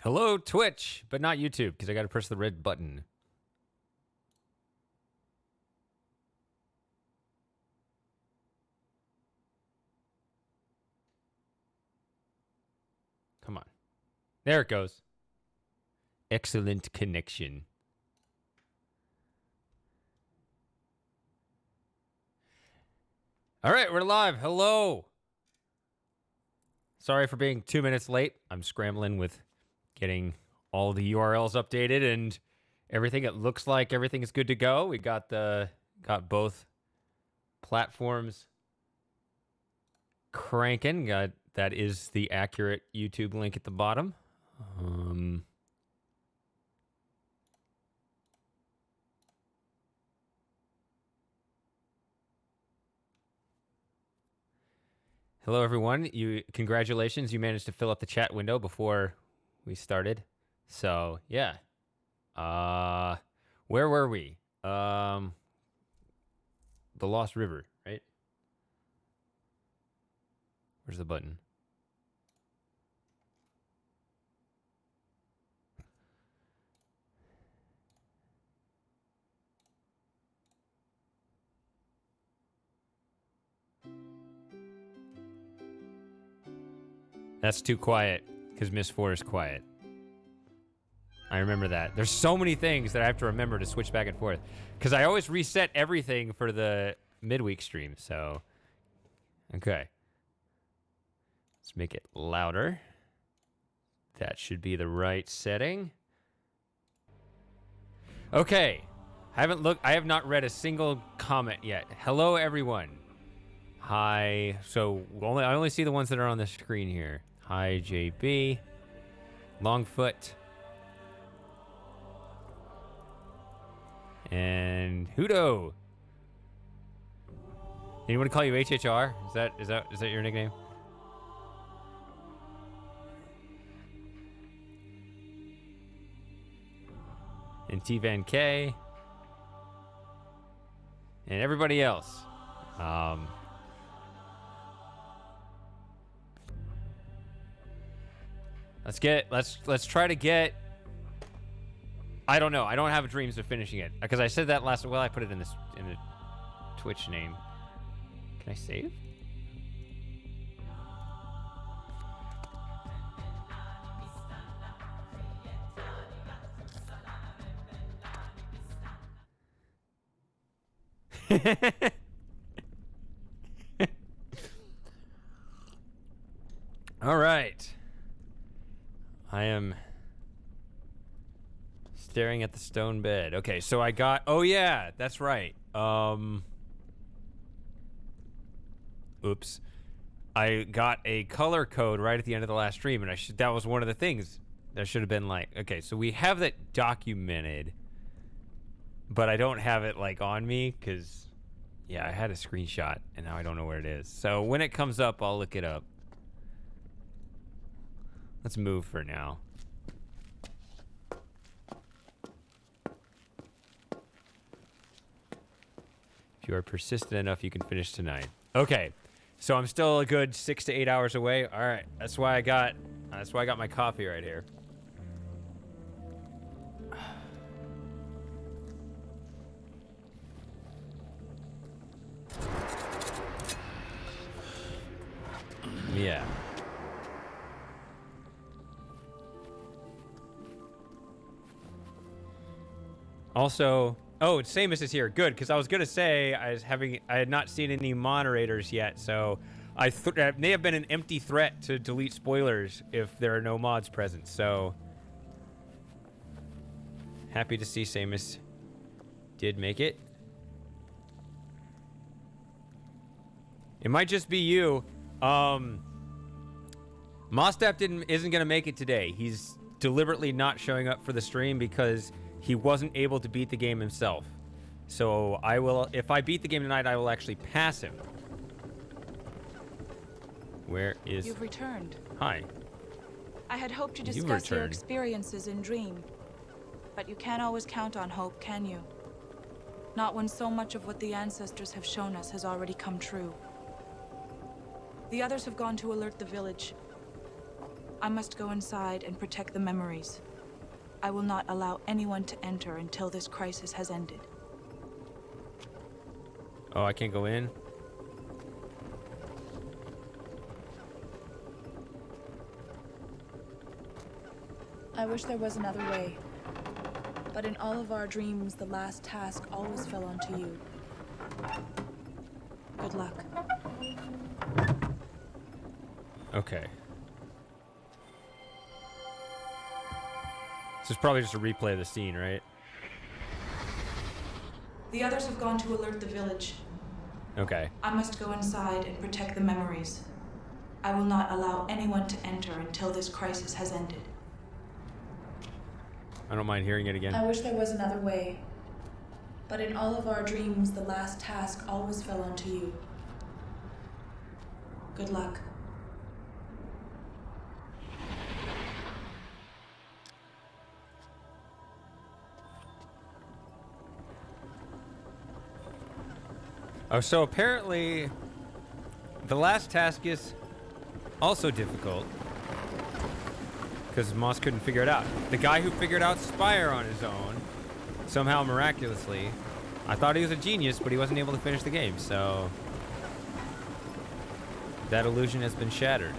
Hello, Twitch, but not YouTube, because I got to press the red button. Come on. There it goes. Excellent connection. All right, we're live. Hello. Sorry for being 2 minutes late. I'm scrambling with getting all the URLs updated and everything. It looks like everything is good to go. We got both platforms cranking. That is the accurate YouTube link at the bottom. Hello, everyone. Congratulations. You managed to fill up the chat window before we started. So, yeah. Where were we? The Lost River, right? Where's the button? That's too quiet, because Myst 4 is quiet. I remember that. There's so many things that I have to remember to switch back and forth. Because I always reset everything for the midweek stream, so... Okay. Let's make it louder. That should be the right setting. Okay. I have not read a single comment yet. Hello, everyone. Hi. So, I only see the ones that are on the screen here. Hi, JB. Longfoot. And Hudo. Anyone call you HHR? Is that your nickname? And T Van K. And everybody else. Let's try to get. I don't know. I don't have dreams of finishing it because I said that last. Well, I put it in the Twitch name. Can I save? All right. I am staring at the stone bed. Okay, so I got... Oh, yeah, that's right. Oops. I got a color code right at the end of the last stream, and that was one of the things that should have been like... Okay, so we have that documented, but I don't have it, like, on me, because... Yeah, I had a screenshot, and now I don't know where it is. So when it comes up, I'll look it up. Let's move for now. If you are persistent enough, you can finish tonight. Okay, so I'm still a good 6 to 8 hours away. All right, that's why I got my coffee right here. Yeah. Also, oh, Samus is here. Good, because I was gonna say I had not seen any moderators yet, so it may have been an empty threat to delete spoilers if there are no mods present. So happy to see Samus did make it. It might just be you. Mostap isn't gonna make it today. He's deliberately not showing up for the stream because he wasn't able to beat the game himself. So if I beat the game tonight, I will actually pass him. Where is... You've returned. Hi. I had hoped to discuss your experiences in Dream. But you can't always count on hope, can you? Not when so much of what the ancestors have shown us has already come true. The others have gone to alert the village. I must go inside and protect the memories. I will not allow anyone to enter until this crisis has ended. Oh, I can't go in? I wish there was another way. But in all of our dreams, the last task always fell onto you. Good luck. Okay. This is probably just a replay of the scene, right? The others have gone to alert the village. Okay. I must go inside and protect the memories. I will not allow anyone to enter until this crisis has ended. I don't mind hearing it again. I wish there was another way. But in all of our dreams, the last task always fell onto you. Good luck. Oh, so apparently the last task is also difficult because Moss couldn't figure it out. The guy who figured out Spire on his own, somehow miraculously, I thought he was a genius, but he wasn't able to finish the game, so that illusion has been shattered.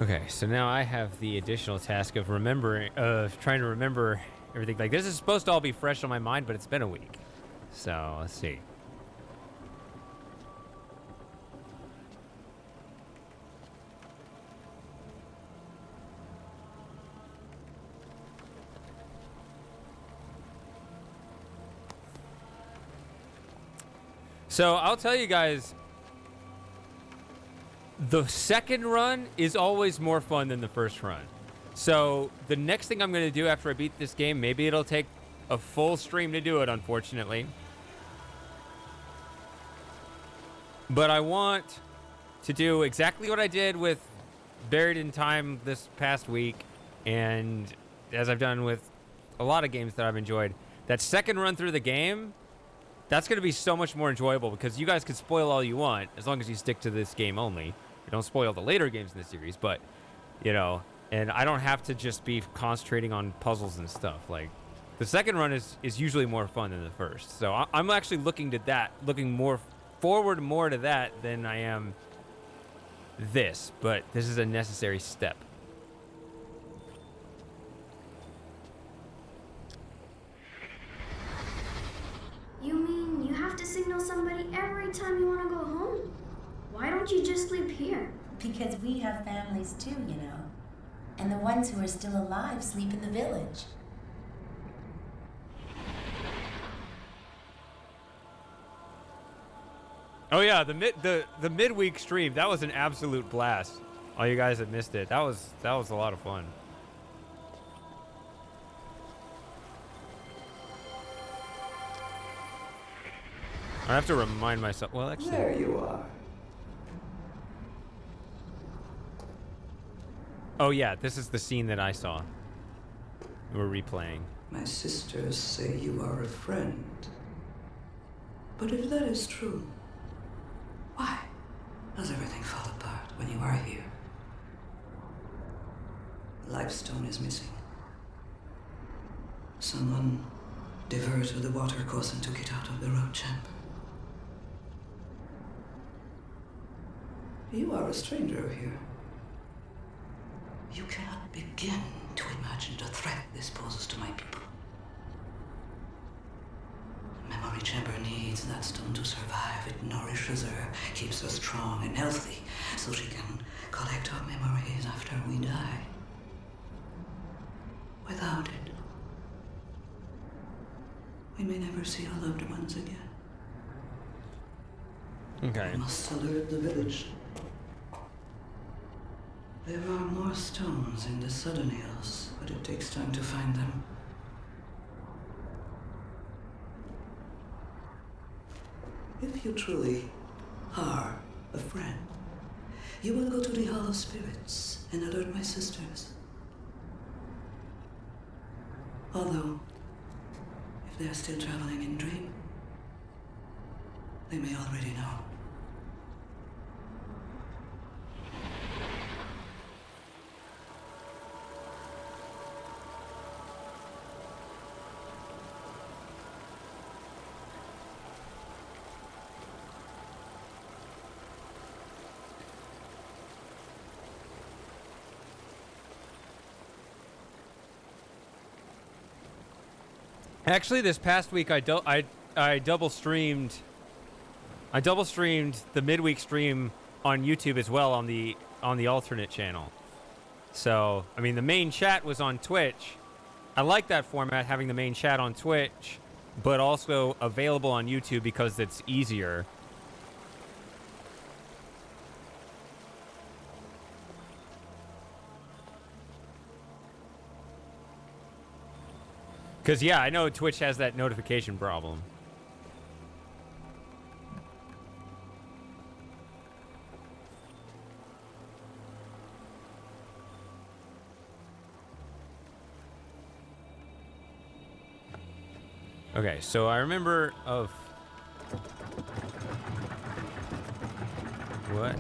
Okay, so now I have the additional task of trying to remember everything. Like, this is supposed to all be fresh on my mind, but it's been a week. So, let's see. So, I'll tell you guys, the second run is always more fun than the first run. So the next thing I'm going to do after I beat this game, maybe it'll take a full stream to do it, unfortunately. But I want to do exactly what I did with Buried in Time this past week, and as I've done with a lot of games that I've enjoyed. That second run through the game, that's going to be so much more enjoyable because you guys can spoil all you want as long as you stick to this game only. You don't spoil the later games in the series, but, you know, and I don't have to just be concentrating on puzzles and stuff. Like, the second run is usually more fun than the first. So I'm actually looking more forward to that than I am this, but this is a necessary step. You mean you have to signal somebody every time you want to go home? Why don't you just sleep here? Because we have families too, you know. And the ones who are still alive sleep in the village. Oh yeah, the midweek stream, that was an absolute blast. All you guys that missed it, that was a lot of fun. I have to remind myself. Well, actually, there you are. Oh yeah, this is the scene that I saw. We're replaying. My sisters say you are a friend. But if that is true, why does everything fall apart when you are here? The Lifestone is missing. Someone diverted the watercourse and took it out of the road champ. You are a stranger here. You cannot begin to imagine the threat this poses to my people. The memory chamber needs that stone to survive. It nourishes her, keeps her strong and healthy, so she can collect our memories after we die. Without it, may never see our loved ones again. Okay. I must alert the village. There are more stones in the Southern Hills, but it takes time to find them. If you truly are a friend, you will go to the Hall of Spirits and alert my sisters. Although, if they are still traveling in Dream, they may already know. Actually, this past week I double streamed the midweek stream on YouTube as well on the alternate channel. So, I mean, the main chat was on Twitch. I like that format, having the main chat on Twitch, but also available on YouTube because it's easier. Because, yeah, I know Twitch has that notification problem. Okay, so I remember of... What?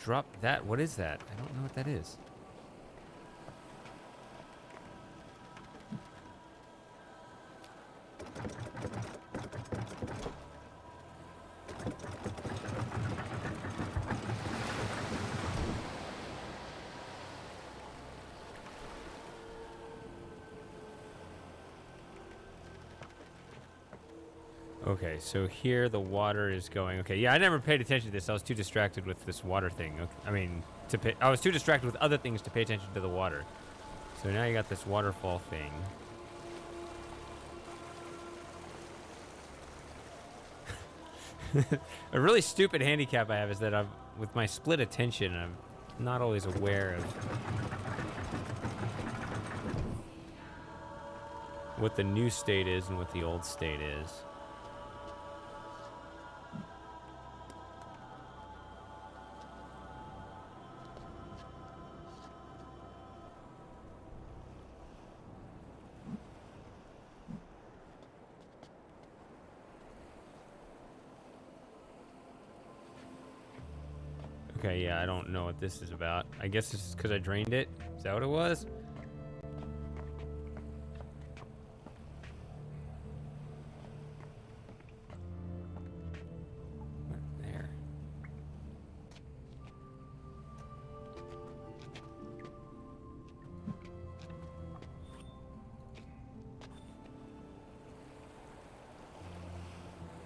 Drop that? What is that? I don't know what that is. Okay, so here the water is going. Okay, yeah, I never paid attention to this. I was too distracted with this water thing. Okay, I mean, I was too distracted with other things to pay attention to the water. So now you got this waterfall thing. A really stupid handicap I have is that with my split attention, I'm not always aware of what the new state is and what the old state is. Okay, yeah, I don't know what this is about. I guess this is because I drained it. Is that what it was? There.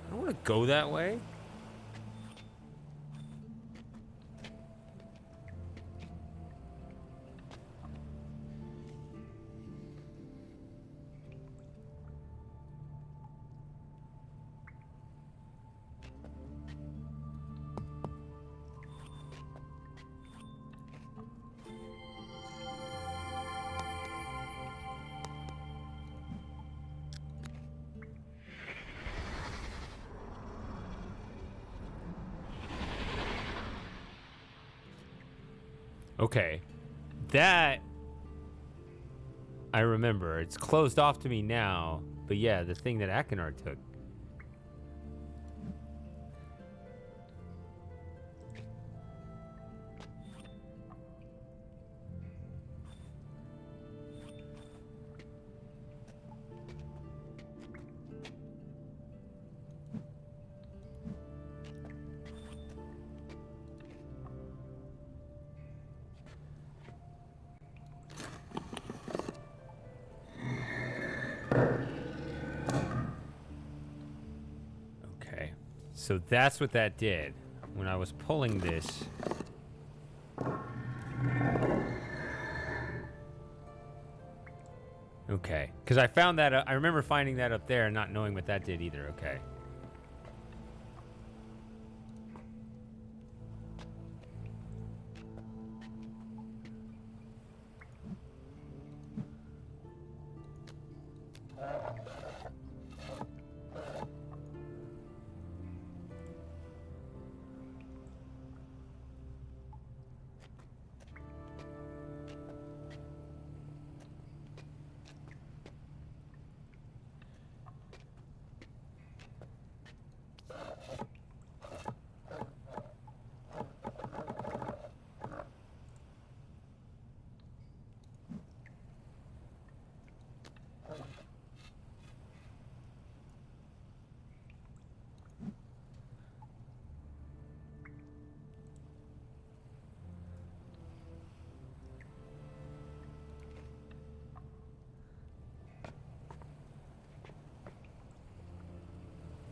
I don't want to go that way. Okay, that I remember. It's closed off to me now, but yeah, the thing that Akinar took. So that's what that did. When I was pulling this, Okay. Because I found that, I remember finding that up there and not knowing what that did either. Okay.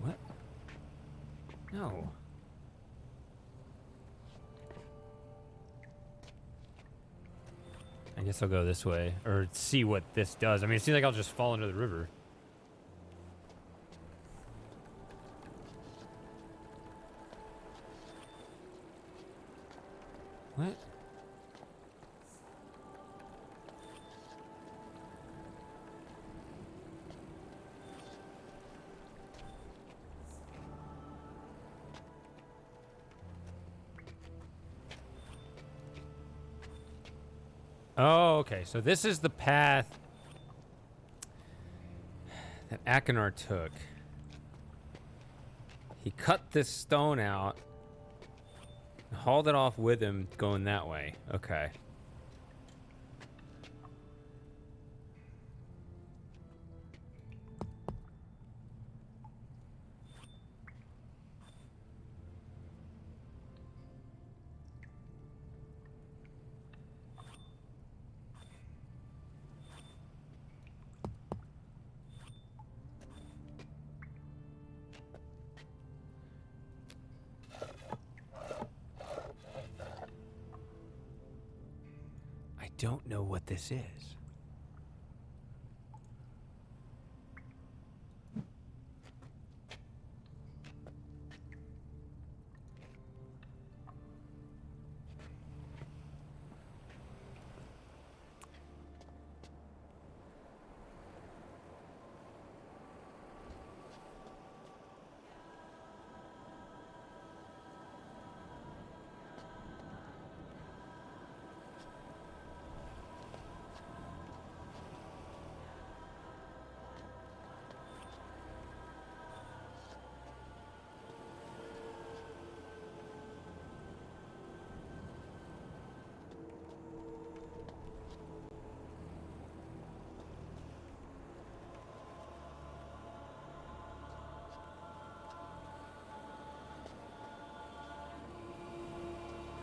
What? No. I guess I'll go this way, or see what this does. I mean, it seems like I'll just fall into the river. What? Oh, okay. So this is the path that Akinar took. He cut this stone out, hauled it off with him, going that way. Okay. I don't know what this is.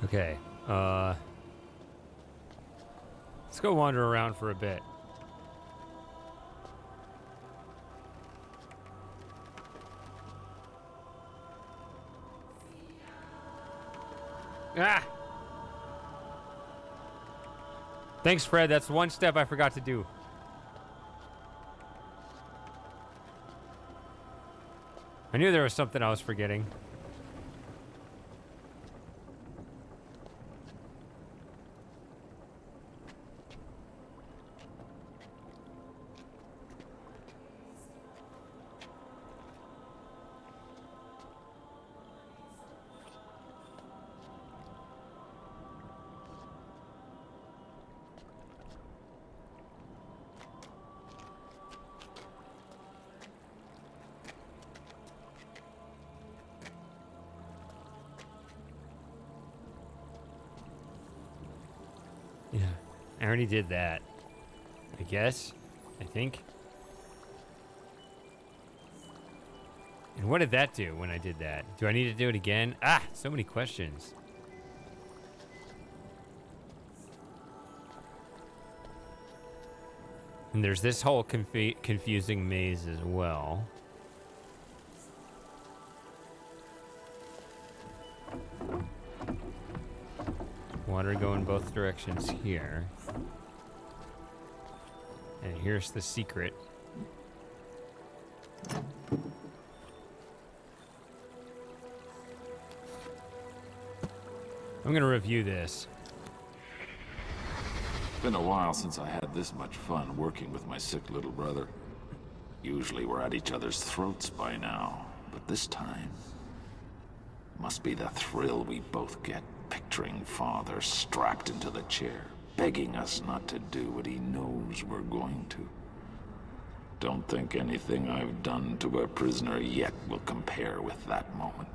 Okay, let's go wander around for a bit. Ah! Thanks, Fred. That's one step I forgot to do. I knew there was something I was forgetting. Yeah, I already did that. I guess. I think. And what did that do when I did that? Do I need to do it again? Ah, so many questions. And there's this whole confusing maze as well. Water going both directions here. And here's the secret. I'm gonna review this. It's been a while since I had this much fun working with my sick little brother. Usually we're at each other's throats by now, but this time... must be the thrill we both get, picturing Father strapped into the chair, begging us not to do what he knows we're going to. Don't think anything I've done to a prisoner yet will compare with that moment.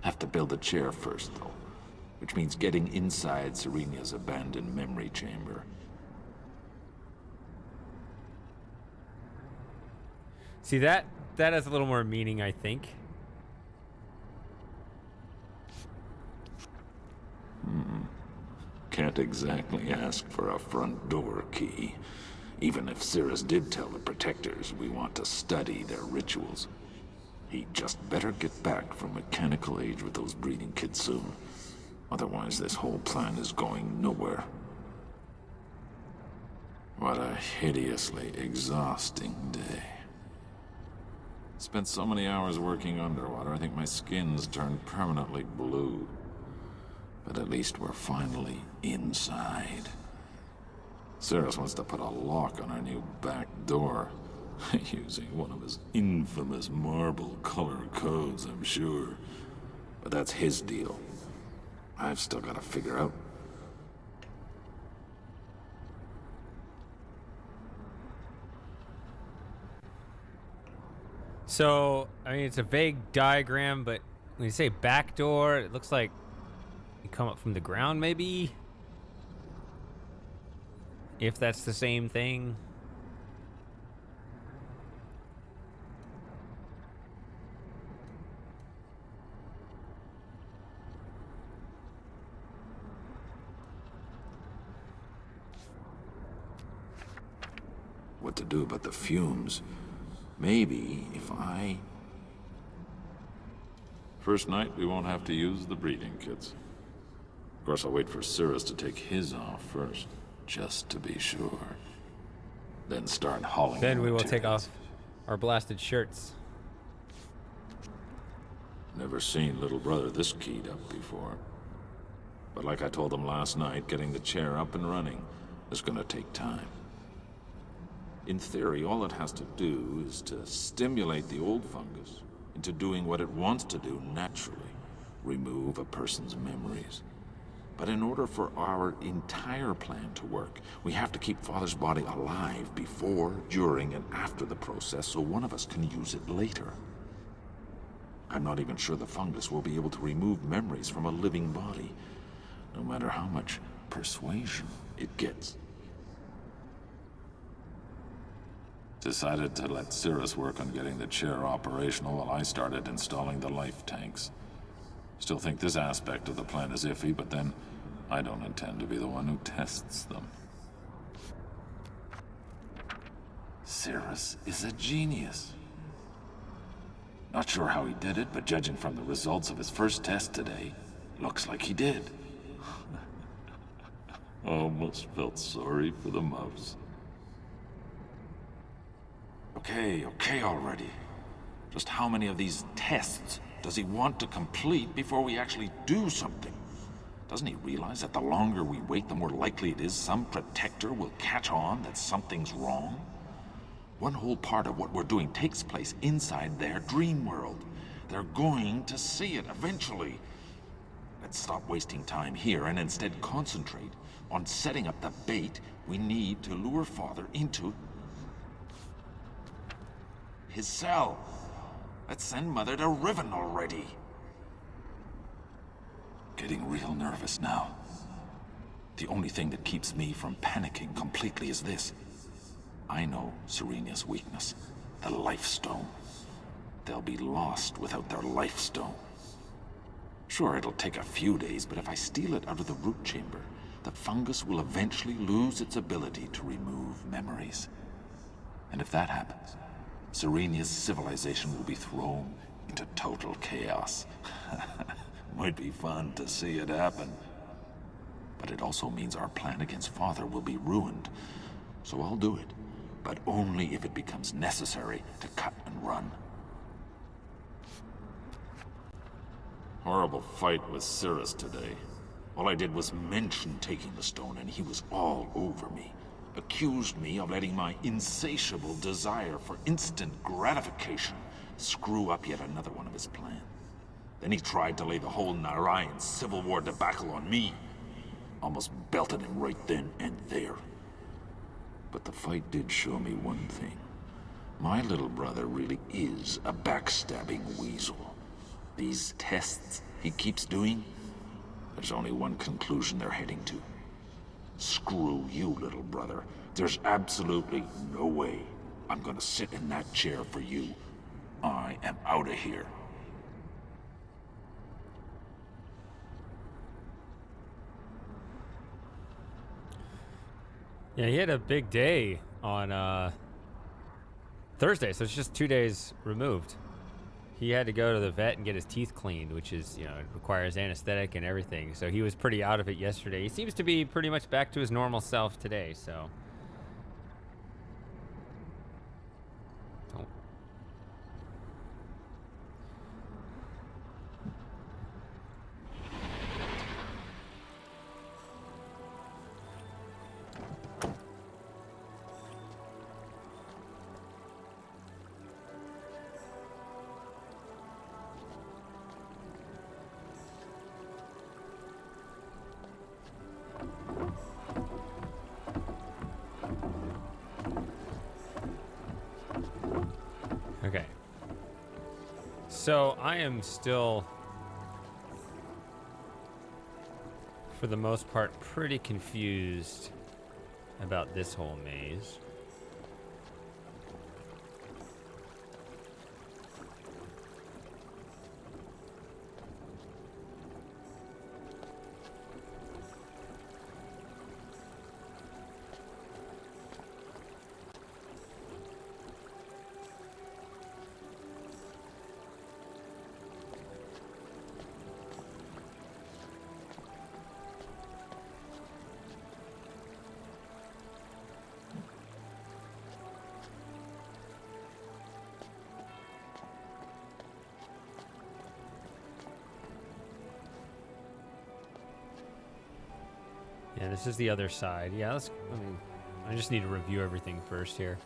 Have to build the chair first, though, which means getting inside Serenia's abandoned memory chamber. See, that has a little more meaning, I think. Can't exactly ask for a front door key, even if Cirrus did tell the Protectors we want to study their rituals. He'd just better get back from mechanical age with those breeding kids soon. Otherwise, this whole plan is going nowhere. What a hideously exhausting day. Spent so many hours working underwater, I think my skin's turned permanently blue. But at least we're finally inside. Cirrus wants to put a lock on our new back door. Using one of his infamous marble color codes, I'm sure. But that's his deal. I've still got to figure out. So, I mean, it's a vague diagram, but when you say back door, it looks like you come up from the ground, maybe? If that's the same thing. What to do about the fumes? Maybe if I... First night, we won't have to use the breeding kits. Of course, I'll wait for Cirrus to take his off first, just to be sure. Then start hauling. Then we will take off our blasted shirts. Never seen little brother this keyed up before. But like I told him last night, getting the chair up and running is gonna take time. In theory, all it has to do is to stimulate the old fungus into doing what it wants to do naturally, remove a person's memories. But in order for our entire plan to work, we have to keep Father's body alive before, during, and after the process so one of us can use it later. I'm not even sure the fungus will be able to remove memories from a living body, no matter how much persuasion it gets. Decided to let Cirrus work on getting the chair operational while I started installing the life tanks. Still think this aspect of the plan is iffy, but then I don't intend to be the one who tests them. Cirrus is a genius. Not sure how he did it, but judging from the results of his first test today, looks like he did. Almost felt sorry for the mouse. Okay already. Just how many of these tests does he want to complete before we actually do something? Doesn't he realize that the longer we wait, the more likely it is some protector will catch on that something's wrong? One whole part of what we're doing takes place inside their dream world. They're going to see it eventually. Let's stop wasting time here and instead concentrate on setting up the bait we need to lure Father into his cell. Let's send Mother to Riven already. Getting real nervous now. The only thing that keeps me from panicking completely is this. I know Serenia's weakness, the Life Stone. They'll be lost without their Life Stone. Sure, it'll take a few days, but if I steal it out of the root chamber, the fungus will eventually lose its ability to remove memories. And if that happens, Serenia's civilization will be thrown into total chaos. Might be fun to see it happen. But it also means our plan against Father will be ruined. So I'll do it, but only if it becomes necessary to cut and run. Horrible fight with Cirrus today. All I did was mention taking the stone and he was all over me. Accused me of letting my insatiable desire for instant gratification screw up yet another one of his plans. Then he tried to lay the whole Narayan Civil War debacle on me. Almost belted him right then and there. But the fight did show me one thing. My little brother really is a backstabbing weasel. These tests he keeps doing, there's only one conclusion they're heading to. Screw you, little brother. There's absolutely no way I'm gonna sit in that chair for you. I am out of here. Yeah, he had a big day on Thursday, so it's just 2 days removed. He had to go to the vet and get his teeth cleaned, which is, it requires anesthetic and everything. So he was pretty out of it yesterday. He seems to be pretty much back to his normal self today, so. Okay. So I am still, for the most part, pretty confused about this whole maze. Yeah, this is the other side. Yeah, I just need to review everything first here.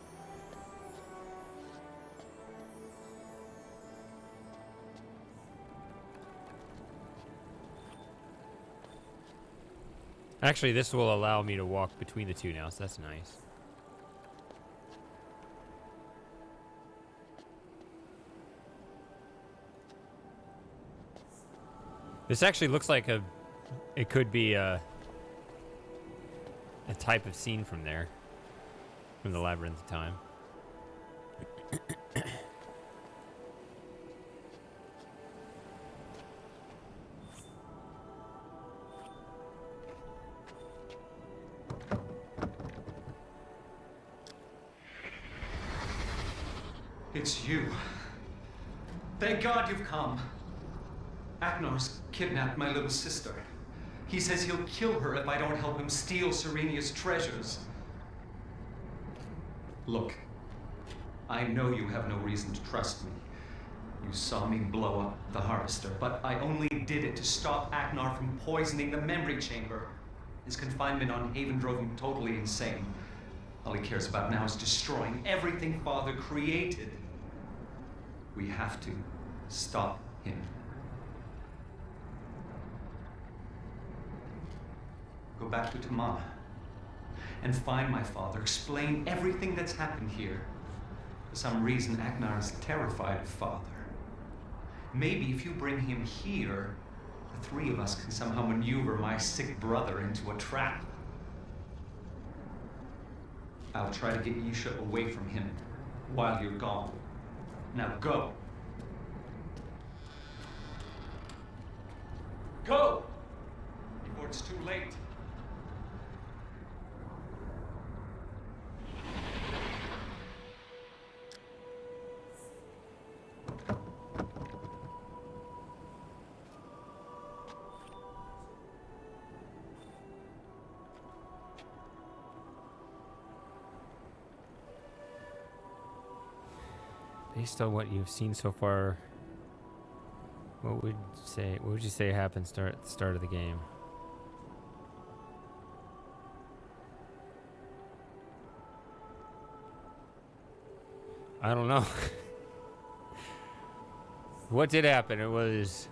Actually, this will allow me to walk between the two now, so that's nice. This actually looks like it could be a type of scene from there, from the Labyrinth of Time. It's you. Thank God you've come. Aknar's kidnapped my little sister. He says he'll kill her if I don't help him steal Serenia's treasures. Look, I know you have no reason to trust me. You saw me blow up the harvester, but I only did it to stop Aknar from poisoning the memory chamber. His confinement on Haven drove him totally insane. All he cares about now is destroying everything Father created. We have to stop him. Go back to Tamana and find my father. Explain everything that's happened here. For some reason, Aknar is terrified of Father. Maybe if you bring him here, the three of us can somehow maneuver my sick brother into a trap. I'll try to get Yisha away from him while you're gone. Now go. Go! Before it's too late. Based on what you've seen so far, what would you say happened at the start of the game? I don't know. What did happen? It was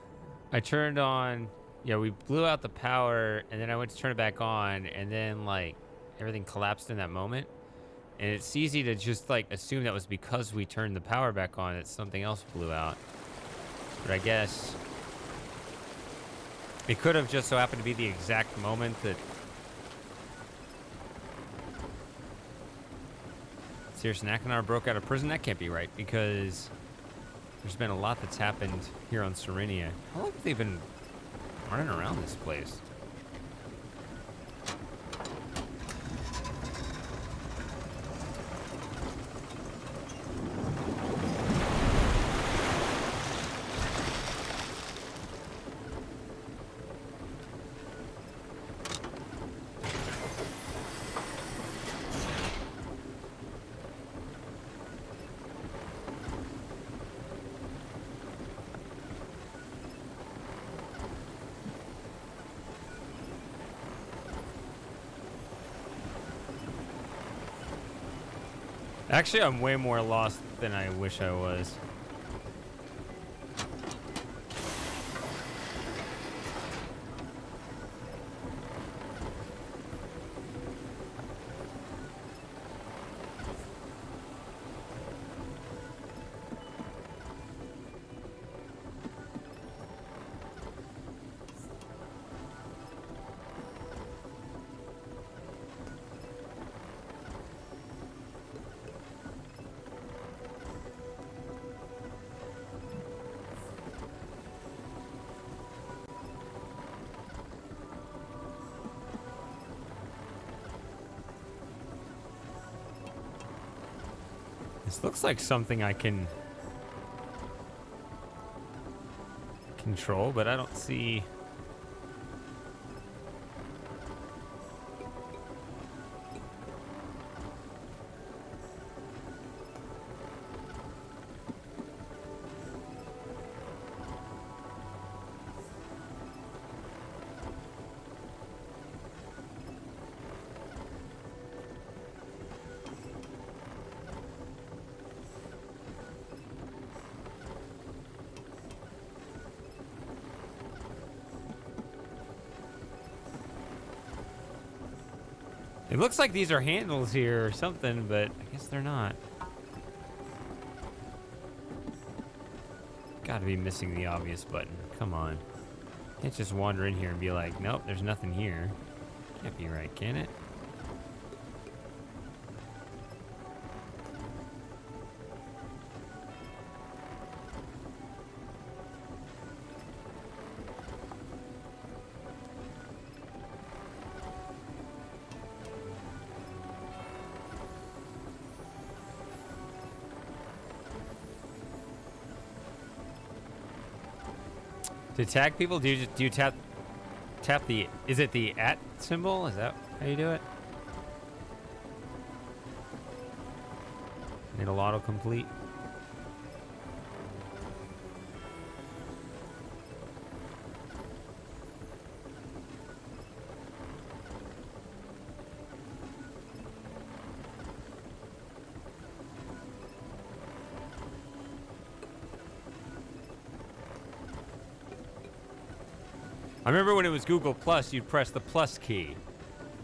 I turned on, yeah, we blew out the power, and then I went to turn it back on, and then like everything collapsed in that moment. And it's easy to just like assume that was because we turned the power back on that something else blew out. But I guess it could have just so happened to be the exact moment that Circe and Akinar broke out of prison. That can't be right, because there's been a lot that's happened here on Serenia. How long have they been running around this place? Actually, I'm way more lost than I wish I was. This looks like something I can control, but I don't see. It looks like these are handles here or something, but I guess they're not. Gotta be missing the obvious button. Come on. Can't just wander in here and be like, nope, there's nothing here. Can't be right, can it? To tag people, do you tap the, is it the @ symbol? Is that how you do it? It'll autocomplete. I remember when it was Google Plus, you'd press the plus key,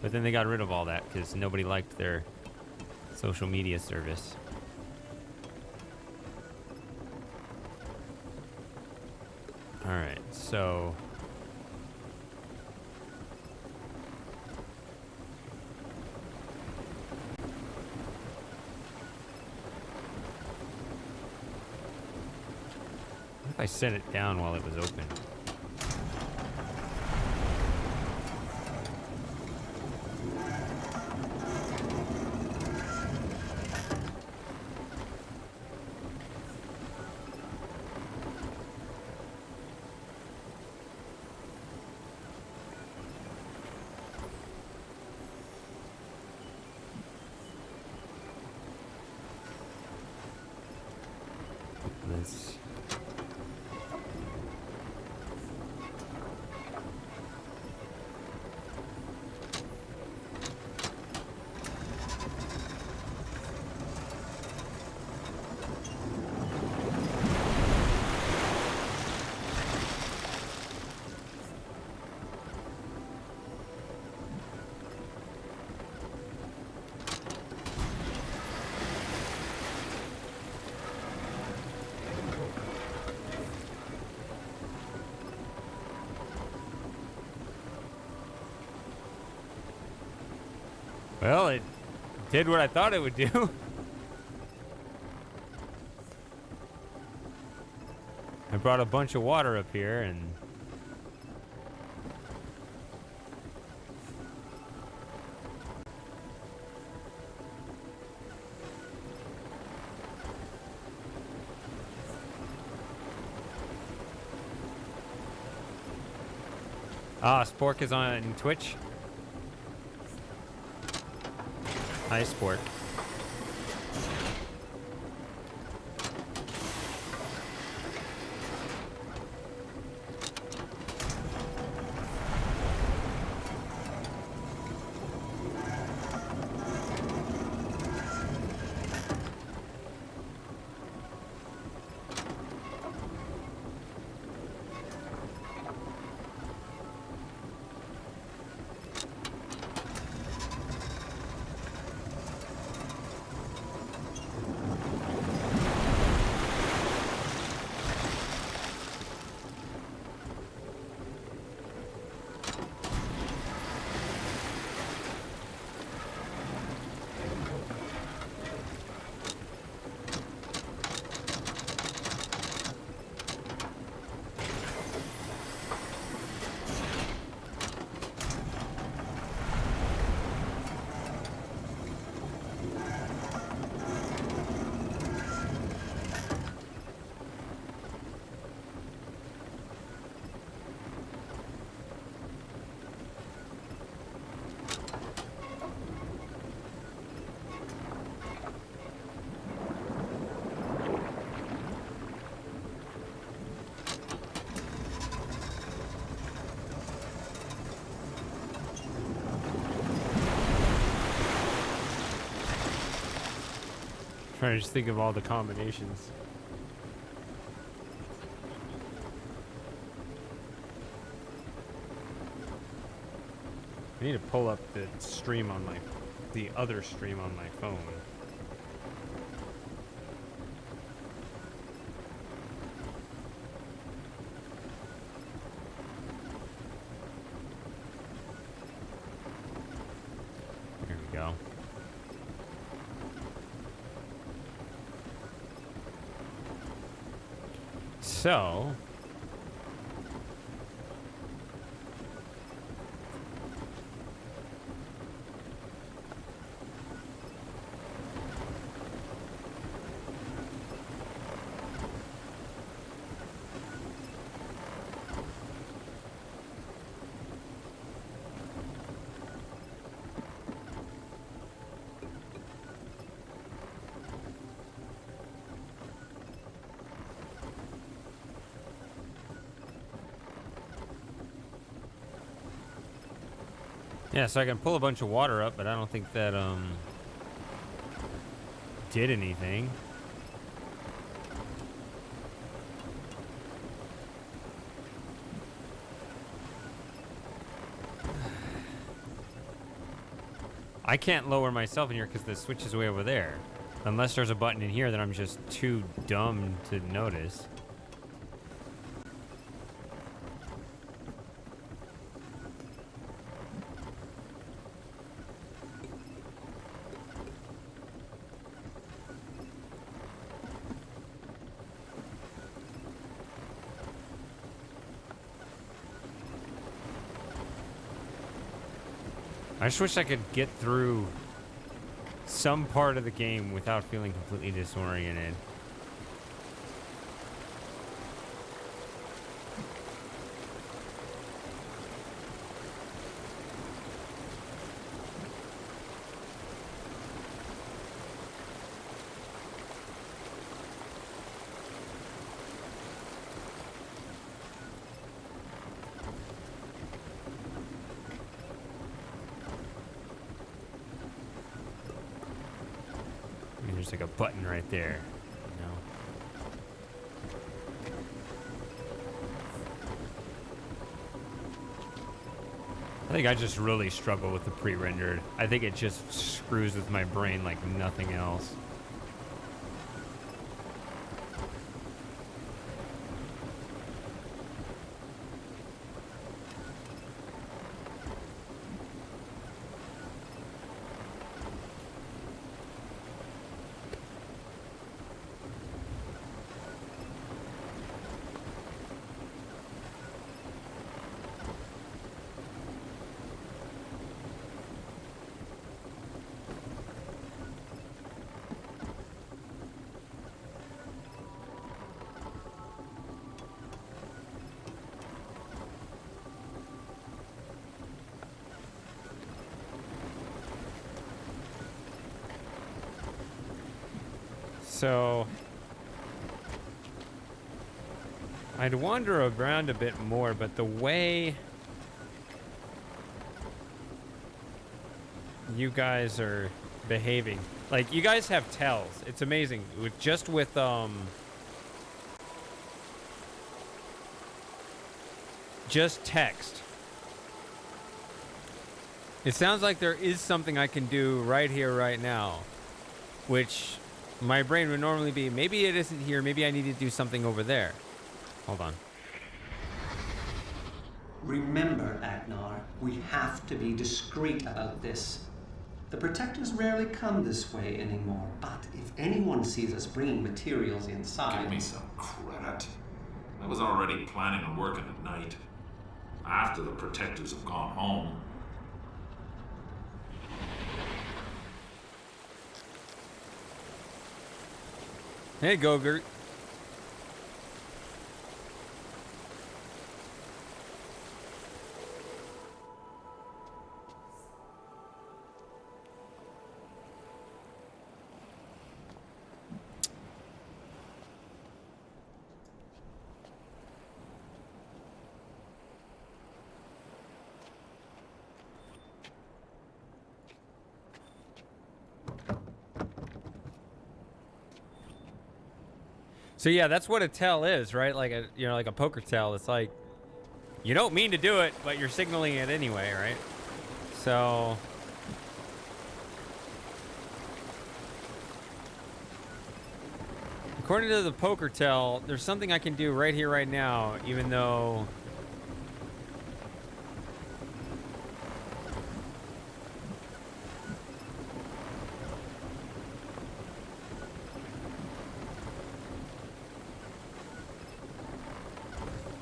but then they got rid of all that because nobody liked their social media service. All right, so what if I set it down while it was open? Well, it did what I thought it would do. I brought a bunch of water up here and... Ah, Spork is on Twitch. Hi, Spork. Trying to just think of all the combinations. I need to pull up the stream on the other stream on my phone. There we go. So, yeah, so I can pull a bunch of water up, but I don't think that, did anything. I can't lower myself in here because the switch is way over there. Unless there's a button in here that I'm just too dumb to notice. I just wish I could get through some part of the game without feeling completely disoriented. There's like a button right there, you know? I think I just really struggle with the pre-rendered. I think it just screws with my brain like nothing else. So I'd wander around a bit more, but the way you guys are behaving, like, you guys have tells. It's amazing. With just just text. It sounds like there is something I can do right here, right now, which my brain would normally be, maybe it isn't here, maybe I need to do something over there. Hold on. Remember, Agnar, we have to be discreet about this. The Protectors rarely come this way anymore, but if anyone sees us bringing materials inside... Give me some credit. I was already planning on working at night, after the Protectors have gone home. Hey, Gogurt. So yeah, that's what a tell is, right? Like a, you know, like a poker tell. It's like, you don't mean to do it, but you're signaling it anyway, right? So according to the poker tell, there's something I can do right here, right now, even though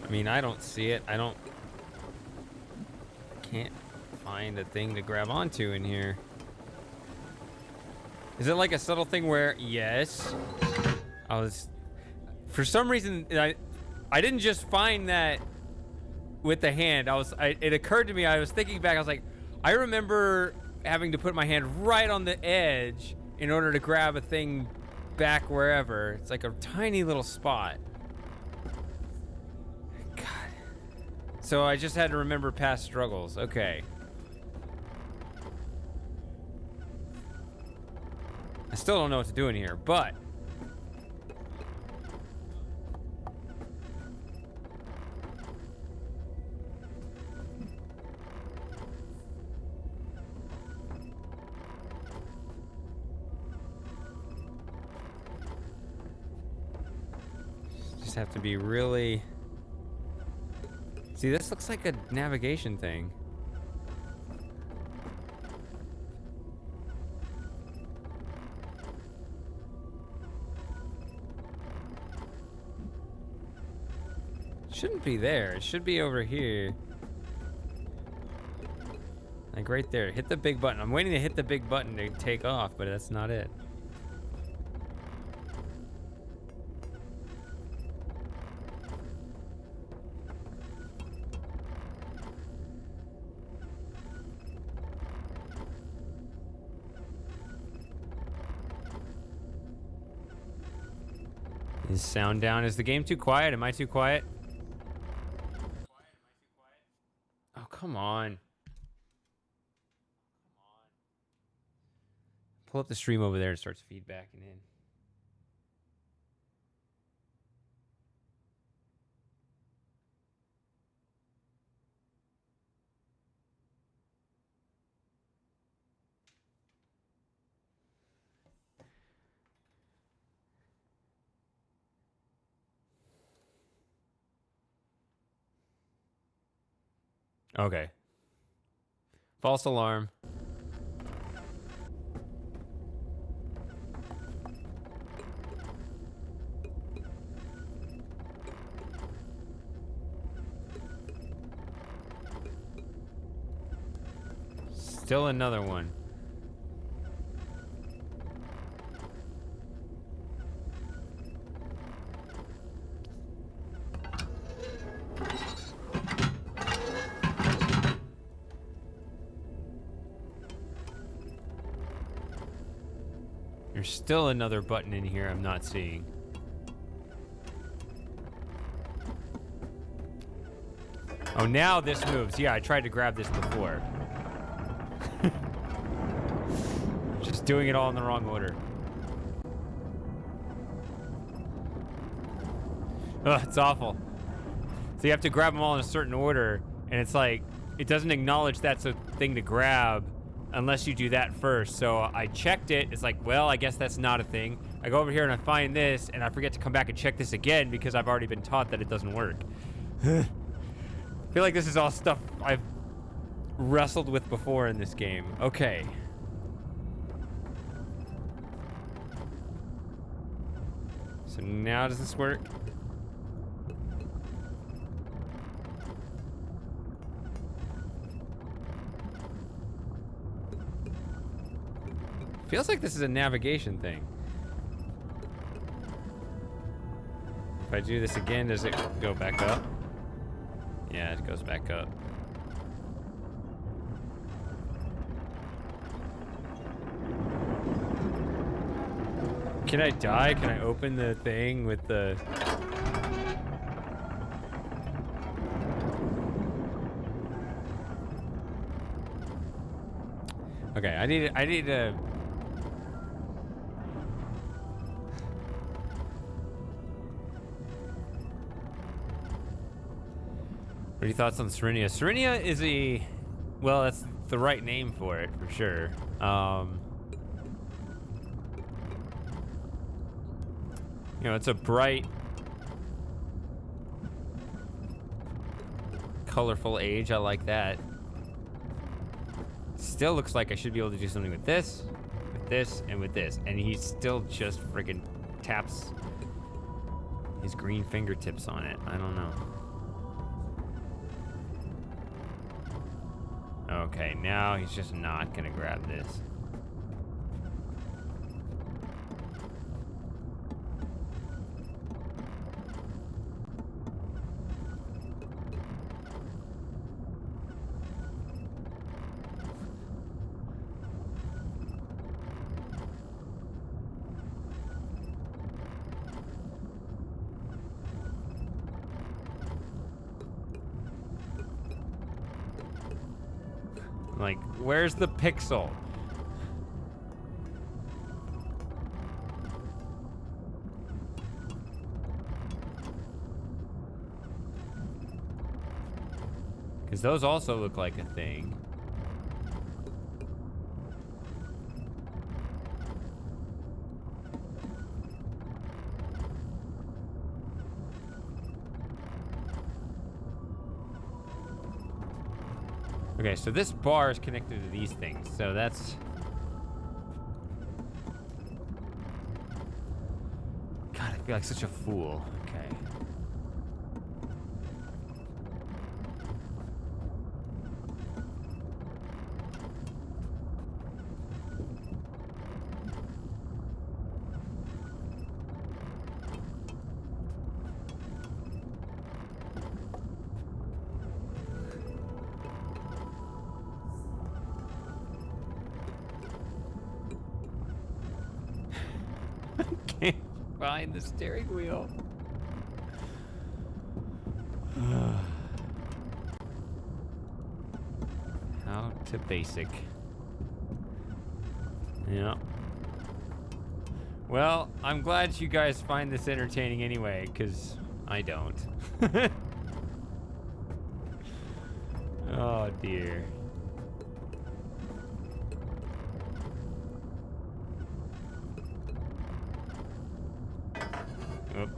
I mean, I don't see it. Can't find a thing to grab onto in here. Is it like a subtle thing where, yes, for some reason, I didn't just find that with the hand. It occurred to me, I was thinking back, I was like, I remember having to put my hand right on the edge in order to grab a thing back wherever. It's like a tiny little spot. So I just had to remember past struggles. Okay. I still don't know what to do in here, but just have to be really... See, this looks like a navigation thing. Shouldn't be there. It should be over here. Like right there. Hit the big button. I'm waiting to hit the big button to take off, but that's not it. Is sound down? Is the game too quiet? Am I too quiet? Oh, come on. Pull up the stream over there and starts feedbacking in. Okay. False alarm. Still another one. There's still another button in here I'm not seeing. Oh, now this moves. Yeah, I tried to grab this before. Just doing it all in the wrong order. Ugh, it's awful. So you have to grab them all in a certain order, and it's like, it doesn't acknowledge that's a thing to grab unless you do that first. So I checked it. It's like, well, I guess that's not a thing. I go over here and I find this, and I forget to come back and check this again because I've already been taught that it doesn't work. I feel like this is all stuff I've wrestled with before in this game. Okay. So now does this work? Feels like this is a navigation thing. If I do this again, does it go back up? Yeah, it goes back up. Can I die? Can I open the thing with the... Okay, I need to... What are your thoughts on Serenia? Serenia is a... Well, that's the right name for it, for sure. You know, it's a bright, colorful age. I like that. Still looks like I should be able to do something with this, and with this. And he still just friggin' taps his green fingertips on it. I don't know. Okay, now he's just not gonna grab this. Like, where's the pixel? Because those also look like a thing. Okay, so this bar is connected to these things, so that's... God, I feel like such a fool. Okay. Behind the steering wheel. How to basic. Yeah. Well, I'm glad you guys find this entertaining anyway, because I don't. Oh dear. Oop.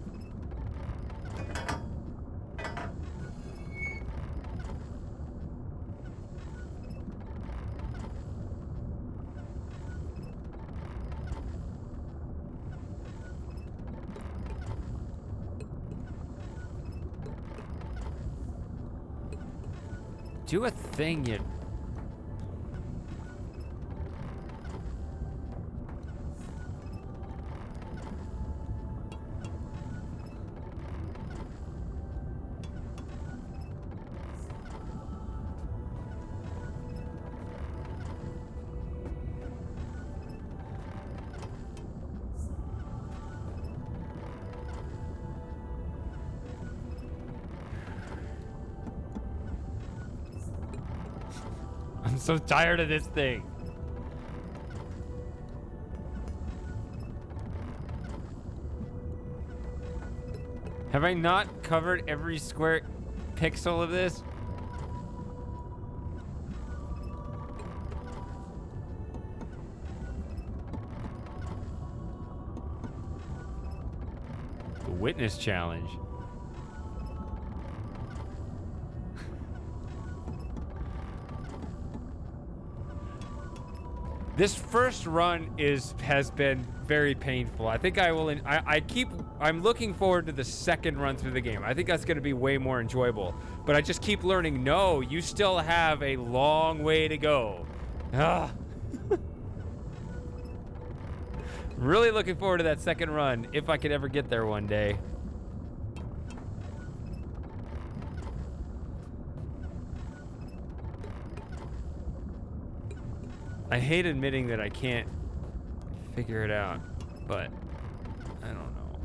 Do a thing, you... I'm so tired of this thing. Have I not covered every square pixel of this? The witness challenge. This first run has been very painful. I think I will. I'm looking forward to the second run through the game. I think that's going to be way more enjoyable. But I just keep learning. No, you still have a long way to go. Ah. Really looking forward to that second run if I could ever get there one day. I hate admitting that I can't figure it out, but I don't know.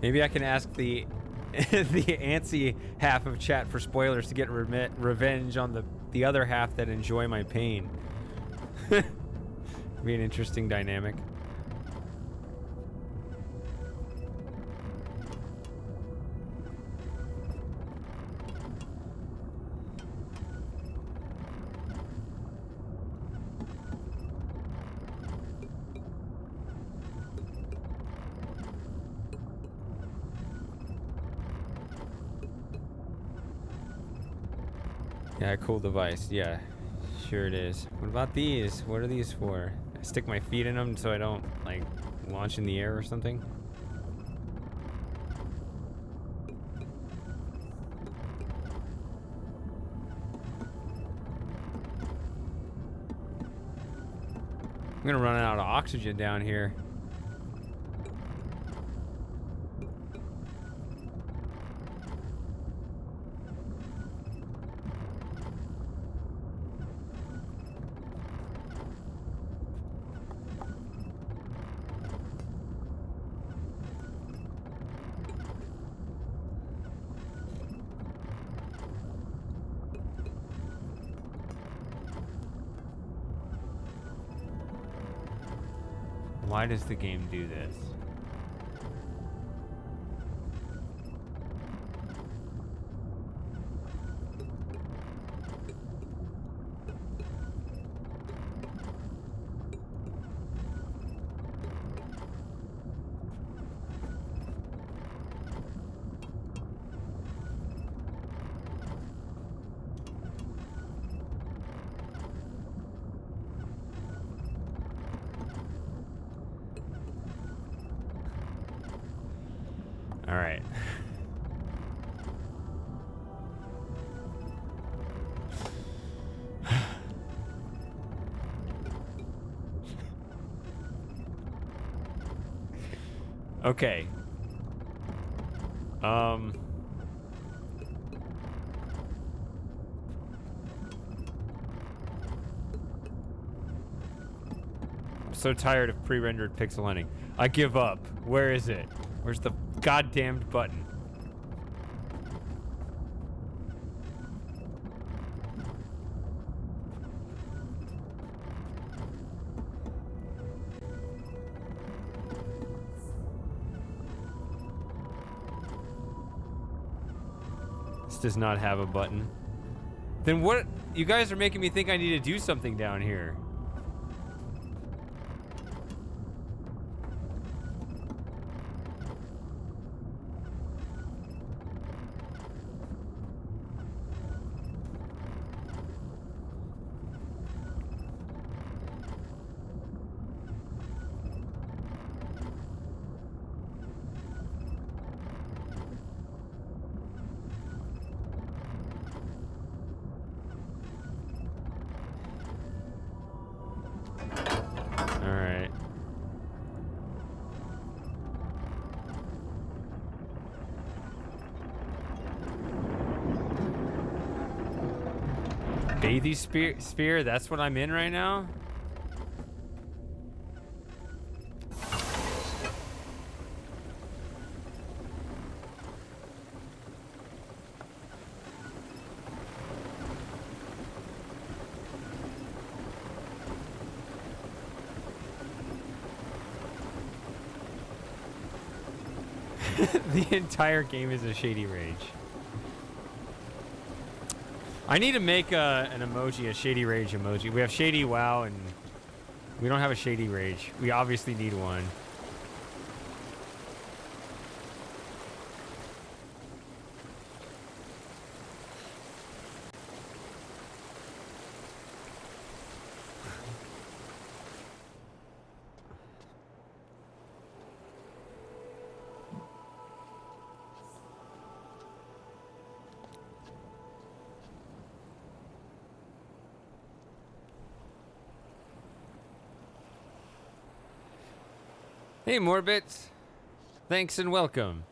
Maybe I can ask the antsy half of chat for spoilers to get revenge on the other half that enjoy my pain. Be an interesting dynamic. Yeah, cool device. Yeah, sure it is. What about these? What are these for? I stick my feet in them so I don't, like, launch in the air or something? I'm gonna run out of oxygen down here. Why does the game do this? All right. Okay. I'm so tired of pre-rendered pixel hunting. I give up. Where is it? Where's the goddamned button? This does not have a button. Then what? You guys are making me think I need to do something down here. Bathing sphere, that's what I'm in right now? The entire game is a shady rage. I need to make an emoji, a shady rage emoji. We have shady wow, and we don't have a shady rage. We obviously need one. Hey, Morbits. Thanks and welcome.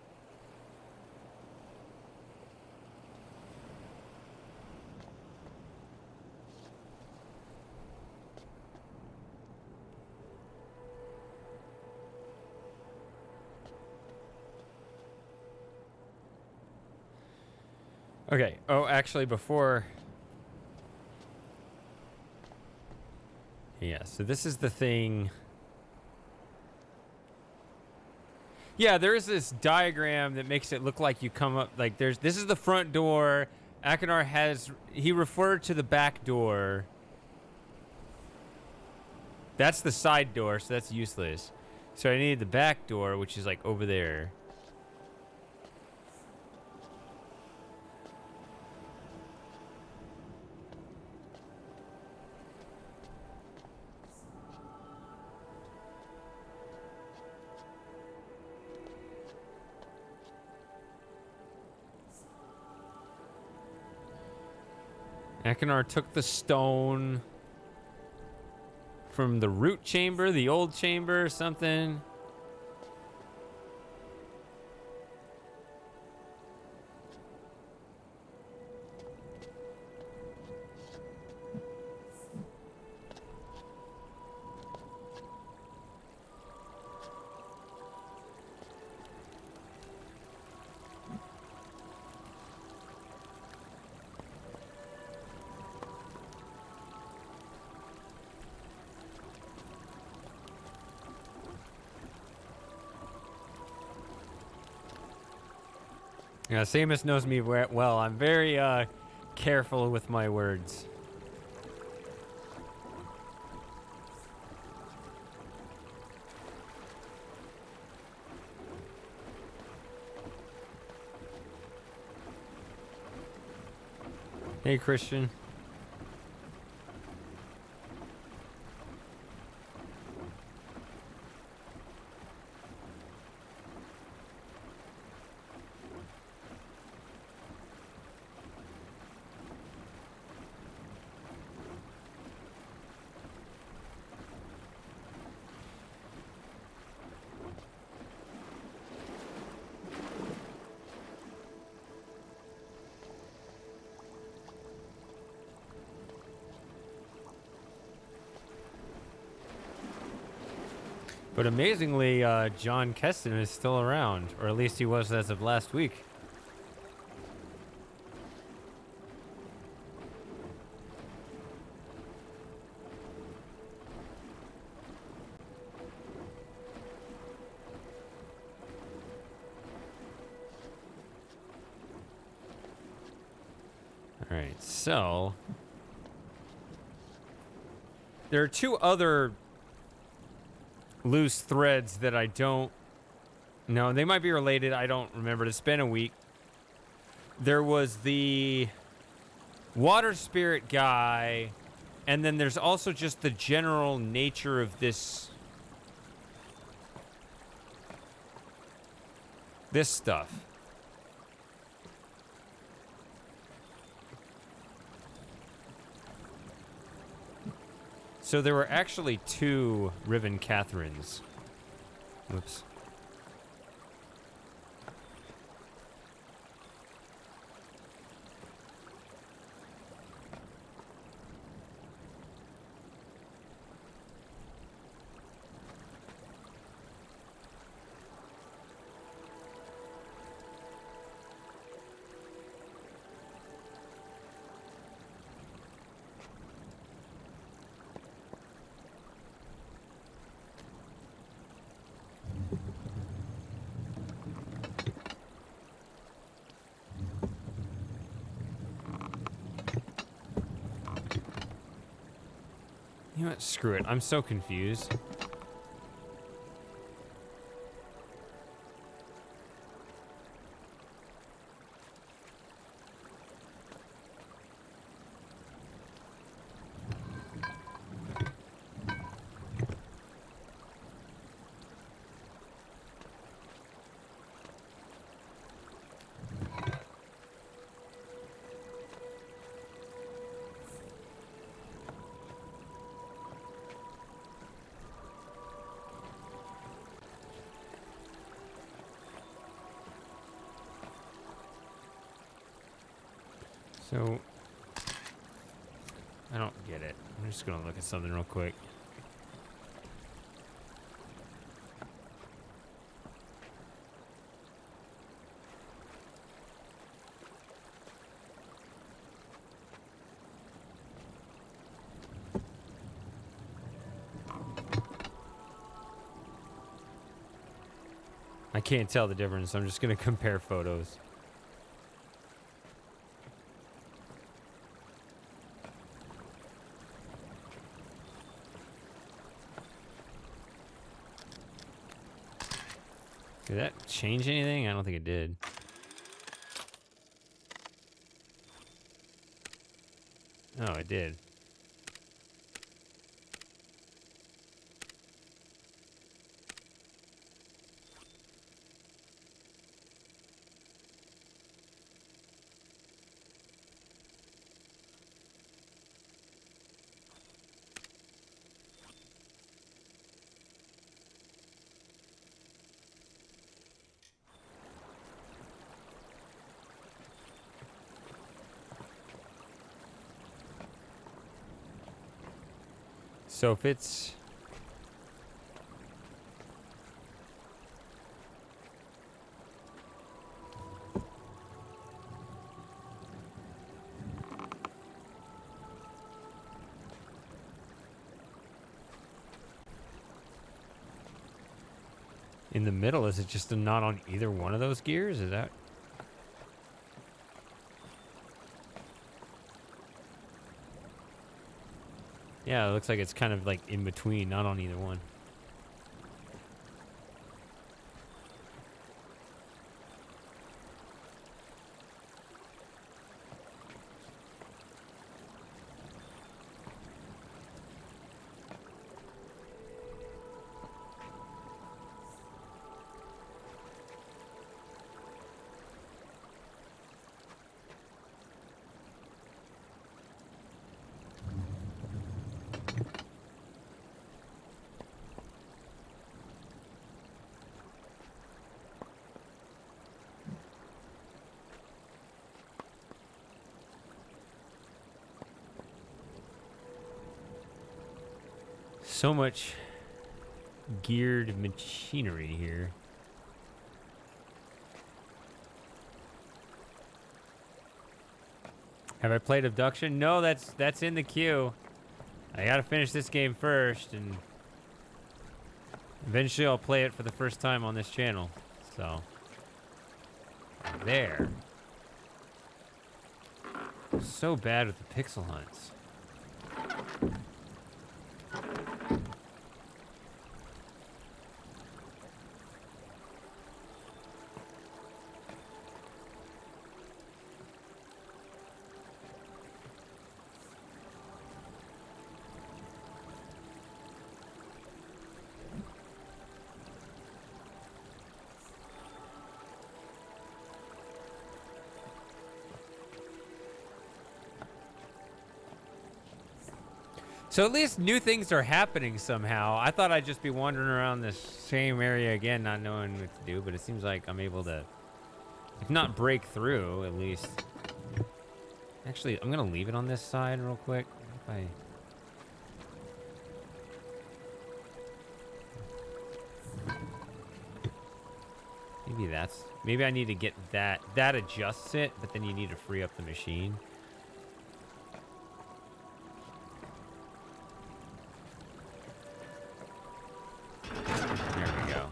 Okay. Oh, actually, before... Yeah, so this is the thing... Yeah, there is this diagram that makes it look like you come up, like this is the front door. Akinar he referred to the back door. That's the side door, so that's useless. So I need the back door, which is like over there. Akinar took the stone from the root chamber, the old chamber, or something. Yeah, Samus knows me well. I'm very careful with my words. Hey, Christian. But amazingly, John Keston is still around, or at least he was as of last week. All right, so there are two other loose threads that I don't know. They might be related. I don't remember. It's been a week. There was the water spirit guy, and then there's also just the general nature of this stuff. So there were actually two Riven Catherines. Whoops. Screw it. I'm so confused. So, I don't get it. I'm just gonna look at something real quick. I can't tell the difference. I'm just gonna compare photos. Did that change anything? I don't think it did. Oh, it did. So if it's... in the middle, is it just not on either one of those gears? Is that... Yeah, it looks like it's kind of like in between, not on either one. So much geared machinery here. Have I played Abduction? No, that's in the queue. I gotta finish this game first, and eventually I'll play it for the first time on this channel. So, there. So bad with the pixel hunts. So at least new things are happening somehow. I thought I'd just be wandering around this same area again, not knowing what to do, but it seems like I'm able to, if not break through, at least. Actually, I'm gonna leave it on this side real quick. If I... Maybe I need to get that. That adjusts it, but then you need to free up the machine. There we go.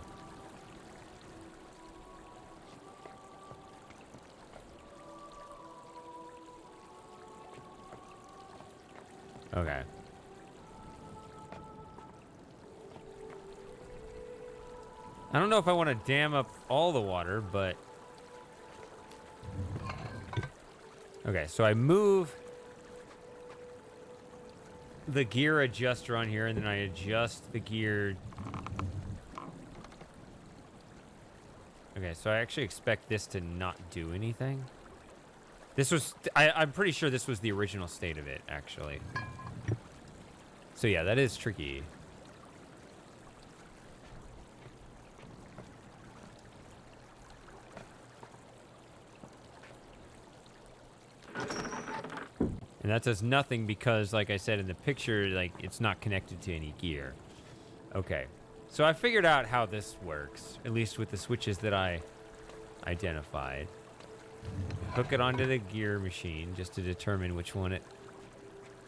Okay. I don't know if I want to dam up all the water, but... Okay, so I move the gear adjuster on here, and then I adjust the gear. Okay, so I actually expect this to not do anything. This was... I'm pretty sure this was the original state of it, actually. So yeah, that is tricky. And that does nothing because, like I said in the picture, like, it's not connected to any gear. Okay. So I figured out how this works, at least with the switches that I identified. Hook it onto the gear machine just to determine which one it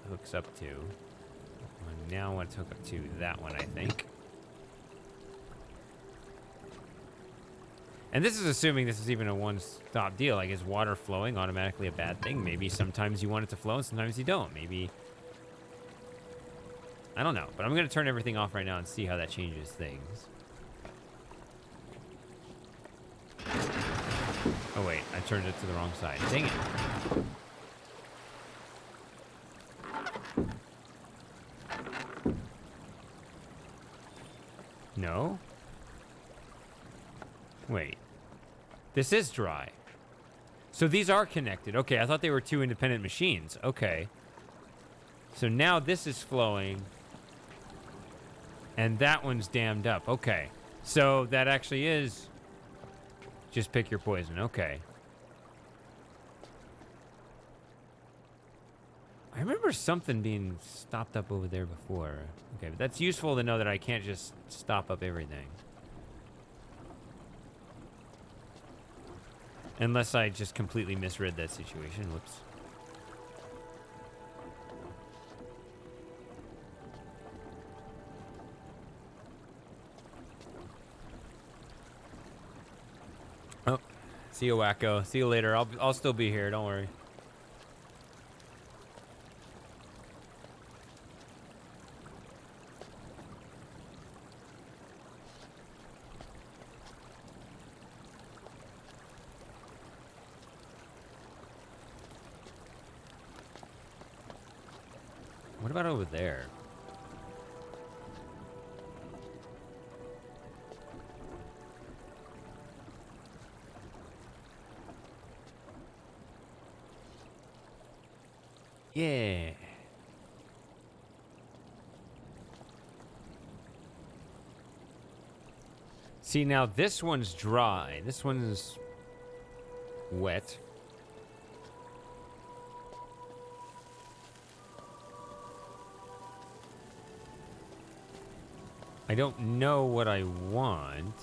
hooks up to. And now I want to hook up to that one, I think. And this is assuming this is even a one-stop deal. Like, is water flowing automatically a bad thing? Maybe sometimes you want it to flow and sometimes you don't. Maybe... I don't know. But I'm going to turn everything off right now and see how that changes things. Oh, wait. I turned it to the wrong side. Dang it. No? Wait. This is dry. So these are connected. Okay, I thought they were two independent machines. Okay. So now this is flowing. And that one's dammed up. Okay. So that actually is just pick your poison. Okay. I remember something being stopped up over there before. Okay, but that's useful to know that I can't just stop up everything. Unless I just completely misread that situation. Whoops. Oh, see you, wacko. See you later. I'll still be here. Don't worry. What about over there? Yeah. See, now this one's dry. This one's wet. I don't know what I want.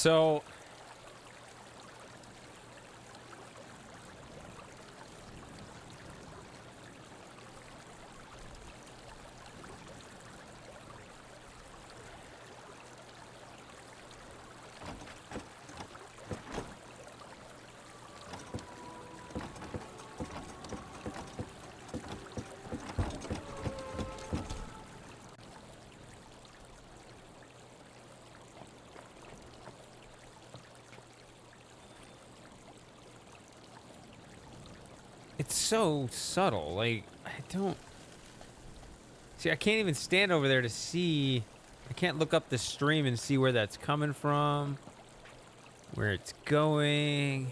So it's so subtle. Like, I don't... See, I can't even stand over there to see... I can't look up the stream and see where that's coming from. Where it's going.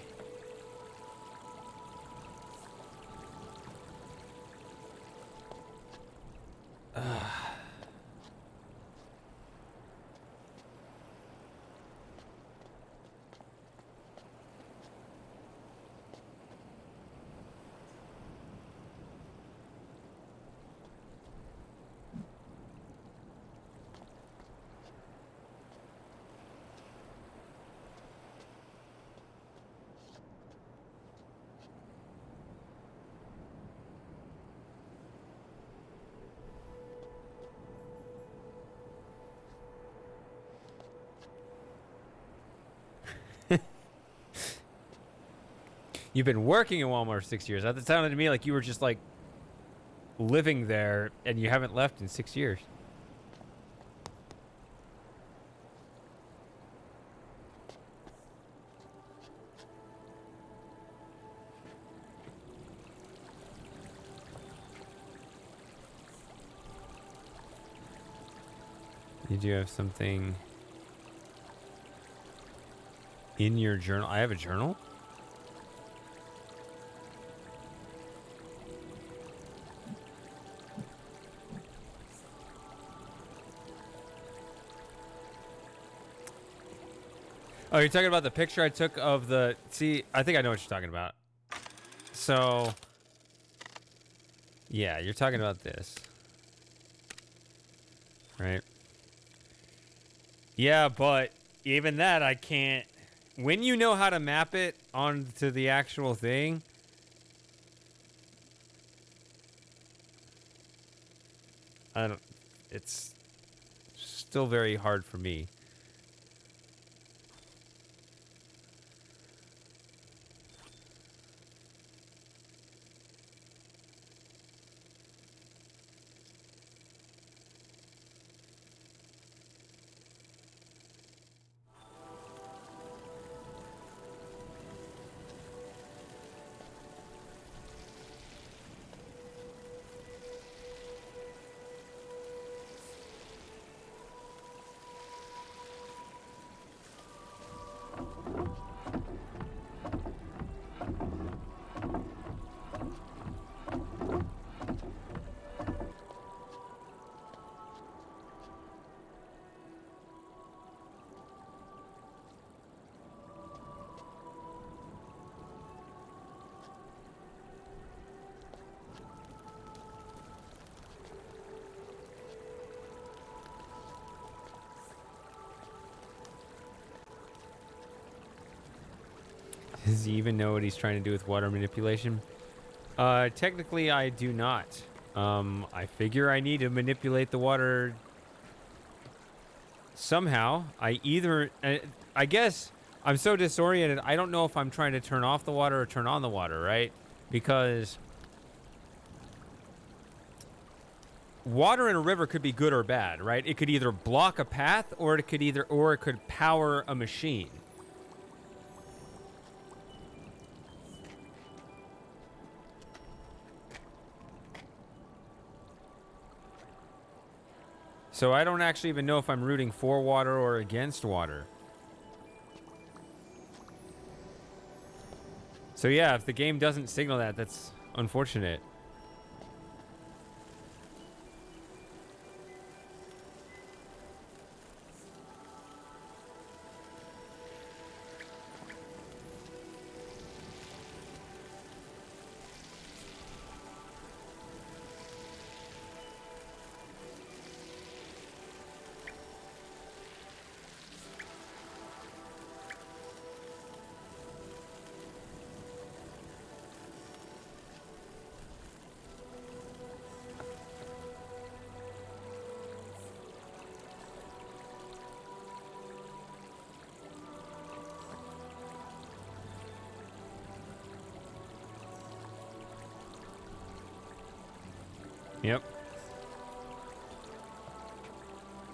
You've been working in Walmart for 6 years. That sounded to me like you were just like living there and you haven't left in 6 years. Did you have something in your journal? I have a journal? Oh, you're talking about the picture I took of the... See, I think I know what you're talking about. So... Yeah, you're talking about this. Right? Yeah, but even that I can't... When you know how to map it onto the actual thing... I don't... It's still very hard for me. Does he even know what he's trying to do with water manipulation? Technically, I do not. I figure I need to manipulate the water somehow. I guess I'm so disoriented, I don't know if I'm trying to turn off the water or turn on the water, right? Because water in a river could be good or bad, right? It could either block a path or it could power a machine. So I don't actually even know if I'm rooting for water or against water. So yeah, if the game doesn't signal that, that's unfortunate. Yep.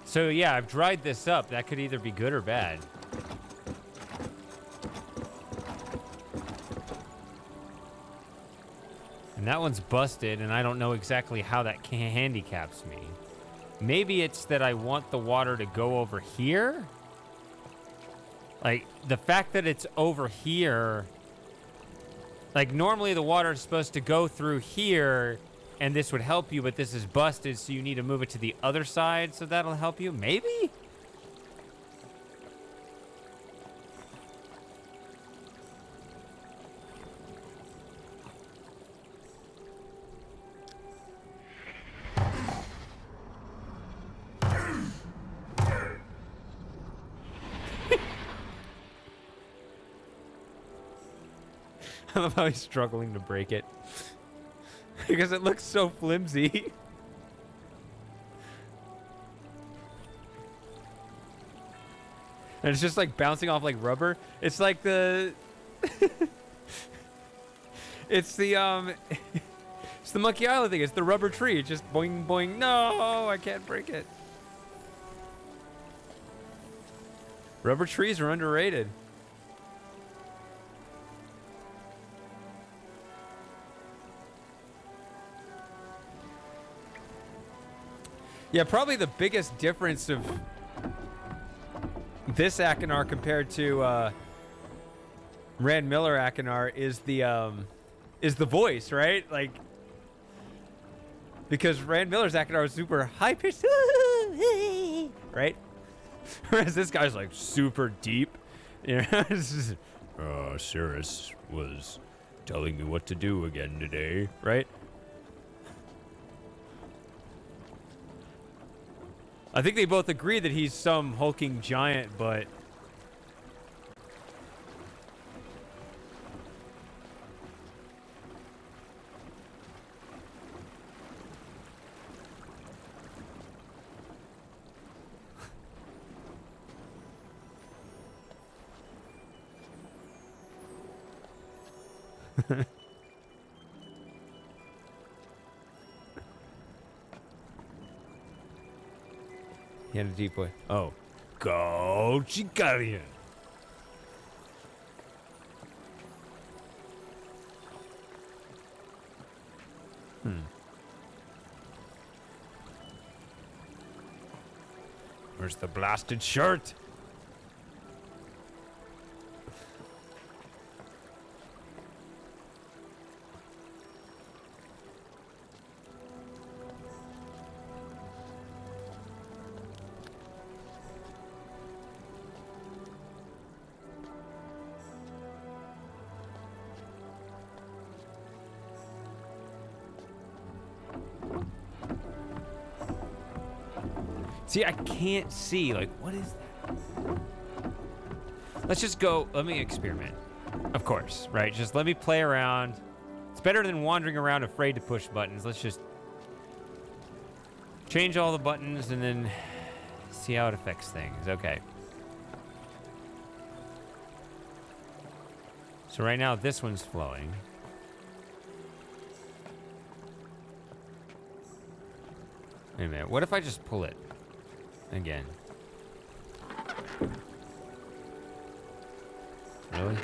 So yeah, I've dried this up. That could either be good or bad. And that one's busted, and I don't know exactly how that handicaps me. Maybe it's that I want the water to go over here? Like, the fact that it's over here... Like, normally the water is supposed to go through here... And this would help you, but this is busted, so you need to move it to the other side, so that'll help you? Maybe? I love how he's struggling to break it. Because it looks so flimsy. And it's just like bouncing off like rubber. It's like the... It's the it's the Monkey Island thing. It's the rubber tree. It's just boing boing. No, I can't break it. Rubber trees are underrated. Yeah, probably the biggest difference of this Akinar compared to Rand Miller Akinar is the voice, right? Like, because Rand Miller's Akinar was super high pitched, right? Whereas this guy's like super deep. You know, Cirrus was telling me what to do again today, right? I think they both agree that he's some hulking giant, but he had a deep voice. Oh, go Chicarian. Where's the blasted shirt? See, I can't see. Like, what is that? Let's just go. Let me experiment. Of course, right? Just let me play around. It's better than wandering around afraid to push buttons. Let's just change all the buttons and then see how it affects things. Okay. So right now, this one's flowing. Wait a minute. What if I just pull it? Again. Really?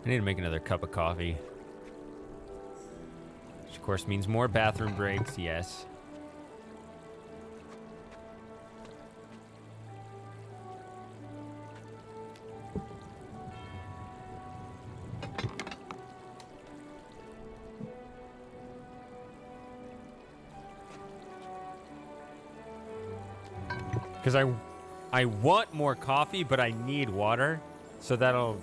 I need to make another cup of coffee. Which of course means more bathroom breaks, yes. Because I want more coffee, but I need water, so that'll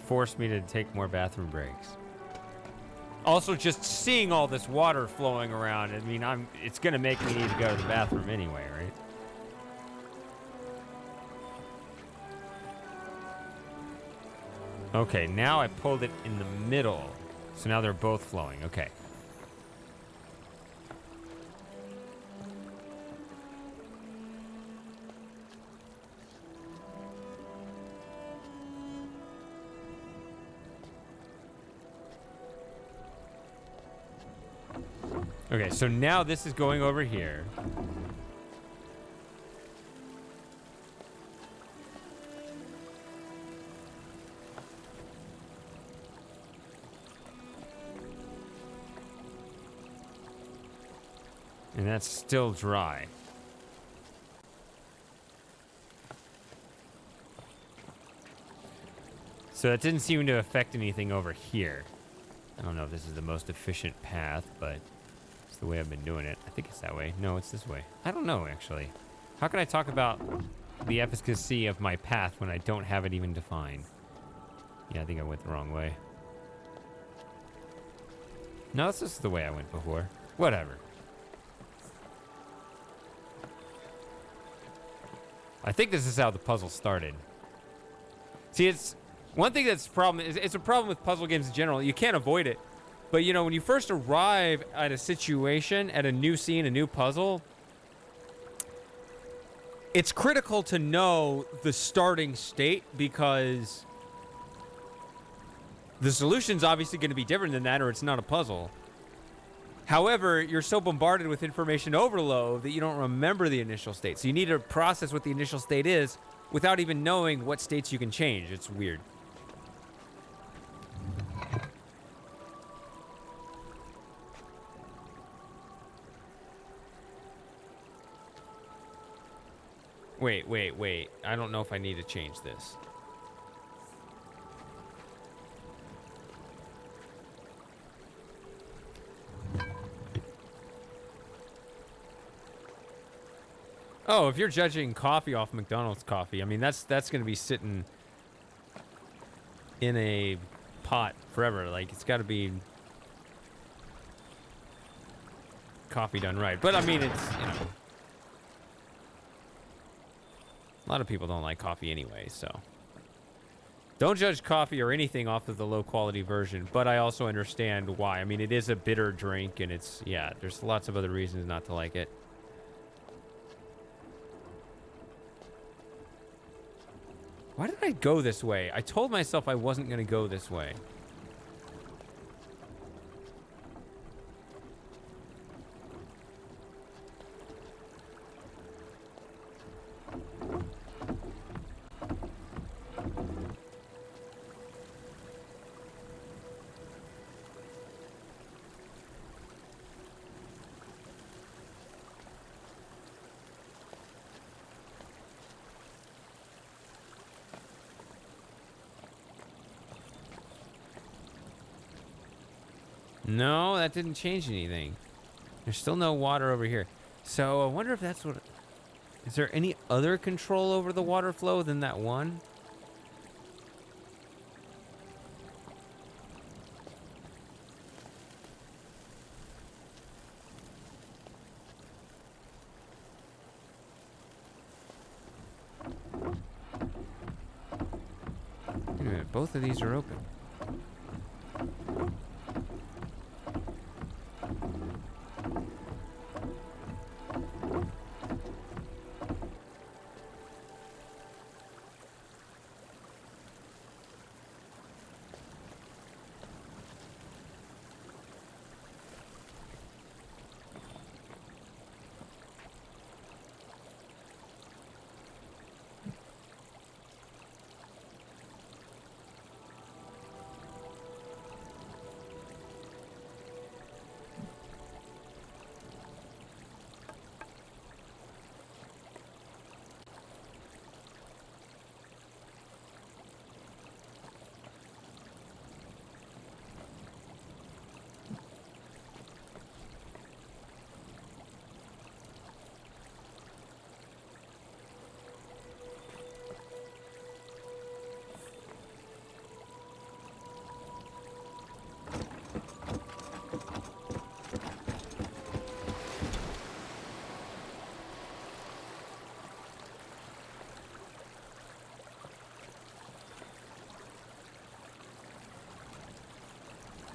force me to take more bathroom breaks. Also, just seeing all this water flowing around, I mean, it's gonna make me need to go to the bathroom anyway, right? Okay, now I pulled it in the middle, so now they're both flowing. Okay. Okay, so now this is going over here. And that's still dry. So that didn't seem to affect anything over here. I don't know if this is the most efficient path, but it's the way I've been doing it. I think it's that way. No, it's this way. I don't know, actually. How can I talk about the efficacy of my path when I don't have it even defined? Yeah, I think I went the wrong way. No, this is the way I went before. Whatever. I think this is how the puzzle started. See, it's one thing that's a problem. It's a problem with puzzle games in general. You can't avoid it. But, you know, when you first arrive at a situation, at a new scene, a new puzzle, it's critical to know the starting state because the solution's obviously going to be different than that or it's not a puzzle. However, you're so bombarded with information overload that you don't remember the initial state. So you need to process what the initial state is without even knowing what states you can change. It's weird. Wait. I don't know if I need to change this. Oh, if you're judging coffee off McDonald's coffee, I mean, that's going to be sitting in a pot forever. Like, it's got to be coffee done right. But, I mean, it's, you know, a lot of people don't like coffee anyway, so. Don't judge coffee or anything off of the low-quality version, but I also understand why. I mean, it is a bitter drink, and it's, yeah, there's lots of other reasons not to like it. Why did I go this way? I told myself I wasn't going to go this way. No, that didn't change anything. There's still no water over here. So I wonder if that's what... Is there any other control over the water flow than that one? Wait a minute, both of these are open.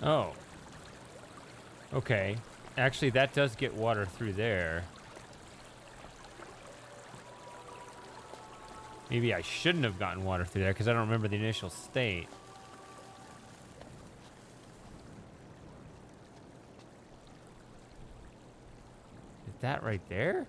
Oh. Okay. Actually, that does get water through there. Maybe I shouldn't have gotten water through there because I don't remember the initial state. Is that right there?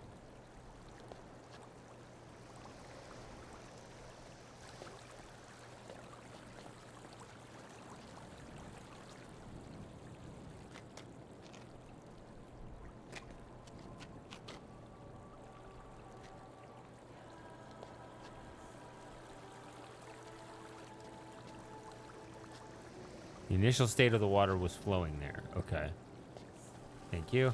The initial state of the water was flowing there. Okay. Thank you.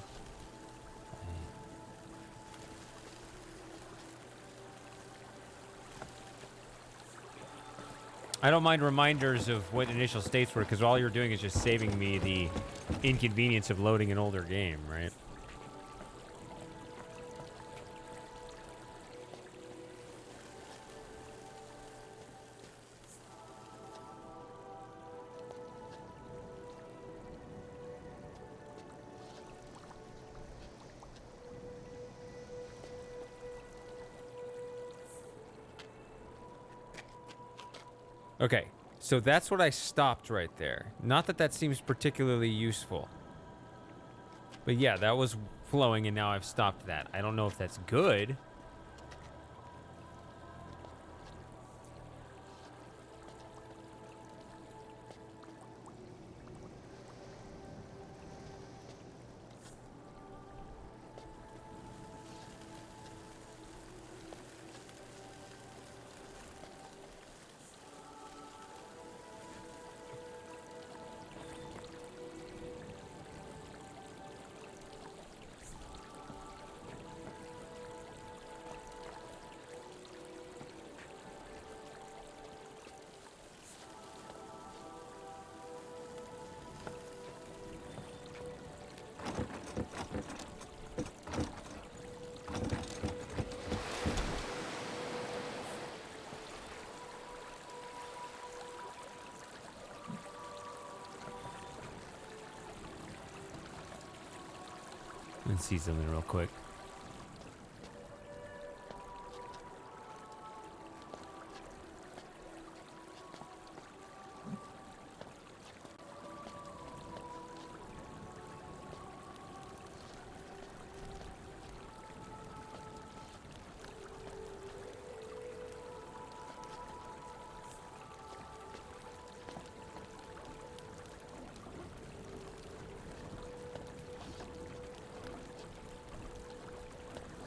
I don't mind reminders of what initial states were, because all you're doing is just saving me the inconvenience of loading an older game, right? Okay, so that's what I stopped right there. Not that that seems particularly useful. But yeah, that was flowing and now I've stopped that. I don't know if that's good. Let's see something real quick.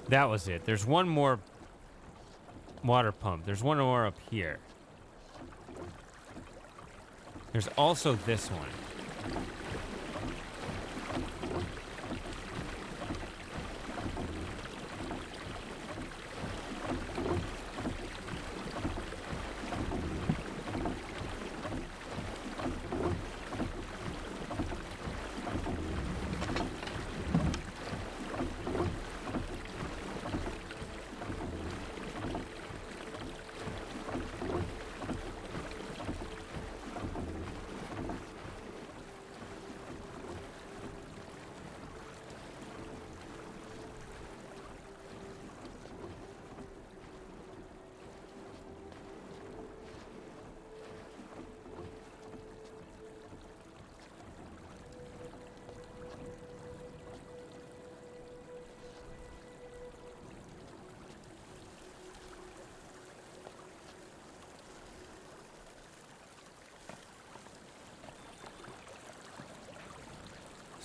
That was it. There's one more water pump. There's one more up here. There's also this one.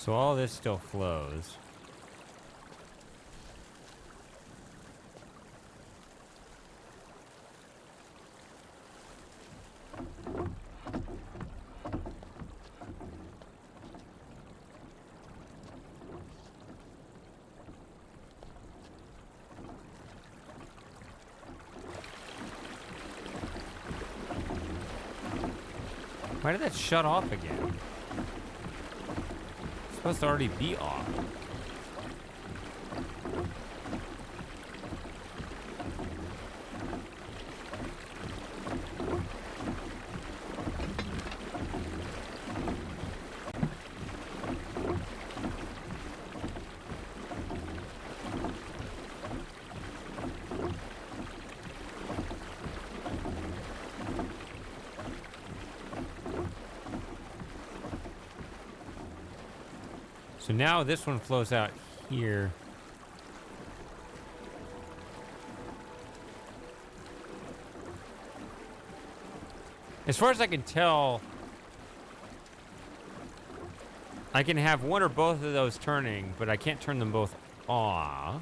So all this still flows. Why did that shut off again? It's supposed to already be off. So now this one flows out here. As far as I can tell, I can have one or both of those turning, but I can't turn them both off.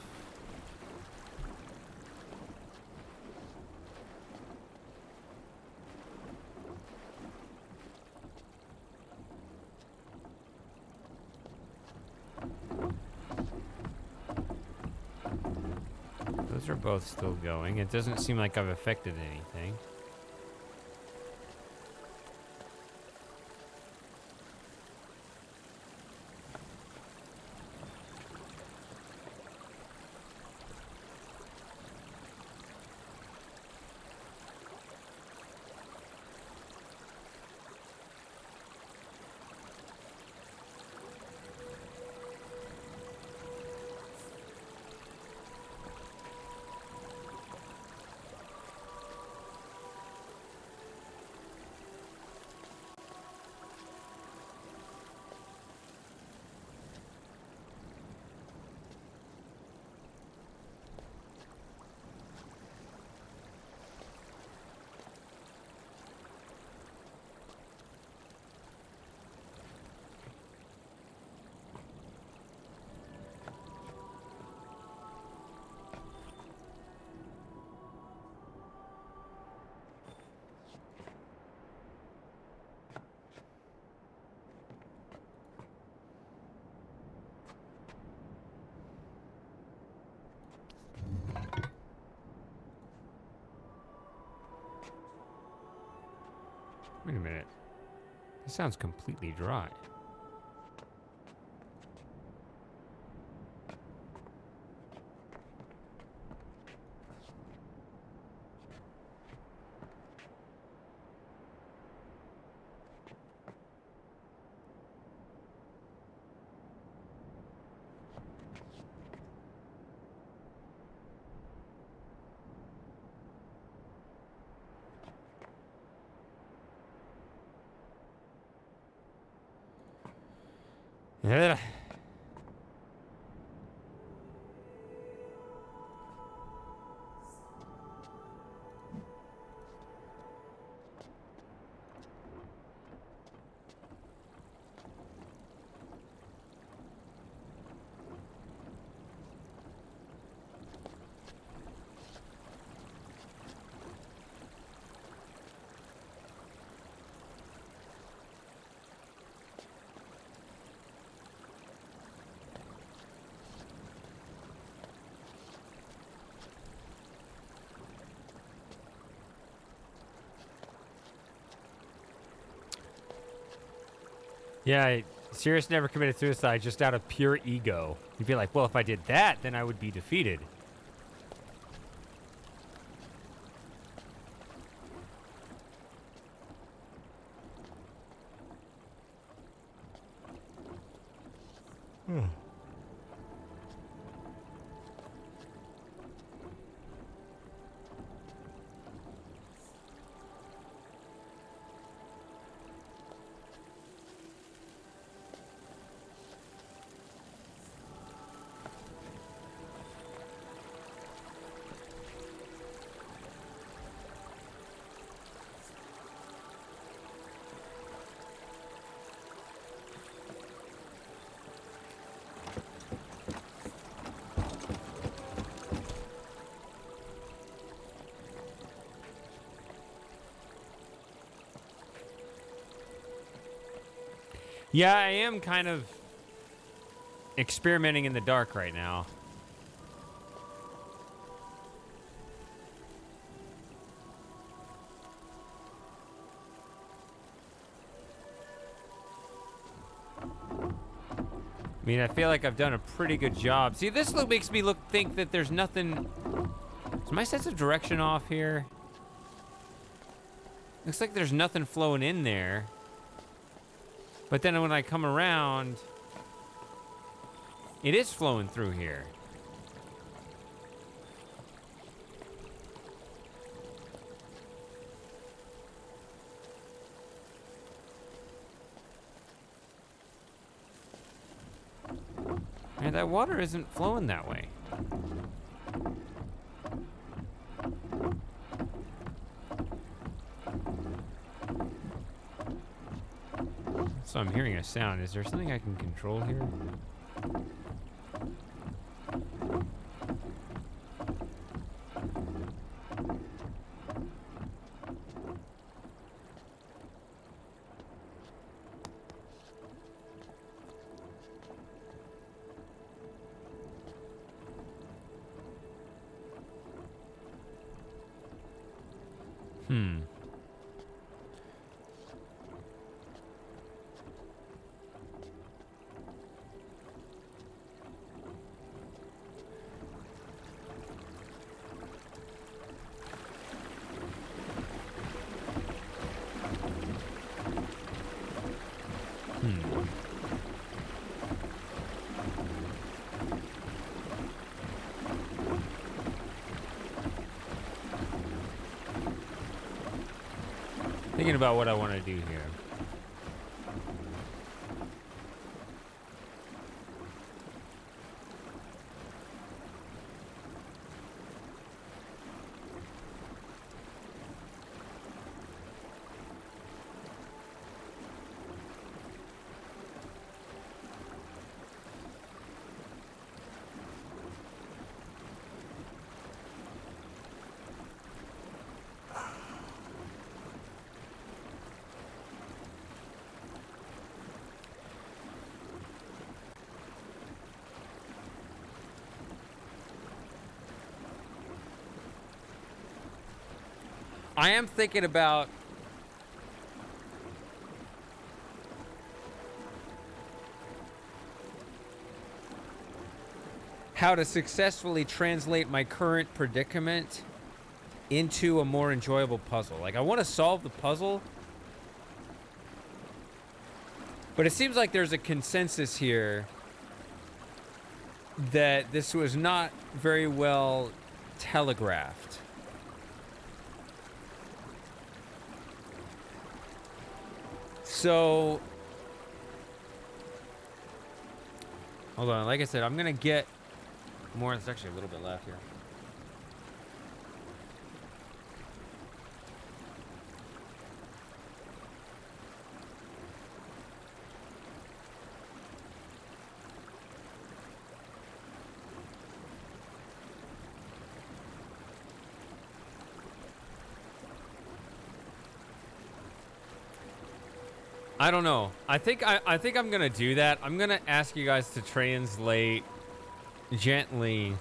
Those are both still going. It doesn't seem like I've affected anything. Wait a minute. This sounds completely dry. Ugh. Yeah, Sirius never committed suicide just out of pure ego. He'd be like, well, if I did that, then I would be defeated. Yeah, I am kind of experimenting in the dark right now. I mean, I feel like I've done a pretty good job. See, this look makes me think that there's nothing. Is my sense of direction off here? Looks like there's nothing flowing in there. But then when I come around, it is flowing through here. Man, that water isn't flowing that way. So I'm hearing a sound. Is there something I can control here? Thinking about what I want to do here. I am thinking about how to successfully translate my current predicament into a more enjoyable puzzle. Like, I want to solve the puzzle, but it seems like there's a consensus here that this was not very well telegraphed. So, hold on. Like I said, I'm going to get more. There's actually a little bit left here. I don't know. I think I'm gonna do that. I'm gonna ask you guys to translate gently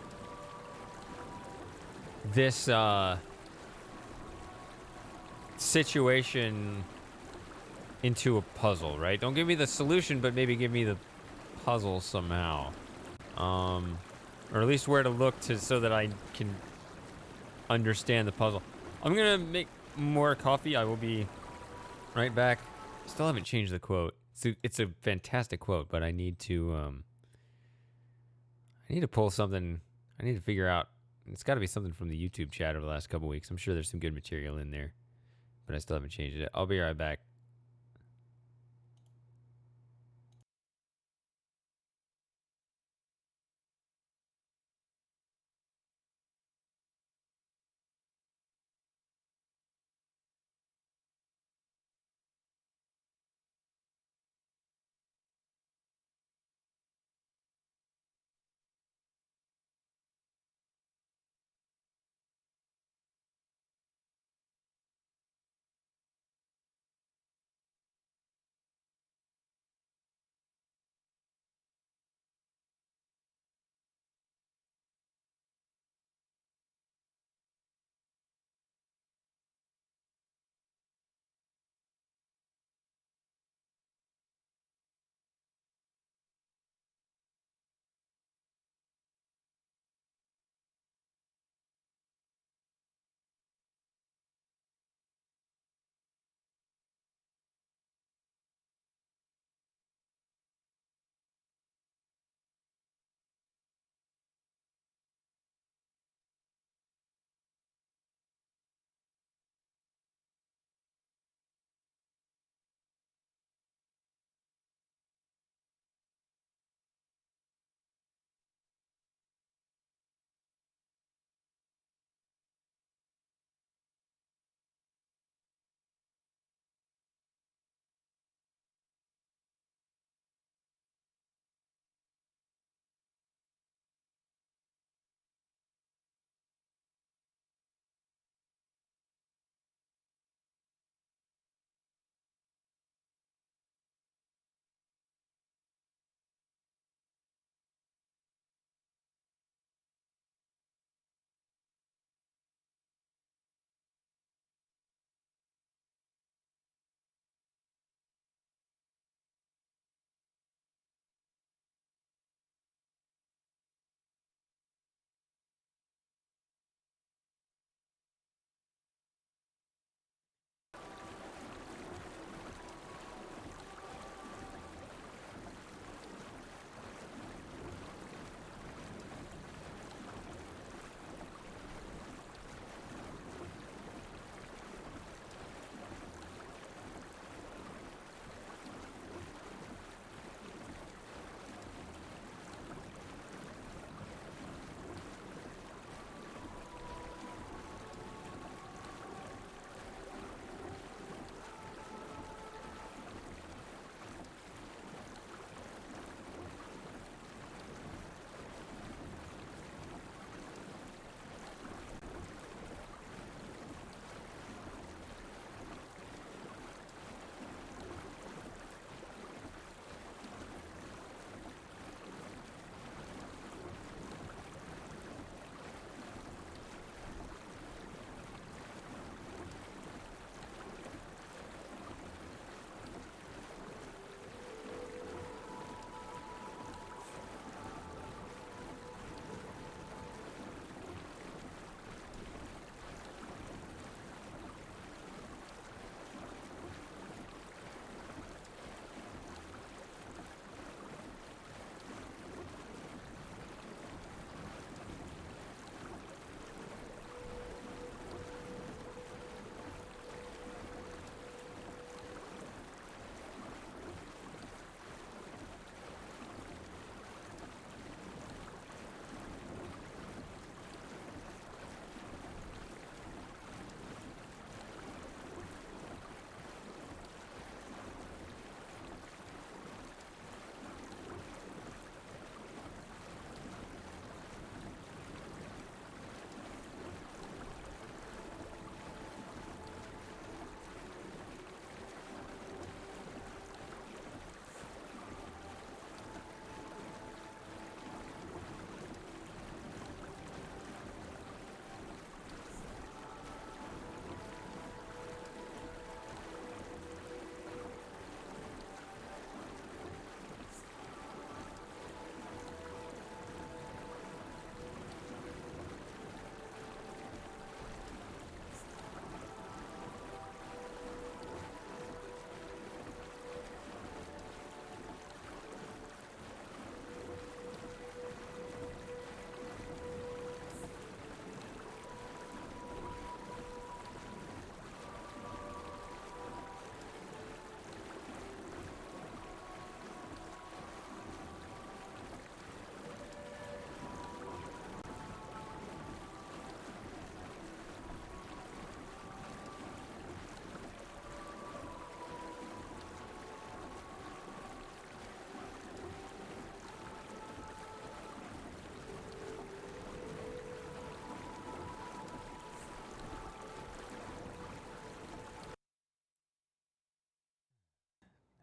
this situation into a puzzle, right? Don't give me the solution, but maybe give me the puzzle somehow, or at least where to look to so that I can understand the puzzle. I'm gonna make more coffee. I will be right back. Still haven't changed the quote. It's a fantastic quote, but I need to pull something. I need to figure out. It's got to be something from the YouTube chat over the last couple weeks. I'm sure there's some good material in there, but I still haven't changed it. I'll be right back.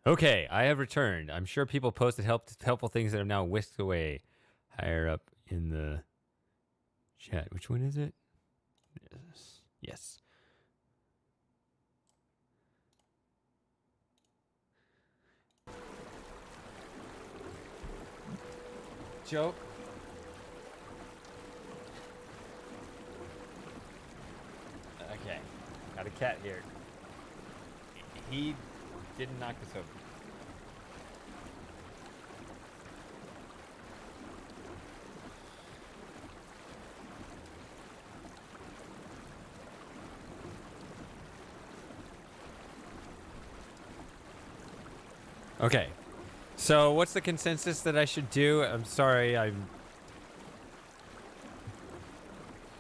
Okay, I have returned. I'm sure people posted helpful things that have now whisked away higher up in the chat. Which one is it? Yes. Joke. Okay. Got a cat here. He didn't knock this over. Okay. So what's the consensus that I should do? I'm sorry, yeah,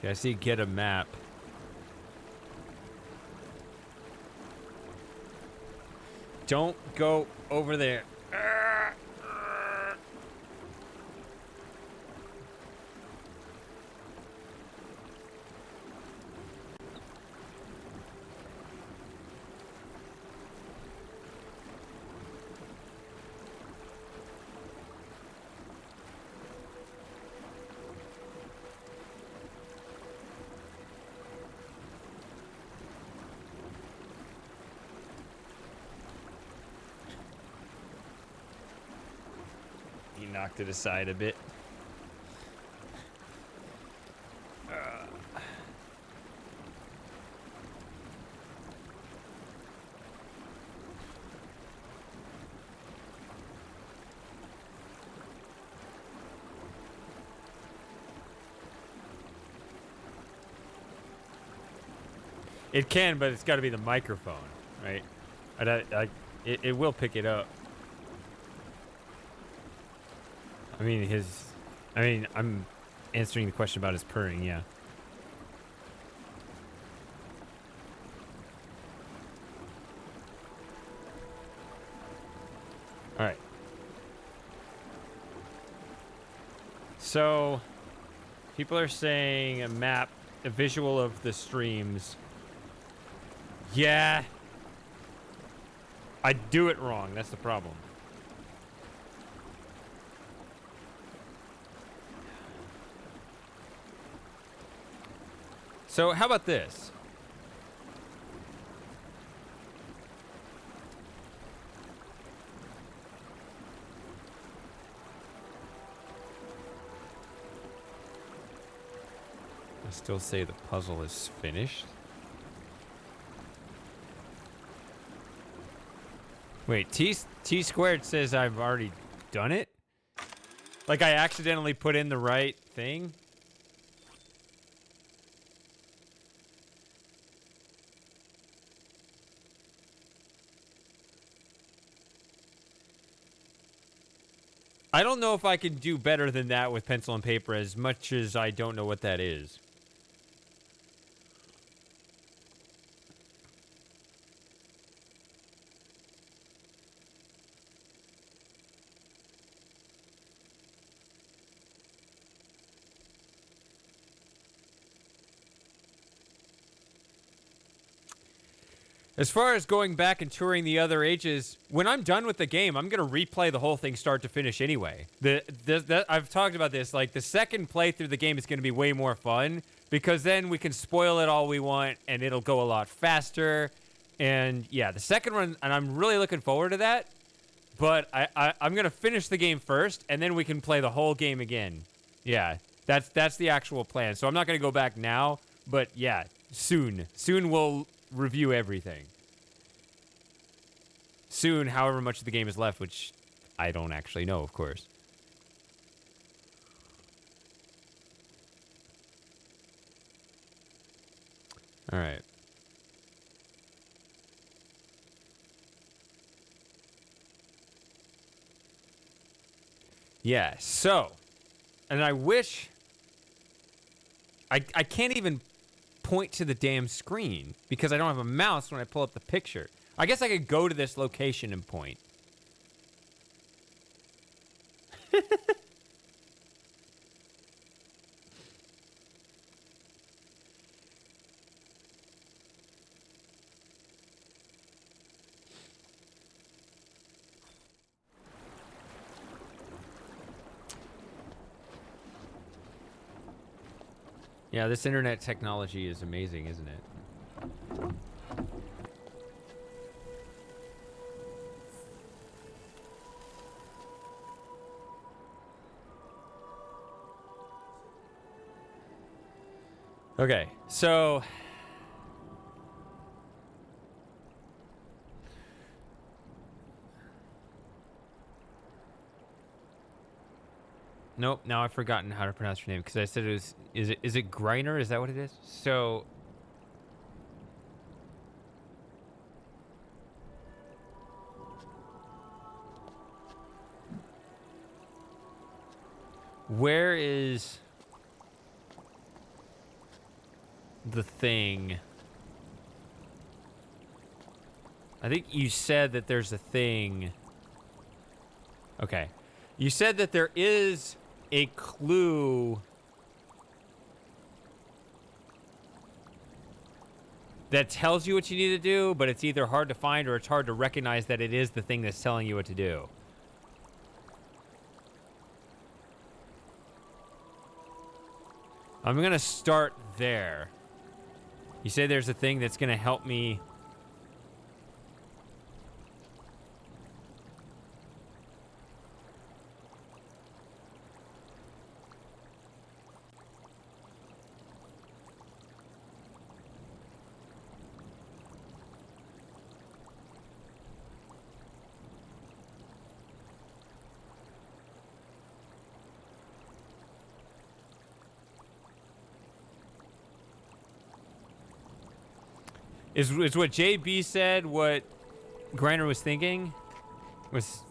I see get a map. Don't go over there. He knocked it aside a bit. It can, but it's got to be the microphone, right? It will pick it up. I'm answering the question about his purring, yeah. All right. So, people are saying a map, a visual of the streams. Yeah. I do it wrong. That's the problem. So how about this? I still say the puzzle is finished. Wait, T squared says I've already done it? Like I accidentally put in the right thing? I don't know if I can do better than that with pencil and paper as much as I don't know what that is. As far as going back and touring the other ages, when I'm done with the game, I'm going to replay the whole thing start to finish anyway. I've talked about this. Like, the second playthrough of the game is going to be way more fun because then we can spoil it all we want and it'll go a lot faster. And, yeah, the second one, and I'm really looking forward to that. But I'm going to finish the game first, and then we can play the whole game again. Yeah, that's the actual plan. So I'm not going to go back now, but, yeah, soon. Soon we'll review everything. Soon, however much of the game is left, which I don't actually know, of course. All right. Yeah, so, and I wish, I can't even point to the damn screen because I don't have a mouse when I pull up the picture. I guess I could go to this location and point. Yeah, this internet technology is amazing, isn't it? Okay, so nope, now I've forgotten how to pronounce your name because I said it was is it Greiner? Is that what it is? So where is the thing? I think you said that there's a thing. Okay. You said that there is a clue that tells you what you need to do, but it's either hard to find or it's hard to recognize that it is the thing that's telling you what to do. I'm going to start there. You say there's a thing that's going to help me. Is what JB said what Griner was thinking? Was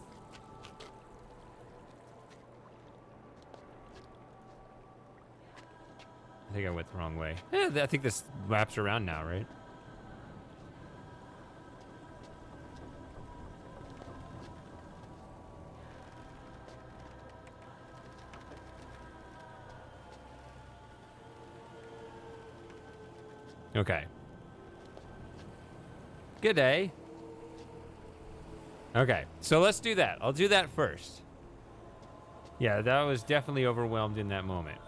I think I went the wrong way. I think this wraps around now, right? Okay. Good day. Okay, so let's do that. I'll do that first. Yeah, that was definitely overwhelmed in that moment.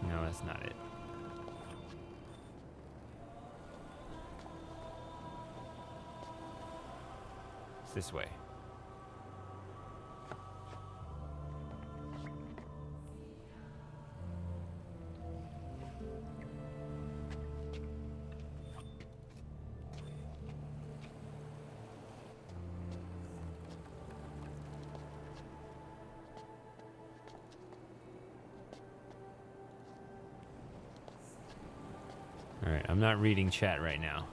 No, that's not it. It's this way. All right, I'm not reading chat right now.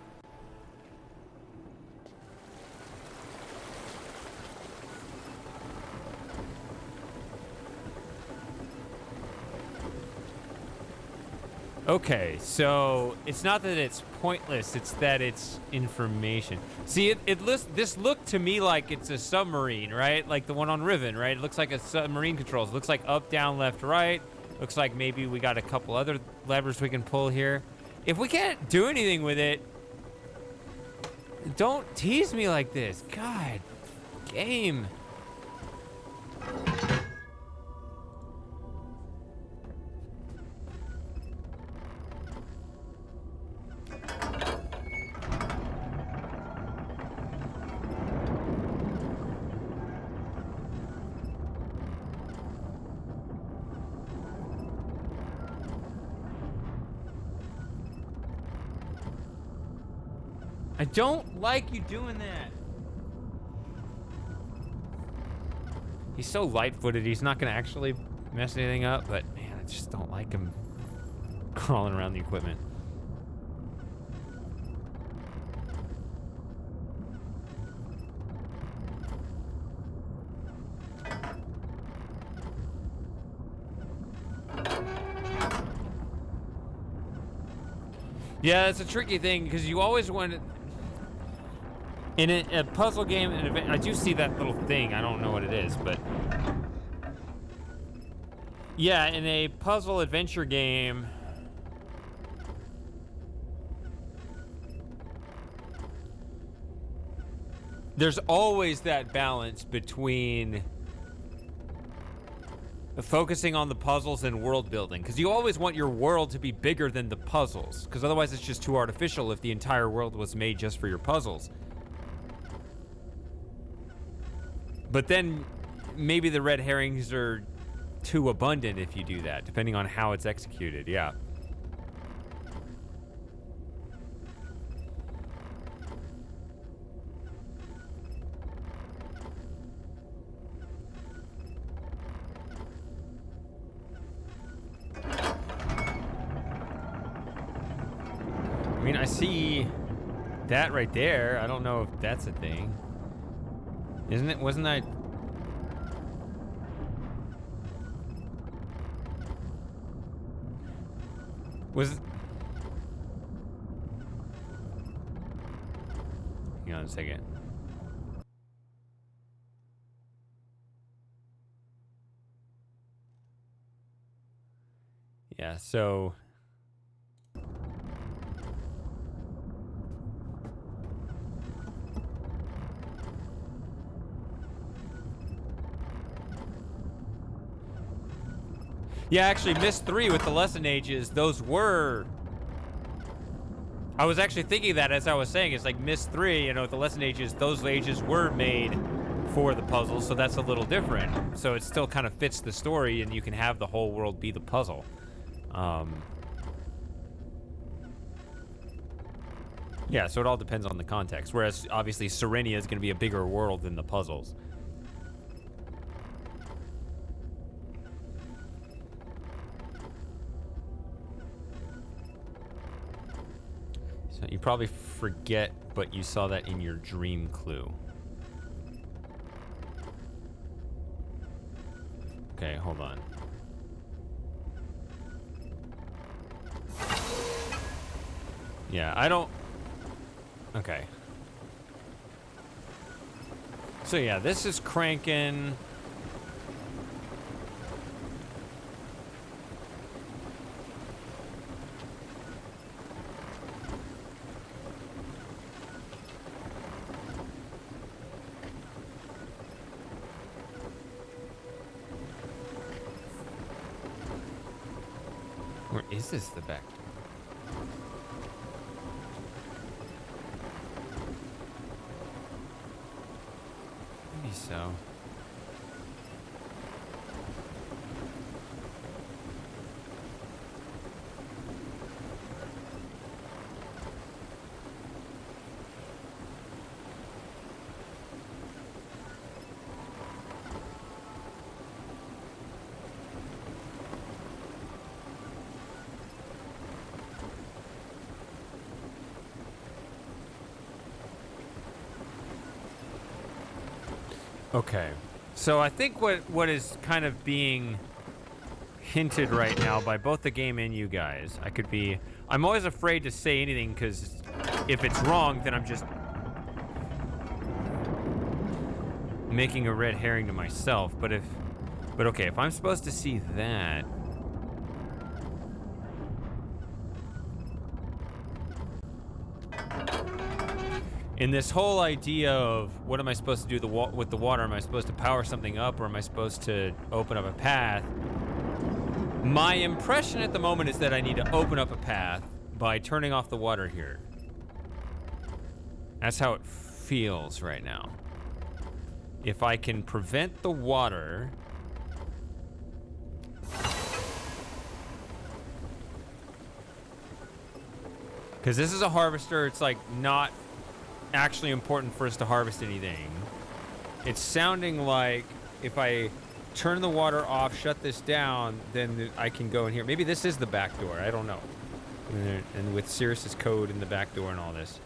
Okay, so it's not that it's pointless, it's that it's information. See, this looked to me like it's a submarine, right? Like the one on Riven, right? It looks like a submarine controls. It looks like up, down, left, right. Looks like maybe we got a couple other levers we can pull here. If we can't do anything with it, don't tease me like this. God, game. I don't like you doing that. He's so light-footed, he's not gonna actually mess anything up, but man, I just don't like him crawling around the equipment. Yeah, it's a tricky thing because you always want to. In a puzzle game, I do see that little thing. I don't know what it is, but yeah, in a puzzle adventure game, there's always that balance between focusing on the puzzles and world building, because you always want your world to be bigger than the puzzles, because otherwise it's just too artificial if the entire world was made just for your puzzles. But then maybe the red herrings are too abundant if you do that, depending on how it's executed. Yeah. I mean, I see that right there. I don't know if that's a thing. Isn't it? Wasn't that... Was... Hang on a second. Yeah, so... Yeah, actually, Myst 3 with the lesson ages, those were... I was actually thinking that as I was saying. It's like Myst 3, you know, with the lesson ages, those ages were made for the puzzle, so that's a little different. So it still kind of fits the story, and you can have the whole world be the puzzle. Yeah, so it all depends on the context. Whereas, obviously, Serenia is going to be a bigger world than the puzzles. So you probably forget, but you saw that in your dream clue. Okay, hold on. Yeah, I don't... Okay. So yeah, this is cranking... Or is this the back? Maybe so. Okay, so I think what is kind of being hinted right now by both the game and you guys, I'm always afraid to say anything because if it's wrong, then I'm just making a red herring to myself. But okay, if I'm supposed to see that, in this whole idea of what am I supposed to do with the water? Am I supposed to power something up, or am I supposed to open up a path? My impression at the moment is that I need to open up a path by turning off the water here. That's how it feels right now. If I can prevent the water... Because this is a harvester, it's like not actually important for us to harvest anything. It's sounding like if I turn the water off, shut this down, then I can go in here. Maybe this is the back door. I don't know. And with Sirius's code in the back door and all this.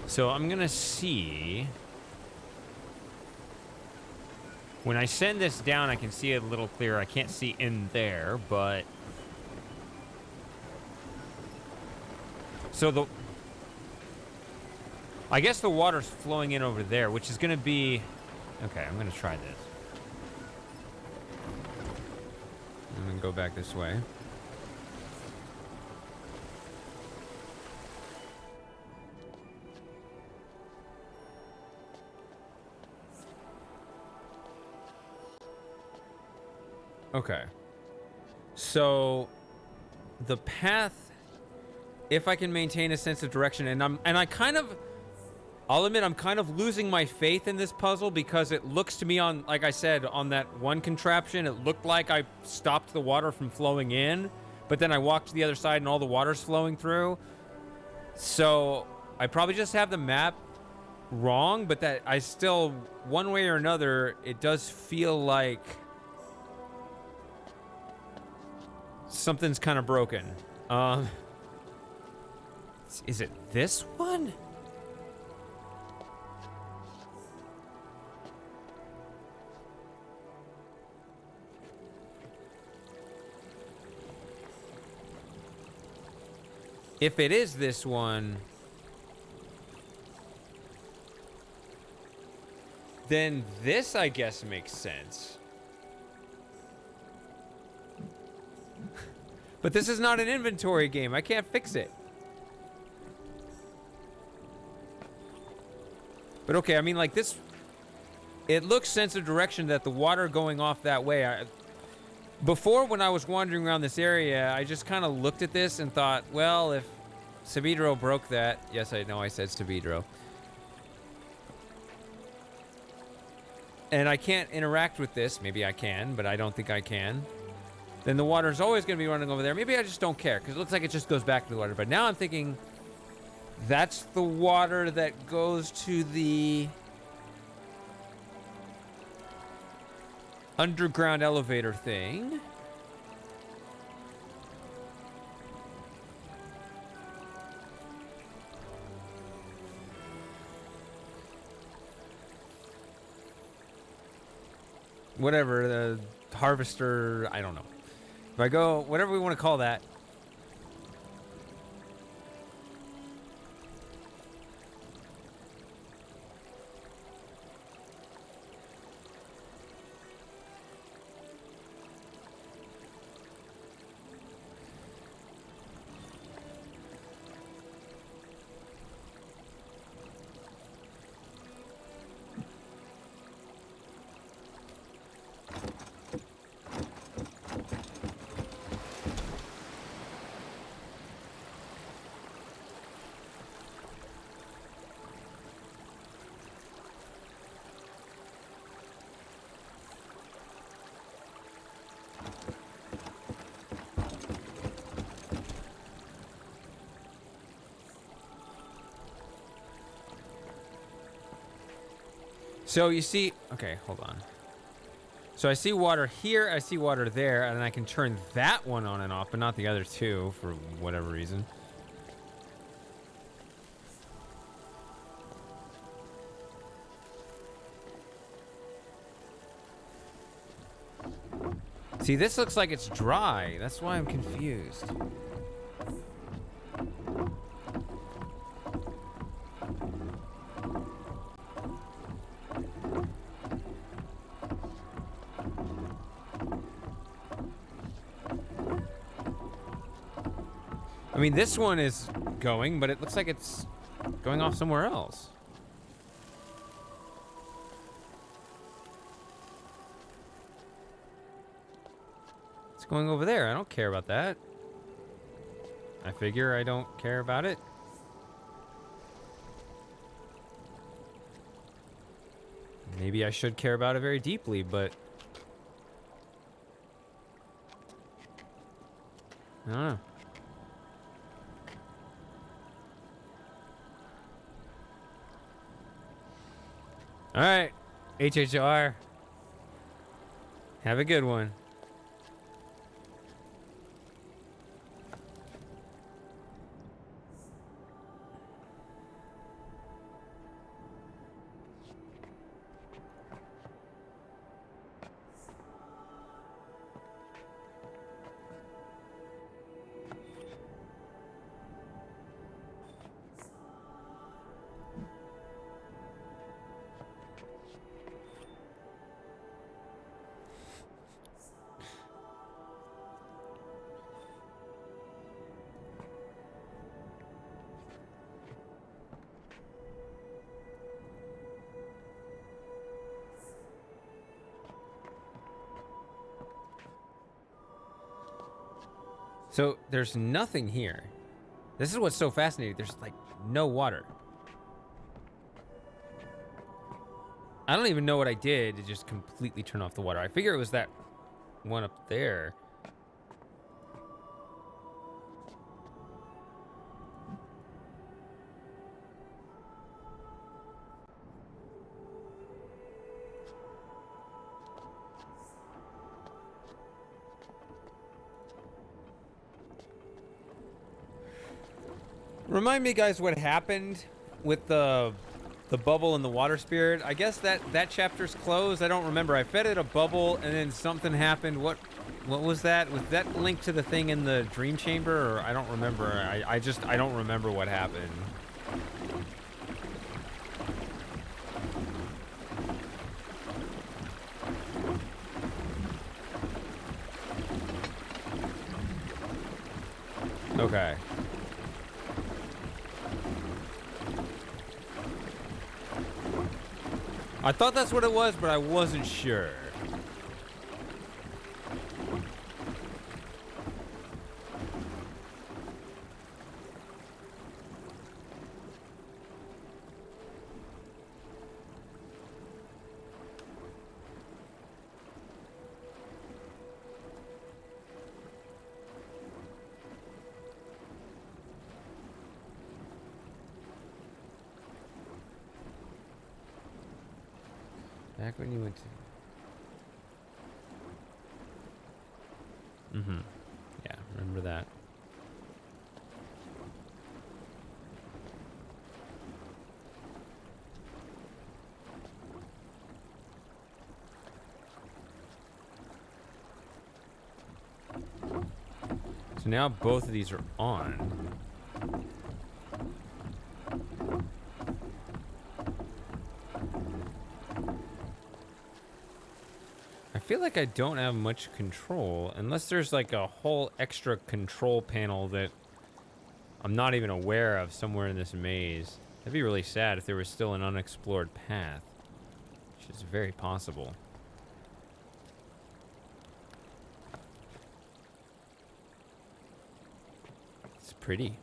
So I'm gonna see. When I send this down, I can see it a little clearer. I can't see in there, but... So I guess the water's flowing in over there, which is gonna be... Okay, I'm gonna try this. and then go back this way. Okay. So the path, if I can maintain a sense of direction, and I kind of, I'll admit I'm kind of losing my faith in this puzzle because it looks to me on, like I said, on that one contraption, it looked like I stopped the water from flowing in, but then I walked to the other side and all the water's flowing through. So I probably just have the map wrong, but that I still, one way or another, it does feel like something's kind of broken. Is it this one? If it is this one, then this, I guess, makes sense. But this is not an inventory game. I can't fix it. But okay, I mean, like this, it looks sense of direction that the water going off that way. Before, when I was wandering around this area, I just kind of looked at this and thought, well, if Sabidro broke that... Yes, I know I said Sabidro. And I can't interact with this. Maybe I can, but I don't think I can. Then the water's always going to be running over there. Maybe I just don't care, because it looks like it just goes back to the water. But now I'm thinking that's the water that goes to the underground elevator thing. Whatever, the harvester, I don't know. If I go, whatever we want to call that. So you see, okay, hold on. So I see water here, I see water there, and I can turn that one on and off, but not the other two for whatever reason. See, this looks like it's dry. That's why I'm confused. I mean, this one is going, but it looks like it's going off somewhere else. It's going over there. I don't care about that. I figure I don't care about it. Maybe I should care about it very deeply, but I don't know. All right, HHR. Have a good one. So there's nothing here. This is what's so fascinating. There's like no water. I don't even know what I did to just completely turn off the water. I figure it was that one up there. Remind me, guys, what happened with the bubble and the water spirit. I guess that chapter's closed. I don't remember. I fed it a bubble and then something happened. What was that? Was that linked to the thing in the dream chamber? Or I don't remember. I don't remember what happened. Okay. I thought that's what it was, but I wasn't sure. Back when you went to... Mm-hmm. Yeah, remember that. So now both of these are on. I feel like I don't have much control unless there's like a whole extra control panel that I'm not even aware of somewhere in this maze. That'd be really sad if there was still an unexplored path, which is very possible. It's pretty.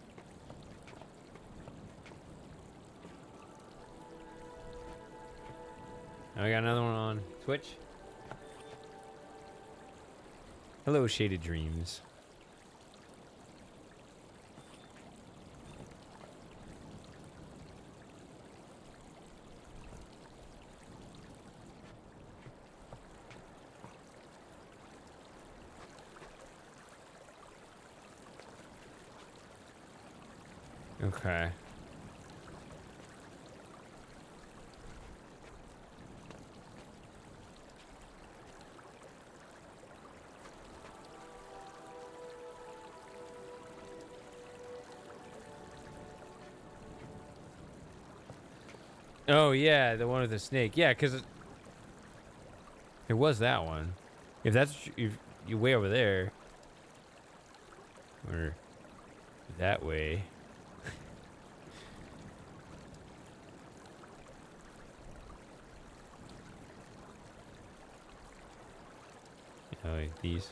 Now we got another one on Twitch. Hello, Shaded Dreams. Okay. Oh, yeah, the one with the snake. Yeah, because it was that one. If that's you way over there. Or that way. Oh, like these.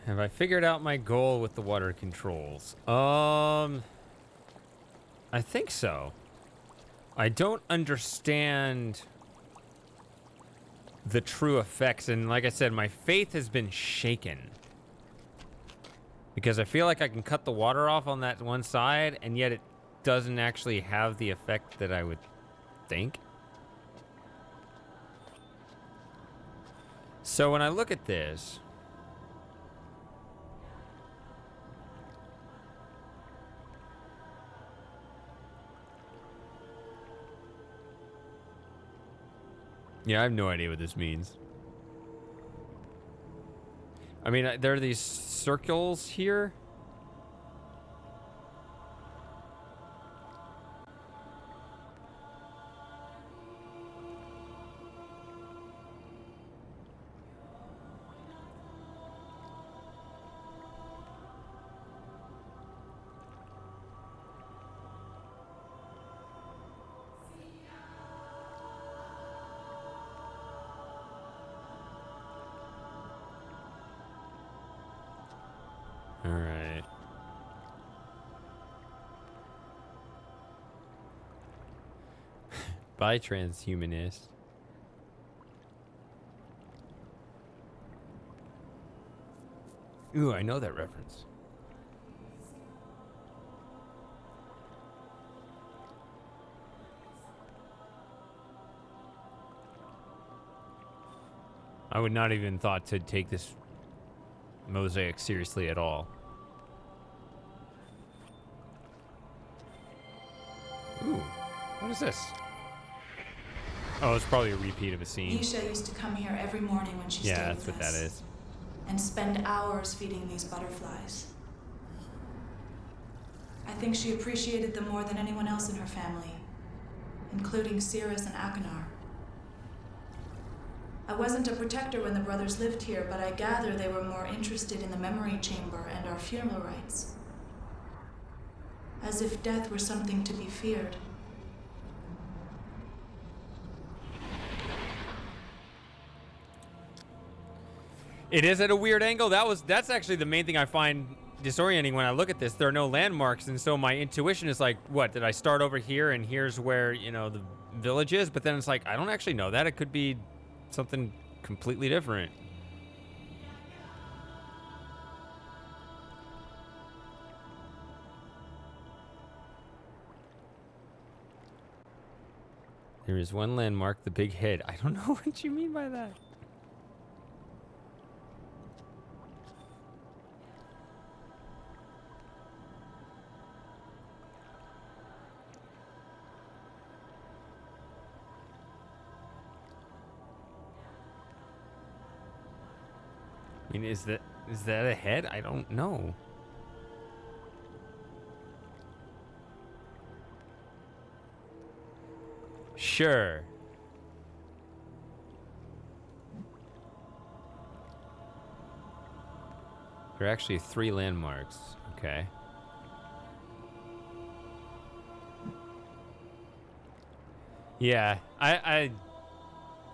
Have I figured out my goal with the water controls? I think so. I don't understand the true effects, and like I said, my faith has been shaken. Because I feel like I can cut the water off on that one side, and yet it doesn't actually have the effect that I would think. So when I look at this, yeah, I have no idea what this means. I mean, there are these circles here. All right. Bye, transhumanist. Ooh, I know that reference. I would not even thought to take this mosaic seriously at all. Ooh, what is this? Oh, it's probably a repeat of a scene. Yisha used to come here every morning when she stayed with us. Yeah, that's what that is. And spend hours feeding these butterflies. I think she appreciated them more than anyone else in her family, including Cirrus and Akinar. I wasn't a protector when the brothers lived here, but I gather they were more interested in the memory chamber and our funeral rites. As if death were something to be feared. It is at a weird angle. That's actually the main thing I find disorienting when I look at this. There are no landmarks, and so my intuition is like, what, did I start over here and here's where, you know, the village is? But then it's like, I don't actually know that. It could be something completely different. There is one landmark, the big head. I don't know what you mean by that. I mean, is that a head? I don't know. Sure. There are actually 3 landmarks. Okay. Yeah,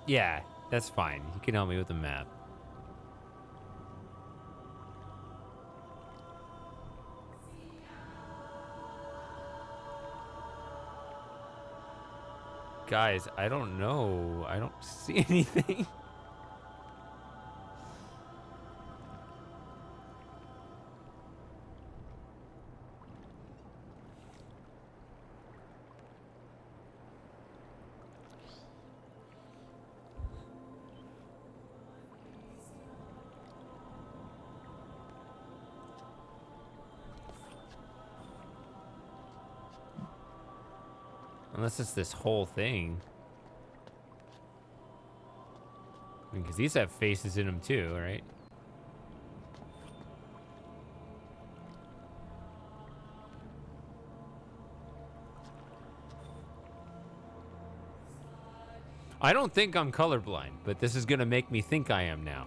yeah, that's fine. You can help me with the map. Guys, I don't know. I don't see anything. Unless it's this whole thing. I mean, because these have faces in them too, right? I don't think I'm colorblind, but this is going to make me think I am now.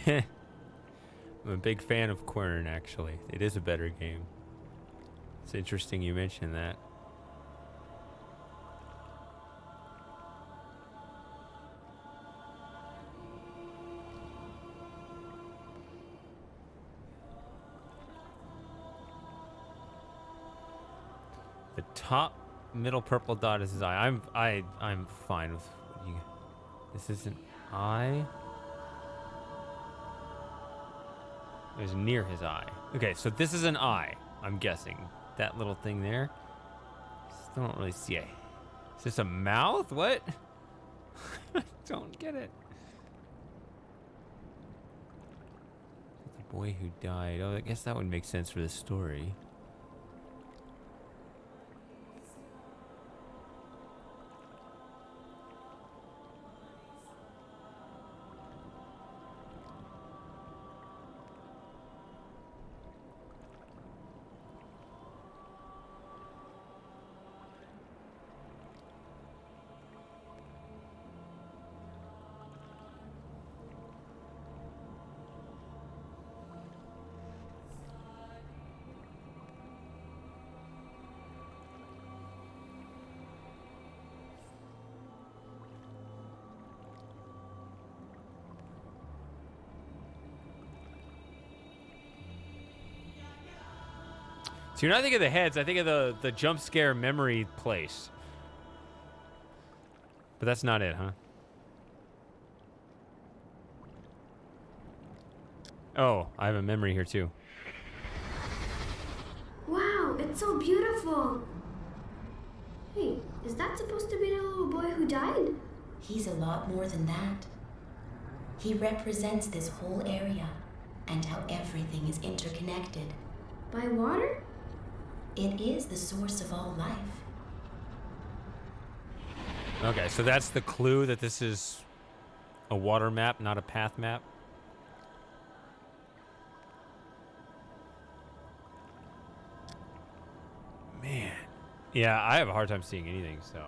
I'm a big fan of Quern, actually. It is a better game. It's interesting you mentioned that. The top middle purple dot is his eye. I'm fine with you. This is an eye. It was near his eye. Okay, so this is an eye, I'm guessing. That little thing there. Still don't really see it. Is this a mouth? What? I don't get it. The boy who died. Oh, I guess that would make sense for the story. So you're not thinking of the heads, I think of the jump scare memory place. But that's not it, huh? Oh, I have a memory here too. Wow, it's so beautiful. Hey, is that supposed to be the little boy who died? He's a lot more than that. He represents this whole area and how everything is interconnected. By water? It is the source of all life. Okay, so that's the clue that this is a water map, not a path map. Man. Yeah, I have a hard time seeing anything, so.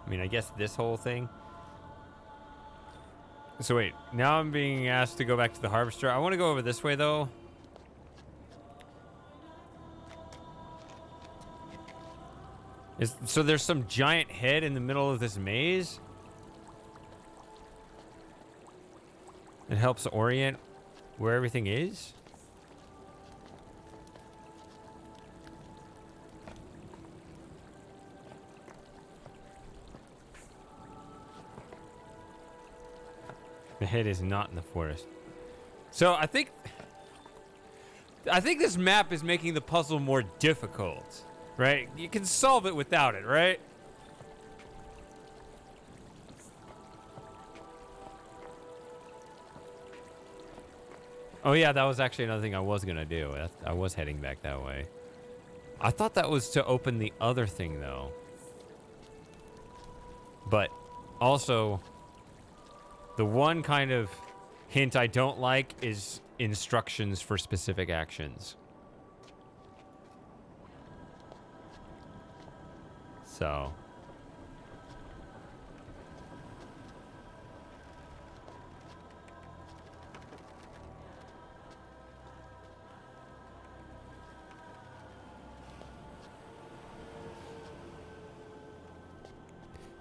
I mean, I guess this whole thing. So wait, now I'm being asked to go back to the harvester. I want to go over this way, though. So there's some giant head in the middle of this maze? It helps orient where everything is? The head is not in the forest. So I think this map is making the puzzle more difficult, right? You can solve it without it, right? Oh yeah, that was actually another thing I was gonna do. I was heading back that way. I thought that was to open the other thing though. But also, the one kind of hint I don't like is instructions for specific actions. So.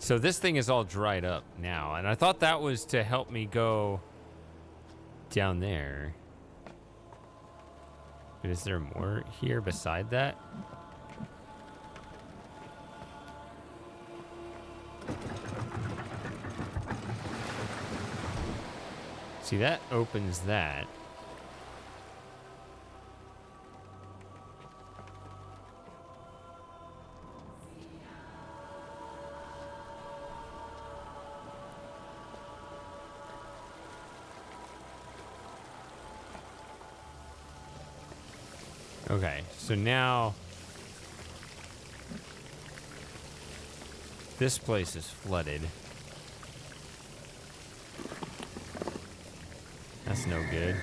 So this thing is all dried up now, and I thought that was to help me go down there. But is there more here beside that? See, that opens that. Okay, so now this place is flooded. That's no good.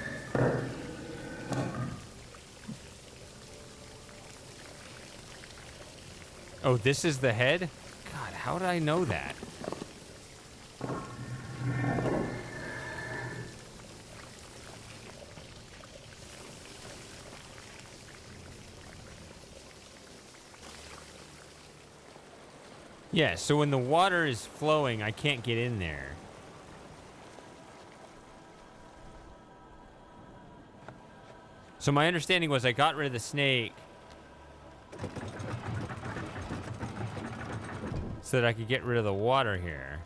Oh, this is the head? God, how did I know that? Yeah, so when the water is flowing, I can't get in there. So my understanding was I got rid of the snake so that I could get rid of the water here.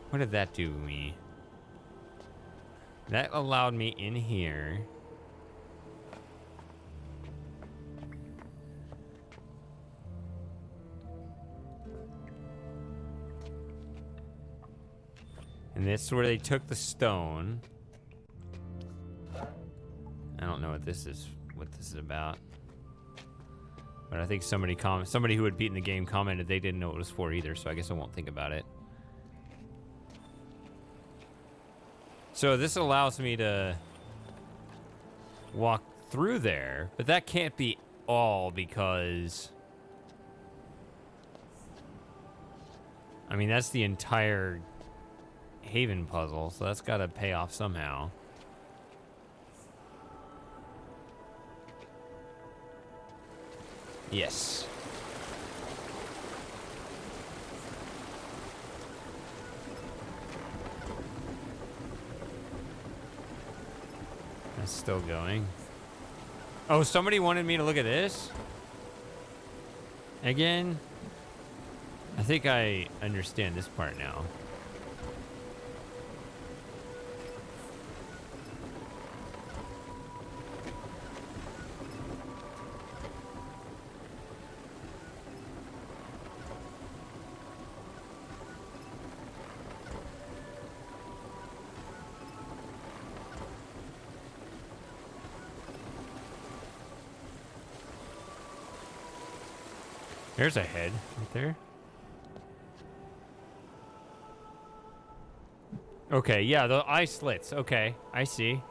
What did that do to me? That allowed me in here. And this is where they took the stone. I don't know what this is about. But I think somebody who had beaten the game commented they didn't know what it was for either, so I guess I won't think about it. So this allows me to walk through there, but that can't be all because... I mean, that's the entire Haven puzzle, so that's got to pay off somehow. Yes. That's still going. Oh, somebody wanted me to look at this? Again? I think I understand this part now. There's a head right there. Okay, yeah, the eye slits. Okay, I see.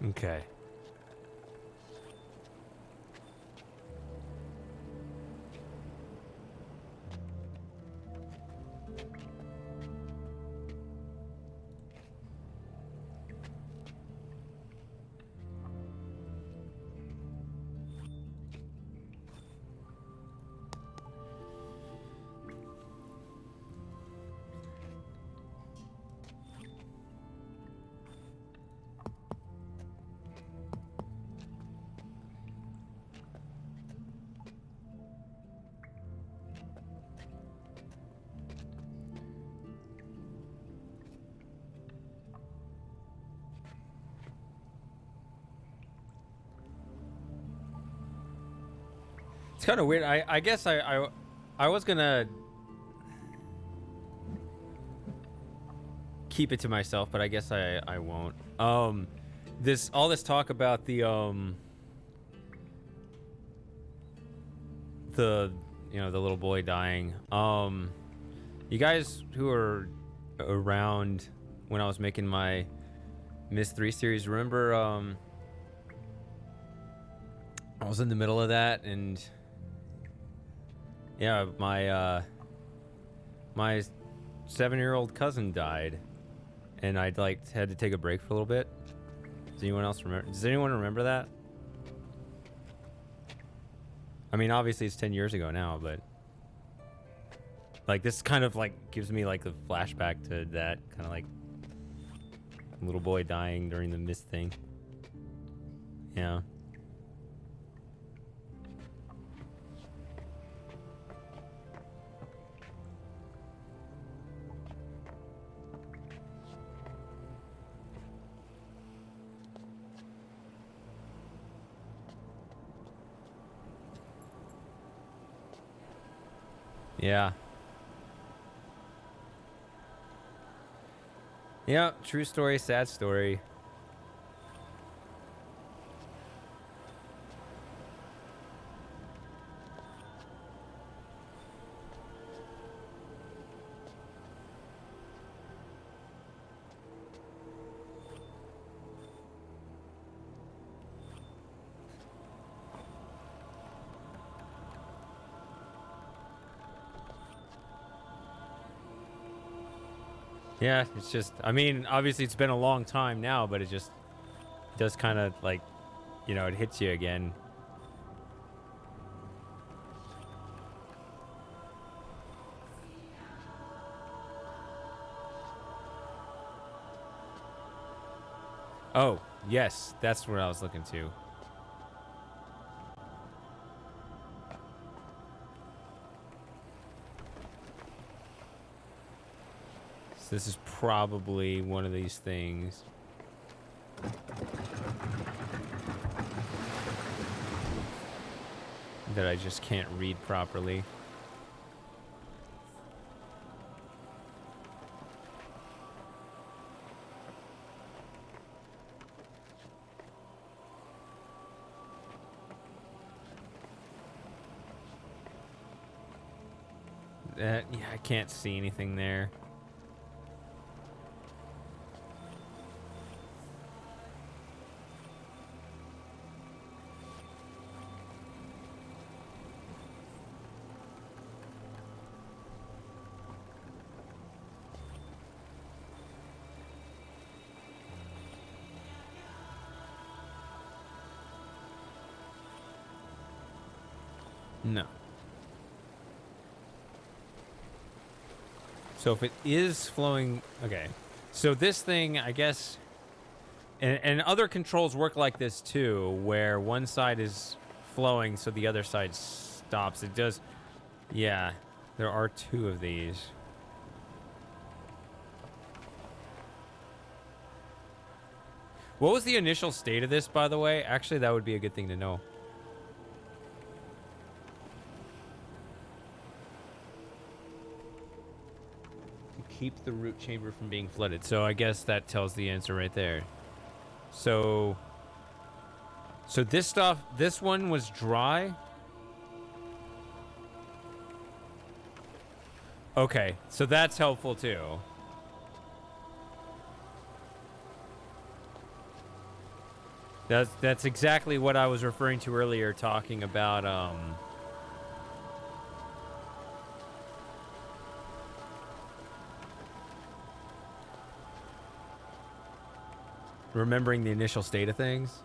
Okay. It's kind of weird. I guess I was gonna keep it to myself, but I guess I won't. All this talk about the the little boy dying. You guys who are around when I was making my Myst 3 series, remember I was in the middle of that, and yeah, my 7-year-old cousin died, and I'd had to take a break for a little bit. Does anyone remember that? I mean, obviously it's 10 years ago now, but Like, this kind of, like, gives me, like, the flashback to that. Kind of like little boy dying during the Myst thing. Yeah. Yeah. Yeah, true story, sad story. Yeah, it's just, I mean, obviously it's been a long time now, but it just does kind of like, you know, it hits you again. Oh, yes, that's what I was looking to. So this is probably one of these things. That I just can't read properly. Yeah, I can't see anything there. No. So if it is flowing, okay. So this thing, I guess, and other controls work like this too, where one side is flowing so the other side stops. It does, yeah, there are two of these. What was the initial state of this, by the way? Actually, that would be a good thing to know. Keep the root chamber from being flooded. So I guess that tells the answer right there. So this stuff, this one was dry. Okay, so that's helpful too. That's exactly what I was referring to earlier, talking about remembering the initial state of things.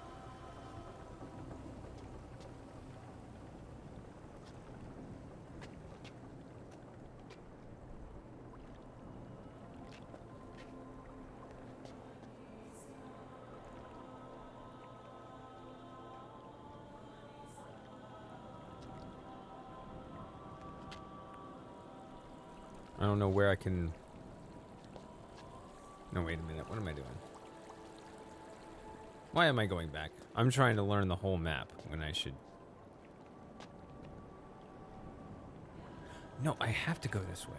I don't know where I can... No, wait a minute. What am I doing? Why am I going back? I'm trying to learn the whole map when I should... No, I have to go this way.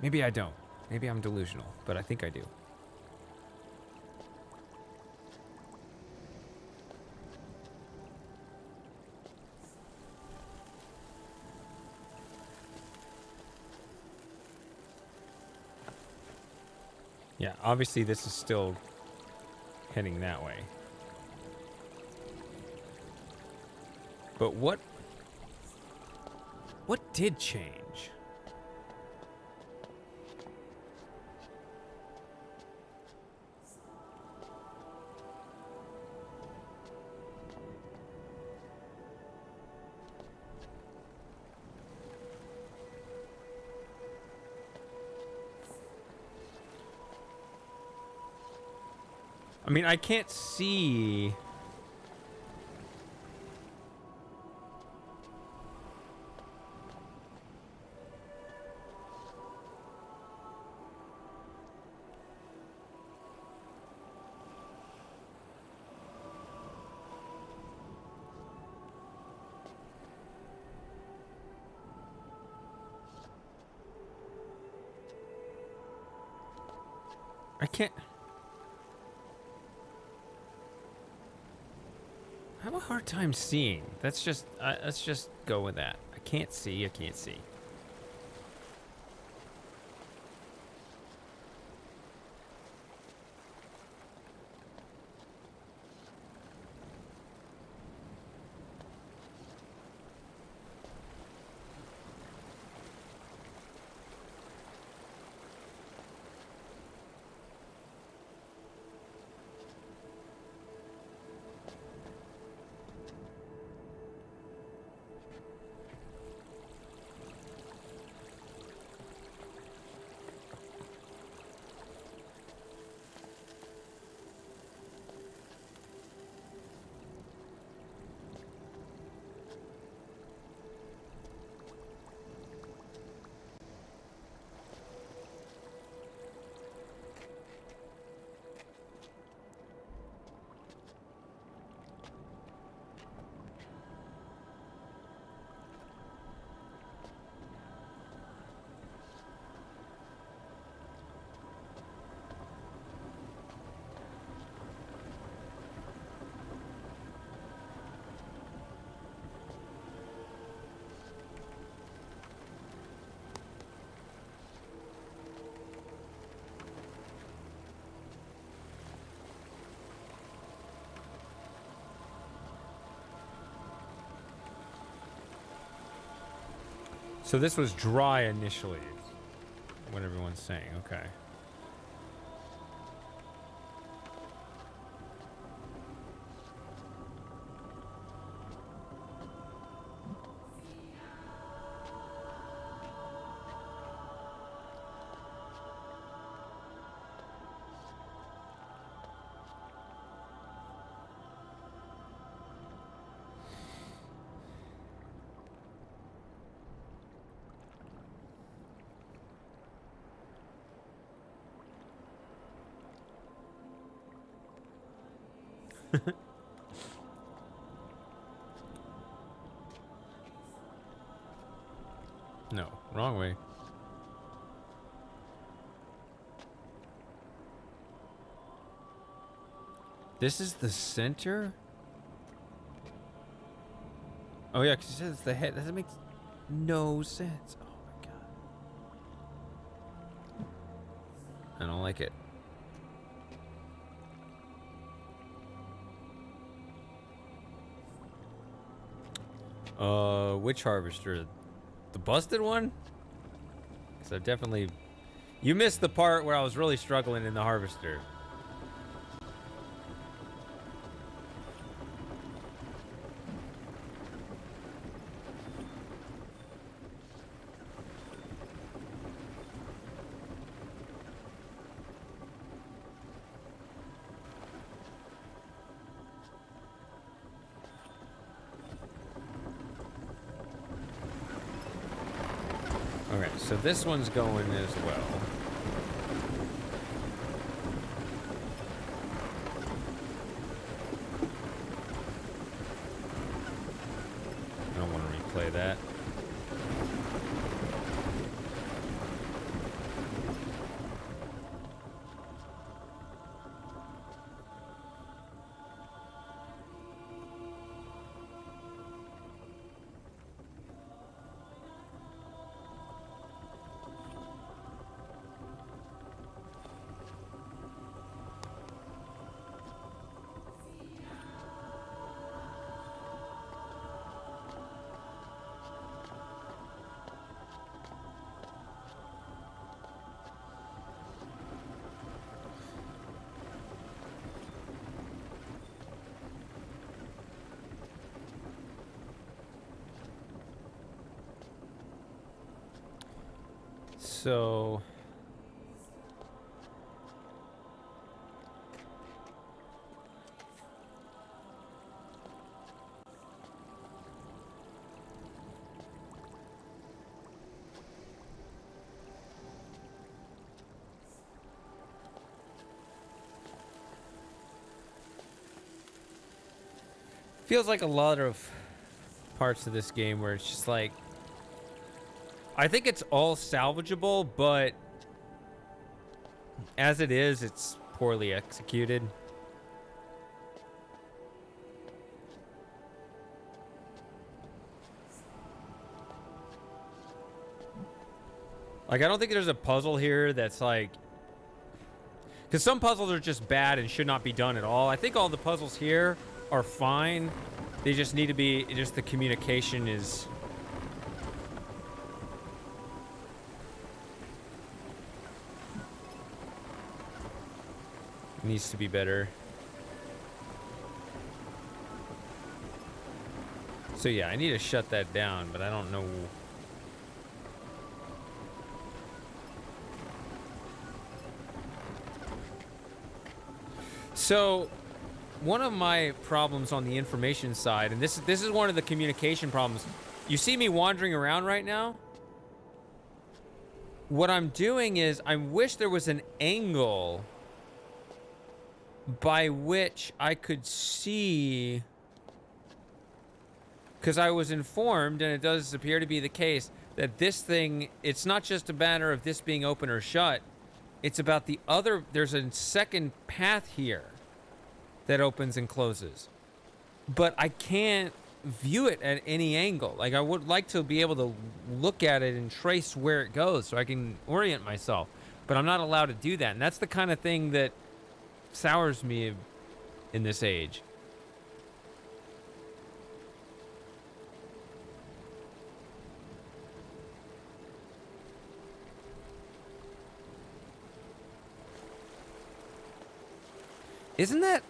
Maybe I don't. Maybe I'm delusional, but I think I do. Yeah, obviously this is still heading that way. But what did change? I mean, I can't see. I can't. I have a hard time seeing. Let's just go with that. I can't see. I can't see. So this was dry initially, what everyone's saying. Okay. No, wrong way. This is the center? Oh yeah, because it says the head. That makes no sense. Oh my god. I don't like it. Which harvester? The busted one? So definitely... You missed the part where I was really struggling in the harvester. Okay, so this one's going as well. I don't want to replay that. So Feels like a lot of parts of this game where it's just like, I think it's all salvageable, but as it is, it's poorly executed. Like, I don't think there's a puzzle here that's like... Because some puzzles are just bad and should not be done at all. I think all the puzzles here are fine. They just need to be... Just the communication is... needs to be better. So yeah, I need to shut that down, but I don't know... So, one of my problems on the information side, and this is one of the communication problems. You see me wandering around right now? What I'm doing is, I wish there was an angle by which I could see, because I was informed, and it does appear to be the case, that this thing, it's not just a matter of this being open or shut, it's about the other, there's a second path here that opens and closes. But I can't view it at any angle. Like, I would like to be able to look at it and trace where it goes so I can orient myself. But I'm not allowed to do that. And that's the kind of thing that sours me in this age. Isn't that...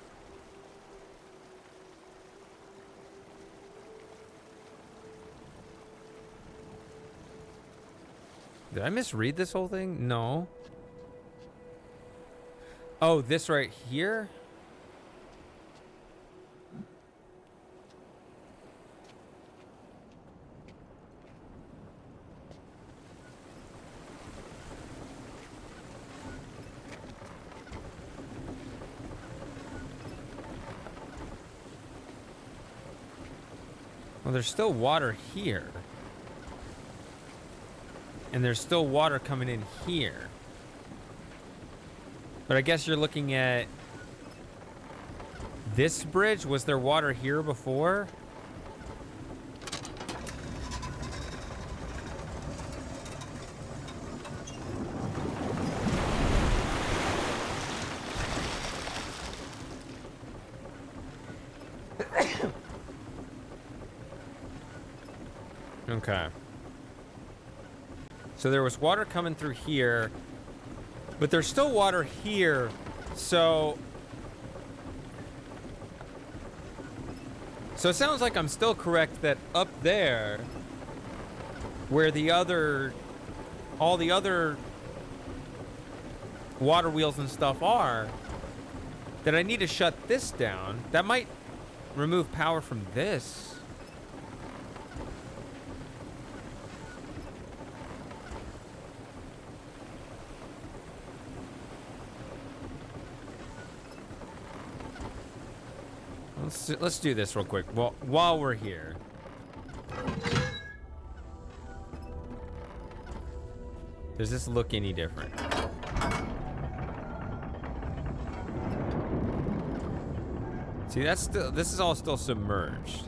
Did I misread this whole thing? No. Oh, this right here? Well, there's still water here. And there's still water coming in here. But I guess you're looking at this bridge. Was there water here before? Okay. So there was water coming through here, but there's still water here, so it sounds like I'm still correct that up there, where all the other water wheels and stuff are, that I need to shut this down. That might remove power from this. Let's do this real quick while we're here. Does this look any different? See, this is all still submerged.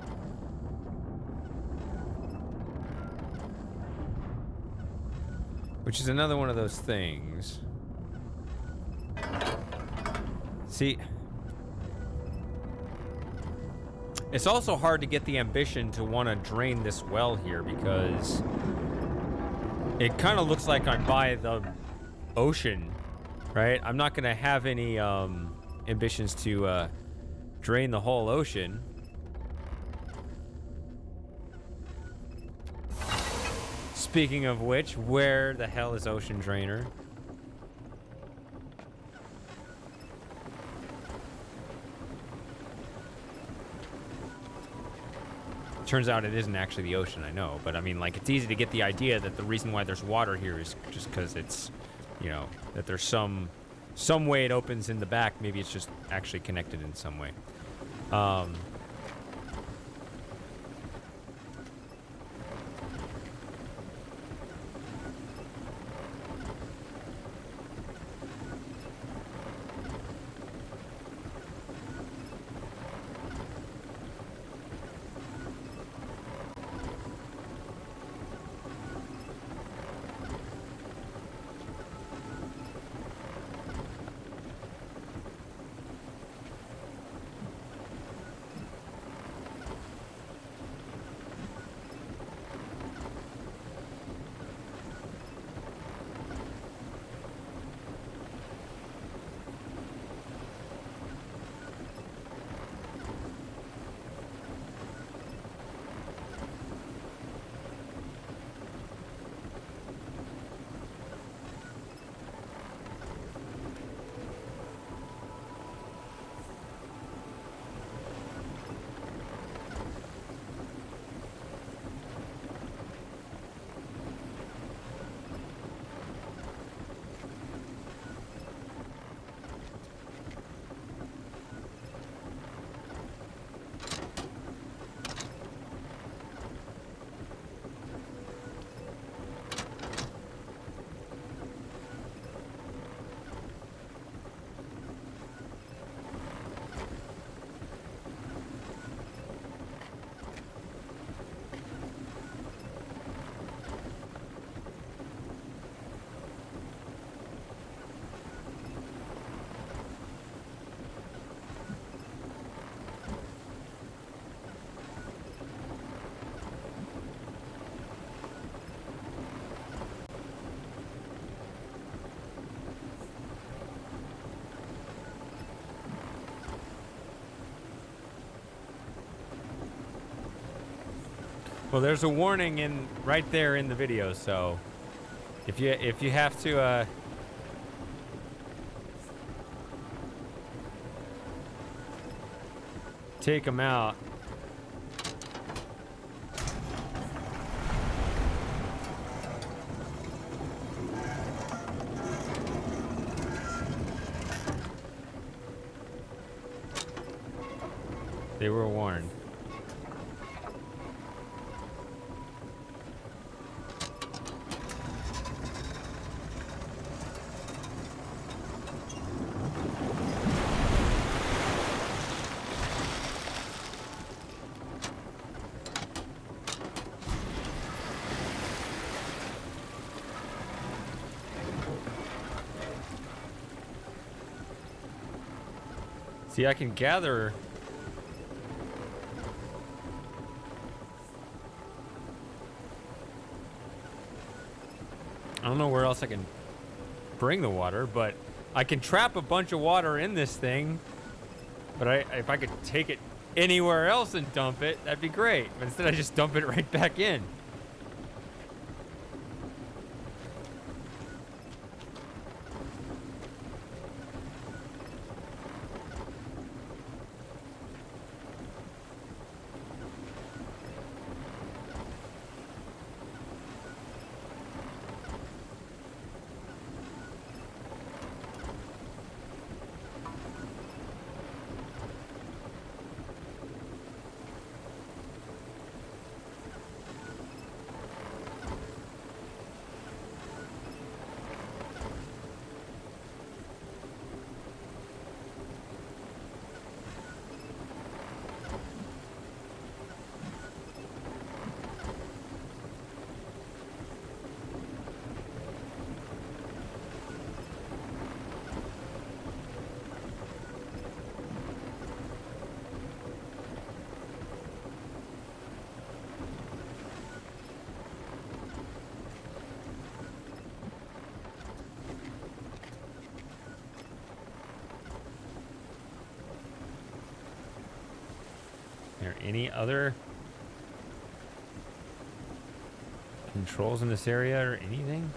Which is another one of those things. See, it's also hard to get the ambition to want to drain this well here because it kind of looks like I'm by the ocean, right? I'm not going to have any ambitions to drain the whole ocean. Speaking of which, where the hell is Ocean Drainer? Turns out it isn't actually the ocean, I know, but I mean, like, it's easy to get the idea that the reason why there's water here is just because it's, you know, that there's some way it opens in the back. Maybe it's just actually connected in some way. Well, there's a warning in right there in the video, so if you have to take them out. They were warned. See, I can gather. I don't know where else I can bring the water, but I can trap a bunch of water in this thing. But if I could take it anywhere else and dump it, that'd be great. But instead, I just dump it right back in. Are there any other controls in this area or anything?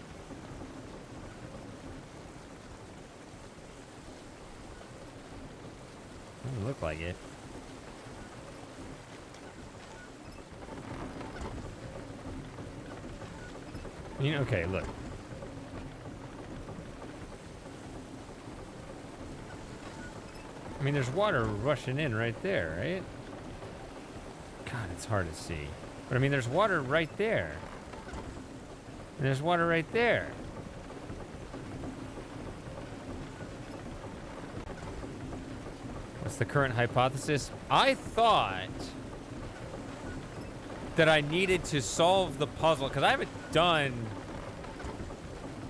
Doesn't look like it. I mean, okay, look. I mean, there's water rushing in right there, right? God, it's hard to see. But I mean, there's water right there. And there's water right there. What's the current hypothesis? I thought that I needed to solve the puzzle, because I haven't done...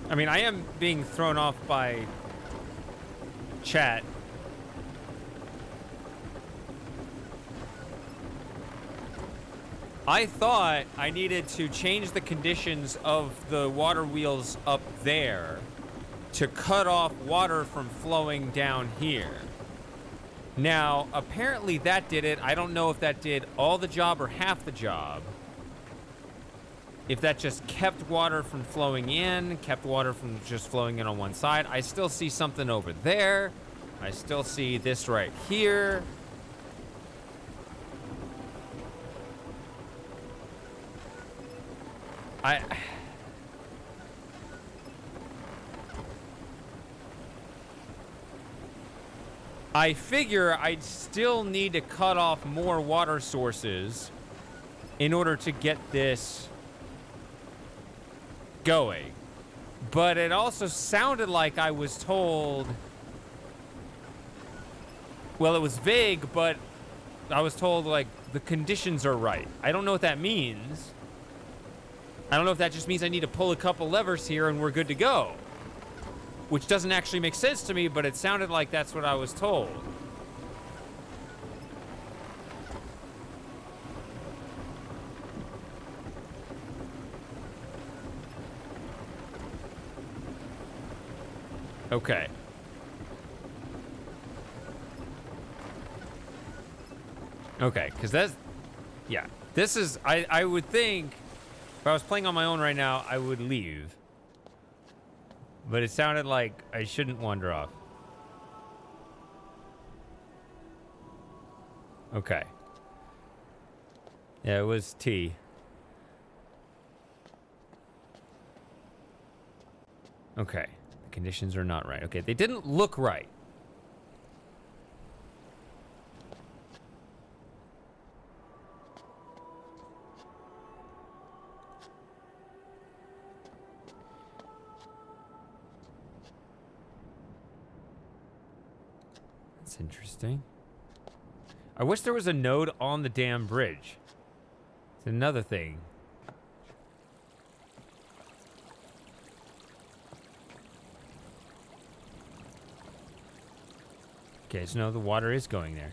I mean, I am being thrown off by chat. I thought I needed to change the conditions of the water wheels up there to cut off water from flowing down here. Now, apparently that did it. I don't know if that did all the job or half the job. If that just kept water from flowing in, kept water from just flowing in on one side. I still see something over there. I still see this right here. I figure I'd still need to cut off more water sources in order to get this going. But it also sounded like I was told... Well, it was vague, but I was told, like, the conditions are right. I don't know what that means. I don't know if that just means I need to pull a couple levers here and we're good to go. Which doesn't actually make sense to me, but it sounded like that's what I was told. Okay. Okay, because that's... Yeah. This is, I would think, if I was playing on my own right now, I would leave. But it sounded like I shouldn't wander off. Okay. Yeah, it was T. Okay. The conditions are not right. Okay, they didn't look right. That's interesting. I wish there was a node on the damn bridge. It's another thing. Okay, so no, the water is going there.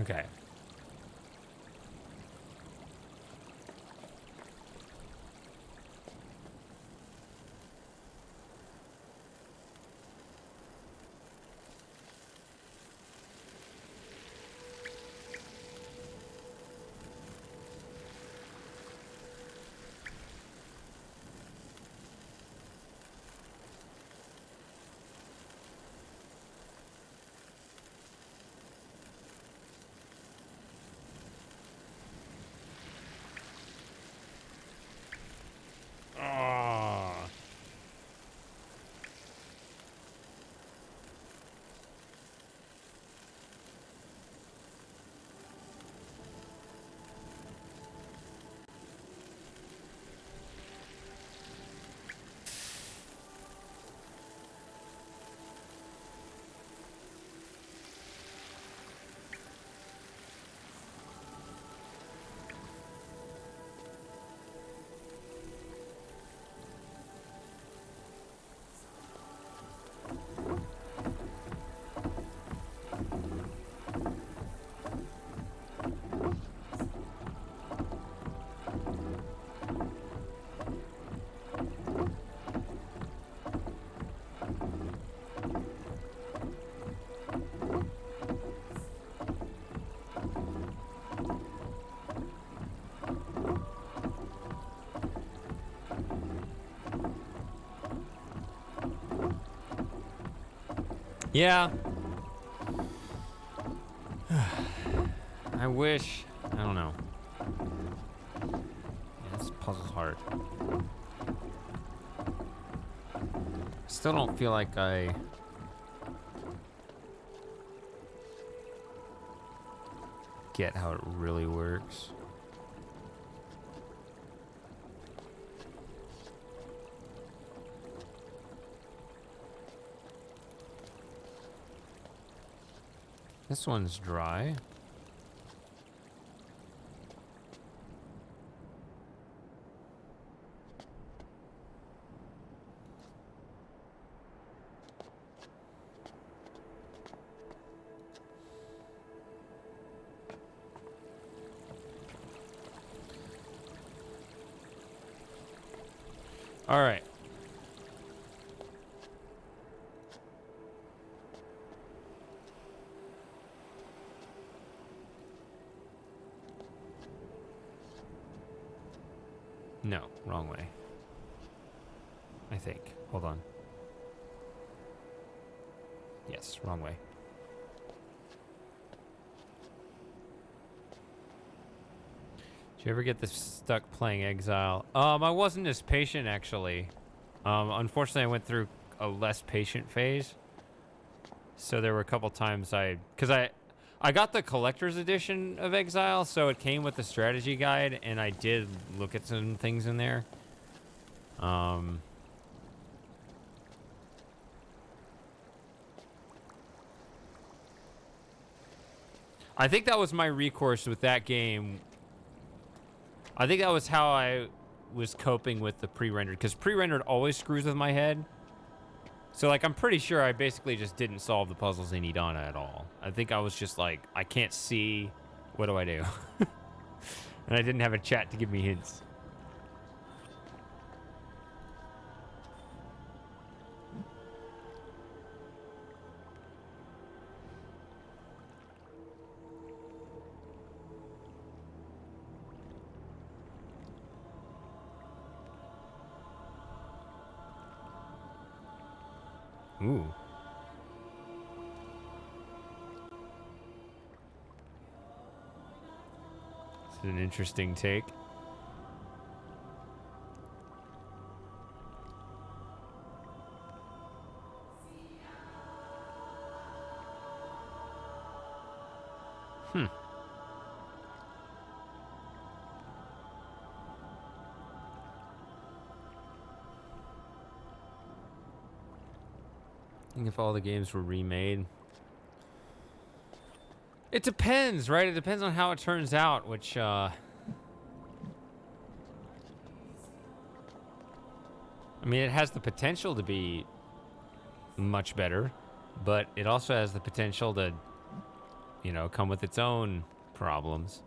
Okay. Yeah. I wish. I don't know. Yeah, this puzzle's hard. Still don't feel like I get how it really works. This one's dry. All right. No, wrong way. I think. Hold on. Yes, wrong way. Did you ever get this stuck playing Exile? I wasn't as patient actually. Unfortunately, I went through a less patient phase. So there were a couple times I got the collector's edition of Exile, so it came with the strategy guide, and I did look at some things in there. I think that was my recourse with that game. I think that was how I was coping with the pre-rendered, because pre-rendered always screws with my head. So, like, I'm pretty sure I basically just didn't solve the puzzles in Idana at all. I think I was just like, I can't see. What do I do? And I didn't have a chat to give me hints. Ooh. It's an interesting take. Hmm. I think if all the games were remade. It depends, right? It depends on how it turns out, which, I mean, it has the potential to be much better, but it also has the potential to, you know, come with its own problems.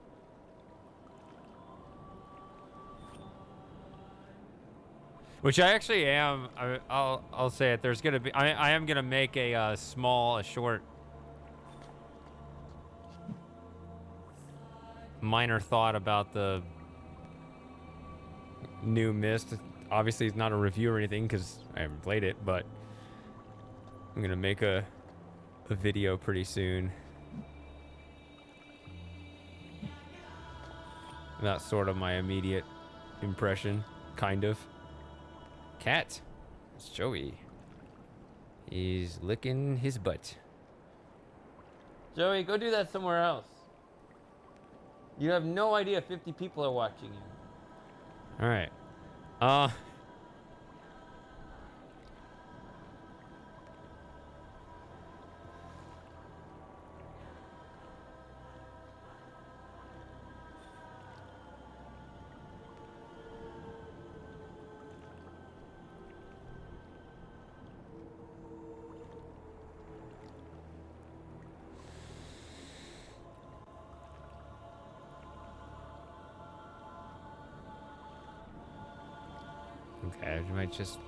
Which I actually am. I'll say it. There's gonna be. I am gonna make a short, minor thought about the new Myst. Obviously, it's not a review or anything because I haven't played it, but I'm gonna make a video pretty soon. That's sort of my immediate impression, kind of. Cat. It's Joey. He's licking his butt. Joey, go do that somewhere else. You have no idea 50 people are watching you. All right. Okay, I might just...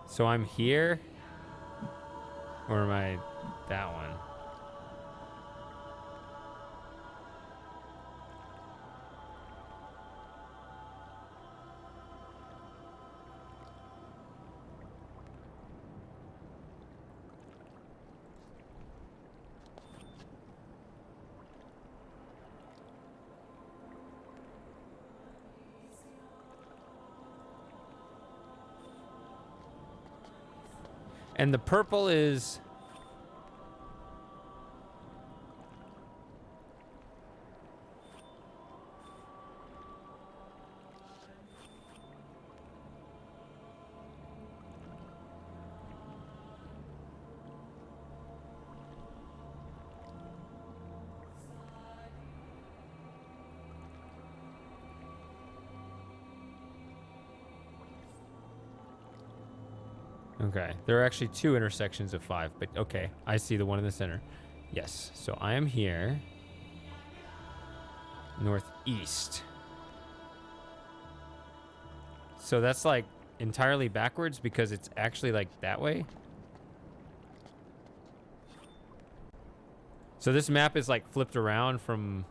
So I'm here? Or am I that one? And the purple is... Okay, there are actually 2 intersections of 5, but okay, I see the one in the center. Yes, so I am here. Northeast. So that's like entirely backwards because it's actually like that way. So this map is like flipped around from...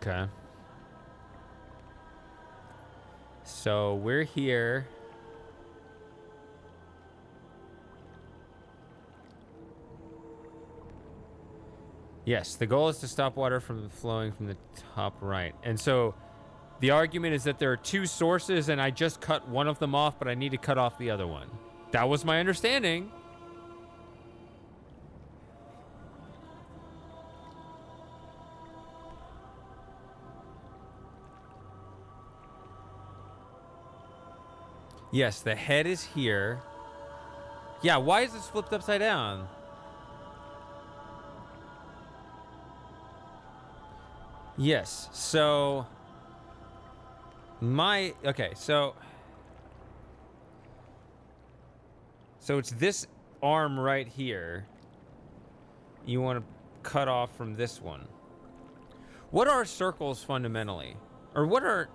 Okay. So we're here. Yes, the goal is to stop water from flowing from the top right. And so the argument is that there are 2 sources and I just cut one of them off, but I need to cut off the other one. That was my understanding. Yes, the head is here. Yeah, why is this flipped upside down? Yes, so... Okay, so... So it's this arm right here. You want to cut off from this one. What are circles fundamentally? Or what are...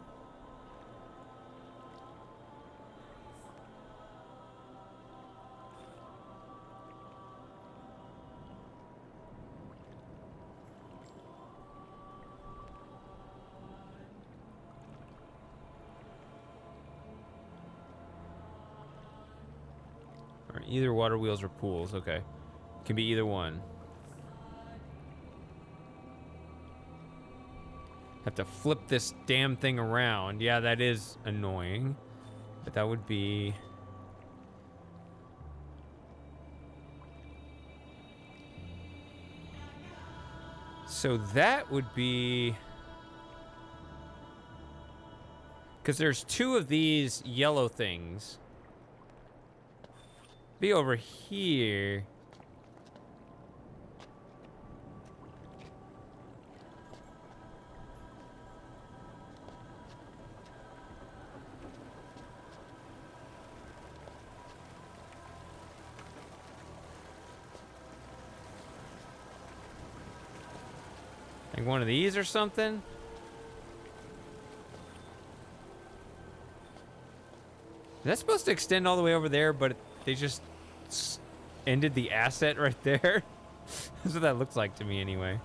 Or either water wheels or pools. Okay. Can be either one. Have to flip this damn thing around. Yeah, that is annoying. But that would be... So that would be... Because there's two of these yellow things. Be over here. Like one of these or something? Is that supposed to extend all the way over there, but they just ended the asset right there? That's what that looks like to me anyway.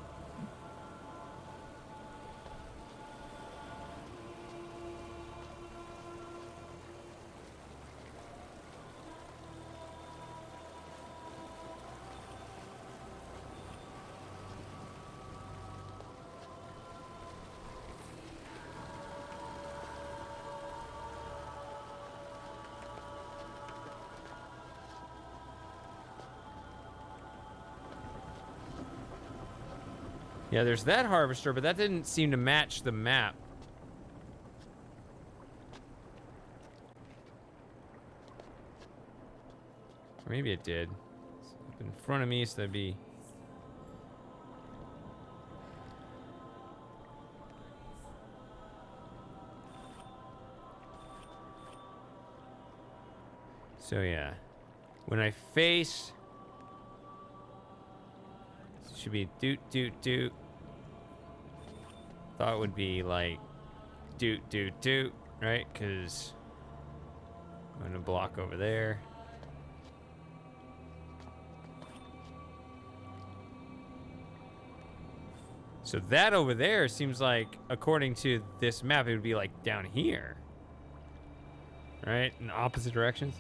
Yeah, there's that harvester, but that didn't seem to match the map. Or maybe it did. It's up in front of me, so that'd be... So yeah. When I face... Should be doot, doot, doot. Thought it would be like doot, doot, doot, right? Because I'm going to block over there. So that over there seems like, according to this map, it would be like down here. Right? In opposite directions.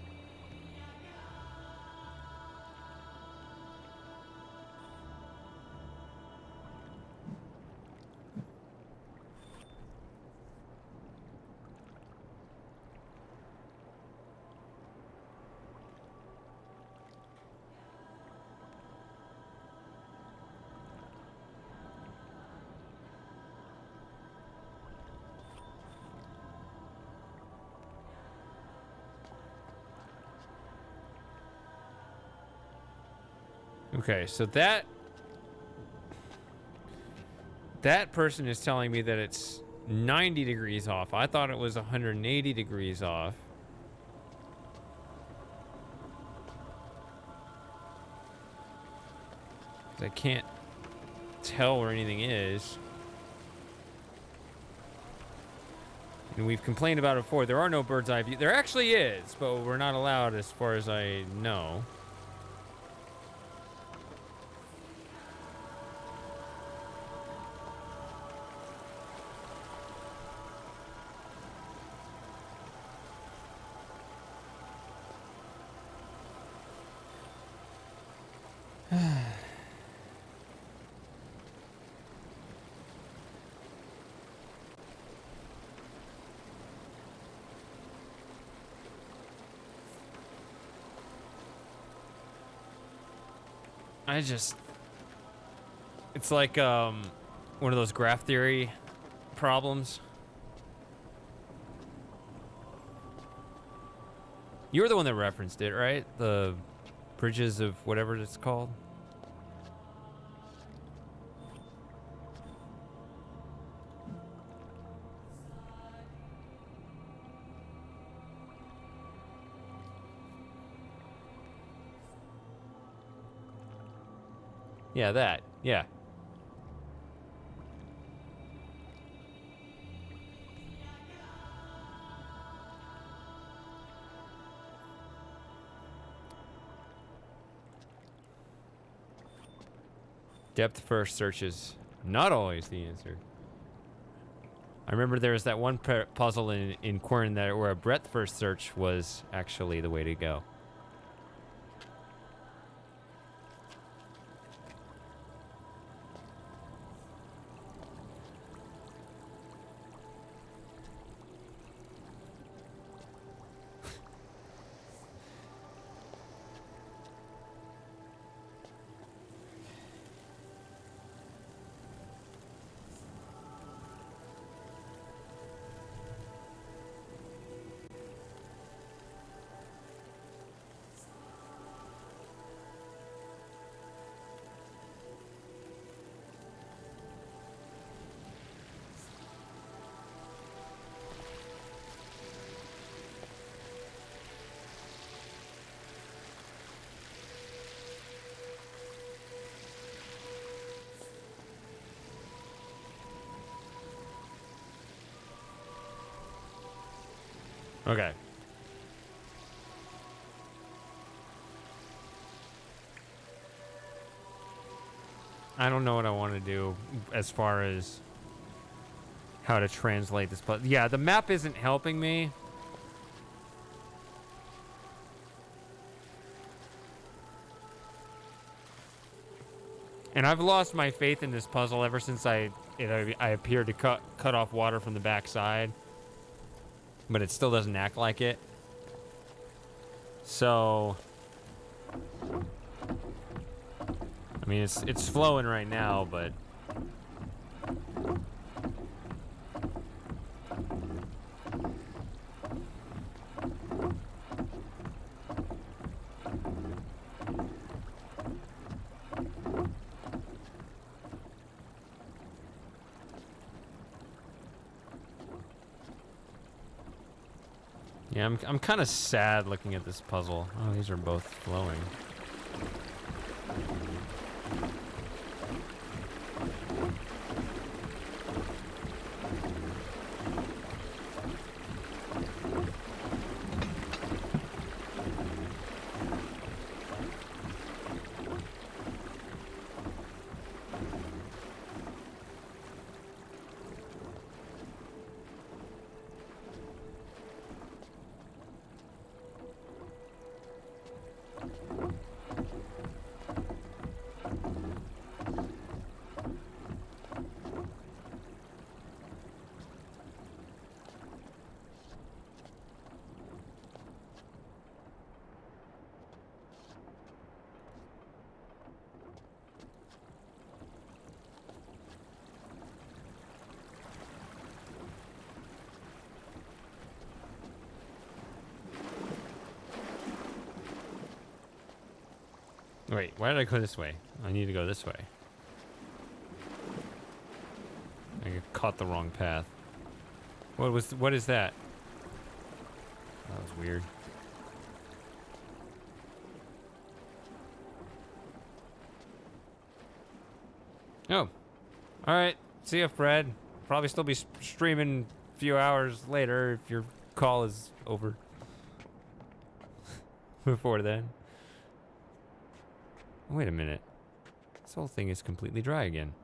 Okay, so that person is telling me that it's 90 degrees off. I thought it was 180 degrees off. I can't tell where anything is. And we've complained about it before. There are no bird's eye view. There actually is, but we're not allowed as far as I know. It's like one of those graph theory problems. You were the one that referenced it, right? The bridges of whatever it's called. Yeah, that. Yeah. Depth first searches not always the answer. I remember there was that one puzzle in Quern that where a breadth first search was actually the way to go. Okay. I don't know what I want to do as far as how to translate this puzzle. Yeah, the map isn't helping me. And I've lost my faith in this puzzle ever since I appeared to cut off water from the backside. But it still doesn't act like it. So I mean it's flowing right now, but yeah, I'm kind of sad looking at this puzzle. Oh, these are both flowing. Wait, why did I go this way? I need to go this way. I caught the wrong path. What is that? That was weird. Oh. Alright. See ya, Fred. Probably still be streaming a few hours later if your call is over. Before then. Wait a minute. This whole thing is completely dry again.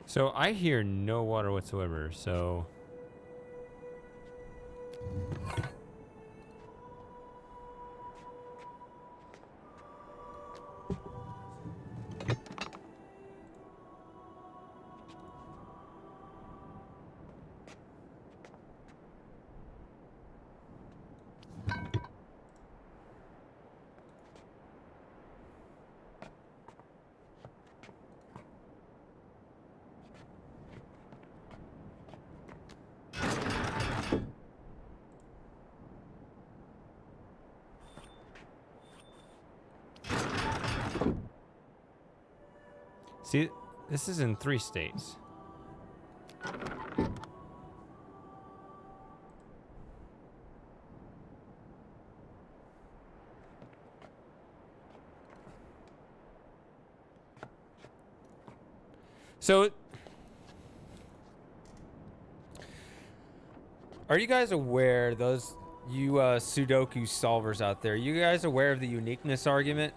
So I hear no water whatsoever, so... See, this is in 3 states. So, are you guys aware, you Sudoku solvers out there, you guys aware of the uniqueness argument?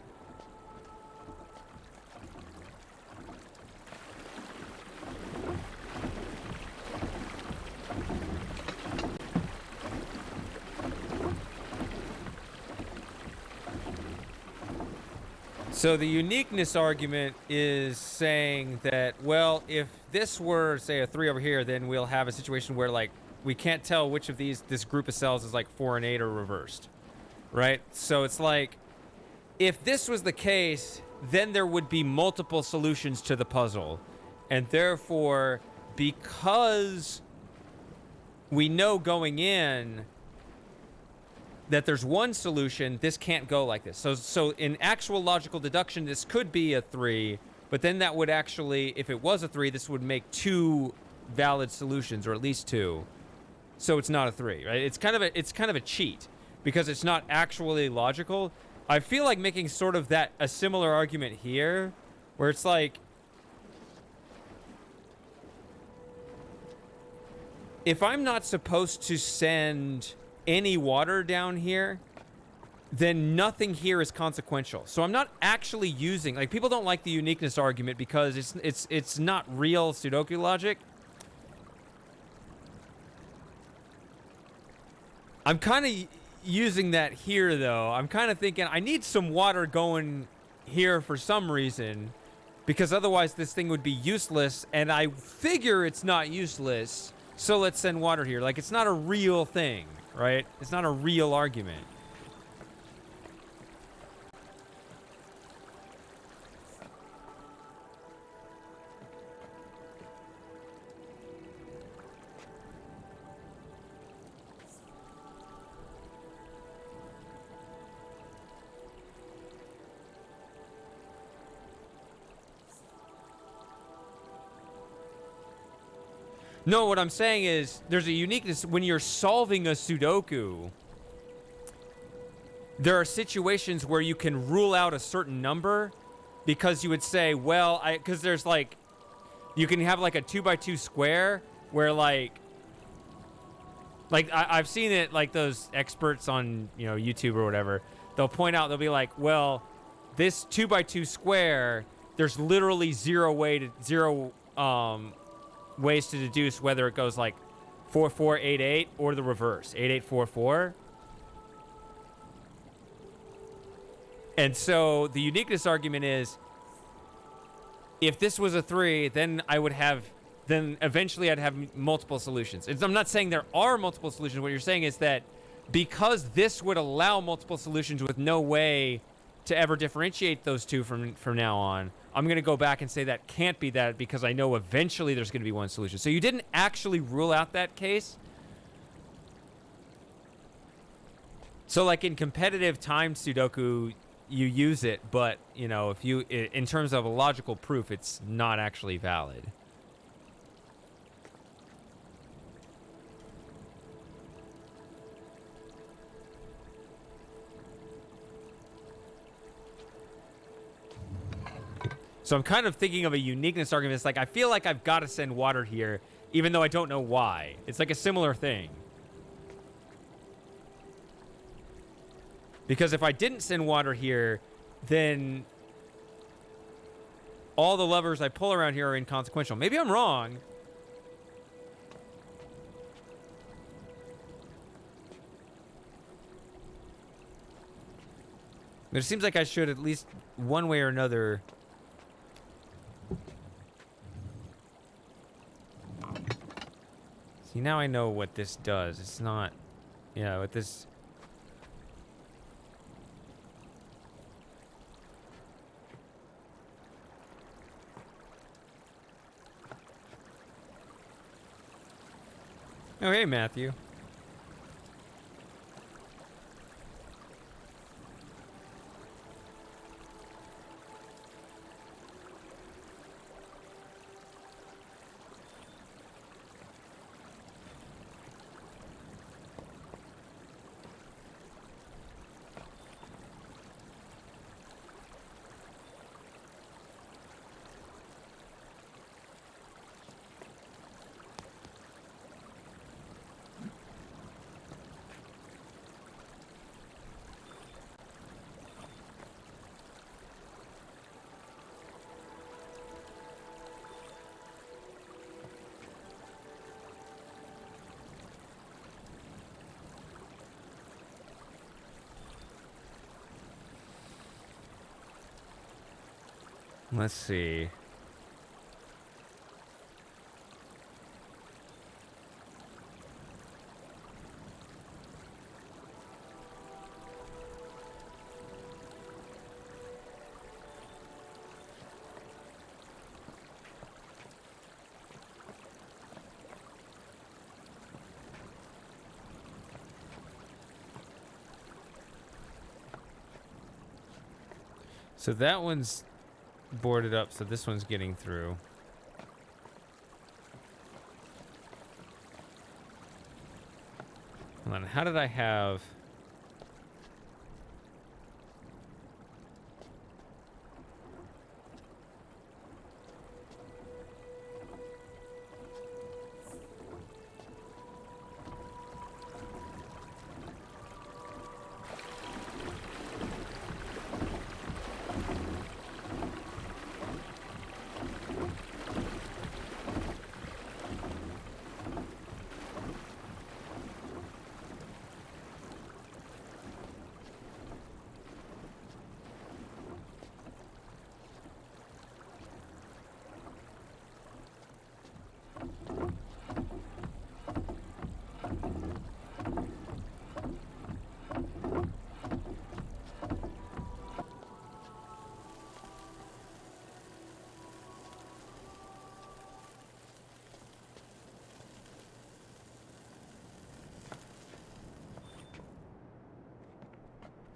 So the uniqueness argument is saying that, well, if this were, say, a 3 over here, then we'll have a situation where, like, we can't tell which of this group of cells is, like, 4 and 8 or reversed, right? So it's like, if this was the case, then there would be multiple solutions to the puzzle. And therefore, because we know going in that there's one solution, this can't go like this. So in actual logical deduction, this could be a 3, but then that would actually, if it was a 3, this would make 2 valid solutions, or at least 2. So it's not a 3, right? It's kind of a cheat because it's not actually logical. I feel like making sort of a similar argument here, where it's like, if I'm not supposed to send any water down here, then nothing here is consequential. So I'm not actually using, like, people don't like the uniqueness argument because it's not real Sudoku logic. I'm kind of using that here, though. I'm kind of thinking I need some water going here for some reason, because otherwise this thing would be useless, and I figure it's not useless, so let's send water here. Like, it's not a real thing, right? It's not a real argument. No, what I'm saying is there's a uniqueness when you're solving a Sudoku. There are situations where you can rule out a certain number because you would say, well, because there's like, you can have like a 2x2 square where like I've seen it, like those experts on, you know, YouTube or whatever, they'll point out, they'll be like, well, this 2x2 square, there's literally zero ways to deduce whether it goes like 4488 or the reverse, 8844. And so the uniqueness argument is, if this was a 3, then eventually I'd have multiple solutions. I'm not saying there are multiple solutions. What you're saying is that because this would allow multiple solutions with no way to ever differentiate those two from now on, I'm going to go back and say that can't be that because I know eventually there's going to be one solution. So you didn't actually rule out that case. So like in competitive timed Sudoku, you use it, but, you know, if you, in terms of a logical proof, it's not actually valid. So I'm kind of thinking of a uniqueness argument. It's like, I feel like I've got to send water here, even though I don't know why. It's like a similar thing. Because if I didn't send water here, then all the levers I pull around here are inconsequential. Maybe I'm wrong. But it seems like I should, at least one way or another, see, now I know what this does. It's not, yeah, what this... Oh, hey, Matthew. Let's see. So that one's boarded up, so this one's getting through. Hold on, how did I have...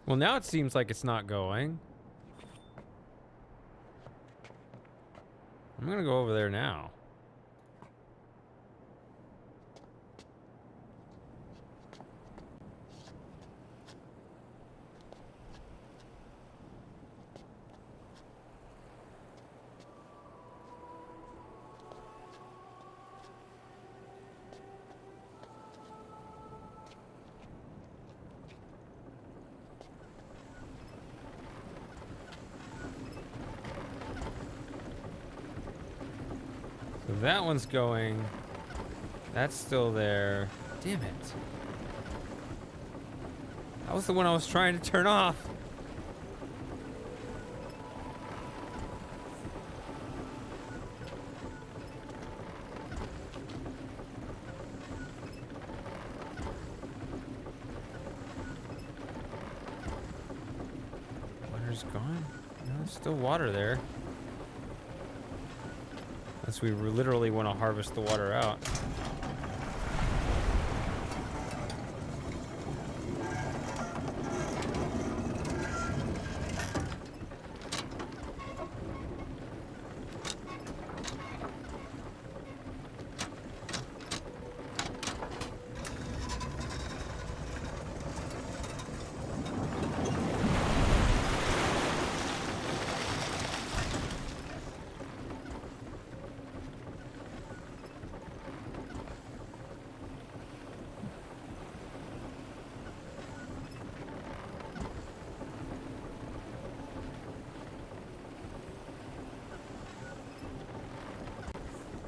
Well, now it seems like it's not going. I'm gonna go over there now. So that one's going. That's still there. Damn it. That was the one I was trying to turn off. Water's gone? No, there's still water there. Unless we literally want to harvest the water out.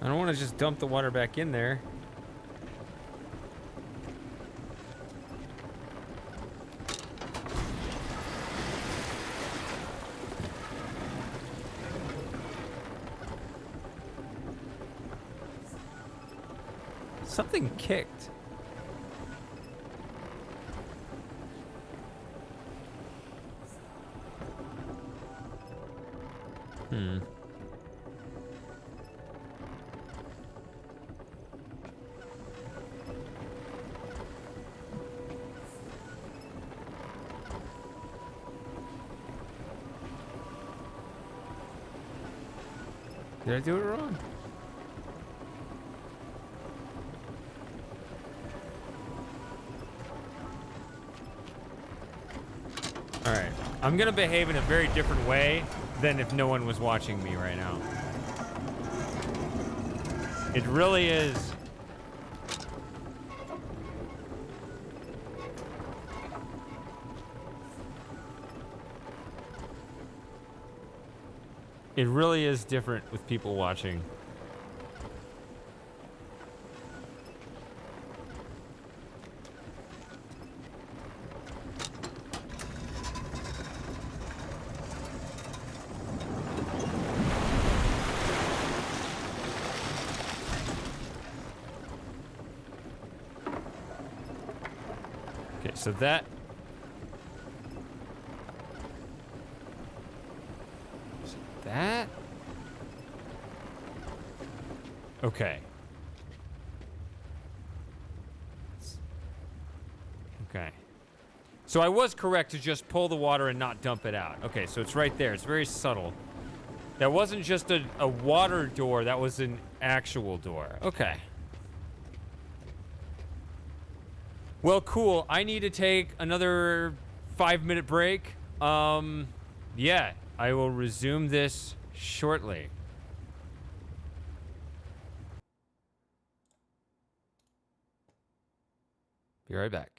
I don't want to just dump the water back in there. Something kicked. Did I do it wrong? Alright. I'm gonna behave in a very different way than if no one was watching me right now. It really is. It really is different with people watching. Okay, so that... Is it that? Okay. Okay. So I was correct to just pull the water and not dump it out. Okay, so it's right there. It's very subtle. That wasn't just a water door. That was an actual door. Okay. Well, cool. I need to take another 5-minute break. Yeah, I will resume this shortly. Be right back.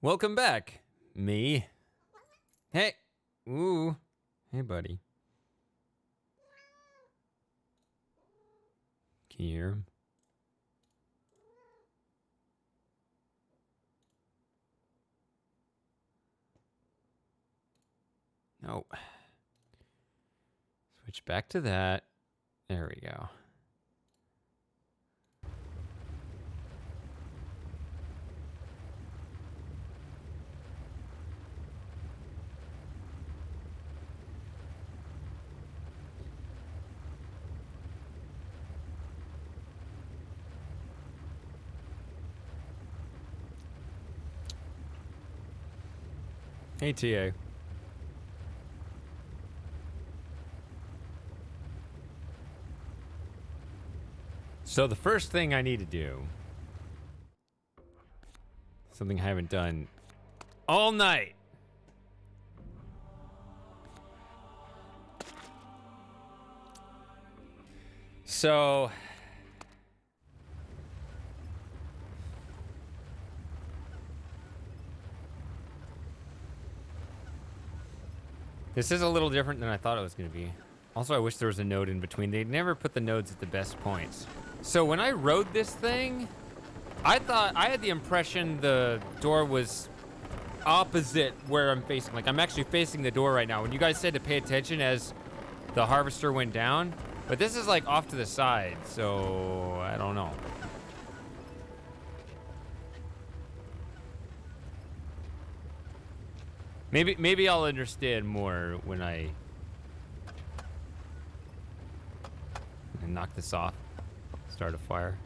Welcome back, me. Hey. Ooh. Hey, buddy. Can you hear him? No. Switch back to that. There we go. Hey, TA. So the first thing I need to do, something I haven't done all night. So this is a little different than I thought it was going to be. Also, I wish there was a node in between. They never put the nodes at the best points. So when I rode this thing, I had the impression the door was opposite where I'm facing. Like, I'm actually facing the door right now. When you guys said to pay attention as the harvester went down, but this is like off to the side, so I don't know. Maybe I'll understand more when I knock this off, start a fire.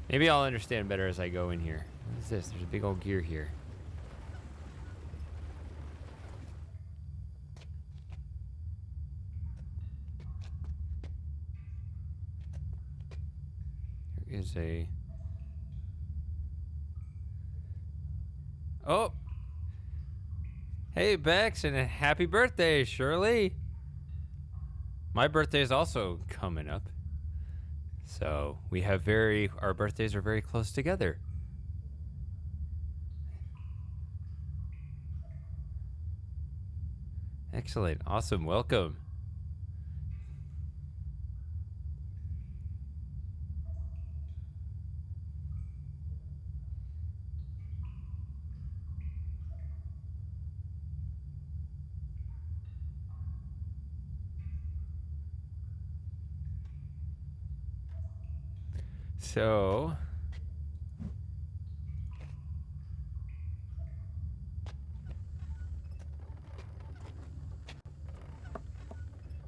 Maybe I'll understand better as I go in here. What is this? There's a big old gear here. There is a... Oh! Hey, Bex, and a happy birthday, Shirley! My birthday is also coming up. So, our birthdays are very close together. Excellent. Awesome. Welcome.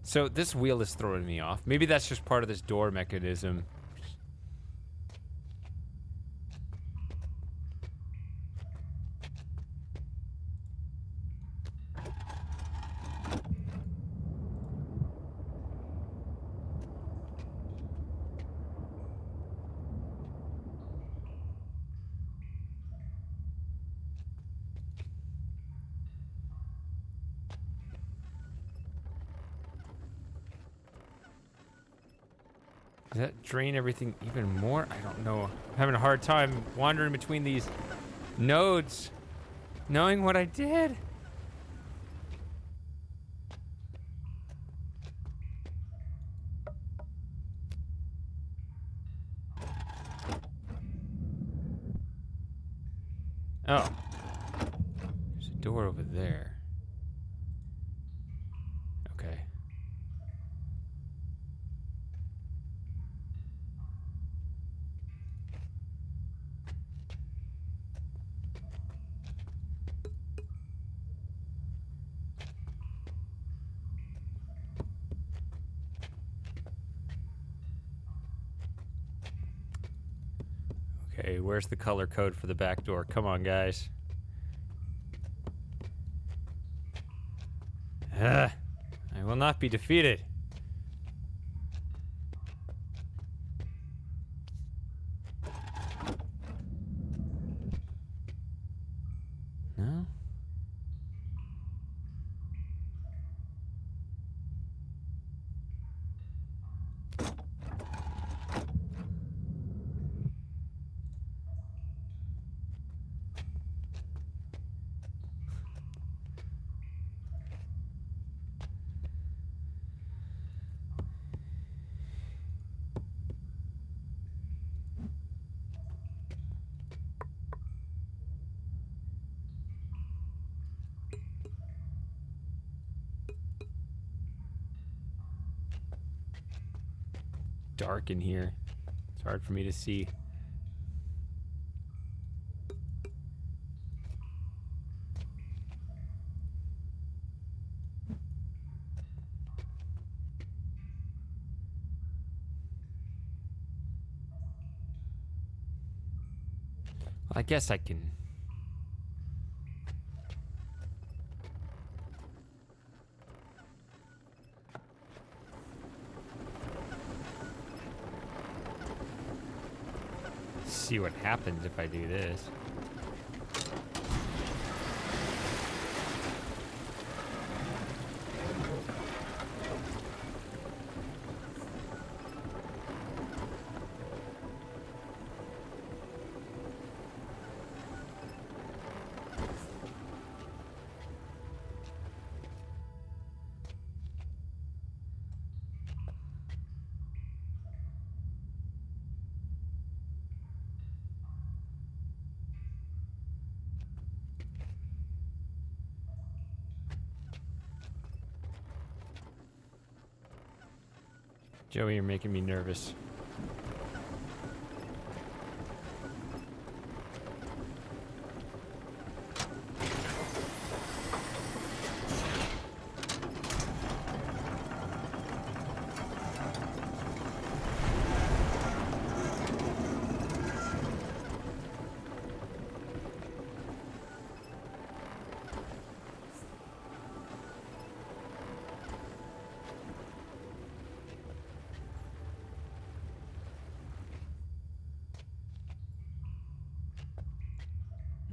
So this wheel is throwing me off. Maybe that's just part of this door mechanism. Does that drain everything even more? I don't know. I'm having a hard time wandering between these nodes, knowing what I did. Oh. There's a door over there. Okay. Okay, where's the color code for the back door? Come on, guys. I will not be defeated. No? dark in here. It's hard for me to see. I guess I can. See what happens if I do this. Joey, you're making me nervous.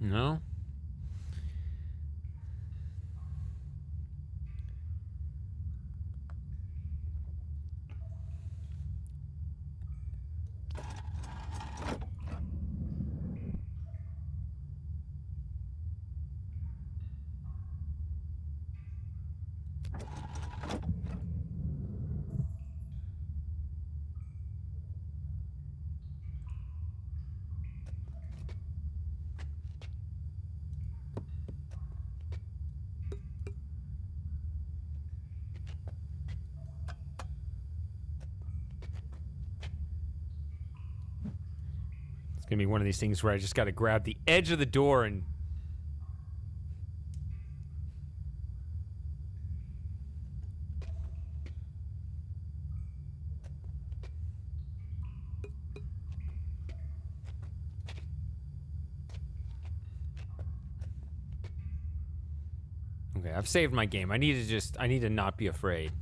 No? It's gonna be one of these things where I just gotta grab the edge of the door and... Okay, I've saved my game. I need to not be afraid.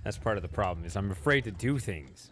That's part of the problem, is I'm afraid to do things.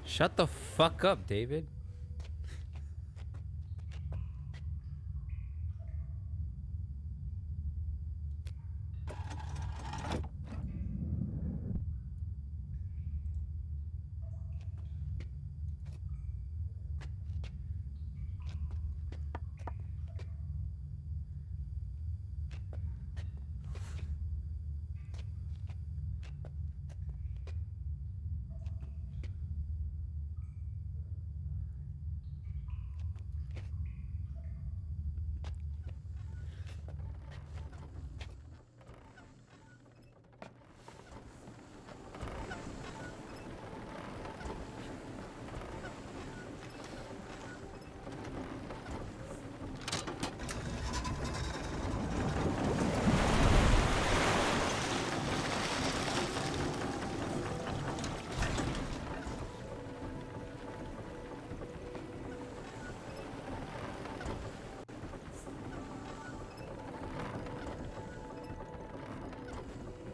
Shut the fuck up, David.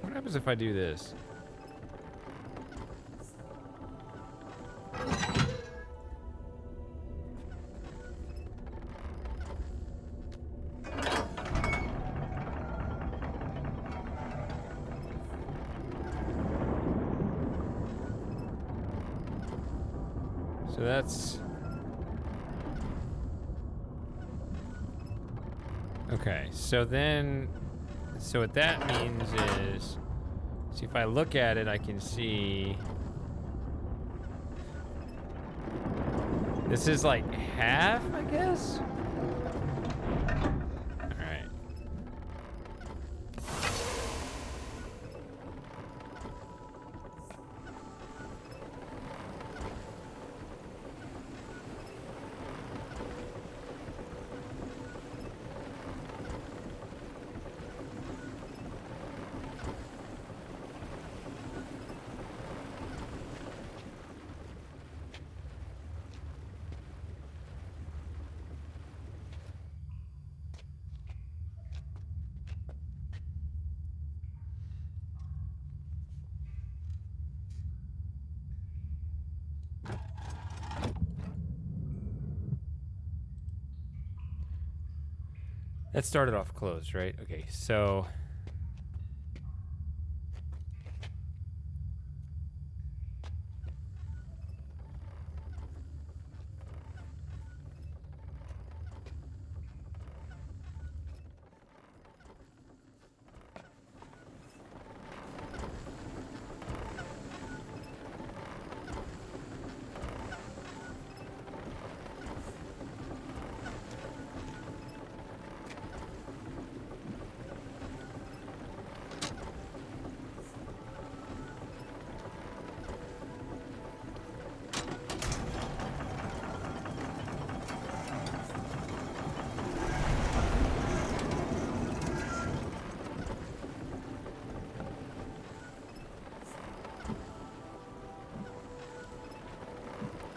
What happens if I do this? So that's... Okay, so then... So what that means is... See, if I look at it, I can see... This is like half, I guess? Alright. That started off closed, right? Okay, so...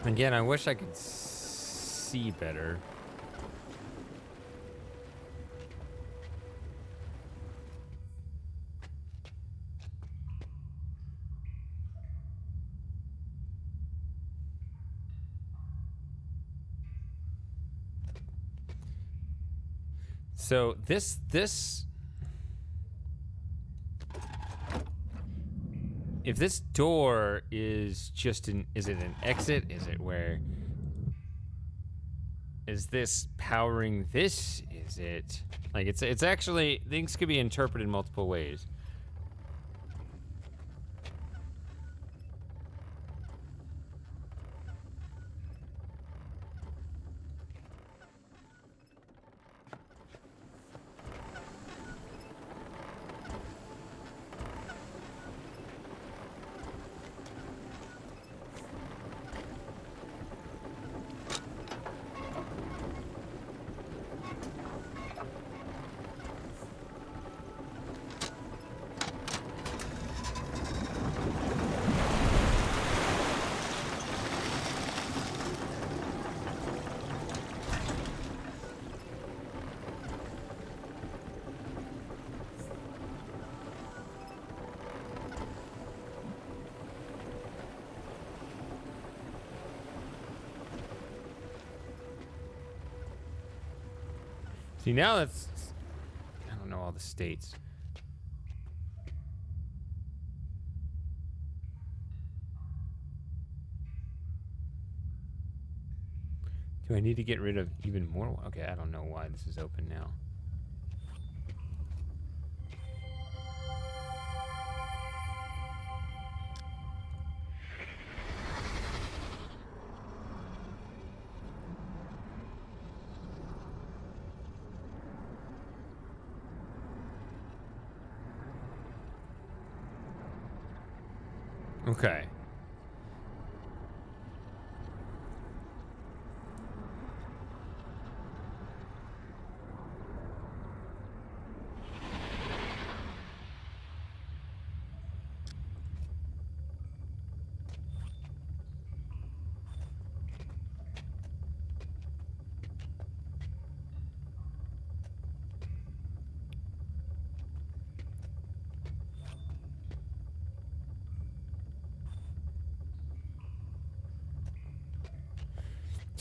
Again, I wish I could see better. So this if this door is just is it an exit? Is it where? Is this powering this? Is it like it's actually, things could be interpreted multiple ways. See, now that's... I don't know all the states. Do I need to get rid of even more? Okay, I don't know why this is open now. Okay.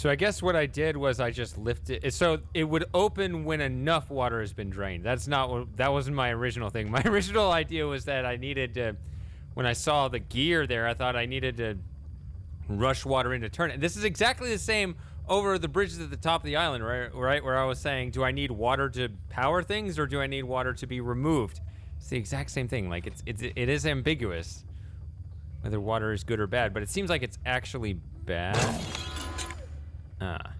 So I guess what I did was I just lifted it, so it would open when enough water has been drained. That's not what, that wasn't my original thing. My original idea was that I needed to, when I saw the gear there, I thought I needed to rush water in to turn it. And this is exactly the same over the bridges at the top of the island, right? Where I was saying, do I need water to power things or do I need water to be removed? It's the exact same thing. Like, it is ambiguous whether water is good or bad, but it seems like it's actually bad. Ah.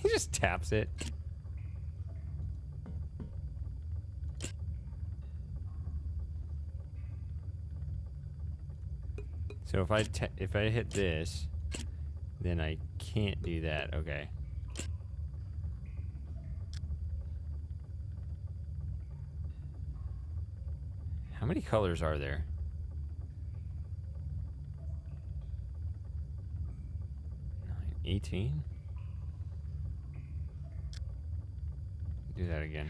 He just taps it. So if I hit this, then I can't do that. Okay. How many colors are there? 18? Do that again.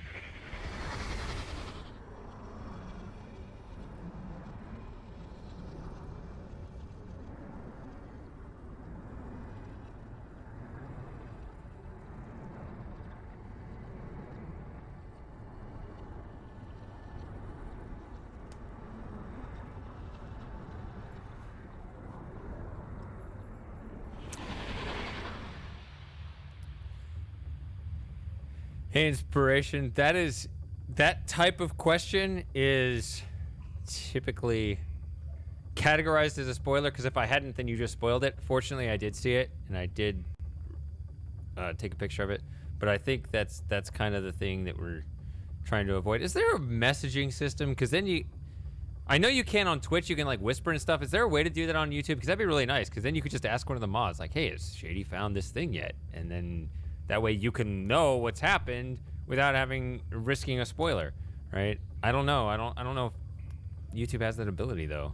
Hey, Inspiration, that type of question is typically categorized as a spoiler, because if I hadn't, then you just spoiled it. Fortunately, I did see it, and I did take a picture of it, but I think that's kind of the thing that we're trying to avoid. Is there a messaging system? Because then I know you can on Twitch, you can like whisper and stuff. Is there a way to do that on YouTube? Because that'd be really nice, because then you could just ask one of the mods, like, hey, has Shady found this thing yet? And then that way you can know what's happened without risking a spoiler, right? I don't know. I don't know if YouTube has that ability though.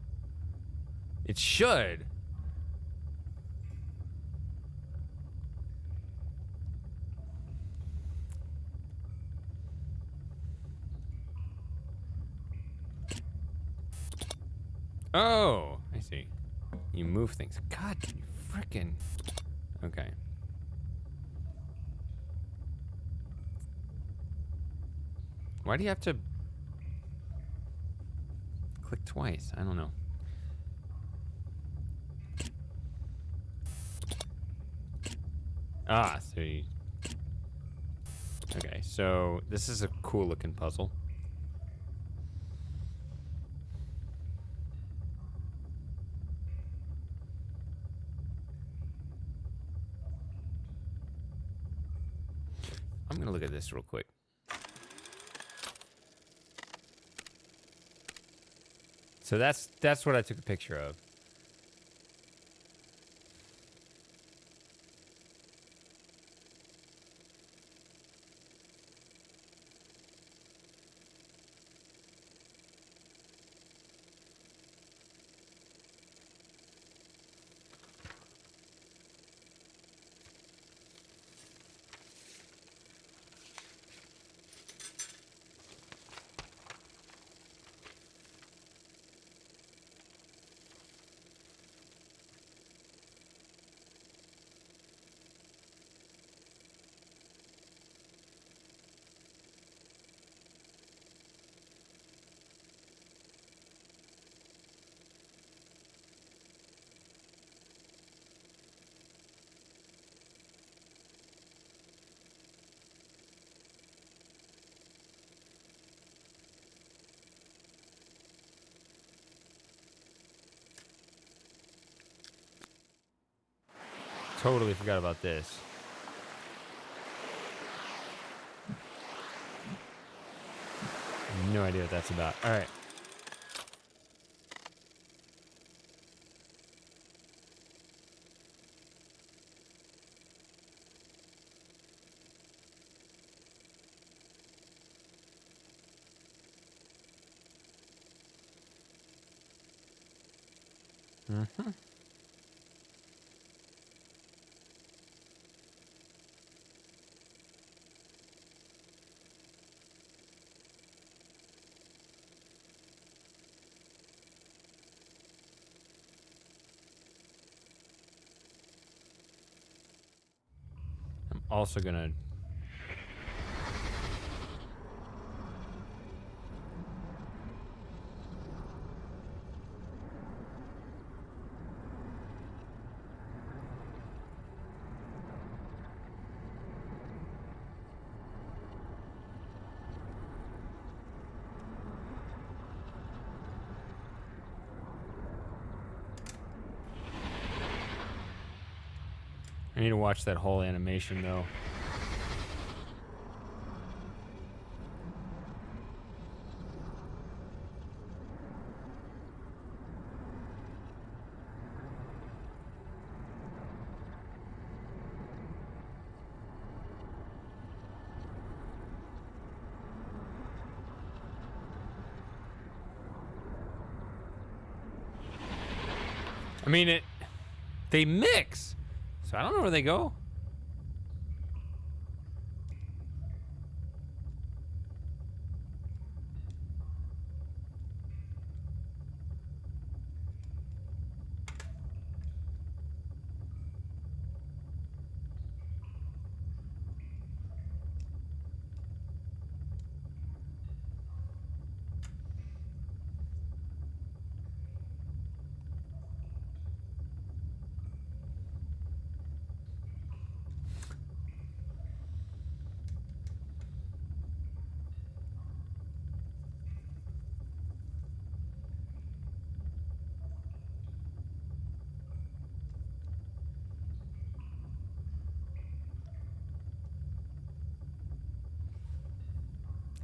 It should. Oh, I see. You move things. God, you frickin'. Okay. Why do you have to click twice? I don't know. Ah, so you... Okay, so this is a cool looking puzzle. I'm gonna look at this real quick. So that's what I took a picture of. Totally forgot about this. No idea what that's about. All right. Mm-hmm. I'm also gonna I need to watch that whole animation, though. I mean, they mix, so I don't know where they go.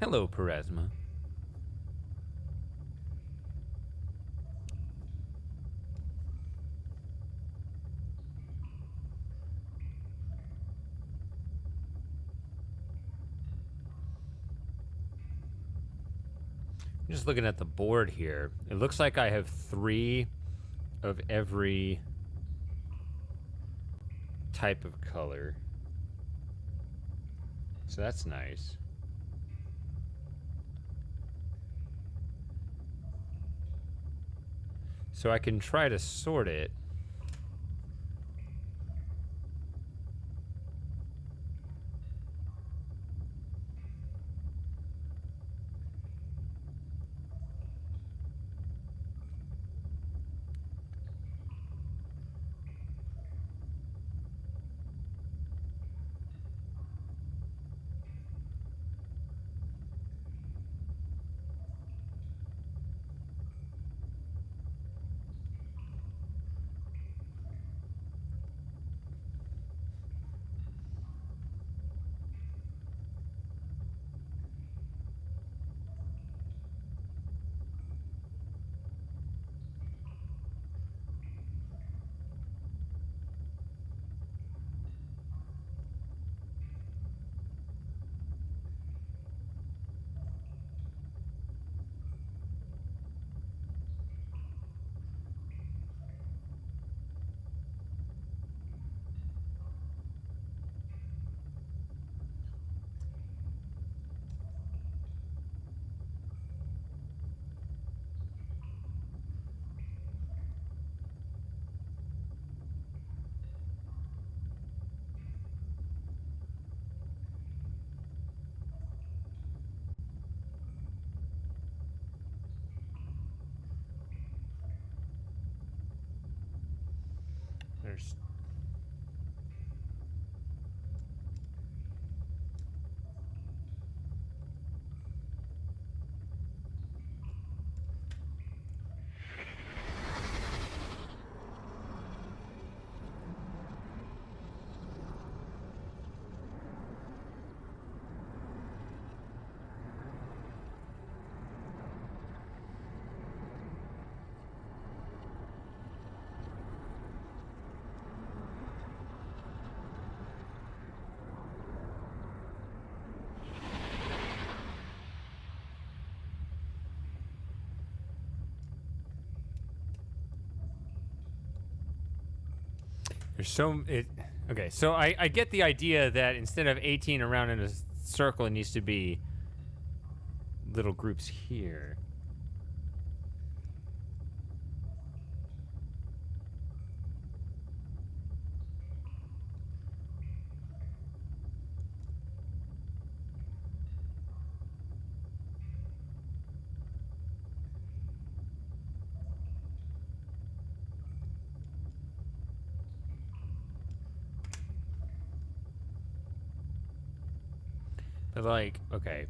Hello, Peresma. I'm just looking at the board here. It looks like I have 3 of every type of color. So that's nice. So I can try to sort it. There's okay, so I get the idea that instead of 18 around in a circle, it needs to be little groups here. But like, okay.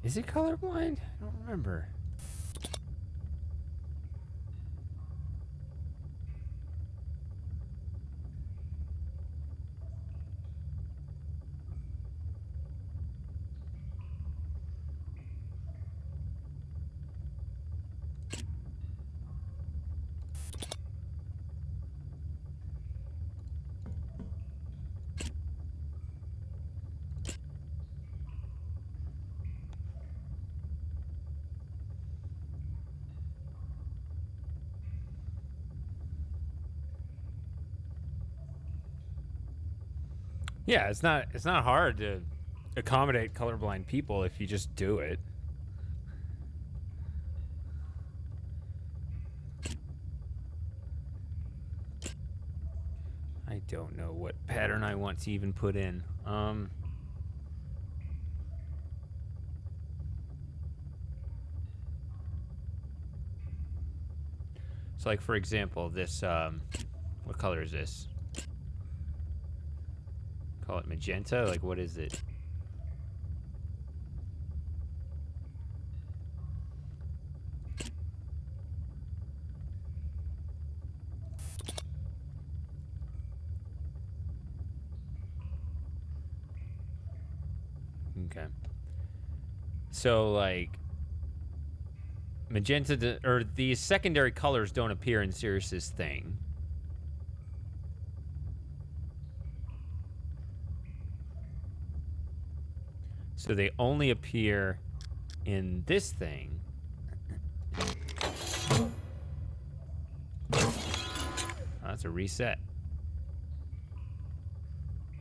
Is it colorblind? I don't remember. Yeah, it's not hard to accommodate colorblind people if you just do it. I don't know what pattern I want to even put in. So like for example, this what color is this? Call it magenta? Like what is it? Okay. So like magenta or these secondary colors don't appear in Sirius's thing. So they only appear in this thing. Oh, that's a reset.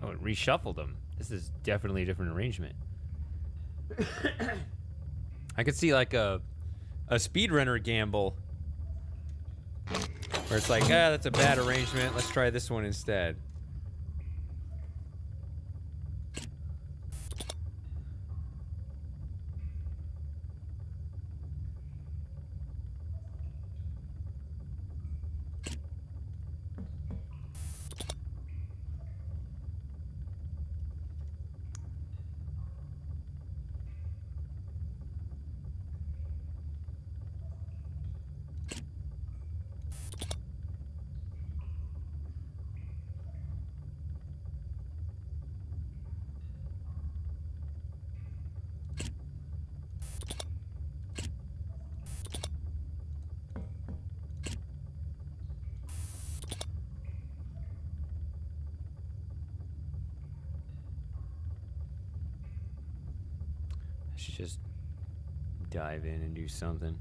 Oh, it reshuffled them. This is definitely a different arrangement. I could see like a speedrunner gamble where it's like, that's a bad arrangement. Let's try this one instead. I should just dive in and do something.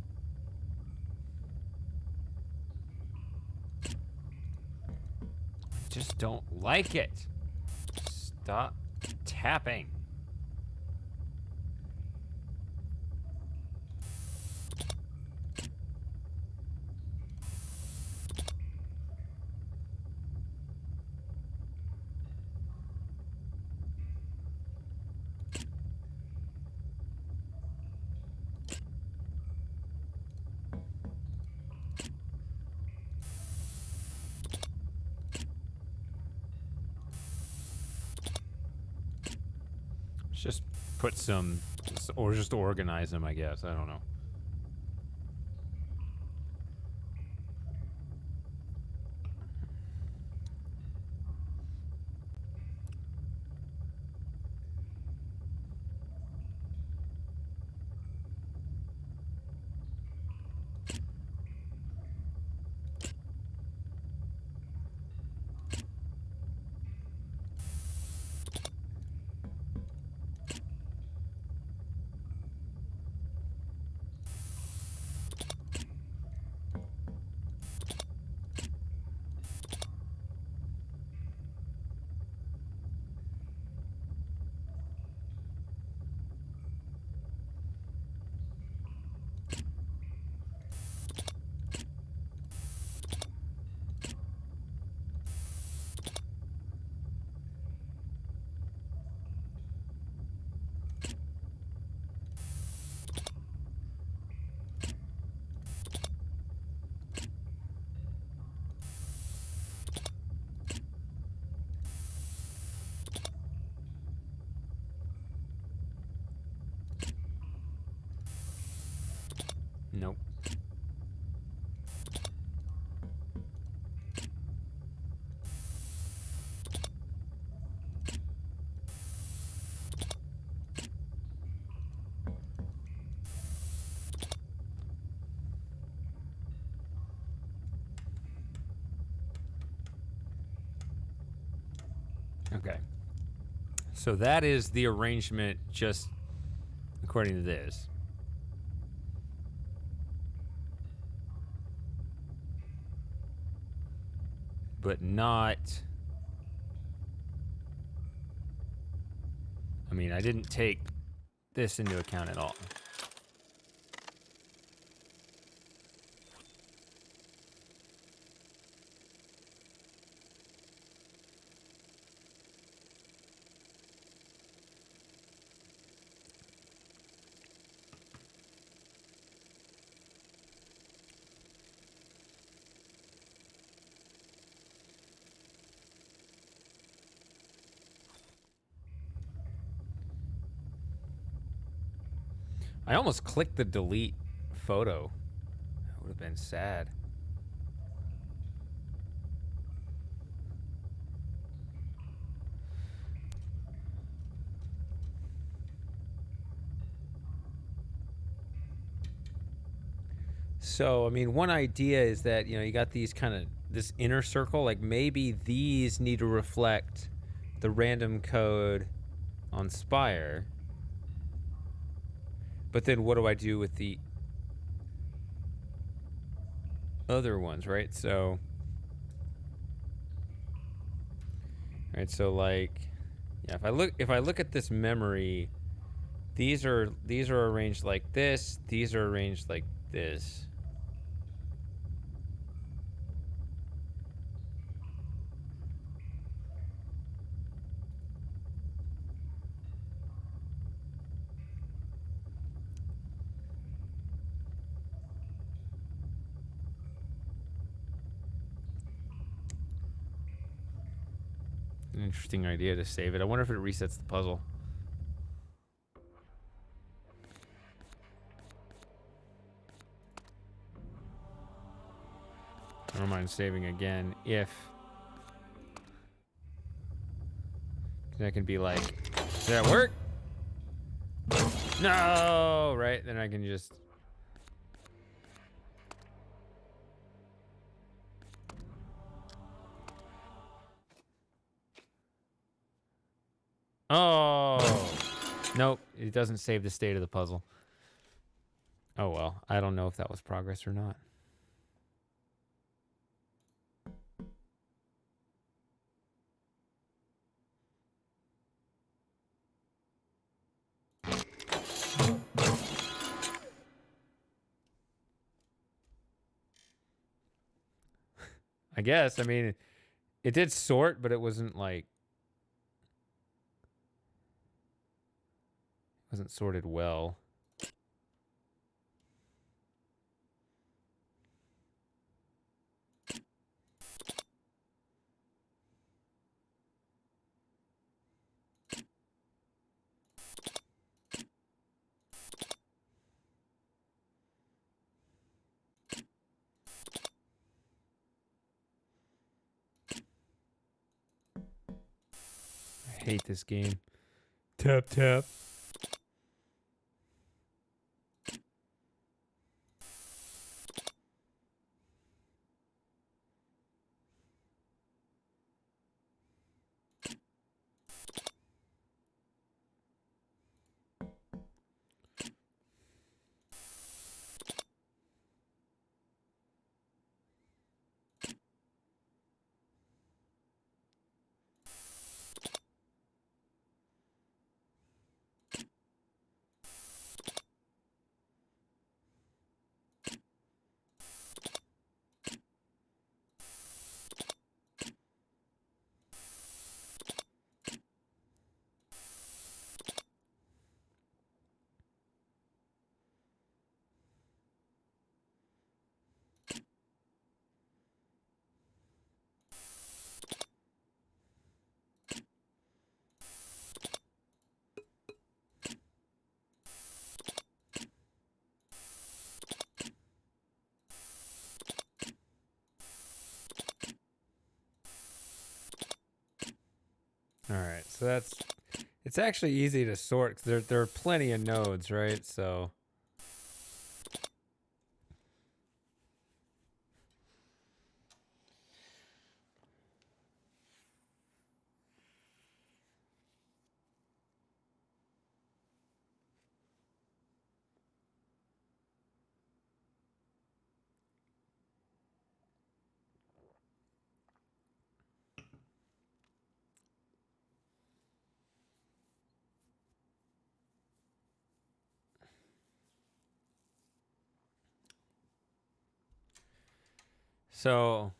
I just don't like it. Stop tapping. Just put some, or just organize them, I guess. I don't know. Nope. Okay. So that is the arrangement just according to this. But not... I mean, I didn't take this into account at all. I almost clicked the delete photo. That would have been sad. So, I mean, one idea is that, you know, you got these kind of, this inner circle, like maybe these need to reflect the random code on Spire. But then what do I do with the other ones, right? So, right, so like, yeah, if I look at this memory, these are arranged like this, these are arranged like this. An interesting idea to save it. I wonder if it resets the puzzle. I don't mind saving again if that can be like, did that work? No, right? Then I can just. Oh, nope. It doesn't save the state of the puzzle. Oh, well. I don't know if that was progress or not. I guess. I mean, it did sort, but it wasn't like. It wasn't sorted well. I hate this game. Tap, tap. So that's, it's actually easy to sort, 'cause there are plenty of nodes, right? So. So.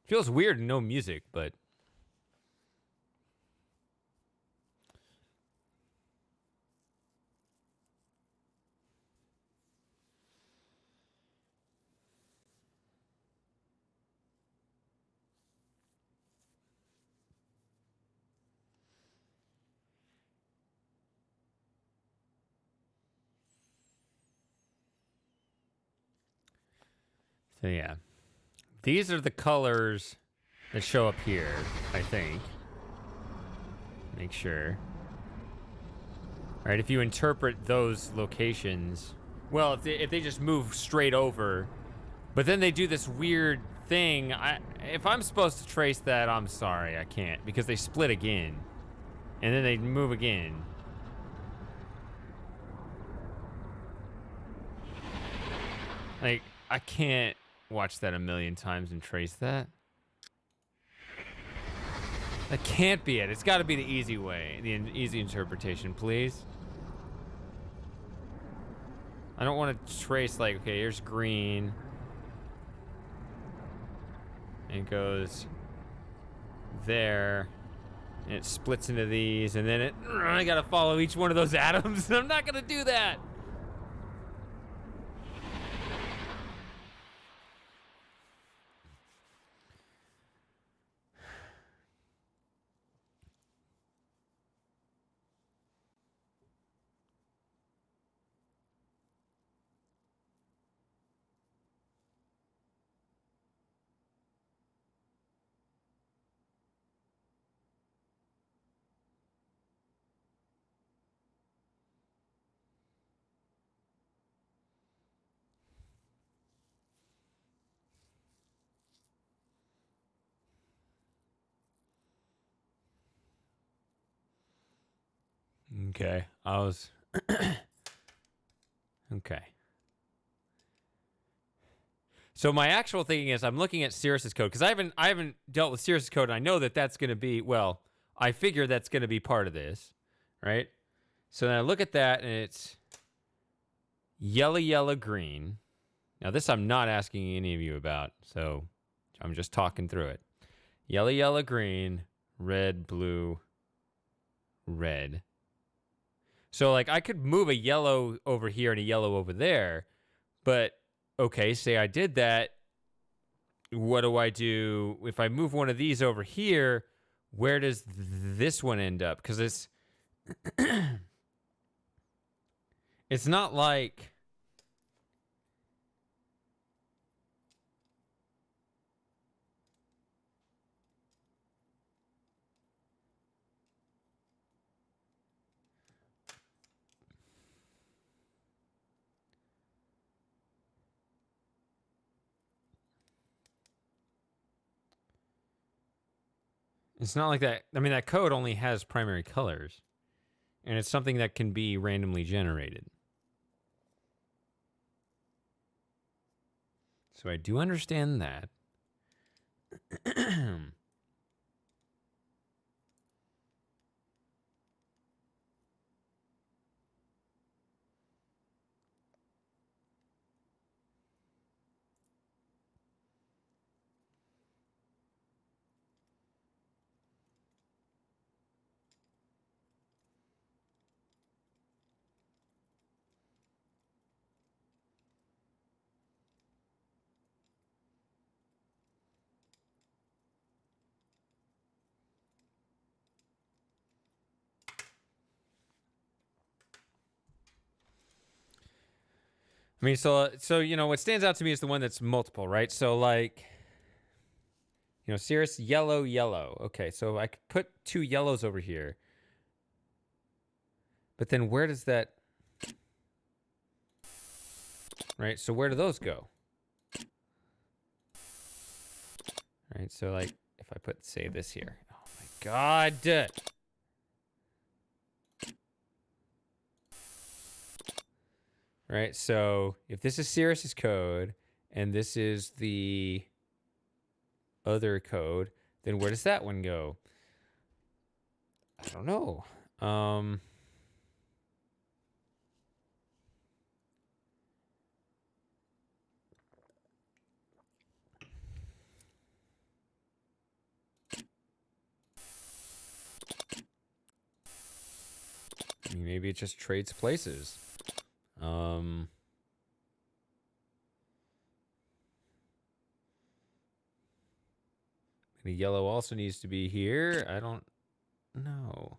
Feels weird, no music, but. So yeah. These are the colors that show up here, I think. Make sure. All right, if you interpret those locations, well, if they just move straight over, but then they do this weird thing. If I'm supposed to trace that, I'm sorry, I can't, because they split again, and then they move again. Like, I can't watch that a million times and trace that. That can't be it. It's got to be the easy way, the easy interpretation, please. I don't want to trace, like, okay, here's green. And it goes there. And it splits into these. And then I got to follow each one of those atoms. I'm not going to do that. Okay, I was okay. So my actual thinking is I'm looking at Sirius's code because I haven't dealt with Sirius's code, and I know that that's going to be, well, I figure that's going to be part of this, right? So then I look at that and it's yellow, yellow, green. Now this I'm not asking any of you about, so I'm just talking through it. Yellow, yellow, green, red, blue, red. So, like, I could move a yellow over here and a yellow over there, but, okay, say I did that, what do I do? If I move one of these over here, where does this one end up? Because it's, it's not like... It's not like that. I mean, that code only has primary colors, and it's something that can be randomly generated. So I do understand that. I mean, so you know, what stands out to me is the one that's multiple, right? So, like, You know, Cirrus, yellow, yellow. Okay, so I could put 2 yellows over here. But then where does that... Right, so where do those go? Right, so like, if I put, say, this here. Oh my god! Right, so if this is Cirrus's code, and this is the other code, then where does that one go? I don't know. I mean, maybe it just trades places. The yellow also needs to be here. I don't know.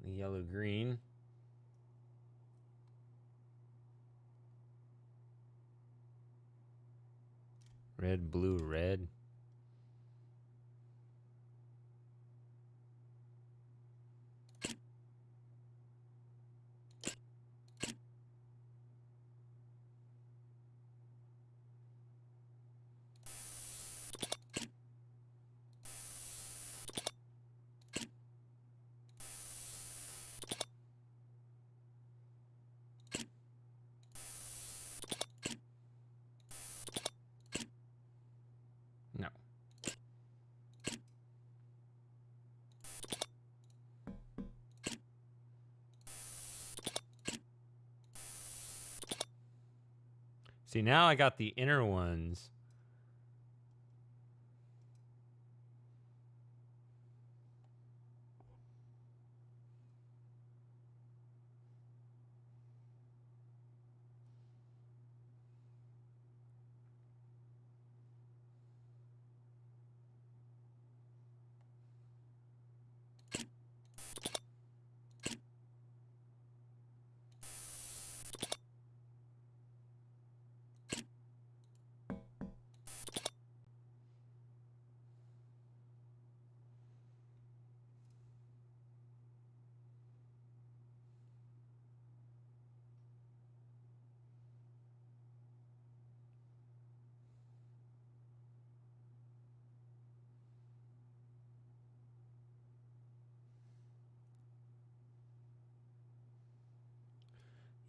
The yellow green. Red, blue, red. No. See, now I got the inner ones.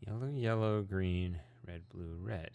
Yellow, yellow, green, red, blue, red.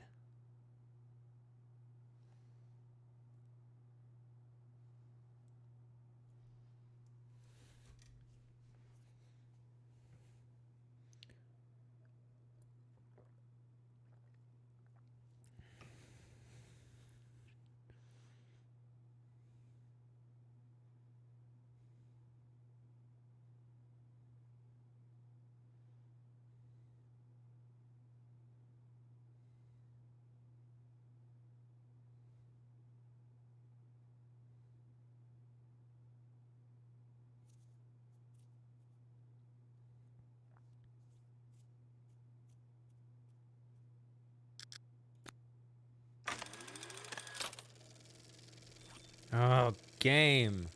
Oh, game.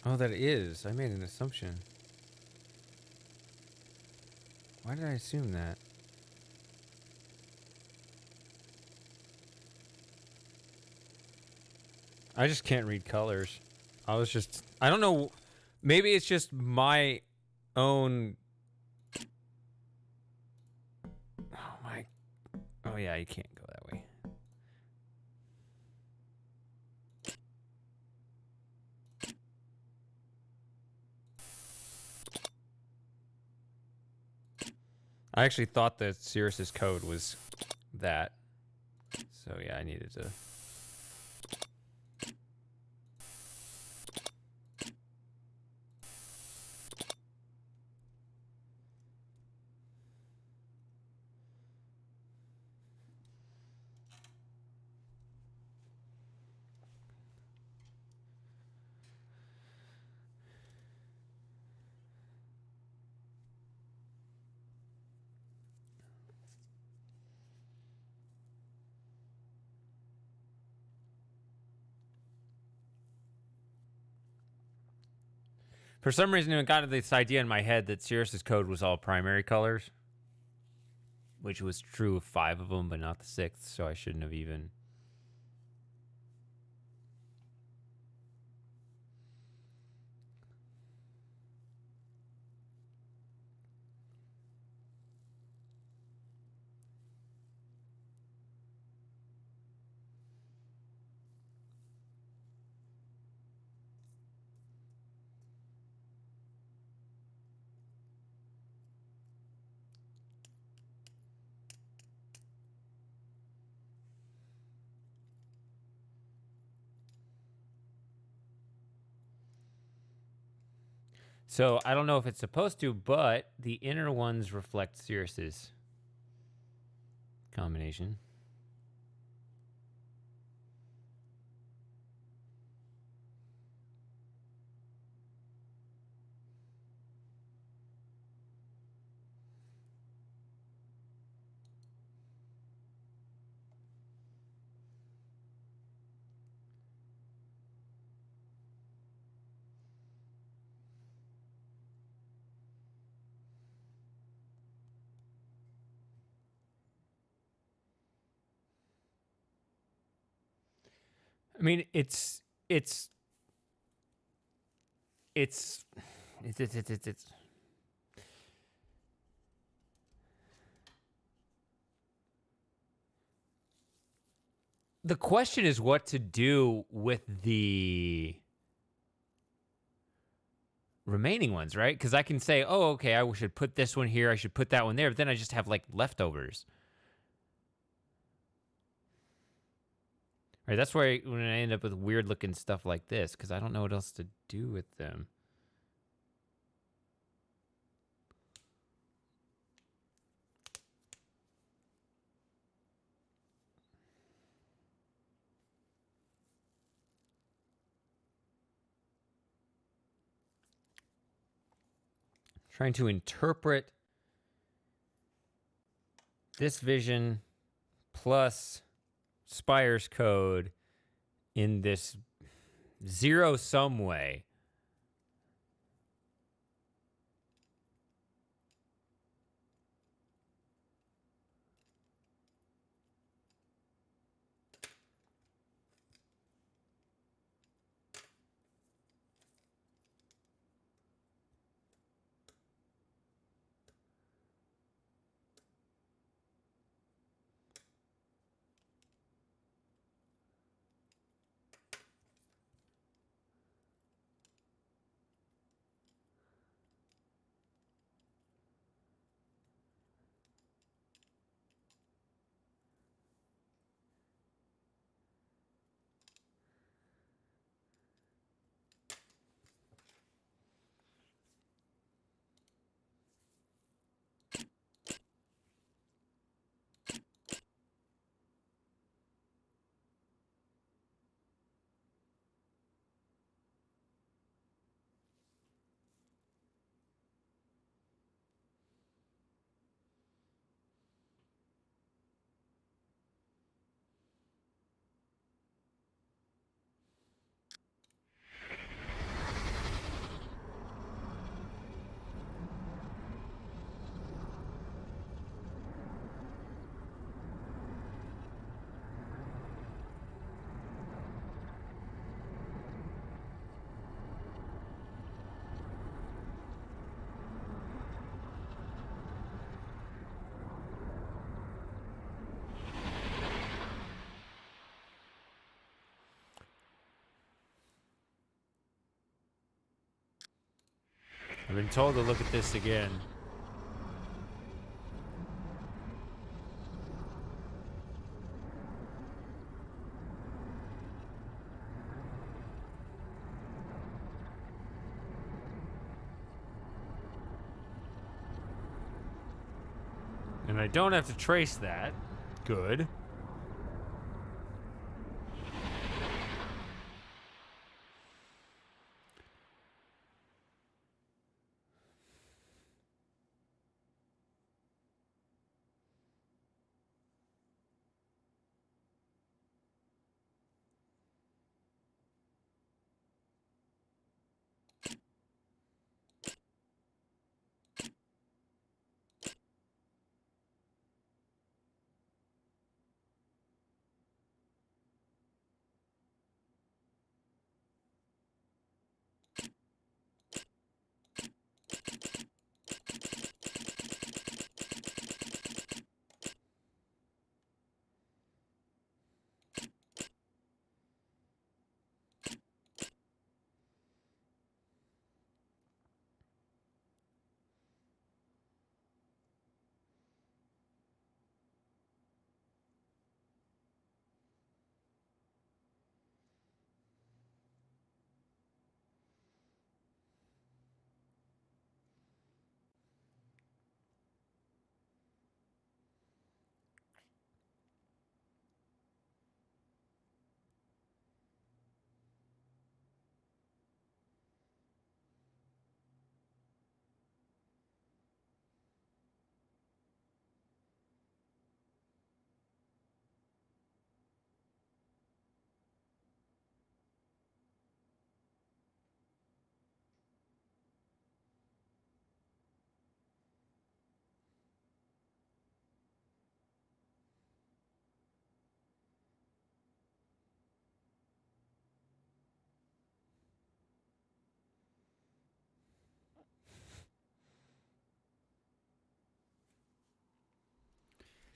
Oh, that is. I made an assumption. Why did I assume that? I just can't read colors. I don't know. Maybe it's just my own. Oh my. Oh yeah, you can't go that way. I actually thought that Sirius's code was that. So yeah, I needed to. For some reason, it got this idea in my head that Sirius's code was all primary colors, which was true of 5 of them, but not the 6th, so I shouldn't have even. So I don't know if it's supposed to, but the inner ones reflect Sirius's combination. I mean, it's the question is what to do with the remaining ones, right? Because I can say, oh, okay, I should put this one here, I should put that one there, but then I just have like leftovers. Right, that's where when I end up with weird looking stuff like this, because I don't know what else to do with them. Trying to interpret this vision plus Spire's code in this zero-sum way. I've been told to look at this again. And I don't have to trace that. Good.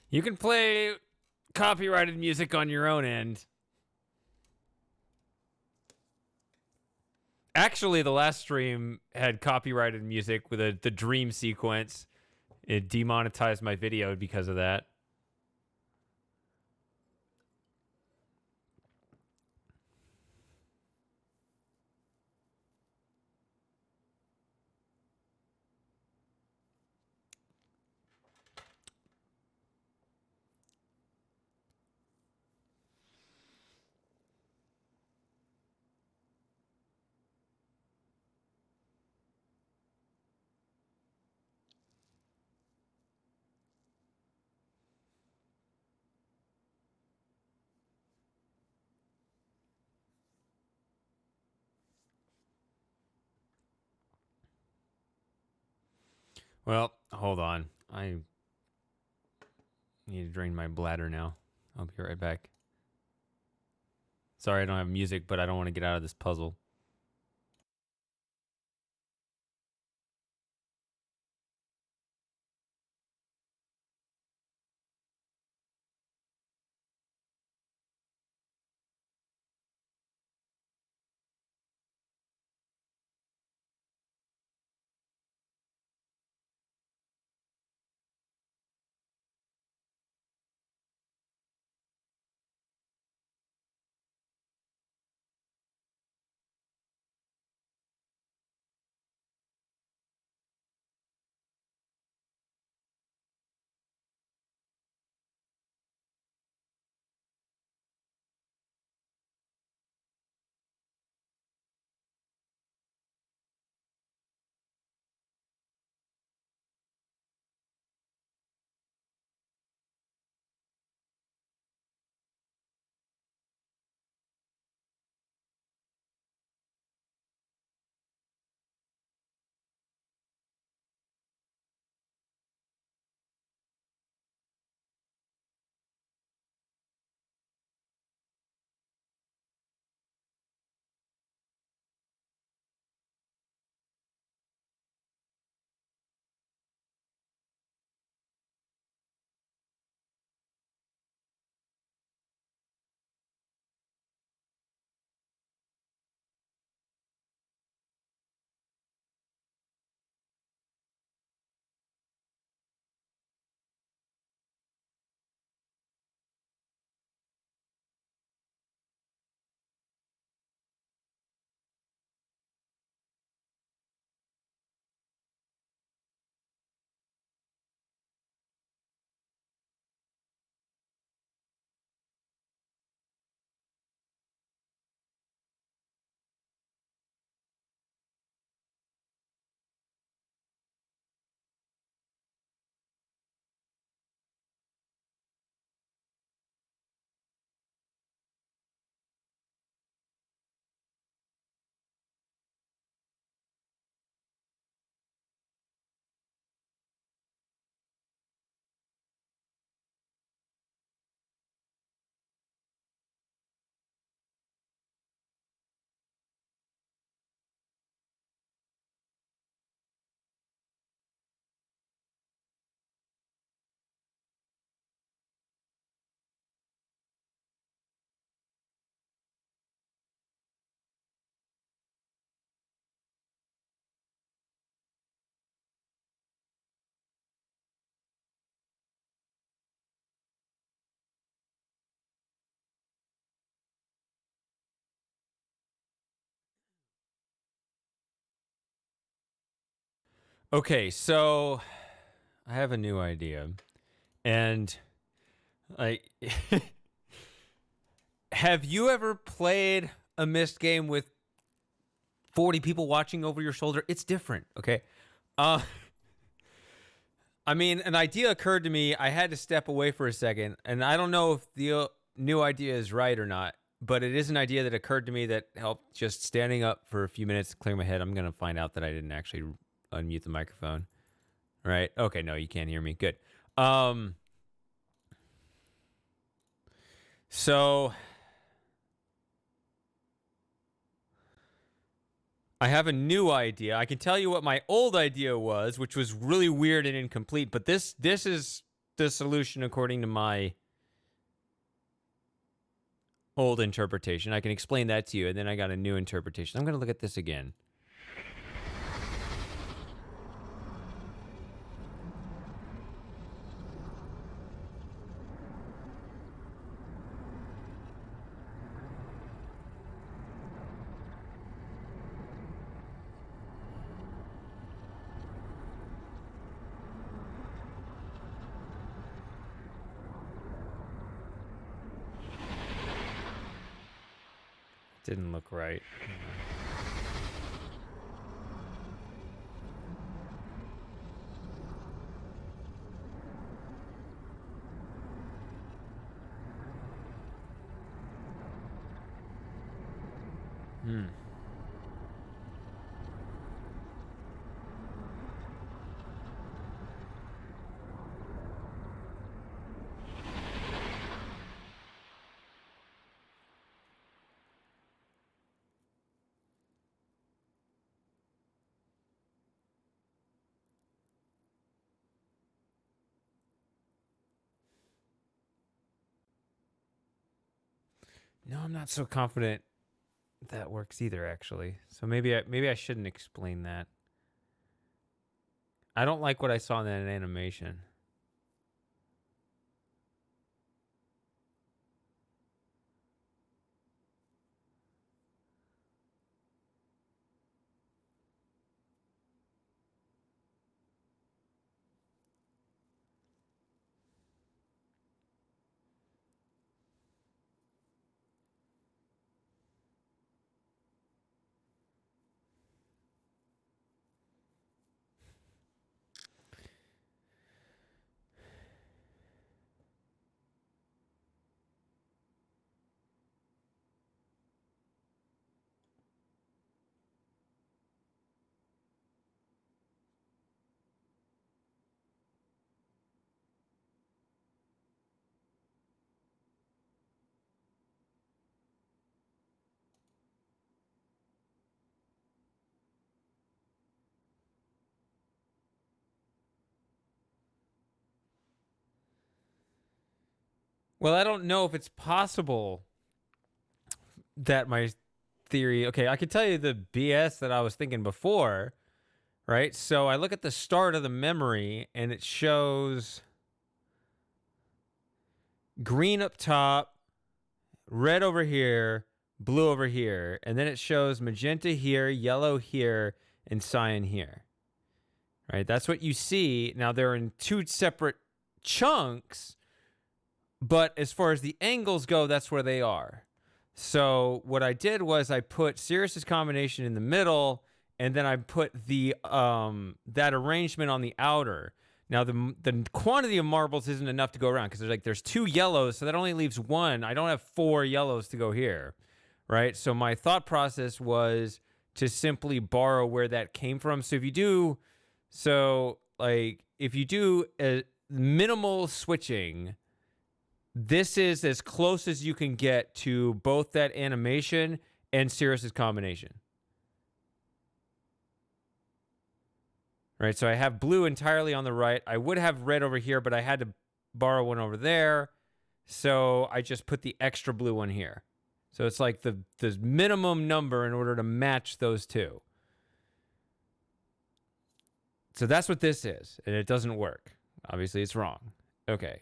You can play copyrighted music on your own end. Actually, the last stream had copyrighted music with the dream sequence. It demonetized my video because of that. Well, hold on. I need to drain my bladder now. I'll be right back. Sorry I don't have music, but I don't want to get out of this puzzle. Okay, so I have a new idea. And like have you ever played a Myst game with 40 people watching over your shoulder? It's different, okay? I mean, an idea occurred to me. I had to step away for a second, and I don't know if the new idea is right or not, but it is an idea that occurred to me that helped just standing up for a few minutes, clear my head. I'm going to find out that I didn't actually unmute the microphone. Right? Okay, no, you can't hear me. Good. So I have a new idea. I can tell you what my old idea was, which was really weird and incomplete, but this is the solution according to my old interpretation. I can explain that to you, and then I got a new interpretation. I'm going to look at this again. Didn't look right. No, I'm not so confident that works either, actually. So maybe I shouldn't explain that. I don't like what I saw in that animation. Well, I don't know if it's possible that my theory... Okay, I can tell you the BS that I was thinking before, right? So I look at the start of the memory, and it shows green up top, red over here, blue over here, and then it shows magenta here, yellow here, and cyan here. Right? That's what you see. Now, they're in two separate chunks, but as far as the angles go, that's where they are. So what I did was I put Sirius's combination in the middle, and then I put the that arrangement on the outer. Now, the quantity of marbles isn't enough to go around because there's two yellows, so that only leaves one. I don't have four yellows to go here, right? So my thought process was to simply borrow where that came from. So if you do, if you do a minimal switching, this is as close as you can get to both that animation and Sirius's combination. Right, so I have blue entirely on the right. I would have red over here, but I had to borrow one over there. So I just put the extra blue one here. So it's like the minimum number in order to match those two. So that's what this is, and it doesn't work. Obviously, it's wrong. Okay.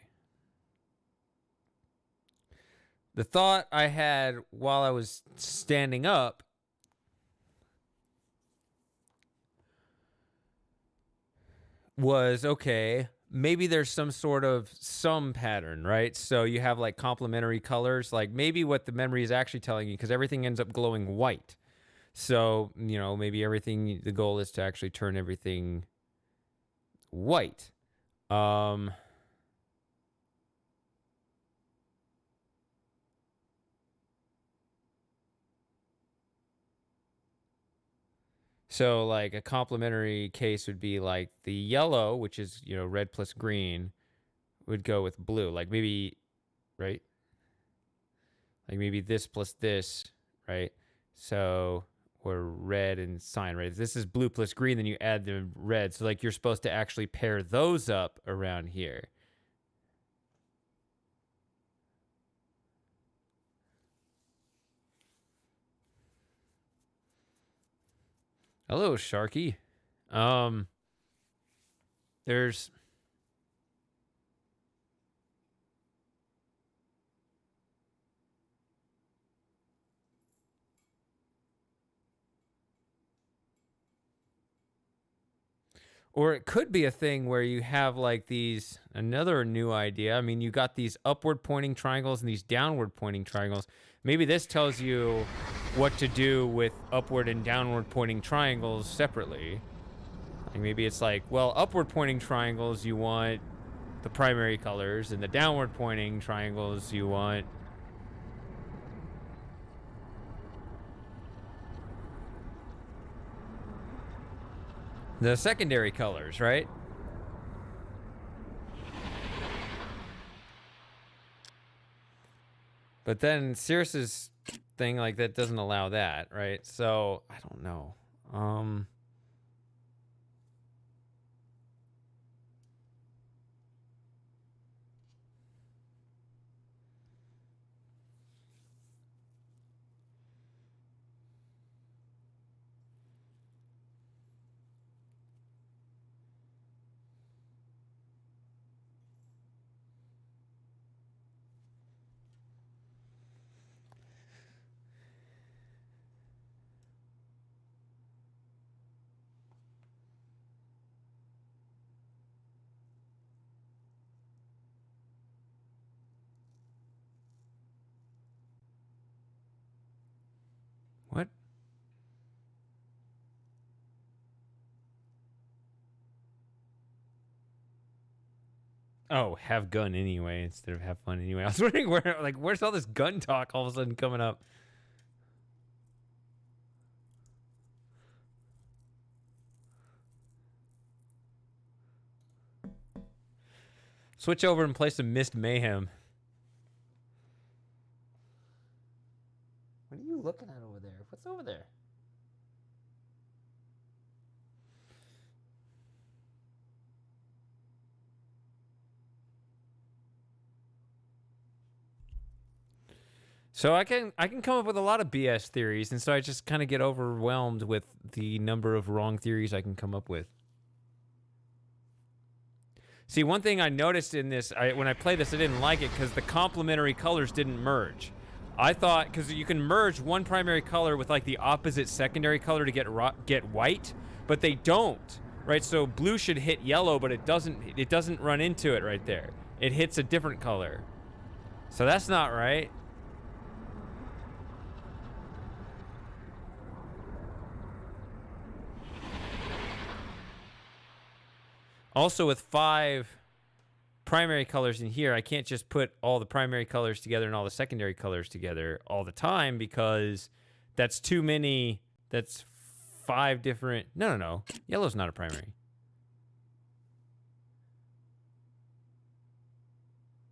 The thought I had while I was standing up was, okay, maybe there's some pattern, right? So you have like complementary colors, like maybe what the memory is actually telling you, because everything ends up glowing white. So, maybe the goal is to actually turn everything white. So like a complementary case would be like the yellow, which is, red plus green, would go with blue. Like maybe, right? Like maybe this plus this, right? So, or red and cyan, right? If this is blue plus green, then you add the red. So like you're supposed to actually pair those up around here. Hello, Sharky. There's Or it could be a thing where you have like another new idea. I mean, you got these upward pointing triangles and these downward pointing triangles. Maybe this tells you what to do with upward and downward pointing triangles separately. Like maybe it's like, well, upward pointing triangles, you want the primary colors, and the downward pointing triangles, you want the secondary colors, right? But then Cirrus's thing like that doesn't allow that, right? So I don't know. What? Oh, have gun anyway instead of have fun anyway. I was wondering where's all this gun talk all of a sudden coming up? Switch over and play some Myst Mayhem. What are you looking at over there? What's over there? So I can come up with a lot of BS theories, and so I just kind of get overwhelmed with the number of wrong theories I can come up with. See, one thing I noticed in this, when I played this, I didn't like it because the complementary colors didn't merge. I thought, because you can merge one primary color with like the opposite secondary color to get white, but they don't, right? So blue should hit yellow, but it doesn't run into it right there. It hits a different color. So that's not right. Also, with 5 primary colors in here, I can't just put all the primary colors together and all the secondary colors together all the time because that's too many. That's 5 different. No. Yellow's not a primary.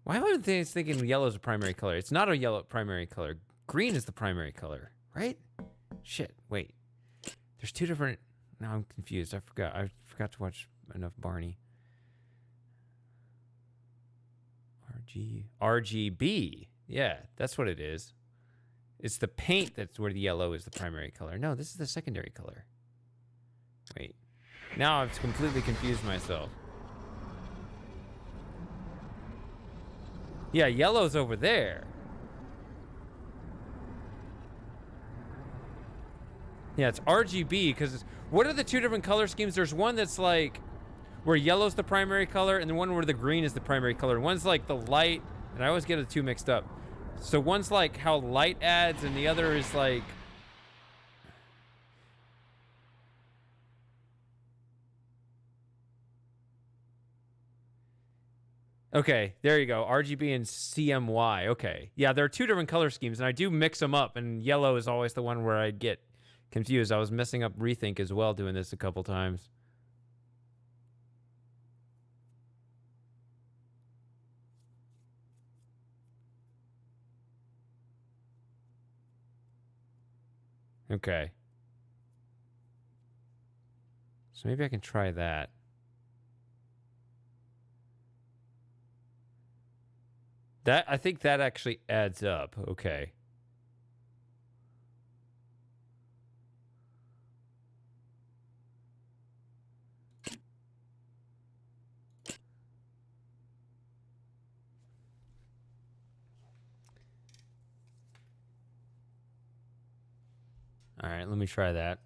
Why am I thinking yellow's a primary color? It's not a yellow primary color. Green is the primary color, right? Shit, wait. There's 2 different. Now I'm confused. I forgot to watch enough Barney. RGB. Yeah, that's what it is. It's the paint that's where the yellow is the primary color. No, this is the secondary color. Wait. Now I've completely confused myself. Yeah, yellow's over there. Yeah, it's RGB because what are the 2 different color schemes? There's one that's like, where yellow's the primary color and the one where the green is the primary color. One's like the light, and I always get the two mixed up. So one's like how light adds, and the other is like... Okay, there you go. RGB and CMY. Okay. Yeah, there are two different color schemes, and I do mix them up, and yellow is always the one where I get confused. I was messing up Rethink as well doing this a couple times. Okay. So maybe I can try that. I think that actually adds up. Okay. All right, let me try that.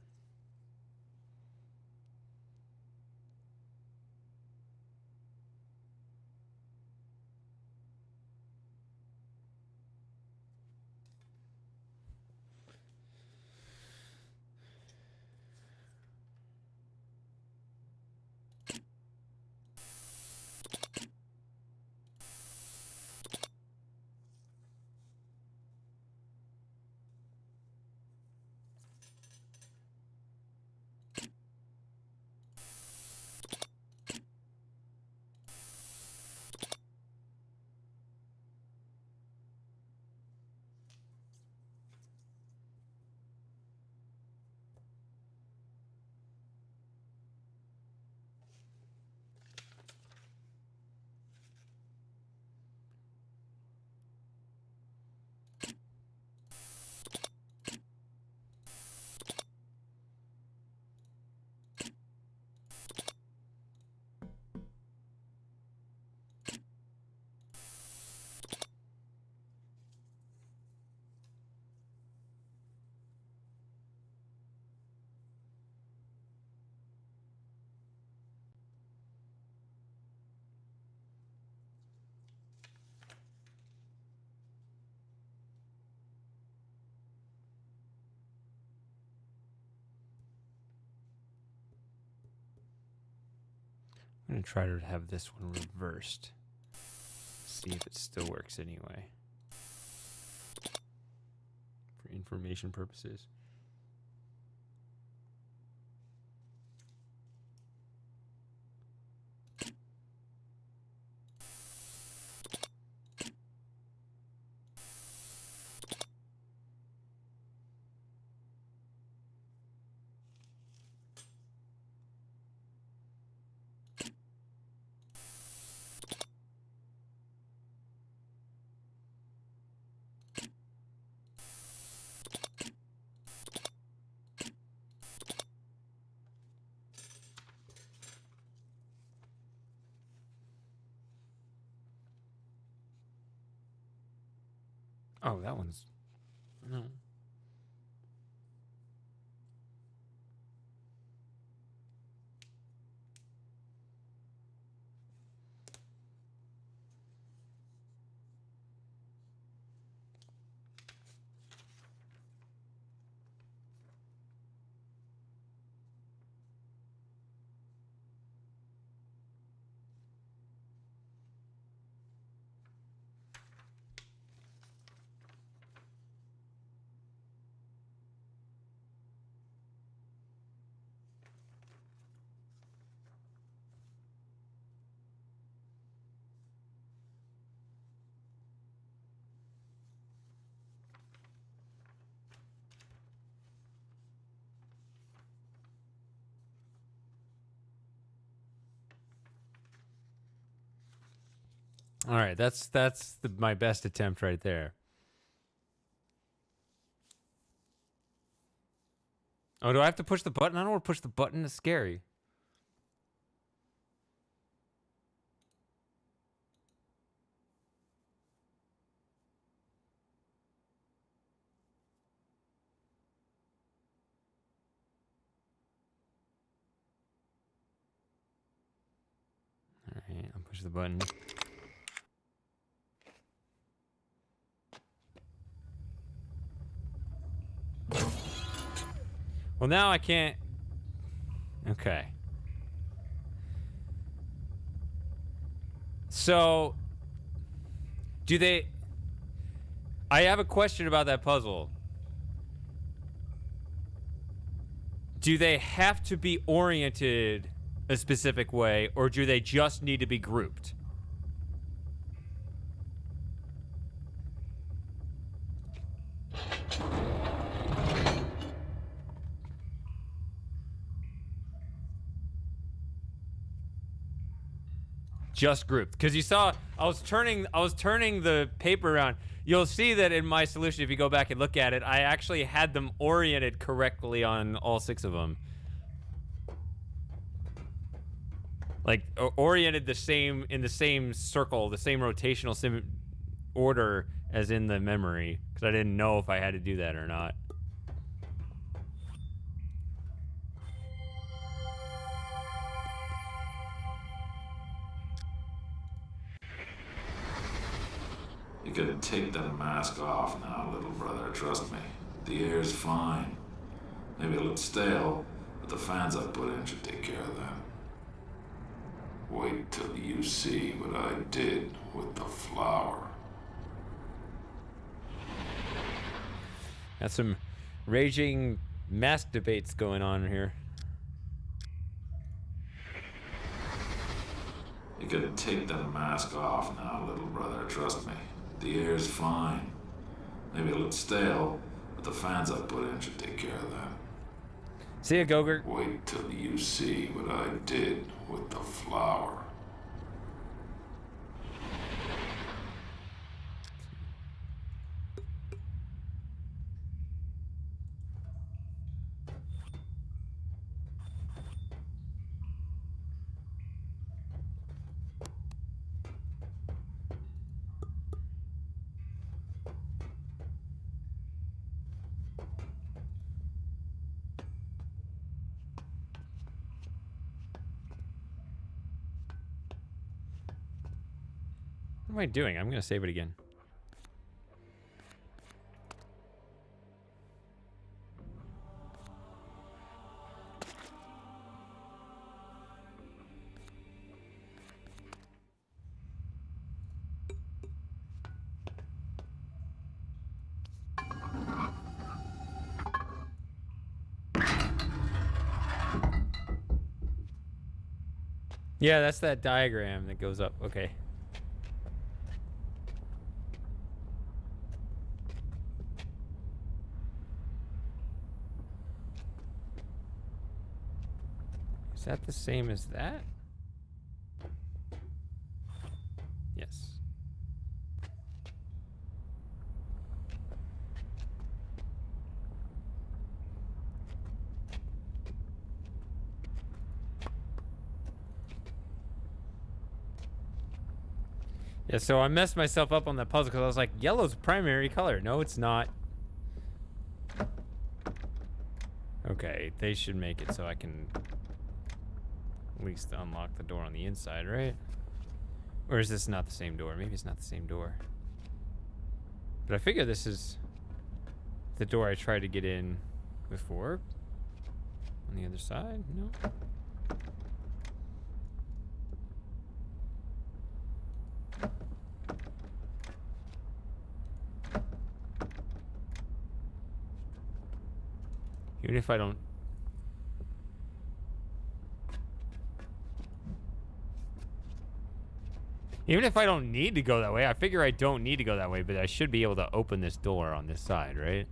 I'm going to try to have this one reversed. See if it still works anyway. For information purposes. Oh, that one's... No. All right, that's my best attempt right there. Oh, do I have to push the button? I don't want to push the button. It's scary. Push the button. Well, now I can't. Okay. So, do they... I have a question about that puzzle. Do they have to be oriented a specific way, or do they just need to be grouped? Just grouped, because you saw I was turning the paper around. You'll see that in my solution, if you go back and look at it, I actually had them oriented correctly on all 6 of them. Like oriented the same in the same circle, the same rotational order as in the memory, because I didn't know if I had to do that or not. You can take that mask off now, little brother. Trust me. The air's fine. Maybe a little stale, but the fans I put in should take care of that. Wait till you see what I did with the flower. Got some raging mask debates going on here. You can take that mask off now, little brother. Trust me. The air's fine. Maybe a little stale, but the fans I put in should take care of that. See ya, Gogurt. Wait till you see what I did with the flower. What am I doing? I'm gonna save it again. Yeah, that's that diagram that goes up. Okay. Is that the same as that? Yes. Yeah, so I messed myself up on that puzzle because I was like, yellow's primary color. No, it's not. Okay, they should make it so I can at least unlock the door on the inside, right? Or is this not the same door? Maybe it's not the same door. But I figure this is the door I tried to get in before. On the other side? No? Even if I don't... Even if I don't need to go that way, I figure I don't need to go that way, but I should be able to open this door on this side, right?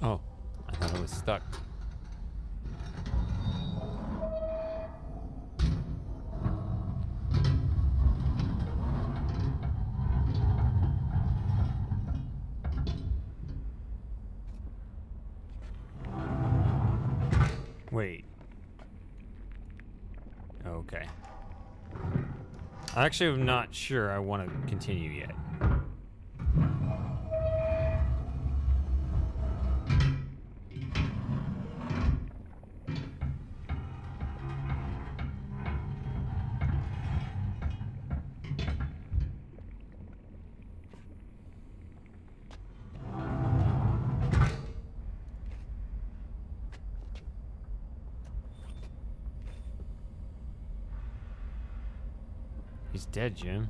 Oh, I thought I was stuck. Wait. Okay. Actually, I'm not sure I want to continue yet. He's dead, Jim.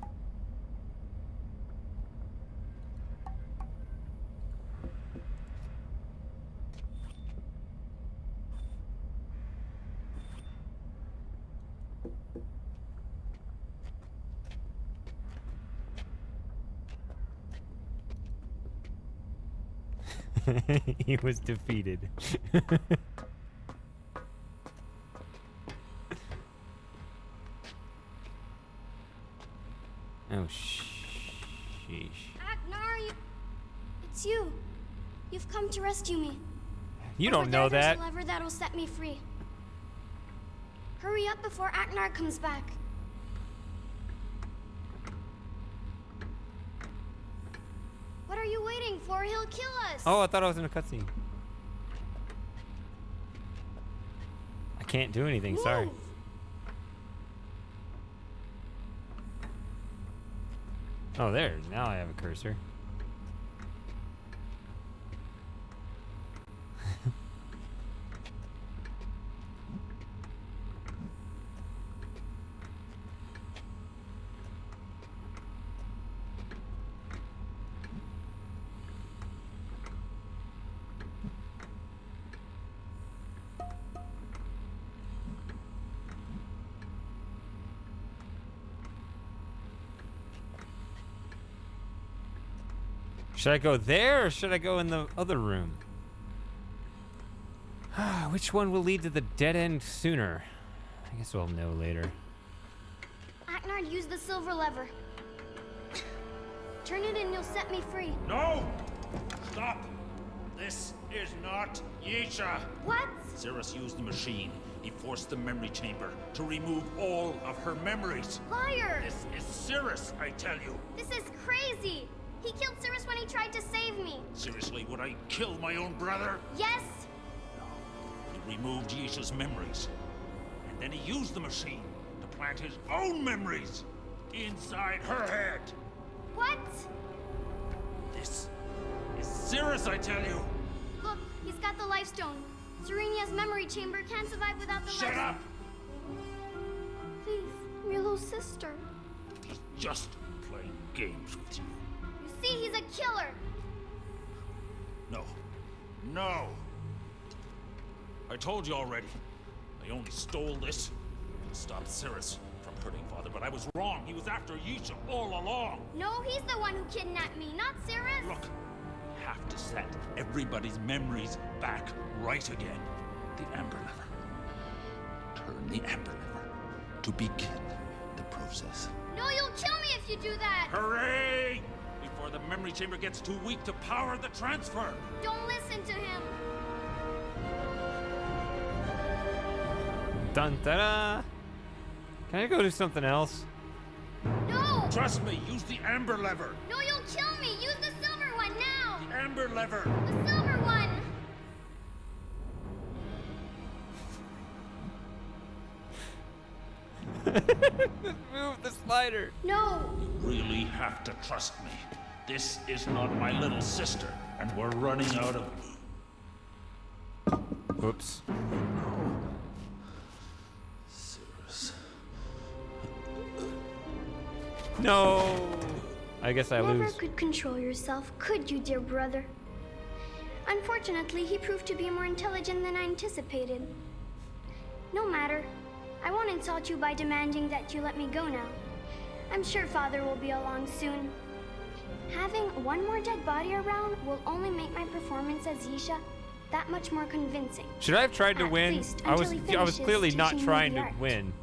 He was defeated. Oh, sheesh. Agnar, it's you. You've come to rescue me. You don't know that. There's a lever that'll set me free. Hurry up before Agnar comes back. What are you waiting for? He'll kill us. Oh, I thought I was in a cutscene. I can't do anything, Move. sorry. Oh, there. Now I have a cursor. Should I go there or should I go in the other room? Which one will lead to the dead end sooner? I guess we'll know later. Agnar, use the silver lever. Turn it and you'll set me free. No! Stop! This is not Yisha! What? Cirrus used the machine. He forced the memory chamber to remove all of her memories. Liar! This is Cirrus, I tell you. This is crazy! He killed Cirrus when he tried to save me. Seriously, would I kill my own brother? Yes! He removed Yisha's memories. And then he used the machine to plant his own memories inside her head. What? This is Cirrus, I tell you. Look, he's got the life stone. Serenia's memory chamber can't survive without the Shut up! Please, I'm your little sister. He's just playing games with you. You see, he's a killer. No. No! I told you already. I only stole this to stop Cirrus from hurting Father, but I was wrong. He was after Yisha all along. No, he's the one who kidnapped me, not Cirrus. Look, we have to set everybody's memories back right again. The Amber Lever. Turn the Amber Lever to begin the process. No, you'll kill me if you do that. Hooray! Before the memory chamber gets too weak to power the transfer. Don't listen to him. Dun da da! Can I go do something else? No! Trust me, use the Amber Lever. No, you'll kill me. Use the silver one now. The Amber Lever. The silver one. Move the slider. No. You really have to trust me. This is not my little sister, and we're running out of... Whoops. Cirrus. No! I guess I Never lose. could control yourself, could you, dear brother? Unfortunately, he proved to be more intelligent than I anticipated. No matter. I won't insult you by demanding that you let me go now. I'm sure Father will be along soon. Having one more dead body around will only make my performance as Yisha that much more convincing. Should I have tried to At win? least I was until he finishes clearly not teaching me trying the to art. win.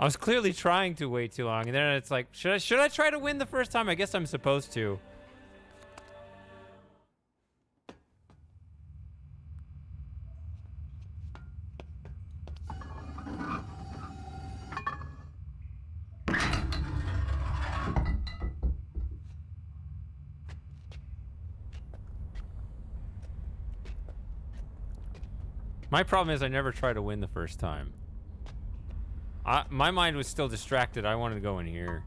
I was clearly trying to wait too long, and then it's like, should I try to win the first time? I guess I'm supposed to. My problem is I never try to win the first time. My mind was still distracted. I wanted to go in here.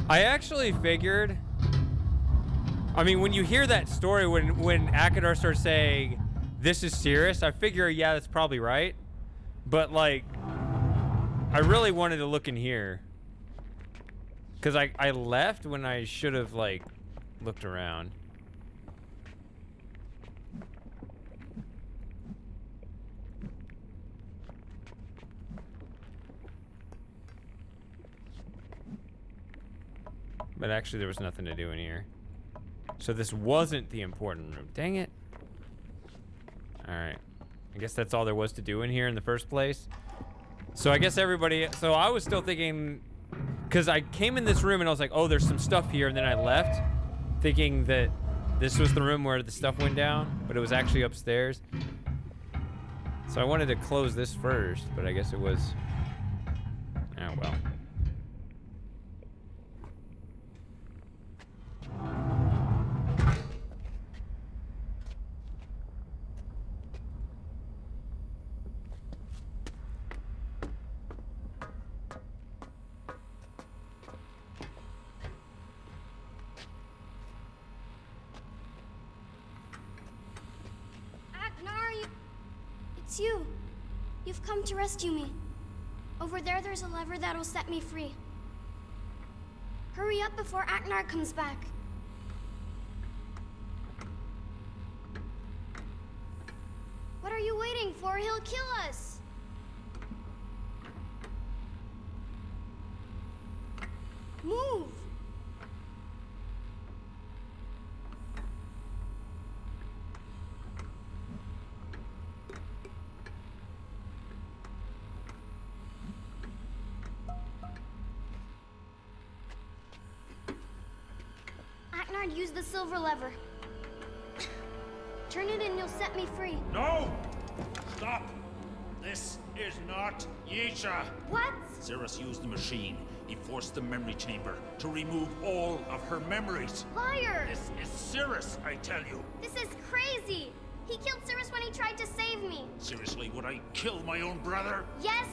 I actually figured... I mean, when you hear that story, when Akadar starts saying, this is Cirrus, I figure, yeah, that's probably right. But, like, I really wanted to look in here. Because I left when I should have, like, looked around. But actually, there was nothing to do in here. So this wasn't the important room. Dang it. Alright. I guess that's all there was to do in here in the first place. So I guess everybody... So I was still thinking... Because I came in this room and I was like, oh, there's some stuff here. And then I left thinking that this was the room where the stuff went down. But it was actually upstairs. So I wanted to close this first. But I guess it was... Oh, well. It's you. You've come to rescue me. Over there's a lever that'll set me free. Hurry up before Aknar comes back. What are you waiting for? He'll kill us. Move. Use the silver lever. Turn it and you'll set me free. No! Stop! This is not Yisha! What? Cirrus used the machine. He forced the memory chamber to remove all of her memories. Liar! This is Cirrus, I tell you. This is crazy! He killed Cirrus when he tried to save me. Seriously, would I kill my own brother? Yes!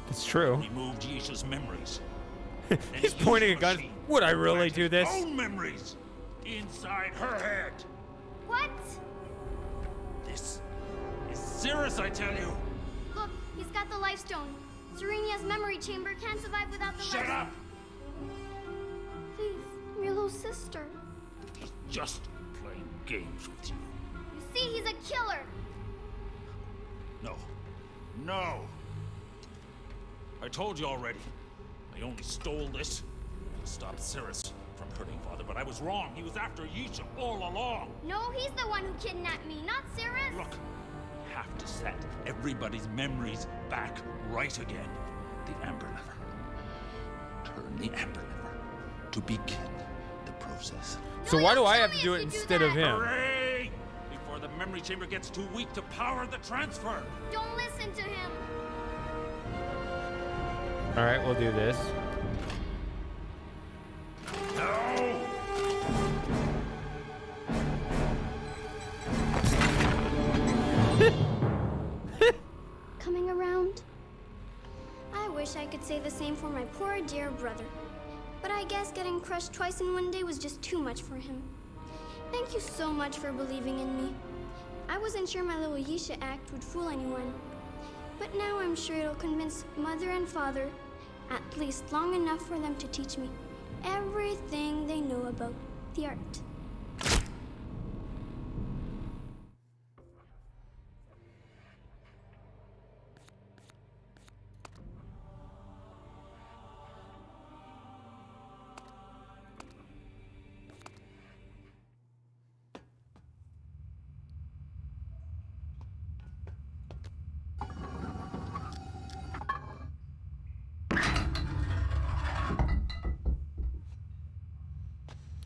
It's true. Removed Yisha's memories. He's pointing a gun. Would I really do this? Own memories inside her head. What? This is Cirrus, I tell you. Look, he's got the life stone. Serenia's memory chamber can't survive without the life. Shut up! Please, I'm your little sister. He's just playing games with you. You see, he's a killer. No. No! I told you already. I only stole this to stop Cirrus from hurting Father, but I was wrong. He was after Yisha all along. No, he's the one who kidnapped me, not Cirrus. Look, we have to set everybody's memories back right again. The amber lever. Turn the amber lever to begin the process. So why do I have to do it instead of him? Hooray! Before the memory chamber gets too weak to power the transfer. Don't listen to him. All right, we'll do this. No! Coming around? I wish I could say the same for my poor dear brother. But I guess getting crushed twice in one day was just too much for him. Thank you so much for believing in me. I wasn't sure my little Yisha act would fool anyone. But now I'm sure it'll convince Mother and Father, at least long enough for them to teach me everything they know about the art.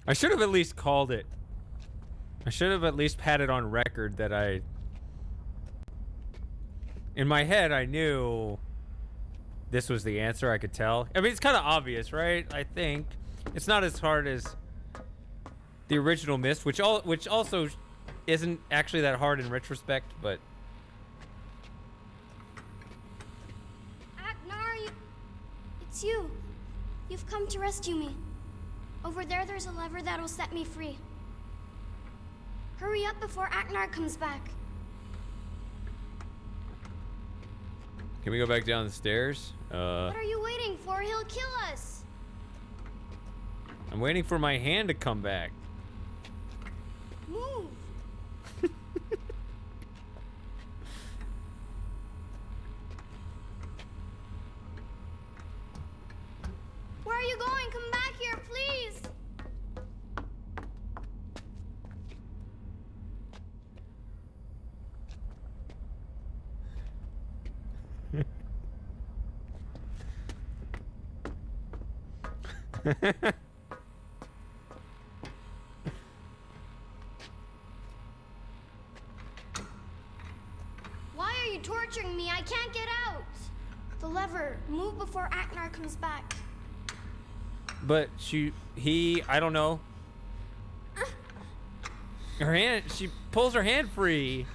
I should have at least called it. I should have at least had it on record that I... In my head, I knew this was the answer. I could tell. I mean, it's kind of obvious, right? I think. It's not as hard as the original Myst, which also isn't actually that hard in retrospect, but... Agnar, it's you. You've come to rescue me. Over there's a lever that'll set me free. Hurry up before Agnar comes back. Can we go back down the stairs? What are you waiting for? He'll kill us. I'm waiting for my hand to come back. Move. Where are you going? Come back here, please. Why are you torturing me? I can't get out. The lever. Move before Agnar comes back. But I don't know. Her hand, she pulls her hand free.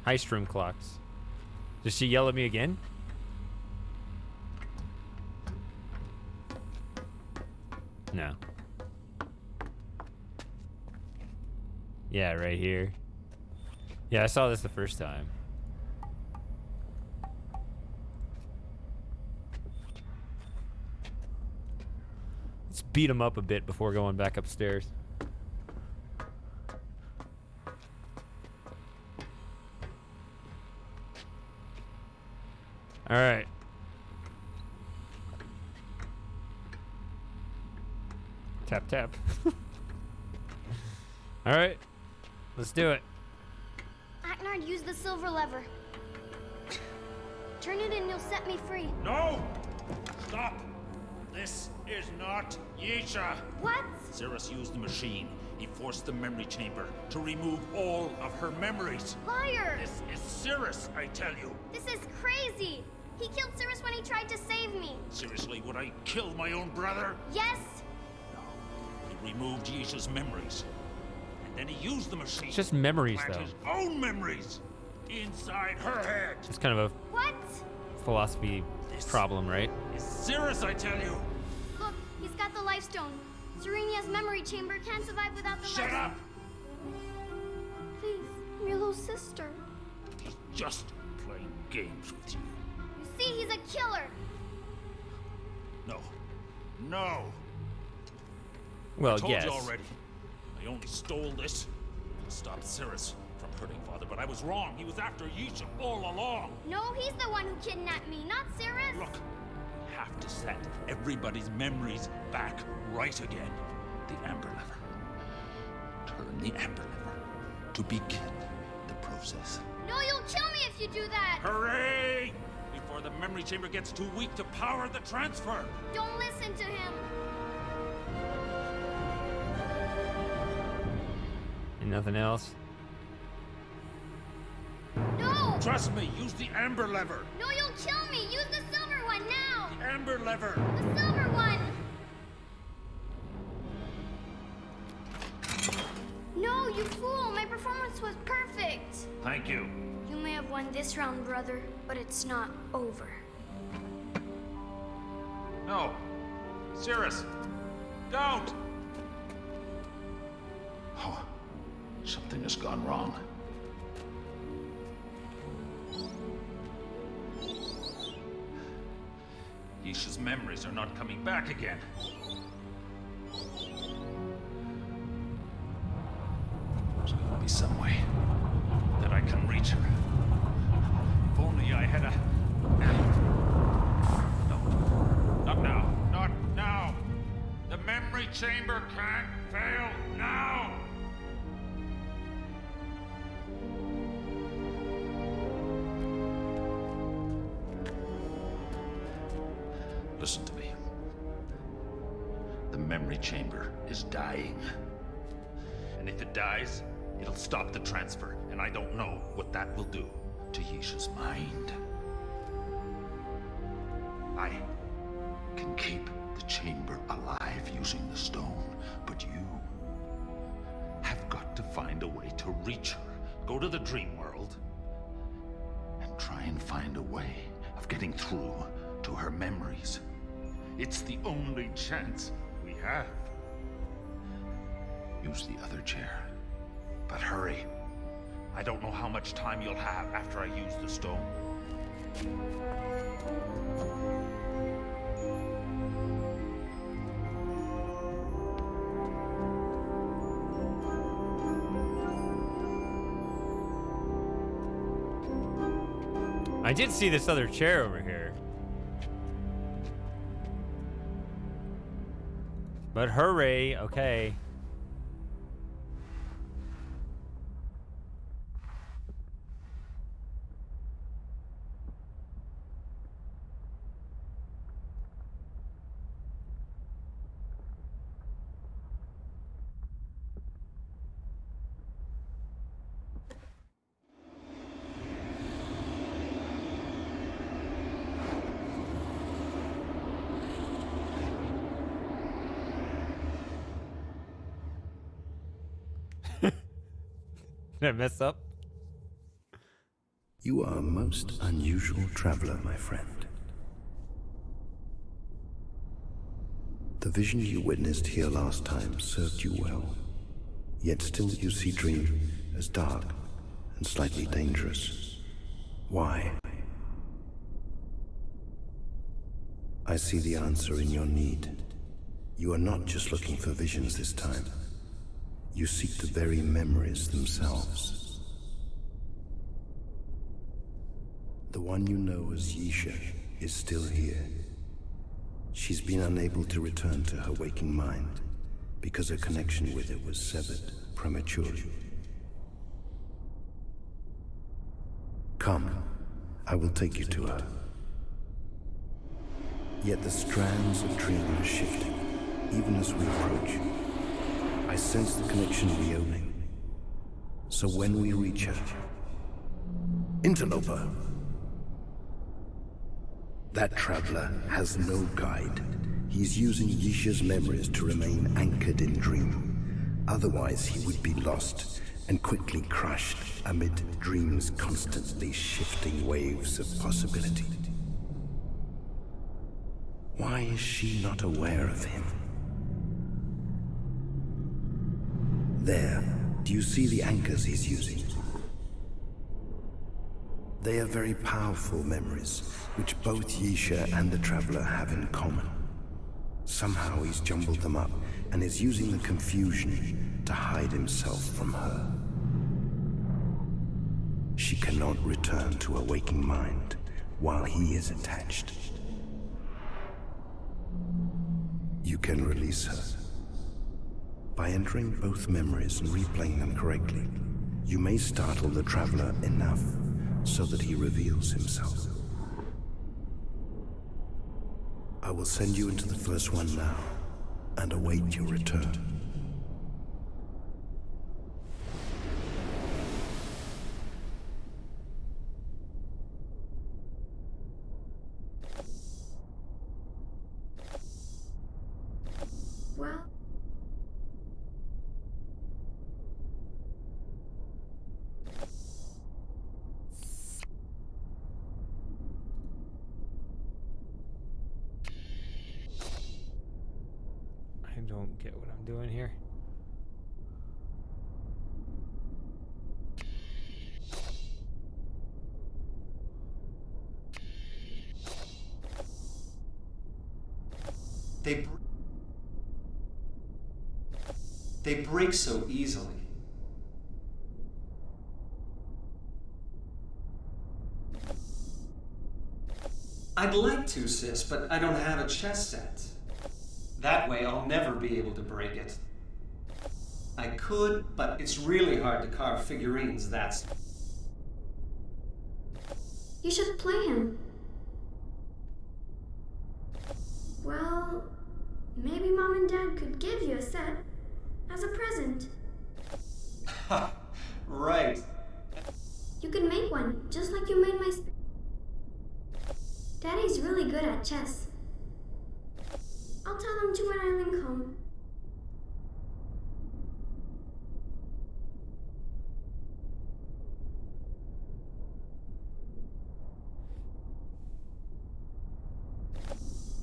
High strum clocks. Does she yell at me again? No. Yeah, right here. Yeah, I saw this the first time. Let's beat him up a bit before going back upstairs. All right. Tap, tap. All right. Let's do it. Agnar, use the silver lever. Turn it and you'll set me free. No! Stop! This is not Yisha! What? Cirrus used the machine. He forced the memory chamber to remove all of her memories. Liar! This is Cirrus, I tell you. This is crazy! He killed Cirrus when he tried to save me. Seriously, would I kill my own brother? Yes! No. He removed Yisha's memories. And then he used the machine. It's just memories, to plant though. his own memories inside her head. It's kind of a What? philosophy problem, right? It's Cirrus, I tell you. Look, he's got the life stone. Serenia's memory chamber can't survive without the Shut life up! Please, I'm your little sister. He's just playing games with you. You see, he's a killer. No. No! Well, I told yes. you already. I only stole this to stop Cirrus from hurting Father, but I was wrong. He was after Yisha all along. No, he's the one who kidnapped me, not Cirrus. Look, we have to set everybody's memories back right again. The amber lever. Turn the amber lever to begin the process. No, you'll kill me if you do that. Hooray! Before the memory chamber gets too weak to power the transfer. Don't listen to him. And nothing else? No! Trust me, use the amber lever. No, you'll kill me. Use the silver one now. The amber lever. The silver one. No, you fool. My performance was perfect. Thank you. You may have won this round, brother, but it's not over. No. Cirrus, don't! Oh, something has gone wrong. Yisha's memories are not coming back again. There's gotta be some way that I can reach her. If only I had a... No, not now. chamber can't fail now! Listen to me. The memory chamber is dying. And if it dies, it'll stop the transfer, and I don't know what that will do to Yisha's mind. I can keep the chamber alive using the stone, but you have got to find a way to reach her. Go to the dream world and try and find a way of getting through to her memories. It's the only chance we have. Use the other chair, but hurry. I don't know how much time you'll have after I use the stone. I did see this other chair over here. But hooray, okay. Did I mess up? You are a most unusual traveler, my friend. The vision you witnessed here last time served you well, yet still you see Dream as dark and slightly dangerous. Why? I see the answer in your need. You are not just looking for visions this time. You seek the very memories themselves. The one you know as Yisha is still here. She's been unable to return to her waking mind because her connection with it was severed prematurely. Come, I will take you to her. Yet the strands of Dream are shifting, even as we approach. I sense the connection reopening. So when we reach her... Interloper! That traveler has no guide. He's using Yisha's memories to remain anchored in Dream. Otherwise, he would be lost and quickly crushed amid Dream's constantly shifting waves of possibility. Why is she not aware of him? There, do you see the anchors he's using? They are very powerful memories, which both Yisha and the Traveler have in common. Somehow he's jumbled them up and is using the confusion to hide himself from her. She cannot return to her waking mind while he is attached. You can release her. By entering both memories and replaying them correctly, you may startle the Traveler enough so that he reveals himself. I will send you into the first one now and await your return. Well, I don't get what I'm doing here. They break so easily. I'd like to, sis, but I don't have a chess set. That way I'll never be able to break it. I could, but it's really hard to carve figurines, that's... You should play him. Well, maybe Mom and Dad could give you a set as a present. Ha! Right. You can make one, just like you made my... Daddy's really good at chess. I'll tell him to when I link home.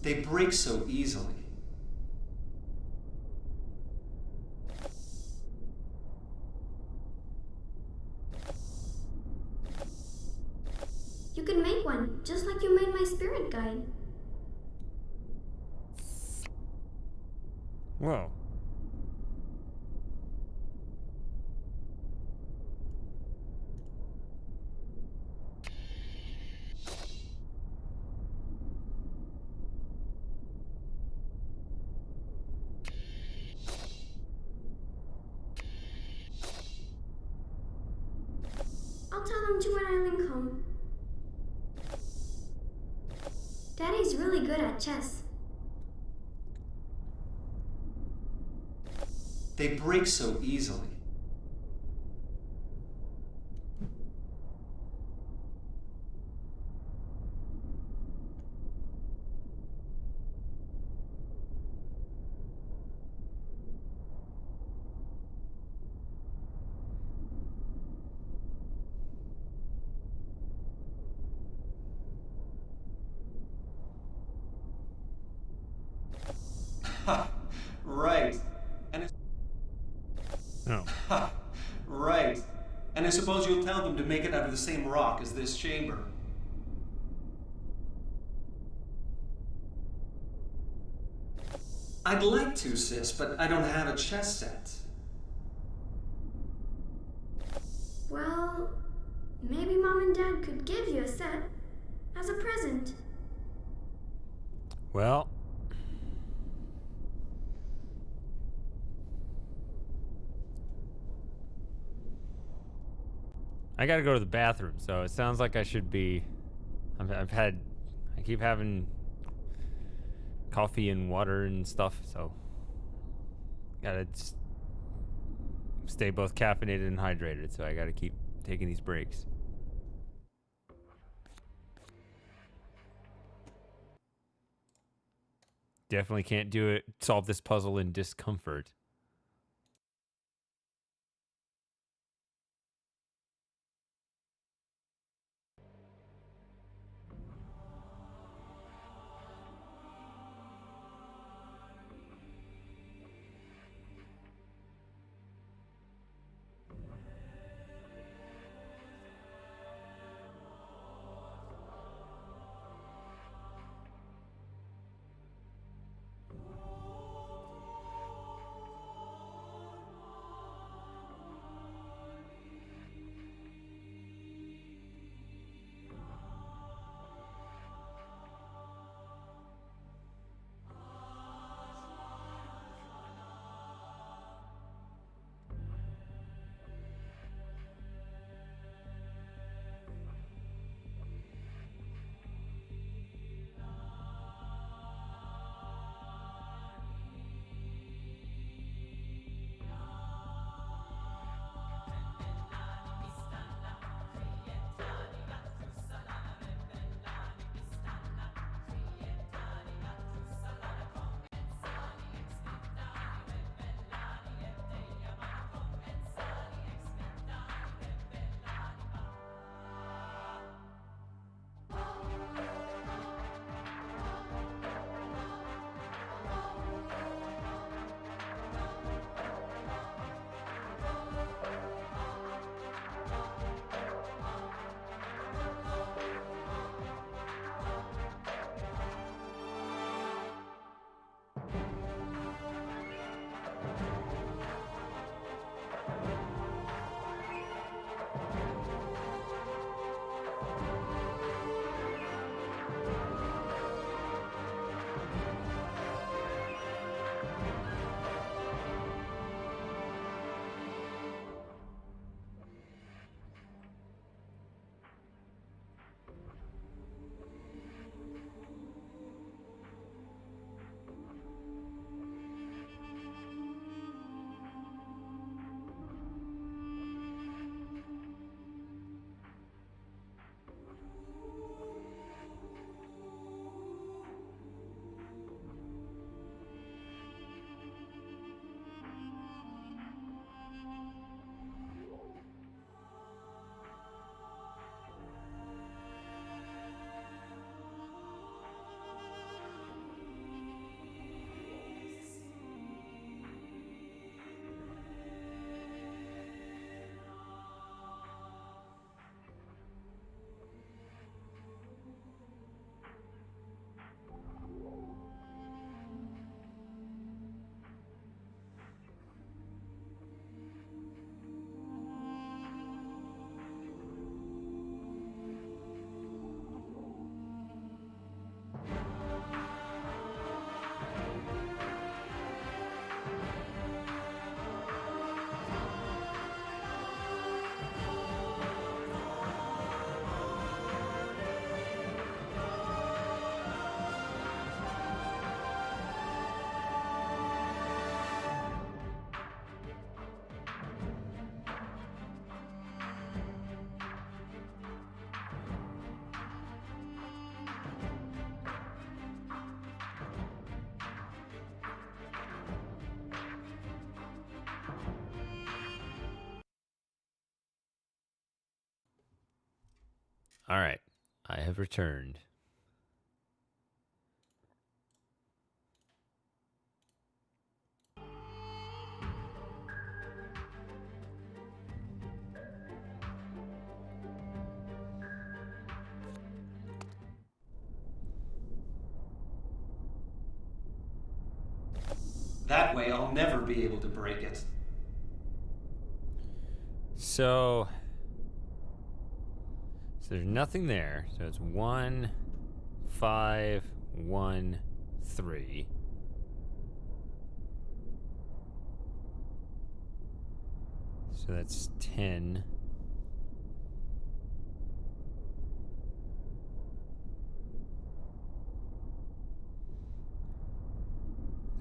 They break so easily. You can make one, just like you made my spirit guide. Whoa. I'll tell him to when I link home. Daddy's really good at chess. They break so easily. Ha! Right. And it's... Oh. Ha! Right. And I suppose you'll tell them to make it out of the same rock as this chamber. I'd like to, sis, but I don't have a chess set. Well, maybe Mom and Dad could give you a set as a present. Well. I gotta go to the bathroom, so it sounds like I should be... I keep having coffee and water and stuff, so gotta stay both caffeinated and hydrated, so I gotta keep taking these breaks. Definitely can't solve this puzzle in discomfort. All right. I have returned. That way I'll never be able to break it. So there's nothing there. So it's 1, 5, 1, 3. So that's 10.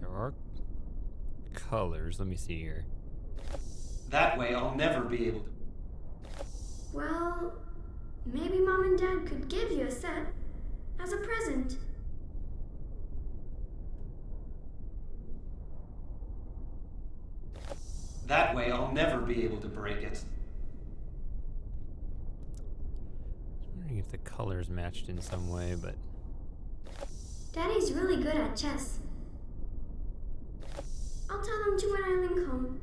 There are colors. Let me see here. That way I'll never be able to. Well, maybe Mom and Dad could give you a set as a present. That way I'll never be able to break it. I'm wondering if the colors matched in some way, but Daddy's really good at chess. I'll tell them to when I link home.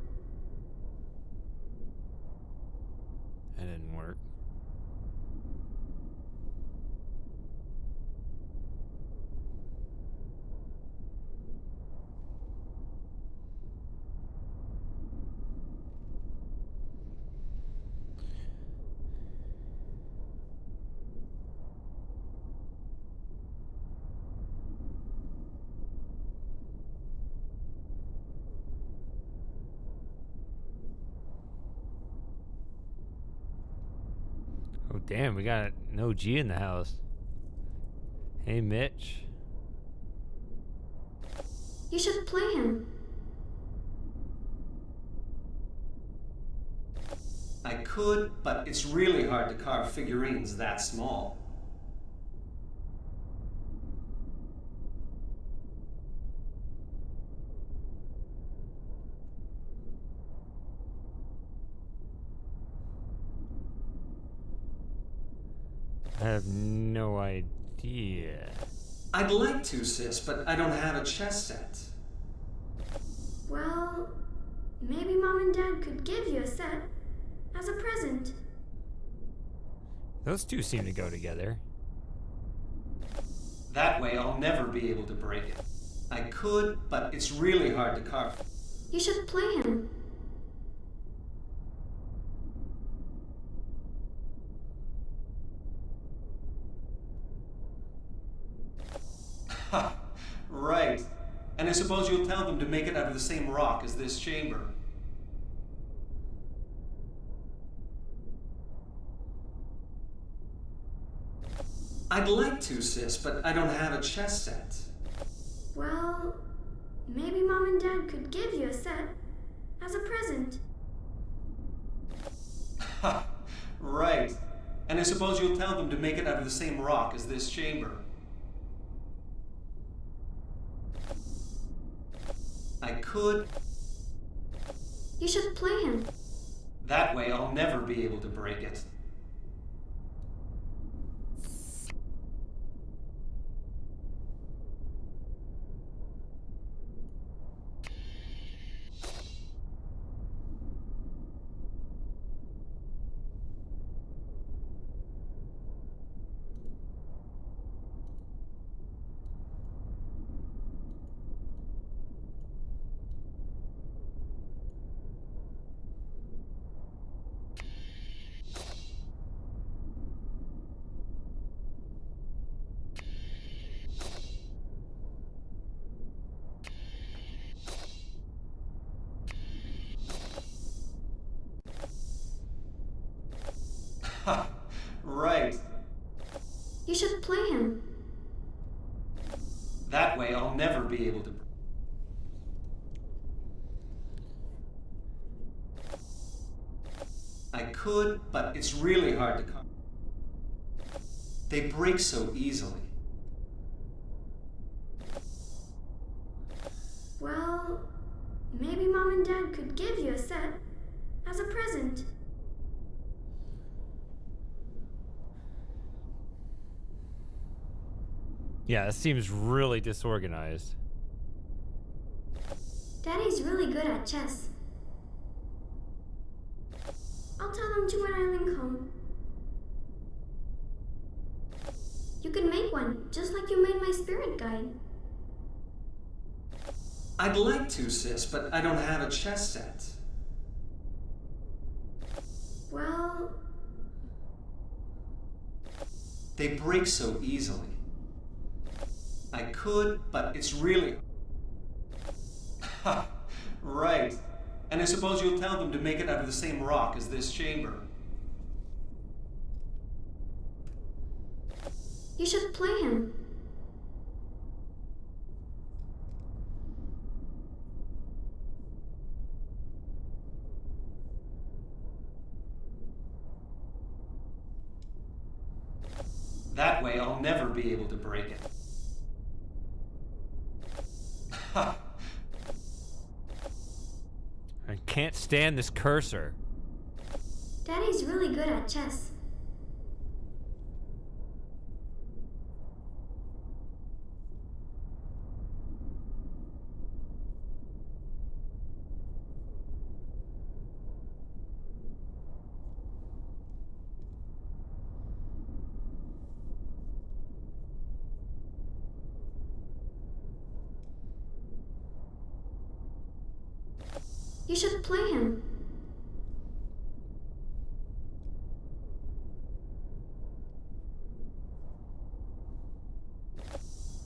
that didn't work. Oh, damn, we got an OG in the house. Hey, Mitch. You should play him. I could, but it's really hard to carve figurines that small. I have no idea. I'd like to, sis, but I don't have a chess set. Well, maybe Mom and Dad could give you a set as a present. Those two seem to go together. That way I'll never be able to break it. I could, but it's really hard to carve. You should play him. Ha! Right. And I suppose you'll tell them to make it out of the same rock as this chamber. I'd like to, sis, but I don't have a chess set. Well, maybe Mom and Dad could give you a set as a present. Ha! Right. And I suppose you'll tell them to make it out of the same rock as this chamber. I could. You should play him. That way I'll never be able to break it. Ha! Right. You should play him. That way I'll never be able to. I could, but it's really hard to carve. They break so easily. Well, maybe Mom and Dad could give you a set as a present. Yeah, it seems really disorganized. Daddy's really good at chess. I'll tell them to when I link home. You can make one, just like you made my spirit guide. I'd like to, sis, but I don't have a chess set. Well... They break so easily. I could, but it's really... Ha! Right. And I suppose you'll tell them to make it out of the same rock as this chamber. You should play him. That way I'll never be able to break it. Ha! I can't stand this cursor. Daddy's really good at chess. You should play him.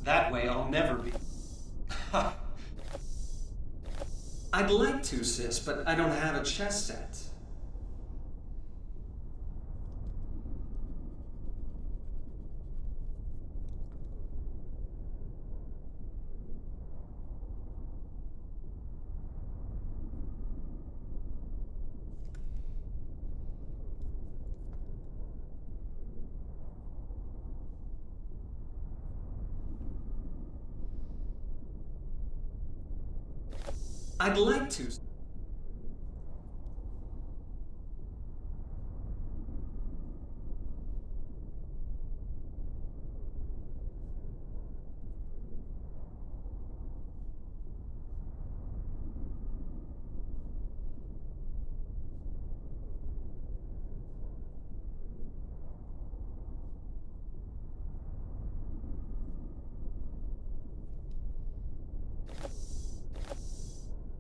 That way I'll never be... Ha! I'd like to, sis, but I don't have a chess set. I'd like to.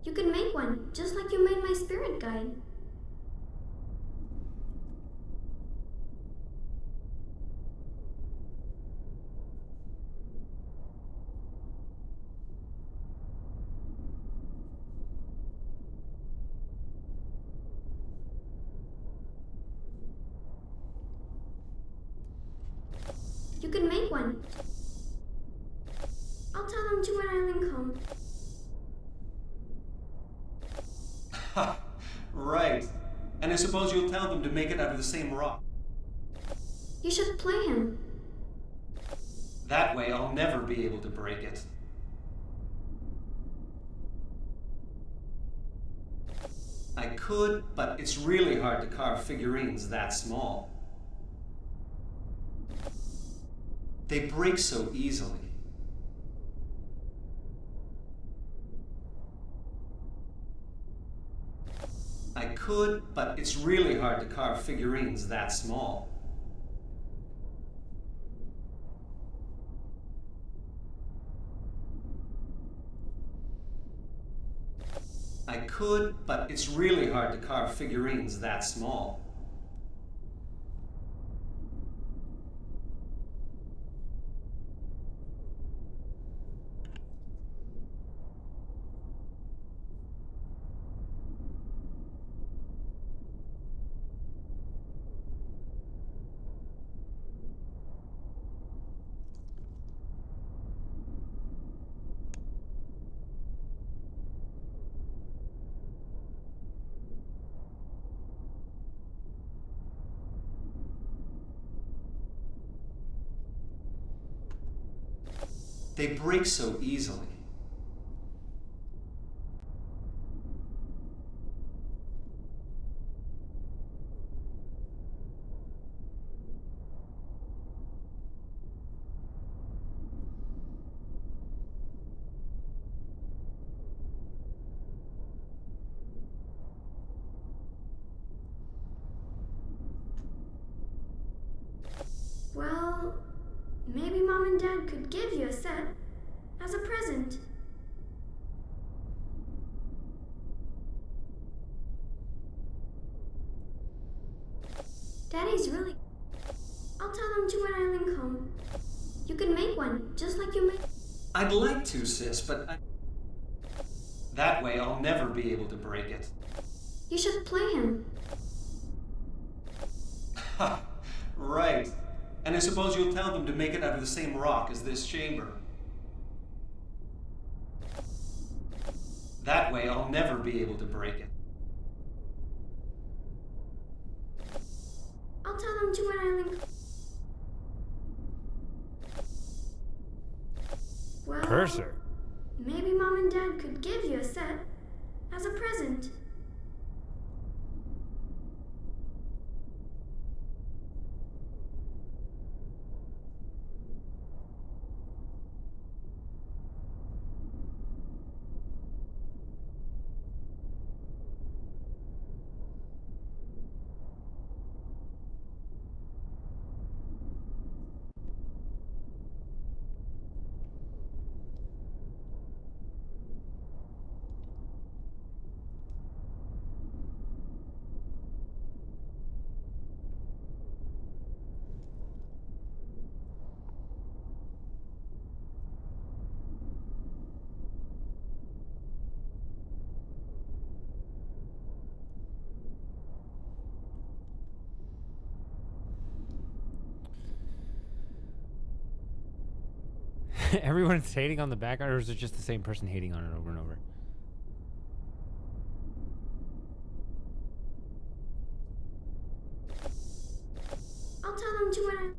You can make one, just like you made my spirit guide. You can make one. I'll tell them to when I link home. Ha! Right. And I suppose you'll tell them to make it out of the same rock. You should play him. That way I'll never be able to break it. I could, but it's really hard to carve figurines that small. They break so easily. I could, but it's really hard to carve figurines that small. I could, but it's really hard to carve figurines that small. They break so easily. and Dad could give you a set as a present. Daddy's really... I'll tell them to when I link home. You can make one, just like you made... I'd like to, sis, but that way I'll never be able to break it. You should play him. Ha! Right. And I suppose you'll tell them to make it out of the same rock as this chamber. That way I'll never be able to break it. I'll tell them to when I link... Well, Cursor. Maybe Mom and Dad could give you a set as a present. Everyone's hating on the background, or is it just the same person hating on it over and over? I'll tell them to when I...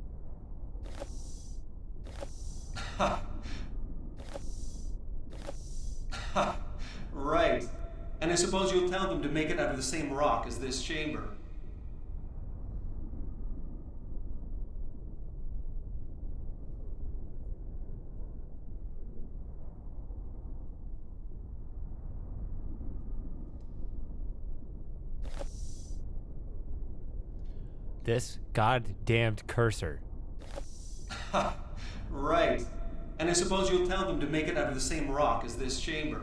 Ha! Ha! Right. And I suppose you'll tell them to make it out of the same rock as this chamber. This goddamned cursor. Ha! Right. And I suppose you'll tell them to make it out of the same rock as this chamber.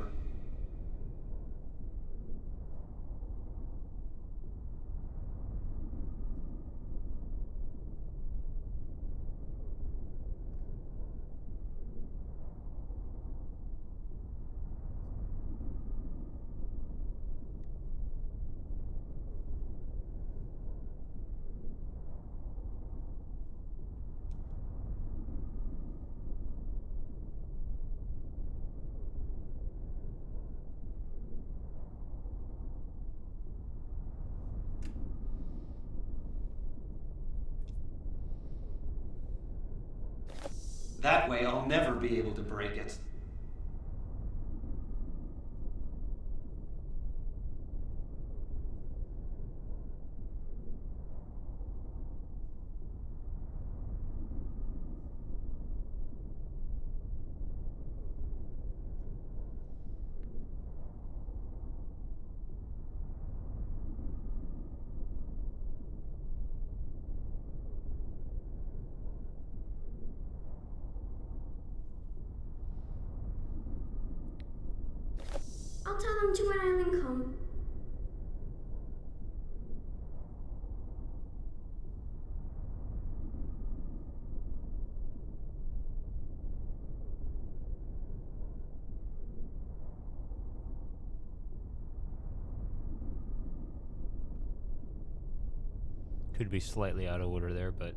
That way I'll never be able to break it. I'll tell them to when I link home. Could be slightly out of order there, but...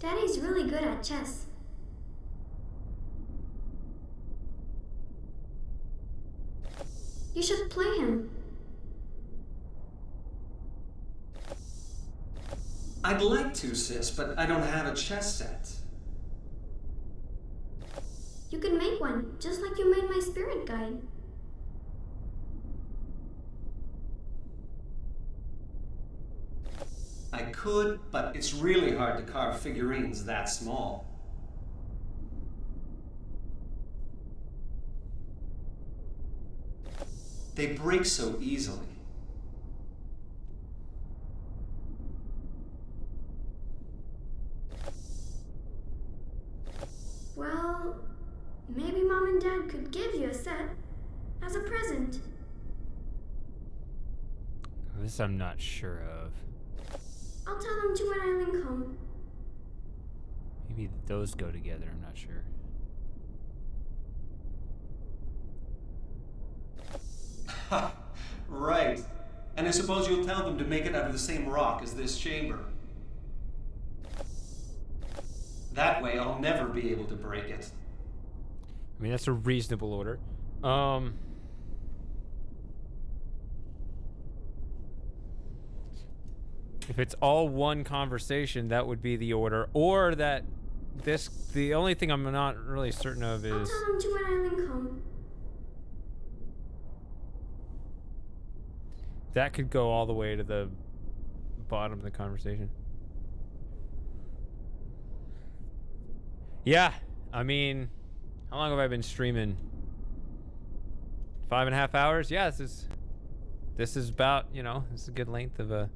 Daddy's really good at chess. You should play him. I'd like to, sis, but I don't have a chess set. You can make one, just like you made my spirit guide. I could, but it's really hard to carve figurines that small. They break so easily. Well, maybe Mom and Dad could give you a set as a present. This I'm not sure of. I'll tell them to when I link home. Maybe those go together, I'm not sure. Ha! Right. And I suppose you'll tell them to make it out of the same rock as this chamber. That way I'll never be able to break it. I mean, that's a reasonable order. If it's all one conversation, that would be the order. Or that the only thing I'm not really certain of is... I'll tell them to when I link home. That could go all the way to the bottom of the conversation. Yeah, I mean, how long have I been streaming? 5.5 hours? Yeah, this is about, you know, this is a good length of a...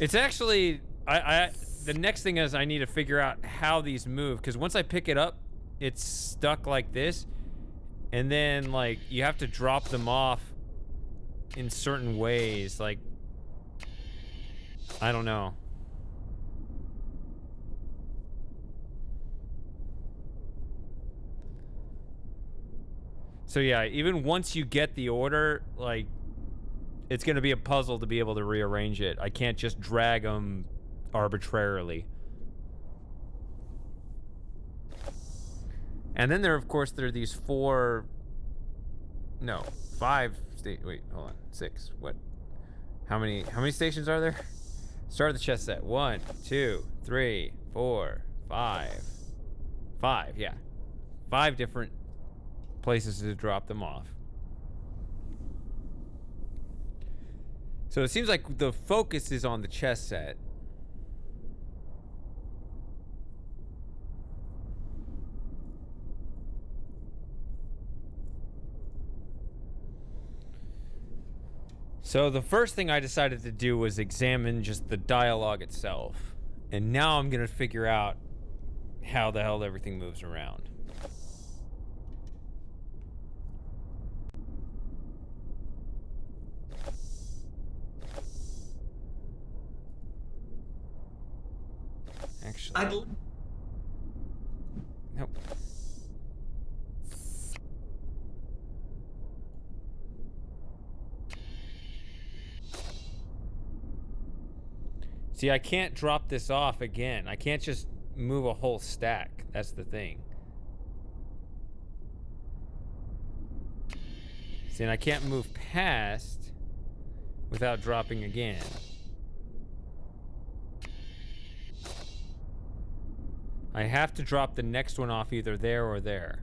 It's actually, the next thing is I need to figure out how these move, because once I pick it up, it's stuck like this, and then, like, you have to drop them off in certain ways, like, I don't know. So yeah, even once you get the order, like, it's going to be a puzzle to be able to rearrange it. I can't just drag them arbitrarily. And then there are these 6. What? How many stations are there? Start the chess set. 1, 2, 3, 4, 5. 5, yeah. 5 different places to drop them off. So it seems like the focus is on the chess set. So the first thing I decided to do was examine just the dialogue itself. And now I'm going to figure out how the hell everything moves around. Actually, nope. See, I can't drop this off again. I can't just move a whole stack. That's the thing. See, and I can't move past without dropping again. I have to drop the next one off either there or there.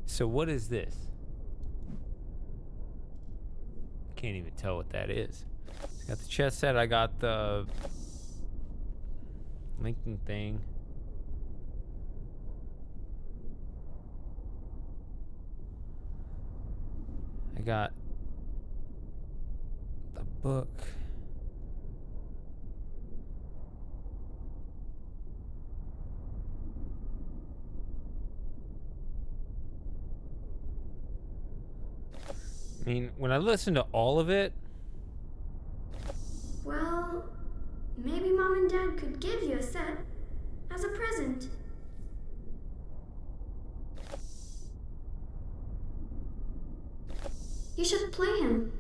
So what is this? Can't even tell what that is. I got the chess set. I got the linking thing. I got the book. I mean, when I listen to all of it... Well, maybe Mom and Dad could give you a set as a present. You should play him.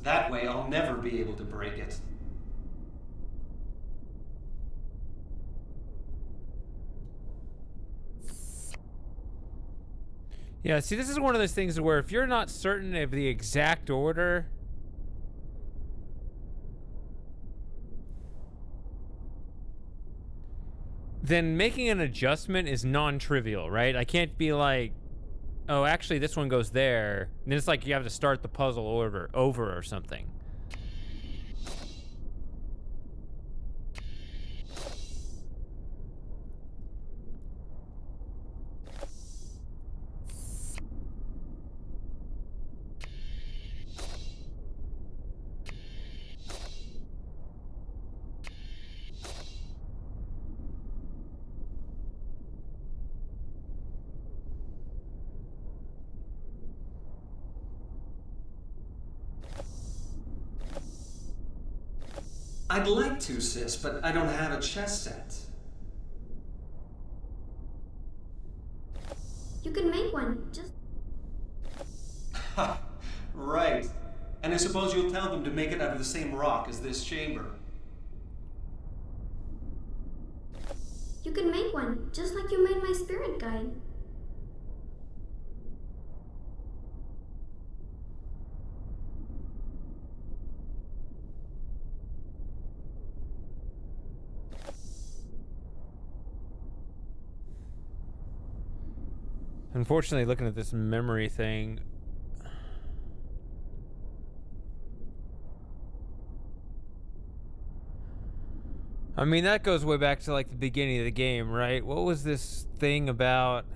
That way I'll never be able to break it. Yeah, see, this is one of those things where if you're not certain of the exact order, then making an adjustment is non-trivial, right? I can't be like, oh, actually, this one goes there. And it's like you have to start the puzzle order over or something. I'd like to, sis, but I don't have a chess set. You can make one, just... Ha! Right. And I suppose you'll tell them to make it out of the same rock as this chamber. You can make one, just like you made my spirit guide. Unfortunately, looking at this memory thing, I mean, that goes way back to like the beginning of the game, right? What was this thing about?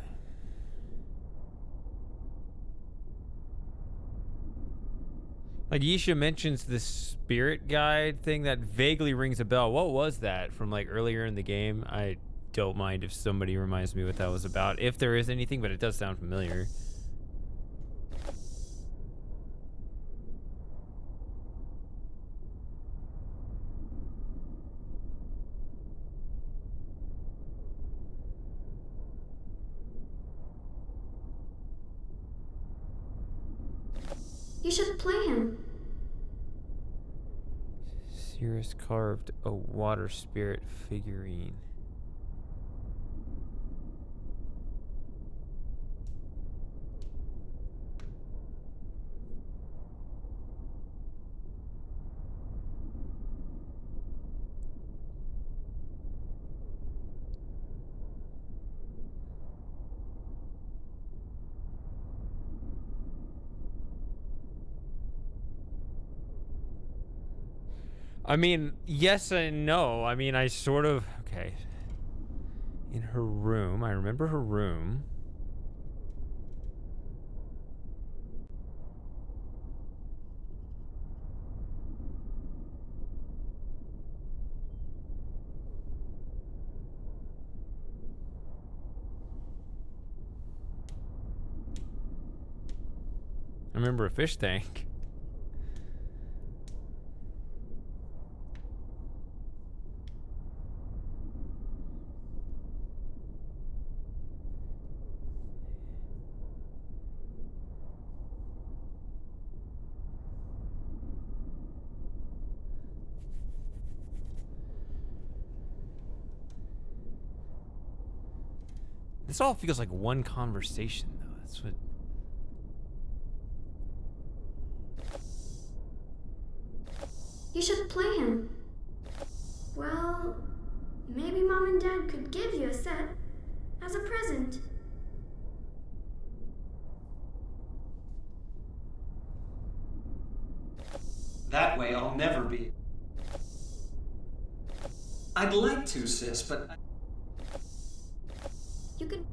Like Yisha mentions the spirit guide thing that vaguely rings a bell. What was that from like earlier in the game? I don't mind if somebody reminds me what that was about, if there is anything, but it does sound familiar. You should play him. Cirrus carved a water spirit figurine. I mean, yes and no. I mean, I sort of... Okay. In her room. I remember her room. I remember a fish tank. This all feels like one conversation, though. That's what... You should play him. Well, maybe Mom and Dad could give you a set as a present. That way I'll never be. I'd like to, sis, but... You could...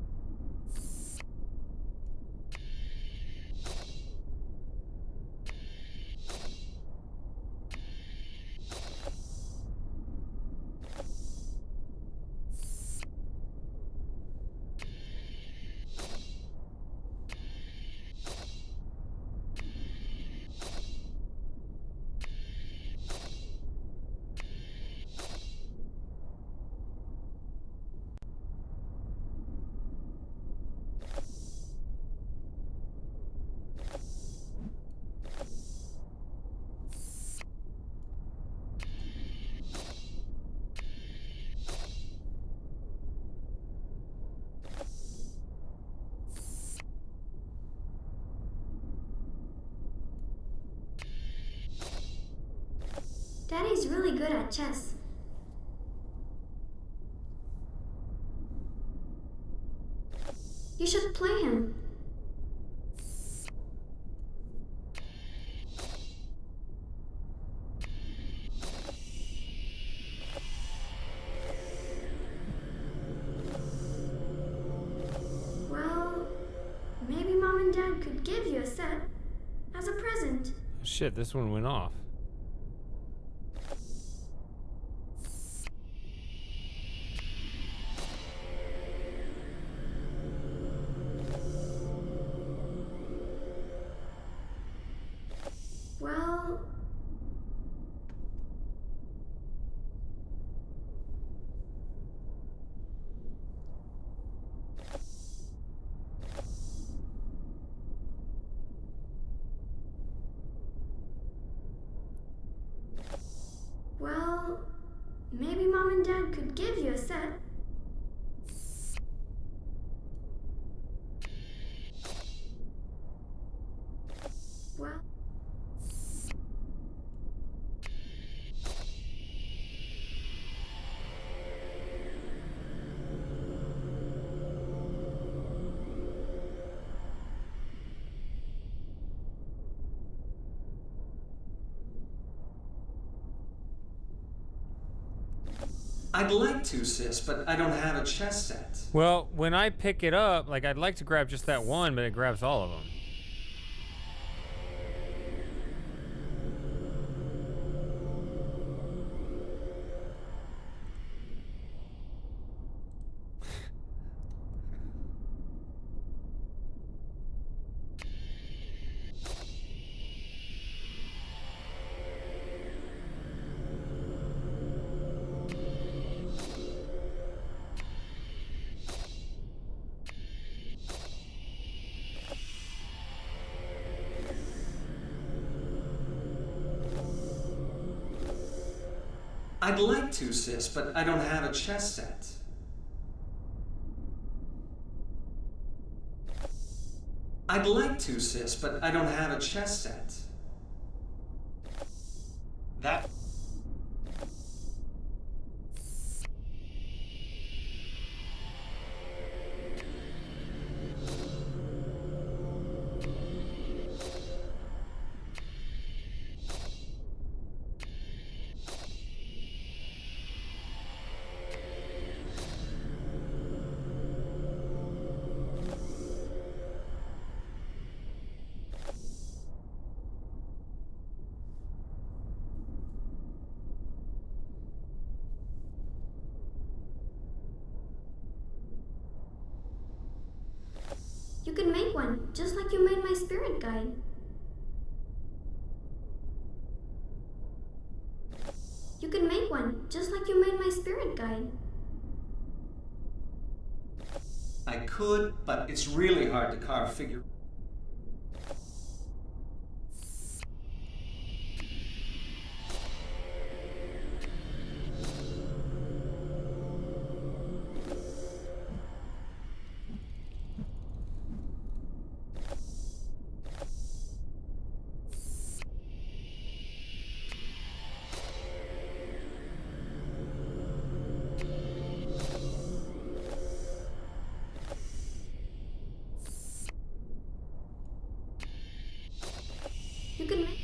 really good at chess. You should play him. Well, maybe Mom and Dad could give you a set as a present. Shit, this one went off. Well, maybe Mom and Dad could give you a set. Well, I'd like to, sis, but I don't have a chess set. Well, when I pick it up, like, I'd like to grab just that one, but it grabs all of them. I'd like to, sis, but I don't have a chess set. I'd like to, sis, but I don't have a chess set. That... you can make one, just like you made my spirit guide. You can make one, just like you made my spirit guide. I could, but it's really hard to carve figure. You can make...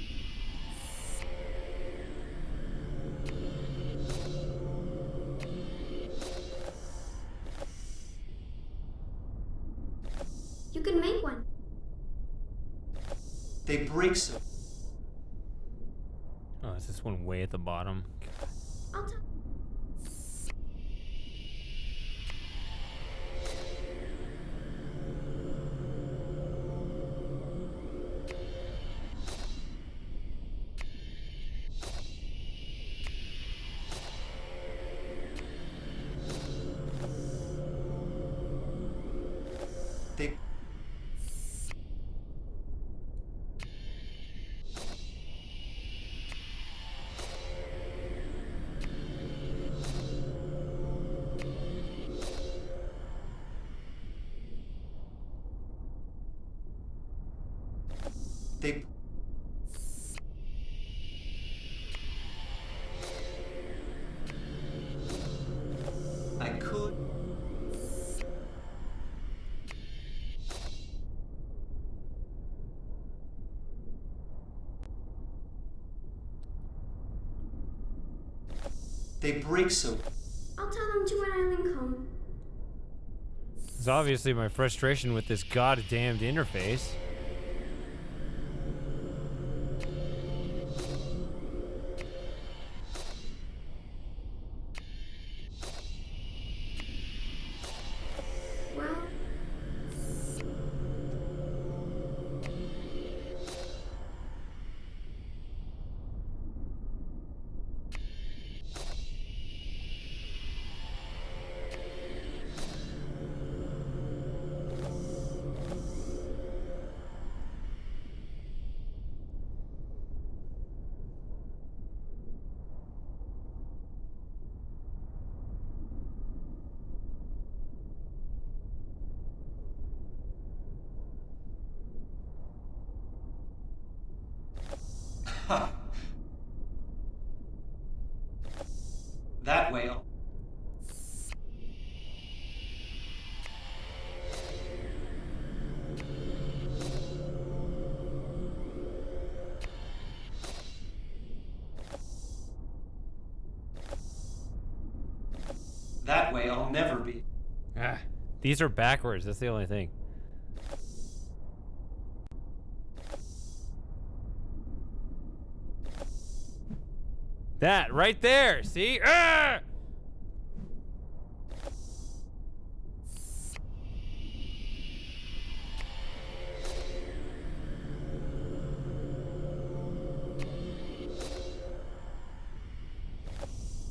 You can make one. They break so... Oh, is this one way at the bottom? I'll tell... They... They... could. They break so. I'll tell them to when I link home. It's obviously my frustration with this goddamned interface. Well, Huh. That way. That way I'll never be. Ah, these are backwards. That's the only thing. That right there. See? Ah!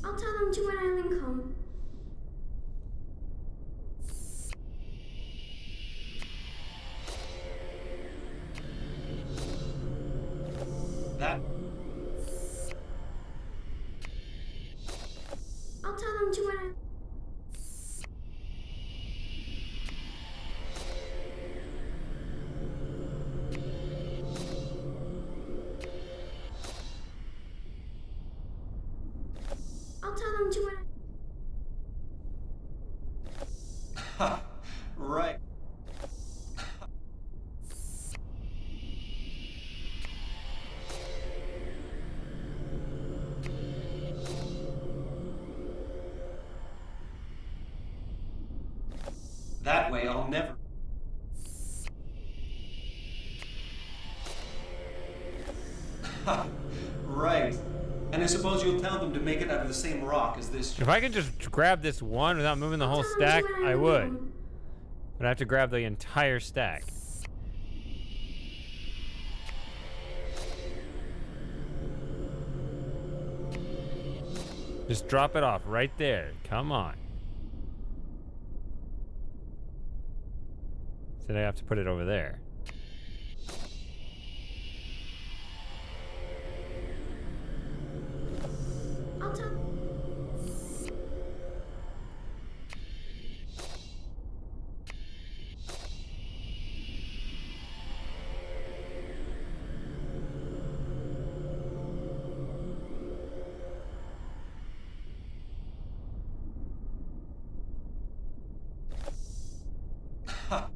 I'll tell them to when I link home. That. I'll tell them to when I... I'll tell them to when I... Ha. Right. That way I'll never. Ha. Right. And I suppose you'll tell them to make it out of the same rock as this. If I could just grab this one without moving the whole stack, I would. But I have to grab the entire stack. Just drop it off right there. Come on. So I have to put it over there. I'll tell... Ha.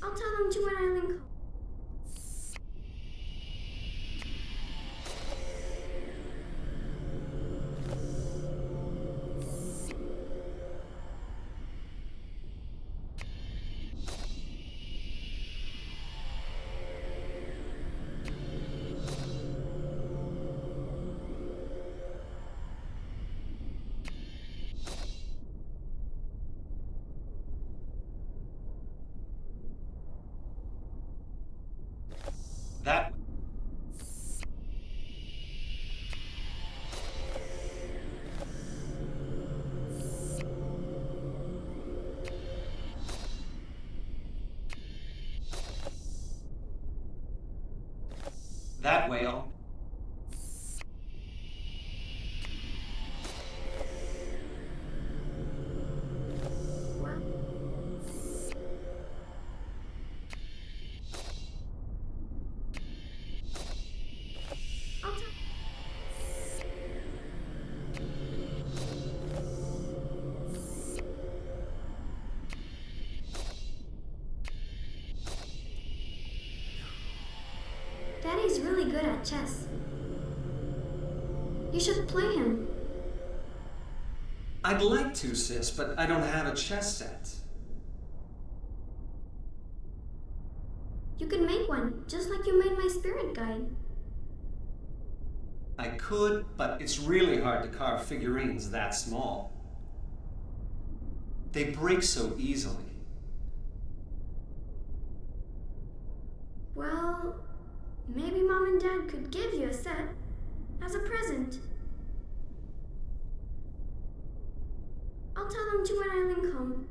I'll tell them to when I link home. That. That way I'll. good at chess. You should play him. I'd like to, sis, but I don't have a chess set. You could make one, just like you made my spirit guide. I could, but it's really hard to carve figurines that small. They break so easily. Well, maybe Mom and Dad could give you a set as a present. I'll tell them to when I link home.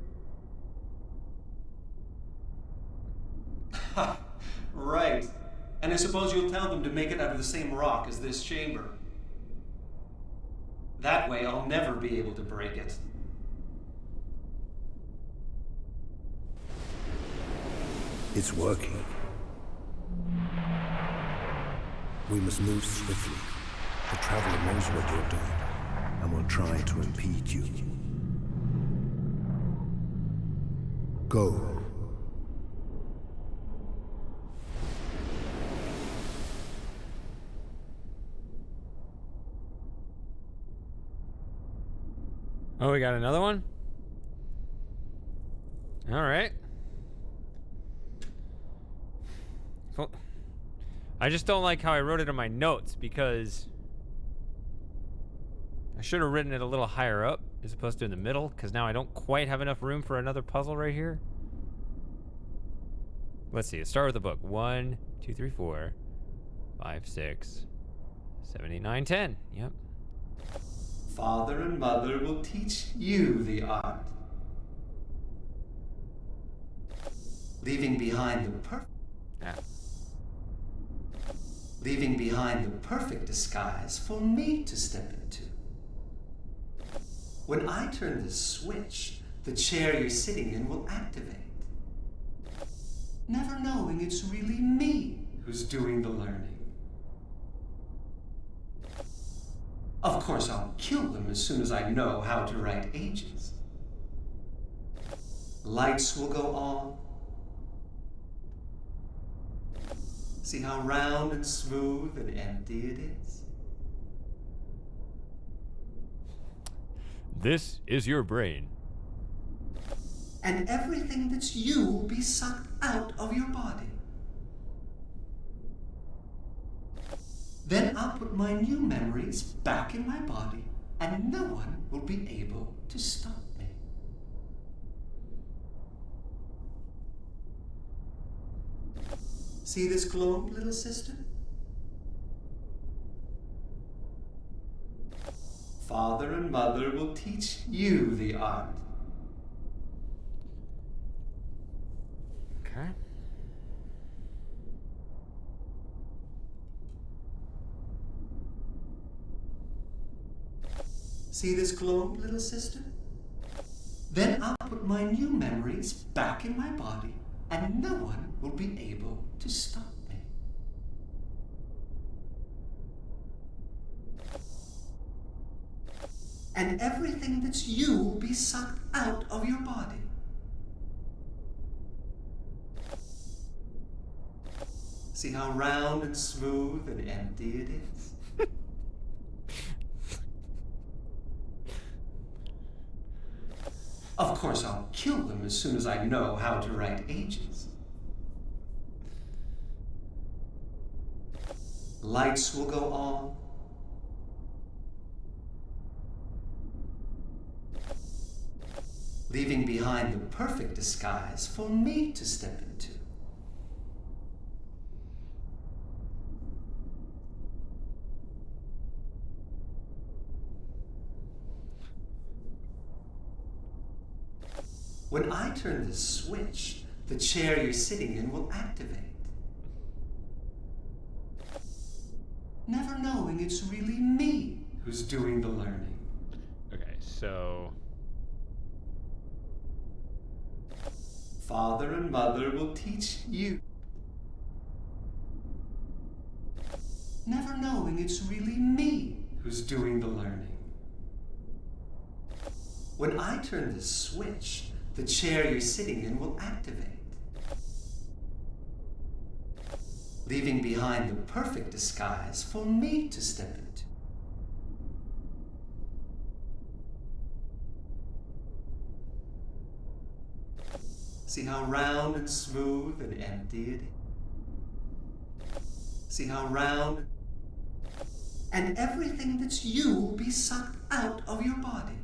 Right. And I suppose you'll tell them to make it out of the same rock as this chamber. That way I'll never be able to break it. It's working. We must move swiftly. The Traveler knows what you're doing, and will try to impede you. Go. Oh, we got another one? All right. Well, I just don't like how I wrote it in my notes because I should have written it a little higher up as opposed to in the middle, because now I don't quite have enough room for another puzzle right here. Let's see. Let's start with the book. 1, 2, 3, 4, 5, 6, 7, 8, 9, 10. Yep. Father and mother will teach you the art. Leaving behind the perfect disguise for me to step into. When I turn this switch, the chair you're sitting in will activate. Never knowing it's really me who's doing the learning. Of course, I'll kill them as soon as I know how to write ages. Lights will go on. See how round and smooth and empty it is? This is your brain. And everything that's you will be sucked out of your body. Then I'll put my new memories back in my body, and no one will be able to stop me. See this globe, little sister? Father and mother will teach you the art. Okay. See this globe, little sister? Then I'll put my new memories back in my body, and no one will be able to stop me. And everything that's you will be sucked out of your body. See how round and smooth and empty it is? Of course, I'll kill them as soon as I know how to write ages. Lights will go on. Leaving behind the perfect disguise for me to step into. When I turn this switch, the chair you're sitting in will activate. Never knowing it's really me who's doing the learning. Okay, so Father and mother will teach you. Never knowing it's really me who's doing the learning. When I turn this switch, the chair you're sitting in will activate. leaving behind the perfect disguise for me to step into. See how round and smooth and empty it is? See how round and everything that's you will be sucked out of your body.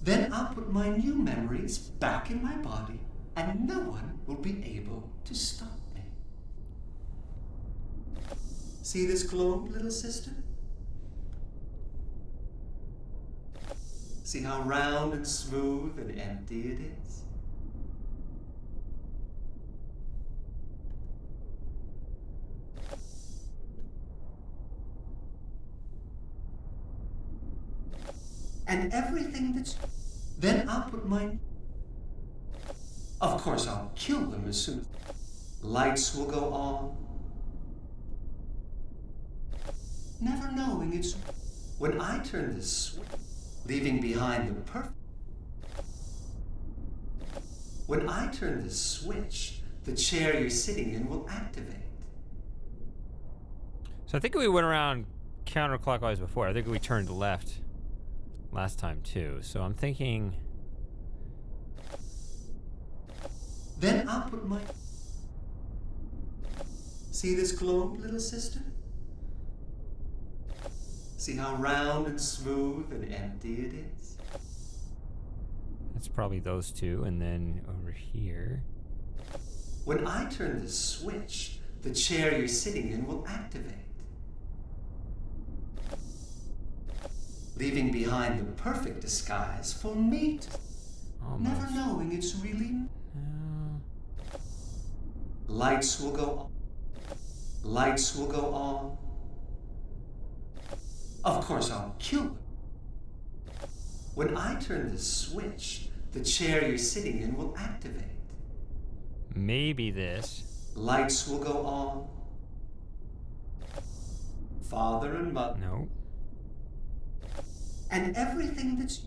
Then I'll put my new memories back in my body, and no one will be able to stop me. See this globe, little sister? See how round and smooth and empty it is? And everything that's... Then I'll put my... Of course, I'll kill them as soon as... Lights will go on. Never knowing it's... When I turn this switch, leaving behind the perfect... When I turn this switch, the chair you're sitting in will activate. So I think we went around counterclockwise before. I think we turned left last time too. So I'm thinking... Then I'll put my... See this globe, little sister? See how round and smooth and empty it is? That's probably those two, and then over here... When I turn this switch, the chair you're sitting in will activate. Leaving behind the perfect disguise for me to... Almost. Never knowing it's really... Lights will go on. Lights will go on. Of course, I'll kill them. When I turn this switch, the chair you're sitting in will activate. Maybe this. Lights will go on. Father and mother. No. And everything that's...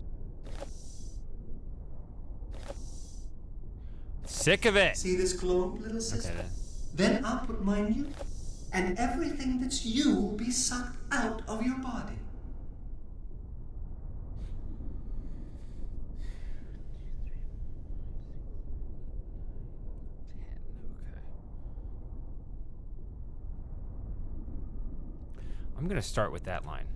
Sick of it! See this globe, little sister? Okay, then I'll put my new... And everything that's you will be sucked out of your body. I'm gonna start with that line.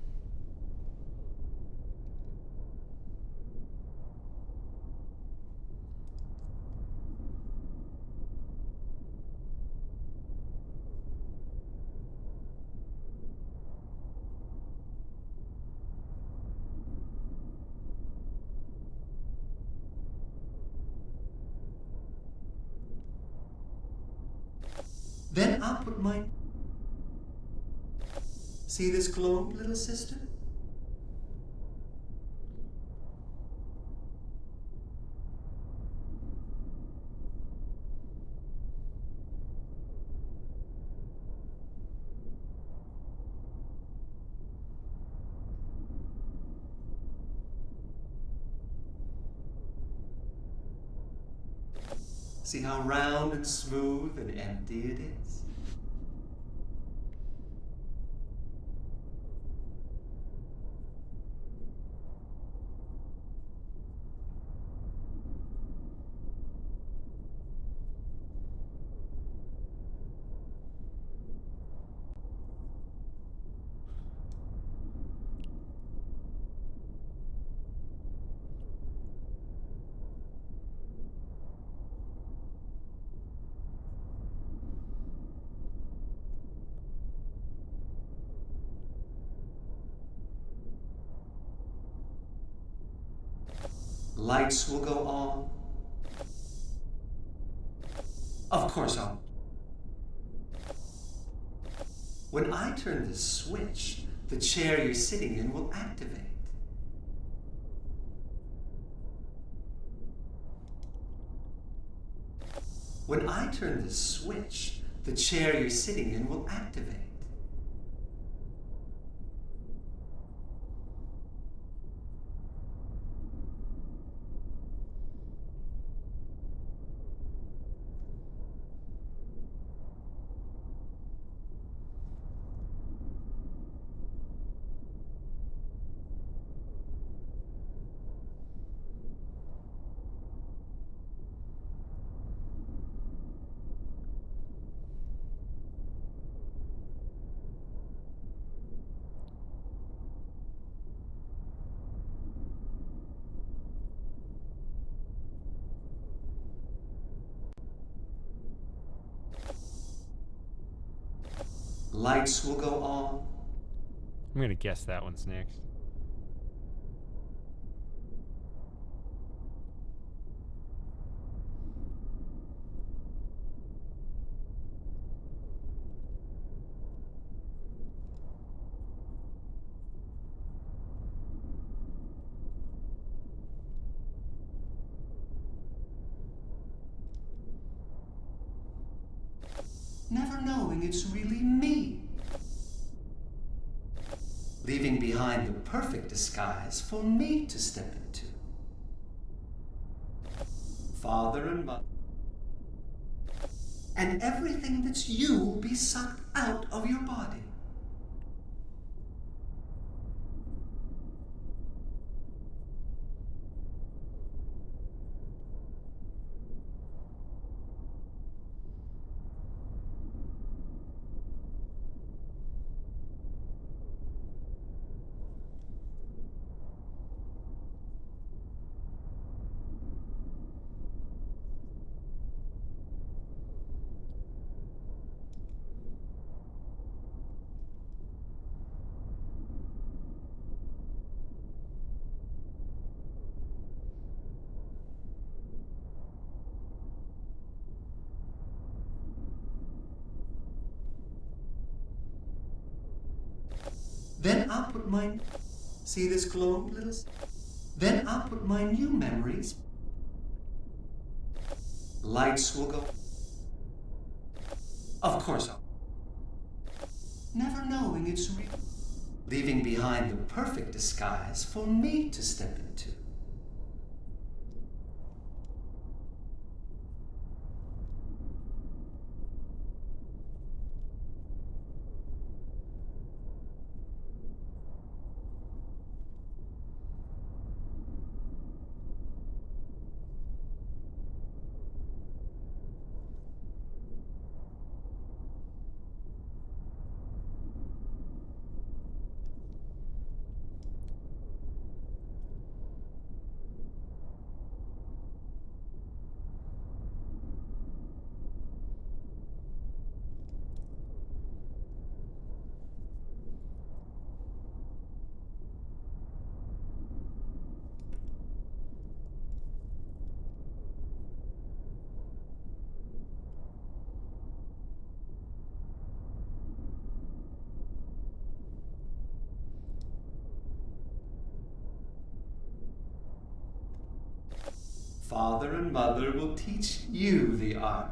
Then I'll put my... See this globe, little sister? See how round and smooth and empty it is? Lights will go on. Of course I'll... When I turn this switch, the chair you're sitting in will activate. When I turn this switch, the chair you're sitting in will activate. Lights will go on. I'm gonna guess that one's next. Never knowing it's really me. Leaving behind the perfect disguise for me to step into. Father and mother. And everything that's you will be sucked out of your body. Then I'll put my... See this glowing little... Then I'll put my new memories... Lights will go... Of course I'll... Never knowing it's real. Leaving behind the perfect disguise for me to step into. Father and mother will teach you the art.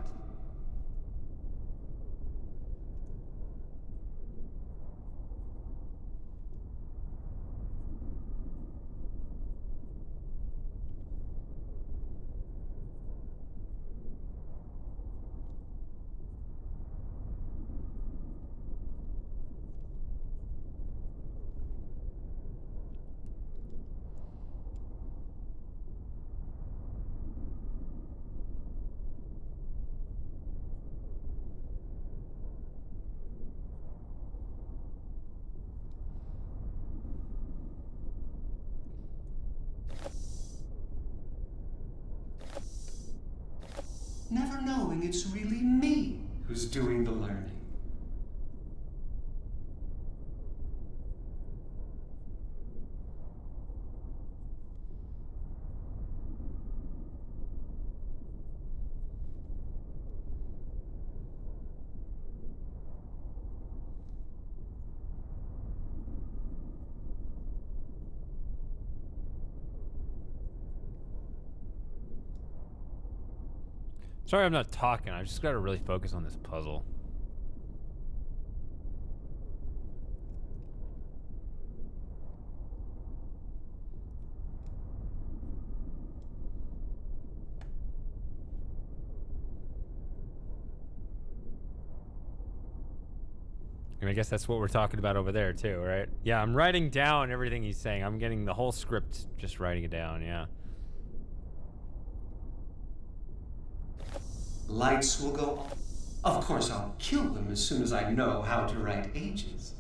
Never knowing it's really me who's doing the learning. Sorry I'm not talking. I've just got to really focus on this puzzle. And I guess that's what we're talking about over there too, right? Yeah, I'm writing down everything he's saying. I'm getting the whole script, just writing it down, yeah. Lights will go on. Of course, I'll kill them as soon as I know how to write ages.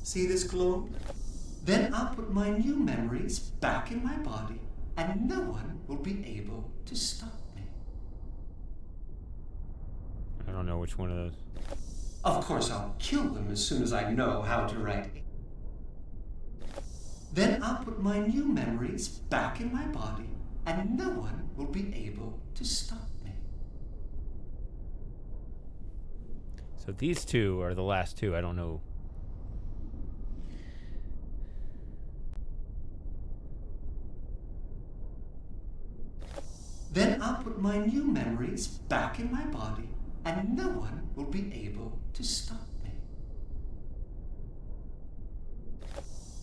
See this glow? Then I'll put my new memories back in my body, and no one will be able to stop me. don't know which one of those. Of course, I'll kill them as soon as I know how to write. Then I'll put my new memories back in my body, and no one will be able to stop me. So these two are the last two. I don't know. Then I'll put my new memories back in my body, and no one will be able to stop me.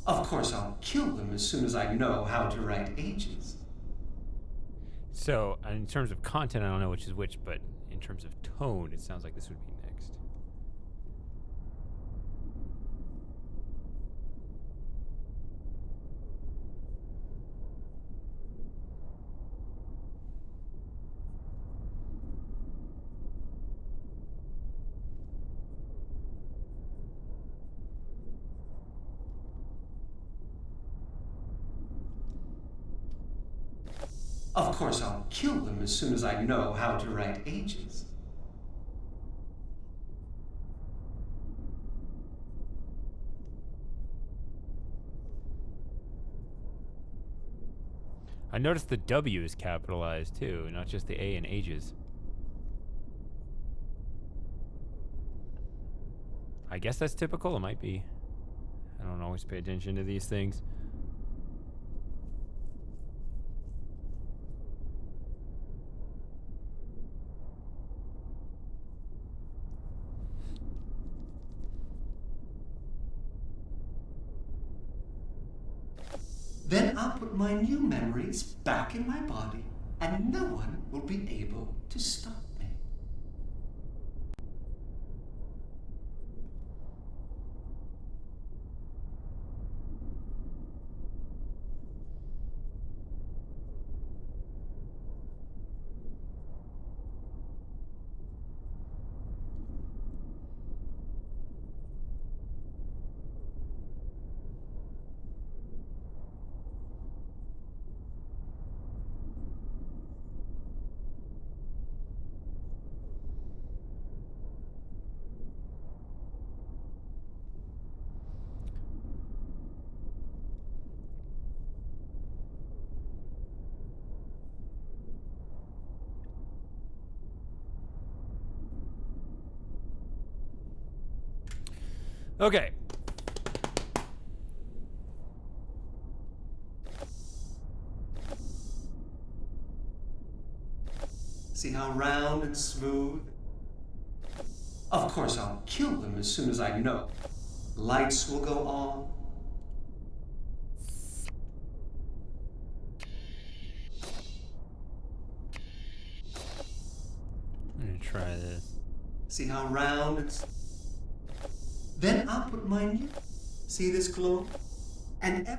Of course, I'll kill them as soon as I know how to write ages. So, in terms of content, I don't know which is which, but in terms of tone, it sounds like this would be next. Of course, I'll kill them as soon as I know how to write ages. I noticed the W is capitalized too, not just the A in ages. I guess that's typical. It might be. I don't always pay attention to these things. Then I'll put my new memories back in my body, and no one will be able to stop me. Okay. See how round and smooth? Of course, I'll kill them as soon as I know. Lights will go on. I'm gonna try this. See how round and then I'll put my new. See this glow? And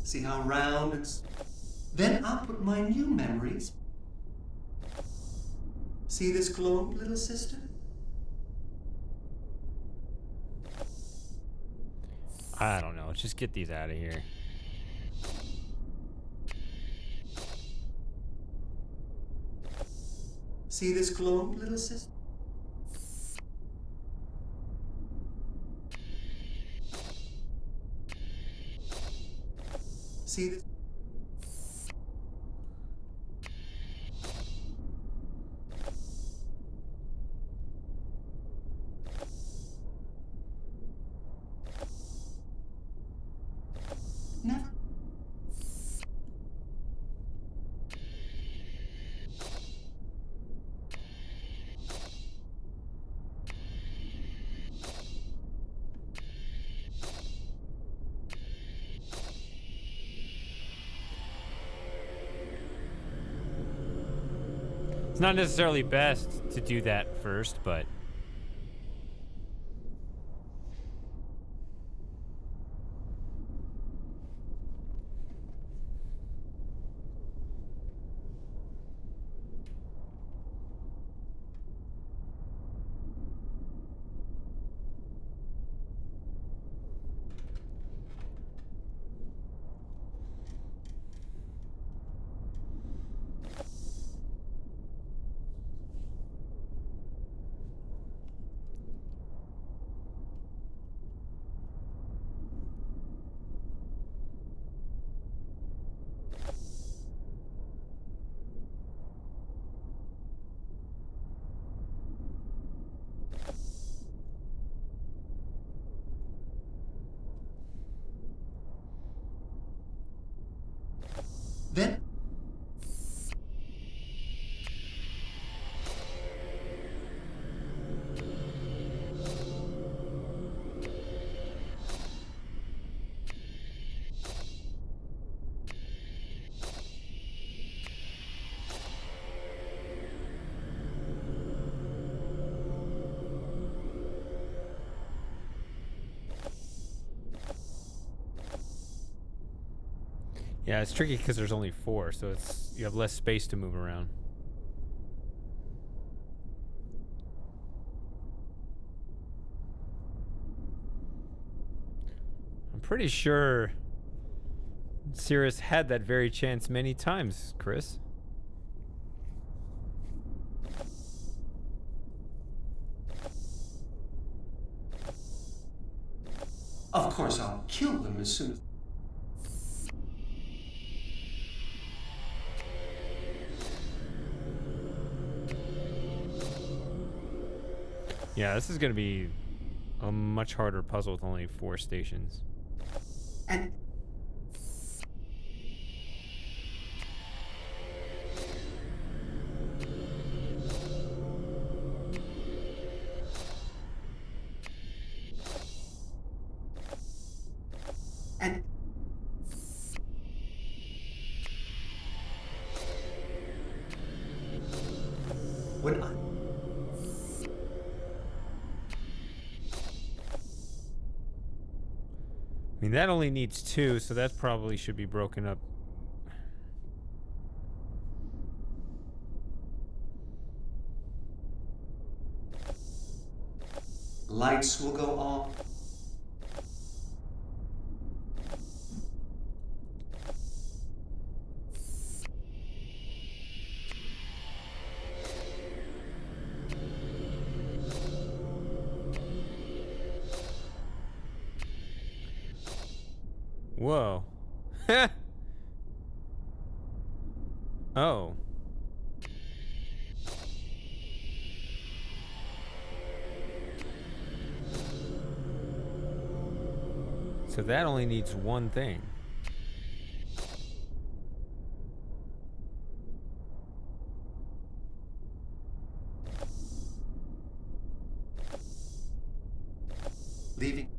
see how round and then I'll put my new memories. See this globe, little sister? I don't know. Let's just get these out of here. See this globe, little sister? See this? Never. It's not necessarily best to do that first, but Then Yeah, it's tricky because there's only 4, so you have less space to move around. I'm pretty sure Cirrus had that very chance many times, Chris. of course I'll kill them as soon as... Yeah, this is going to be a much harder puzzle with only 4 stations. And... And... When I... I mean, that only needs 2, so that probably should be broken up. Lights will go on. Whoa. Oh. So that only needs 1 thing. Leaving.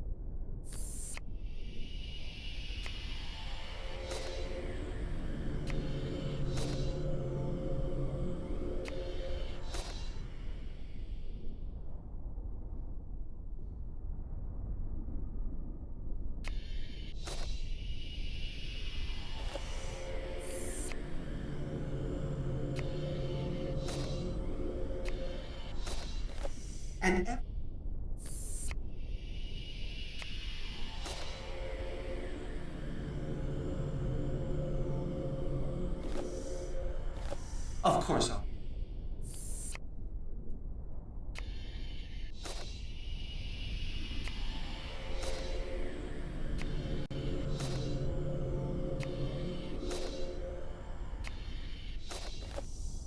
And... Of course I'll...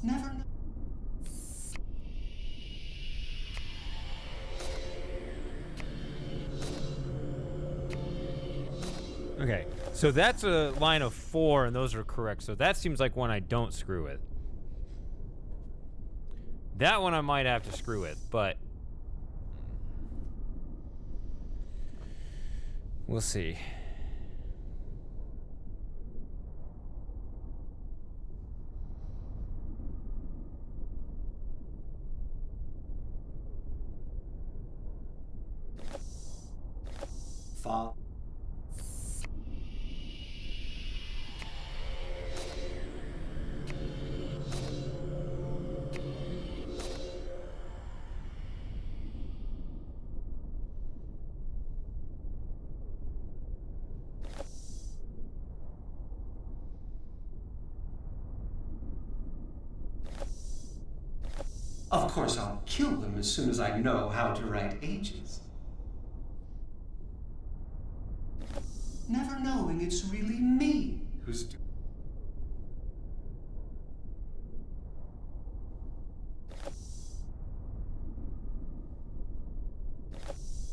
Never know. Okay, so that's a line of 4, and those are correct. So that seems like one I don't screw with. That one I might have to screw with, but we'll see. Fall. Of course I'll kill them as soon as I know how to write ages. Never knowing it's really me who's doing...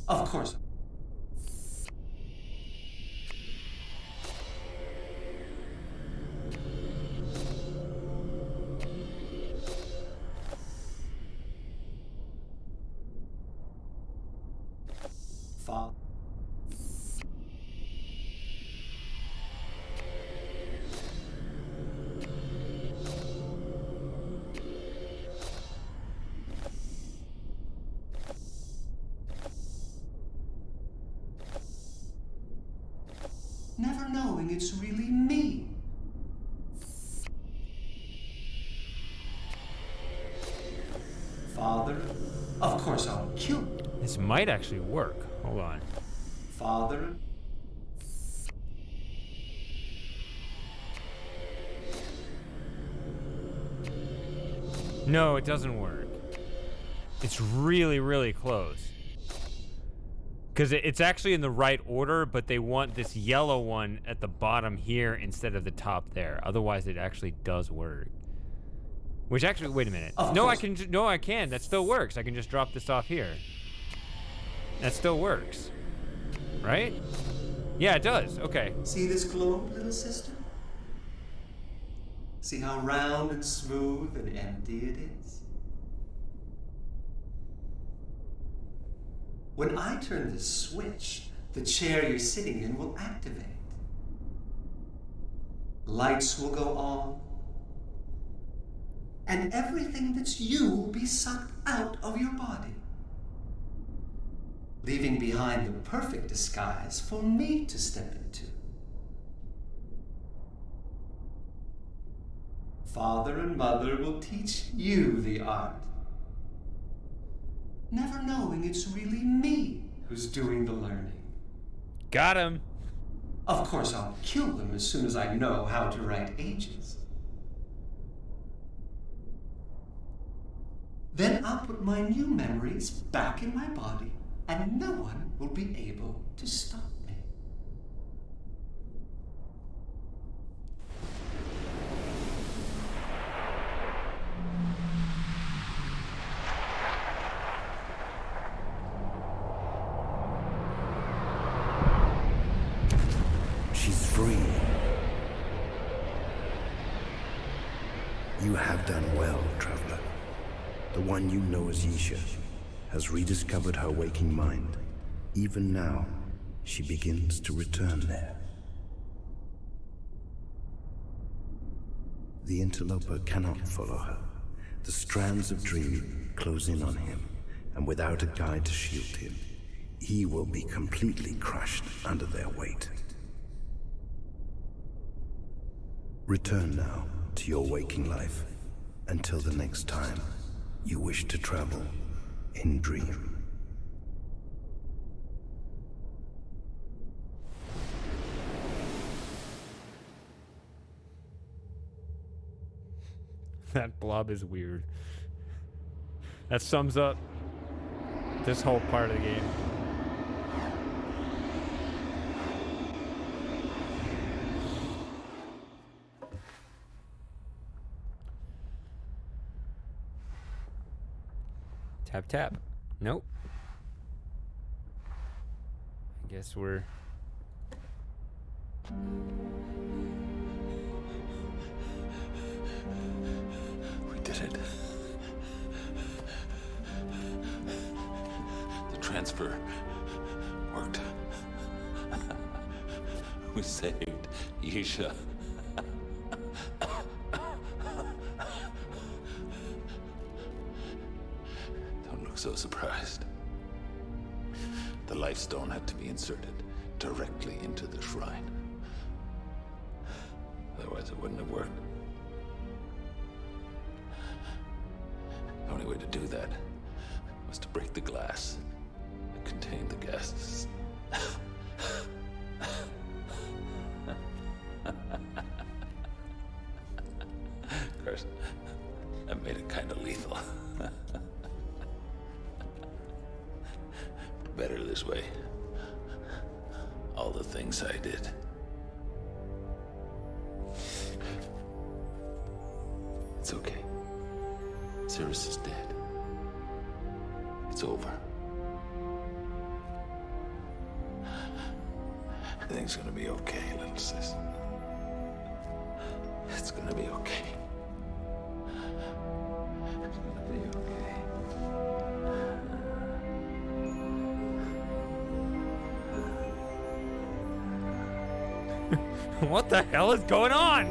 Of course. knowing it's really me. Father, of course I'll kill you. This might actually work. Hold on. Father, no, it doesn't work. It's really, really close. Because it's actually in the right order, but they want this yellow one at the bottom here instead of the top there. Otherwise, it actually does work. Which actually, wait a minute. No, I can. No, I can. That still works. I can just drop this off here. That still works, right? Yeah, it does. Okay. See this globe, little sister? See how round and smooth and empty it is? When I turn this switch, the chair you're sitting in will activate. Lights will go on, and everything that's you will be sucked out of your body, leaving behind the perfect disguise for me to step into. Father and mother will teach you the art, never knowing it's really me who's doing the learning. Got him. Of course, I'll kill them as soon as I know how to write ages. Then I'll put my new memories back in my body, and no one will be able to stop me. She's free. You have done well, traveler. The one you know as Yisha has rediscovered her waking mind. Even now, she begins to return there. The interloper cannot follow her. The strands of dream close in on him, and without a guide to shield him, he will be completely crushed under their weight. Return now to your waking life until the next time you wish to travel in dream. That blob is weird. That sums up this whole part of the game. Tap, tap. Nope. I guess we're... We did it. The transfer worked. We saved Yisha. So surprised. The life stone had to be inserted directly into the shrine. Otherwise it wouldn't have worked. The only way to do that was to break the glass that contained the guests. Of course, that made it kind of lethal. Better this way. All the things I did. It's okay. Cirrus is dead. It's over. Everything's gonna be okay, little sis. It's gonna be okay. It's gonna be okay. What the hell is going on?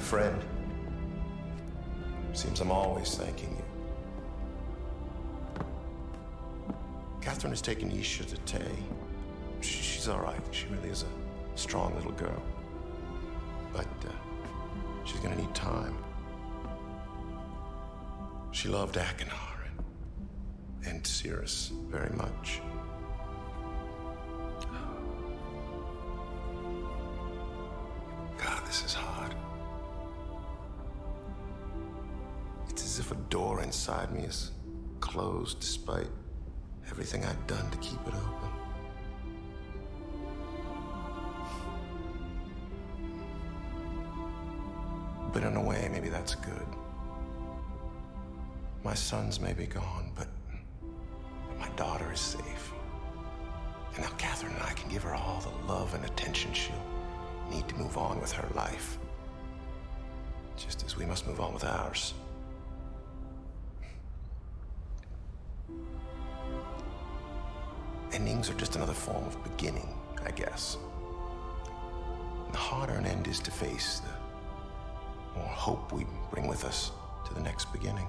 friend. Seems I'm always thanking you. Catherine has taken Isha to Tay. She's all right. She really is a strong little girl. But she's gonna need time. She loved Akinar and Cirrus very much. God, this is hard. It's as if a door inside me is closed despite everything I've done to keep it open. But in a way, maybe that's good. My sons may be gone, but my daughter is safe. And now Catherine and I can give her all the love and attention she'll need to move on with her life. Just as we must move on with ours. Endings are just another form of beginning, I guess. The harder an end is to face, the more hope we bring with us to the next beginning.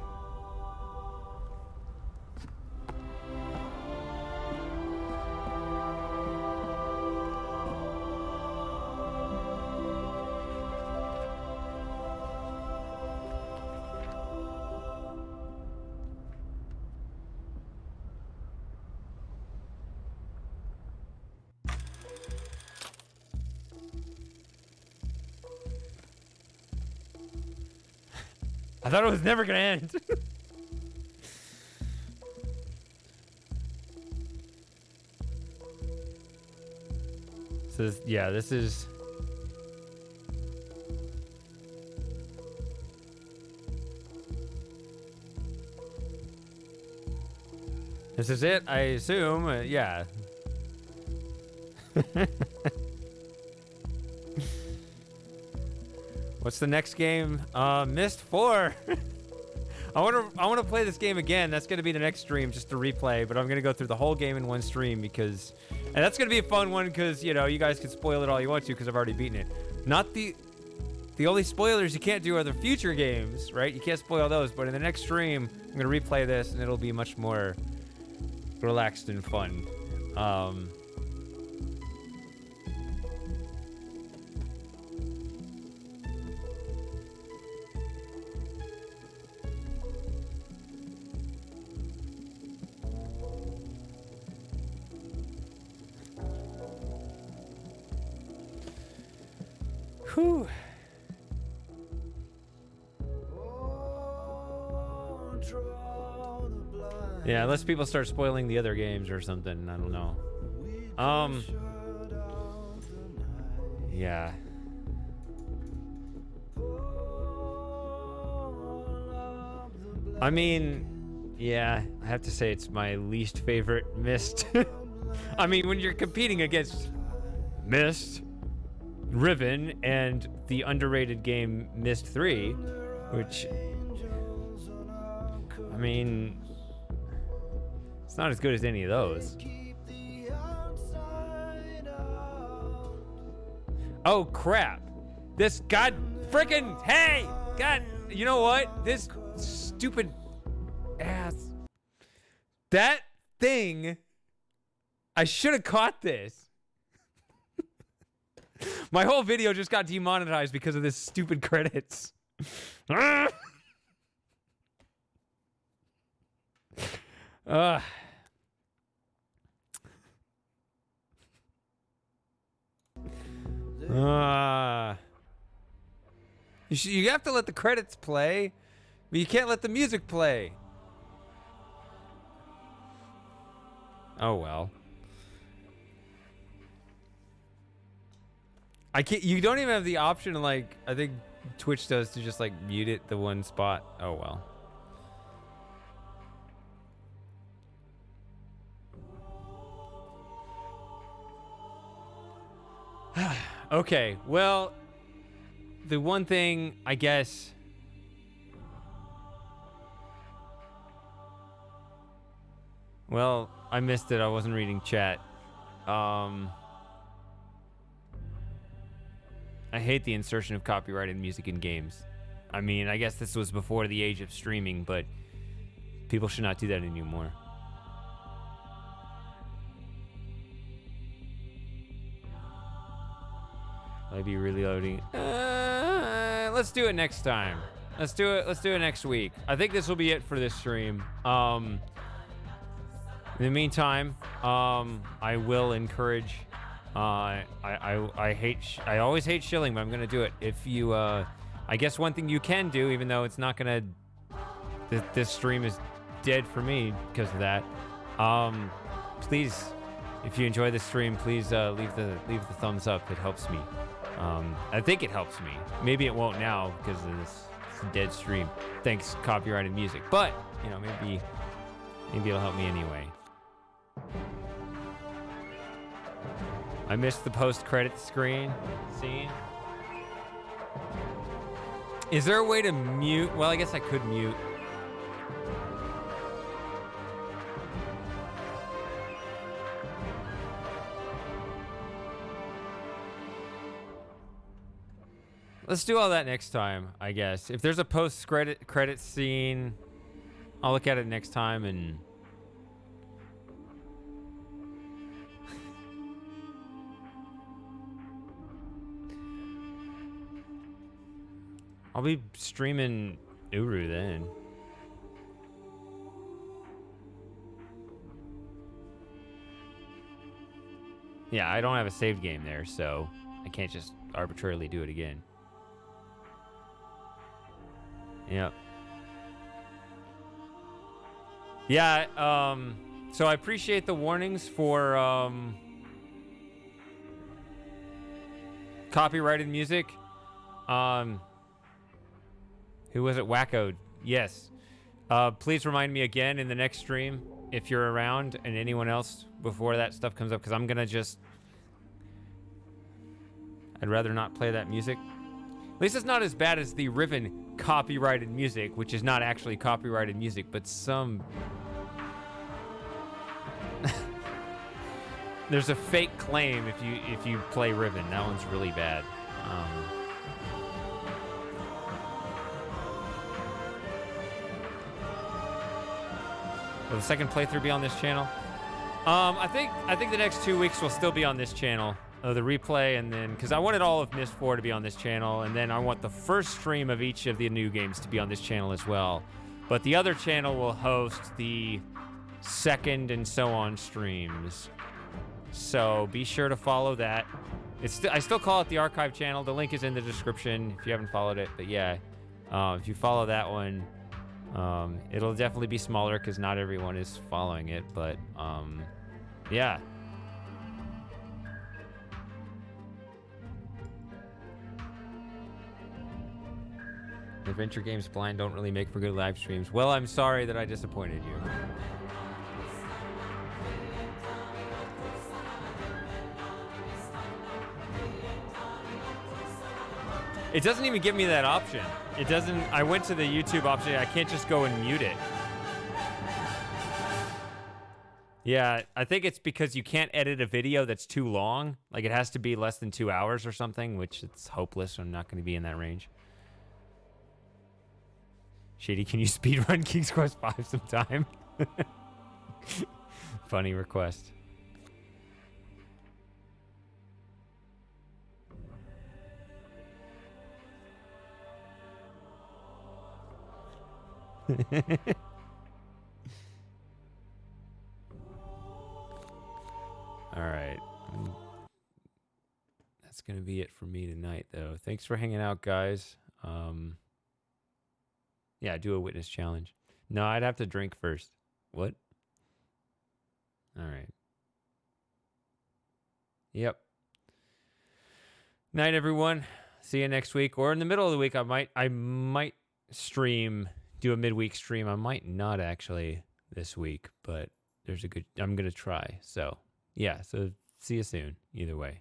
I thought it was never gonna end. So yeah, this is. This is it, I assume. Yeah. What's the next game? Myst 4. I want to play this game again. That's going to be the next stream, just to replay. But I'm going to go through the whole game in one stream because, and that's going to be a fun one because you know you guys can spoil it all you want to because I've already beaten it. Not the only spoilers you can't do are the future games, right? You can't spoil those. But in the next stream, I'm going to replay this and it'll be much more relaxed and fun. Whew. Yeah, unless people start spoiling the other games or something, I don't know. Yeah. I mean, yeah, I have to say it's my least favorite Myst. I mean, when you're competing against Myst, Riven, and the underrated game Myst 3, which, I mean, it's not as good as any of those. Oh crap. This god frickin' hey! God, you know what? This stupid ass. That thing, I should have caught this. My whole video just got demonetized because of this stupid credits. You have to let the credits play, but you can't let the music play. Oh well. I can't. You don't even have the option, like I think Twitch does, to just like mute it the one spot. Oh well. Okay, well, the one thing I guess. Well, I missed it. I wasn't reading chat. I hate the insertion of copyrighted music in games. I mean, I guess this was before the age of streaming, but people should not do that anymore. I'll be reloading. Let's do it next time. Let's do it next week. I think this will be it for this stream. In the meantime, I will encourage. I always hate shilling, but I'm gonna do it. If you, I guess one thing you can do, even though it's not gonna, this stream is dead for me because of that. Please, if you enjoy the stream, please leave the thumbs up. It helps me. I think it helps me. Maybe it won't now because of this dead stream. Thanks, copyrighted music. But you know, maybe it'll help me anyway. I missed the post-credit scene. Is there a way to mute? Well, I guess I could mute. Let's do all that next time, I guess. If there's a post-credit scene, I'll look at it next time and... I'll be streaming Uru then. Yeah, I don't have a saved game there, so I can't just arbitrarily do it again. Yep. Yeah, so I appreciate the warnings for copyrighted music. Who was it? Wacko. Yes. Please remind me again in the next stream if you're around, and anyone else before that stuff comes up, because I'm gonna just... I'd rather not play that music. At least it's not as bad as the Riven copyrighted music, which is not actually copyrighted music, but some... There's a fake claim if you play Riven. That one's really bad. Will the second playthrough be on this channel? I think the next 2 weeks will still be on this channel. The replay, and then because I wanted all of Myst 4 to be on this channel, and then I want the first stream of each of the new games to be on this channel as well. But the other channel will host the second and so on streams. So be sure to follow that. I still call it the archive channel. The link is in the description if you haven't followed it. But yeah, if you follow that one, it'll definitely be smaller because not everyone is following it. But yeah. Adventure games blind don't really make for good live streams. Well, I'm sorry that I disappointed you. It doesn't even give me that option. It doesn't... I went to the YouTube option. I can't just go and mute it. Yeah, I think it's because you can't edit a video that's too long. Like, it has to be less than 2 hours or something, which it's hopeless. I'm not going to be in that range. Shady, can you speedrun King's Quest V sometime? Funny request. All right. That's going to be it for me tonight, though. Thanks for hanging out, guys. Yeah, do a witness challenge. No, I'd have to drink first. What? All right. Yep. Night, everyone. See you next week, or in the middle of the week. I might stream, do a midweek stream. I might not actually this week, but there's a good. I'm gonna try. So yeah. So see you soon. Either way.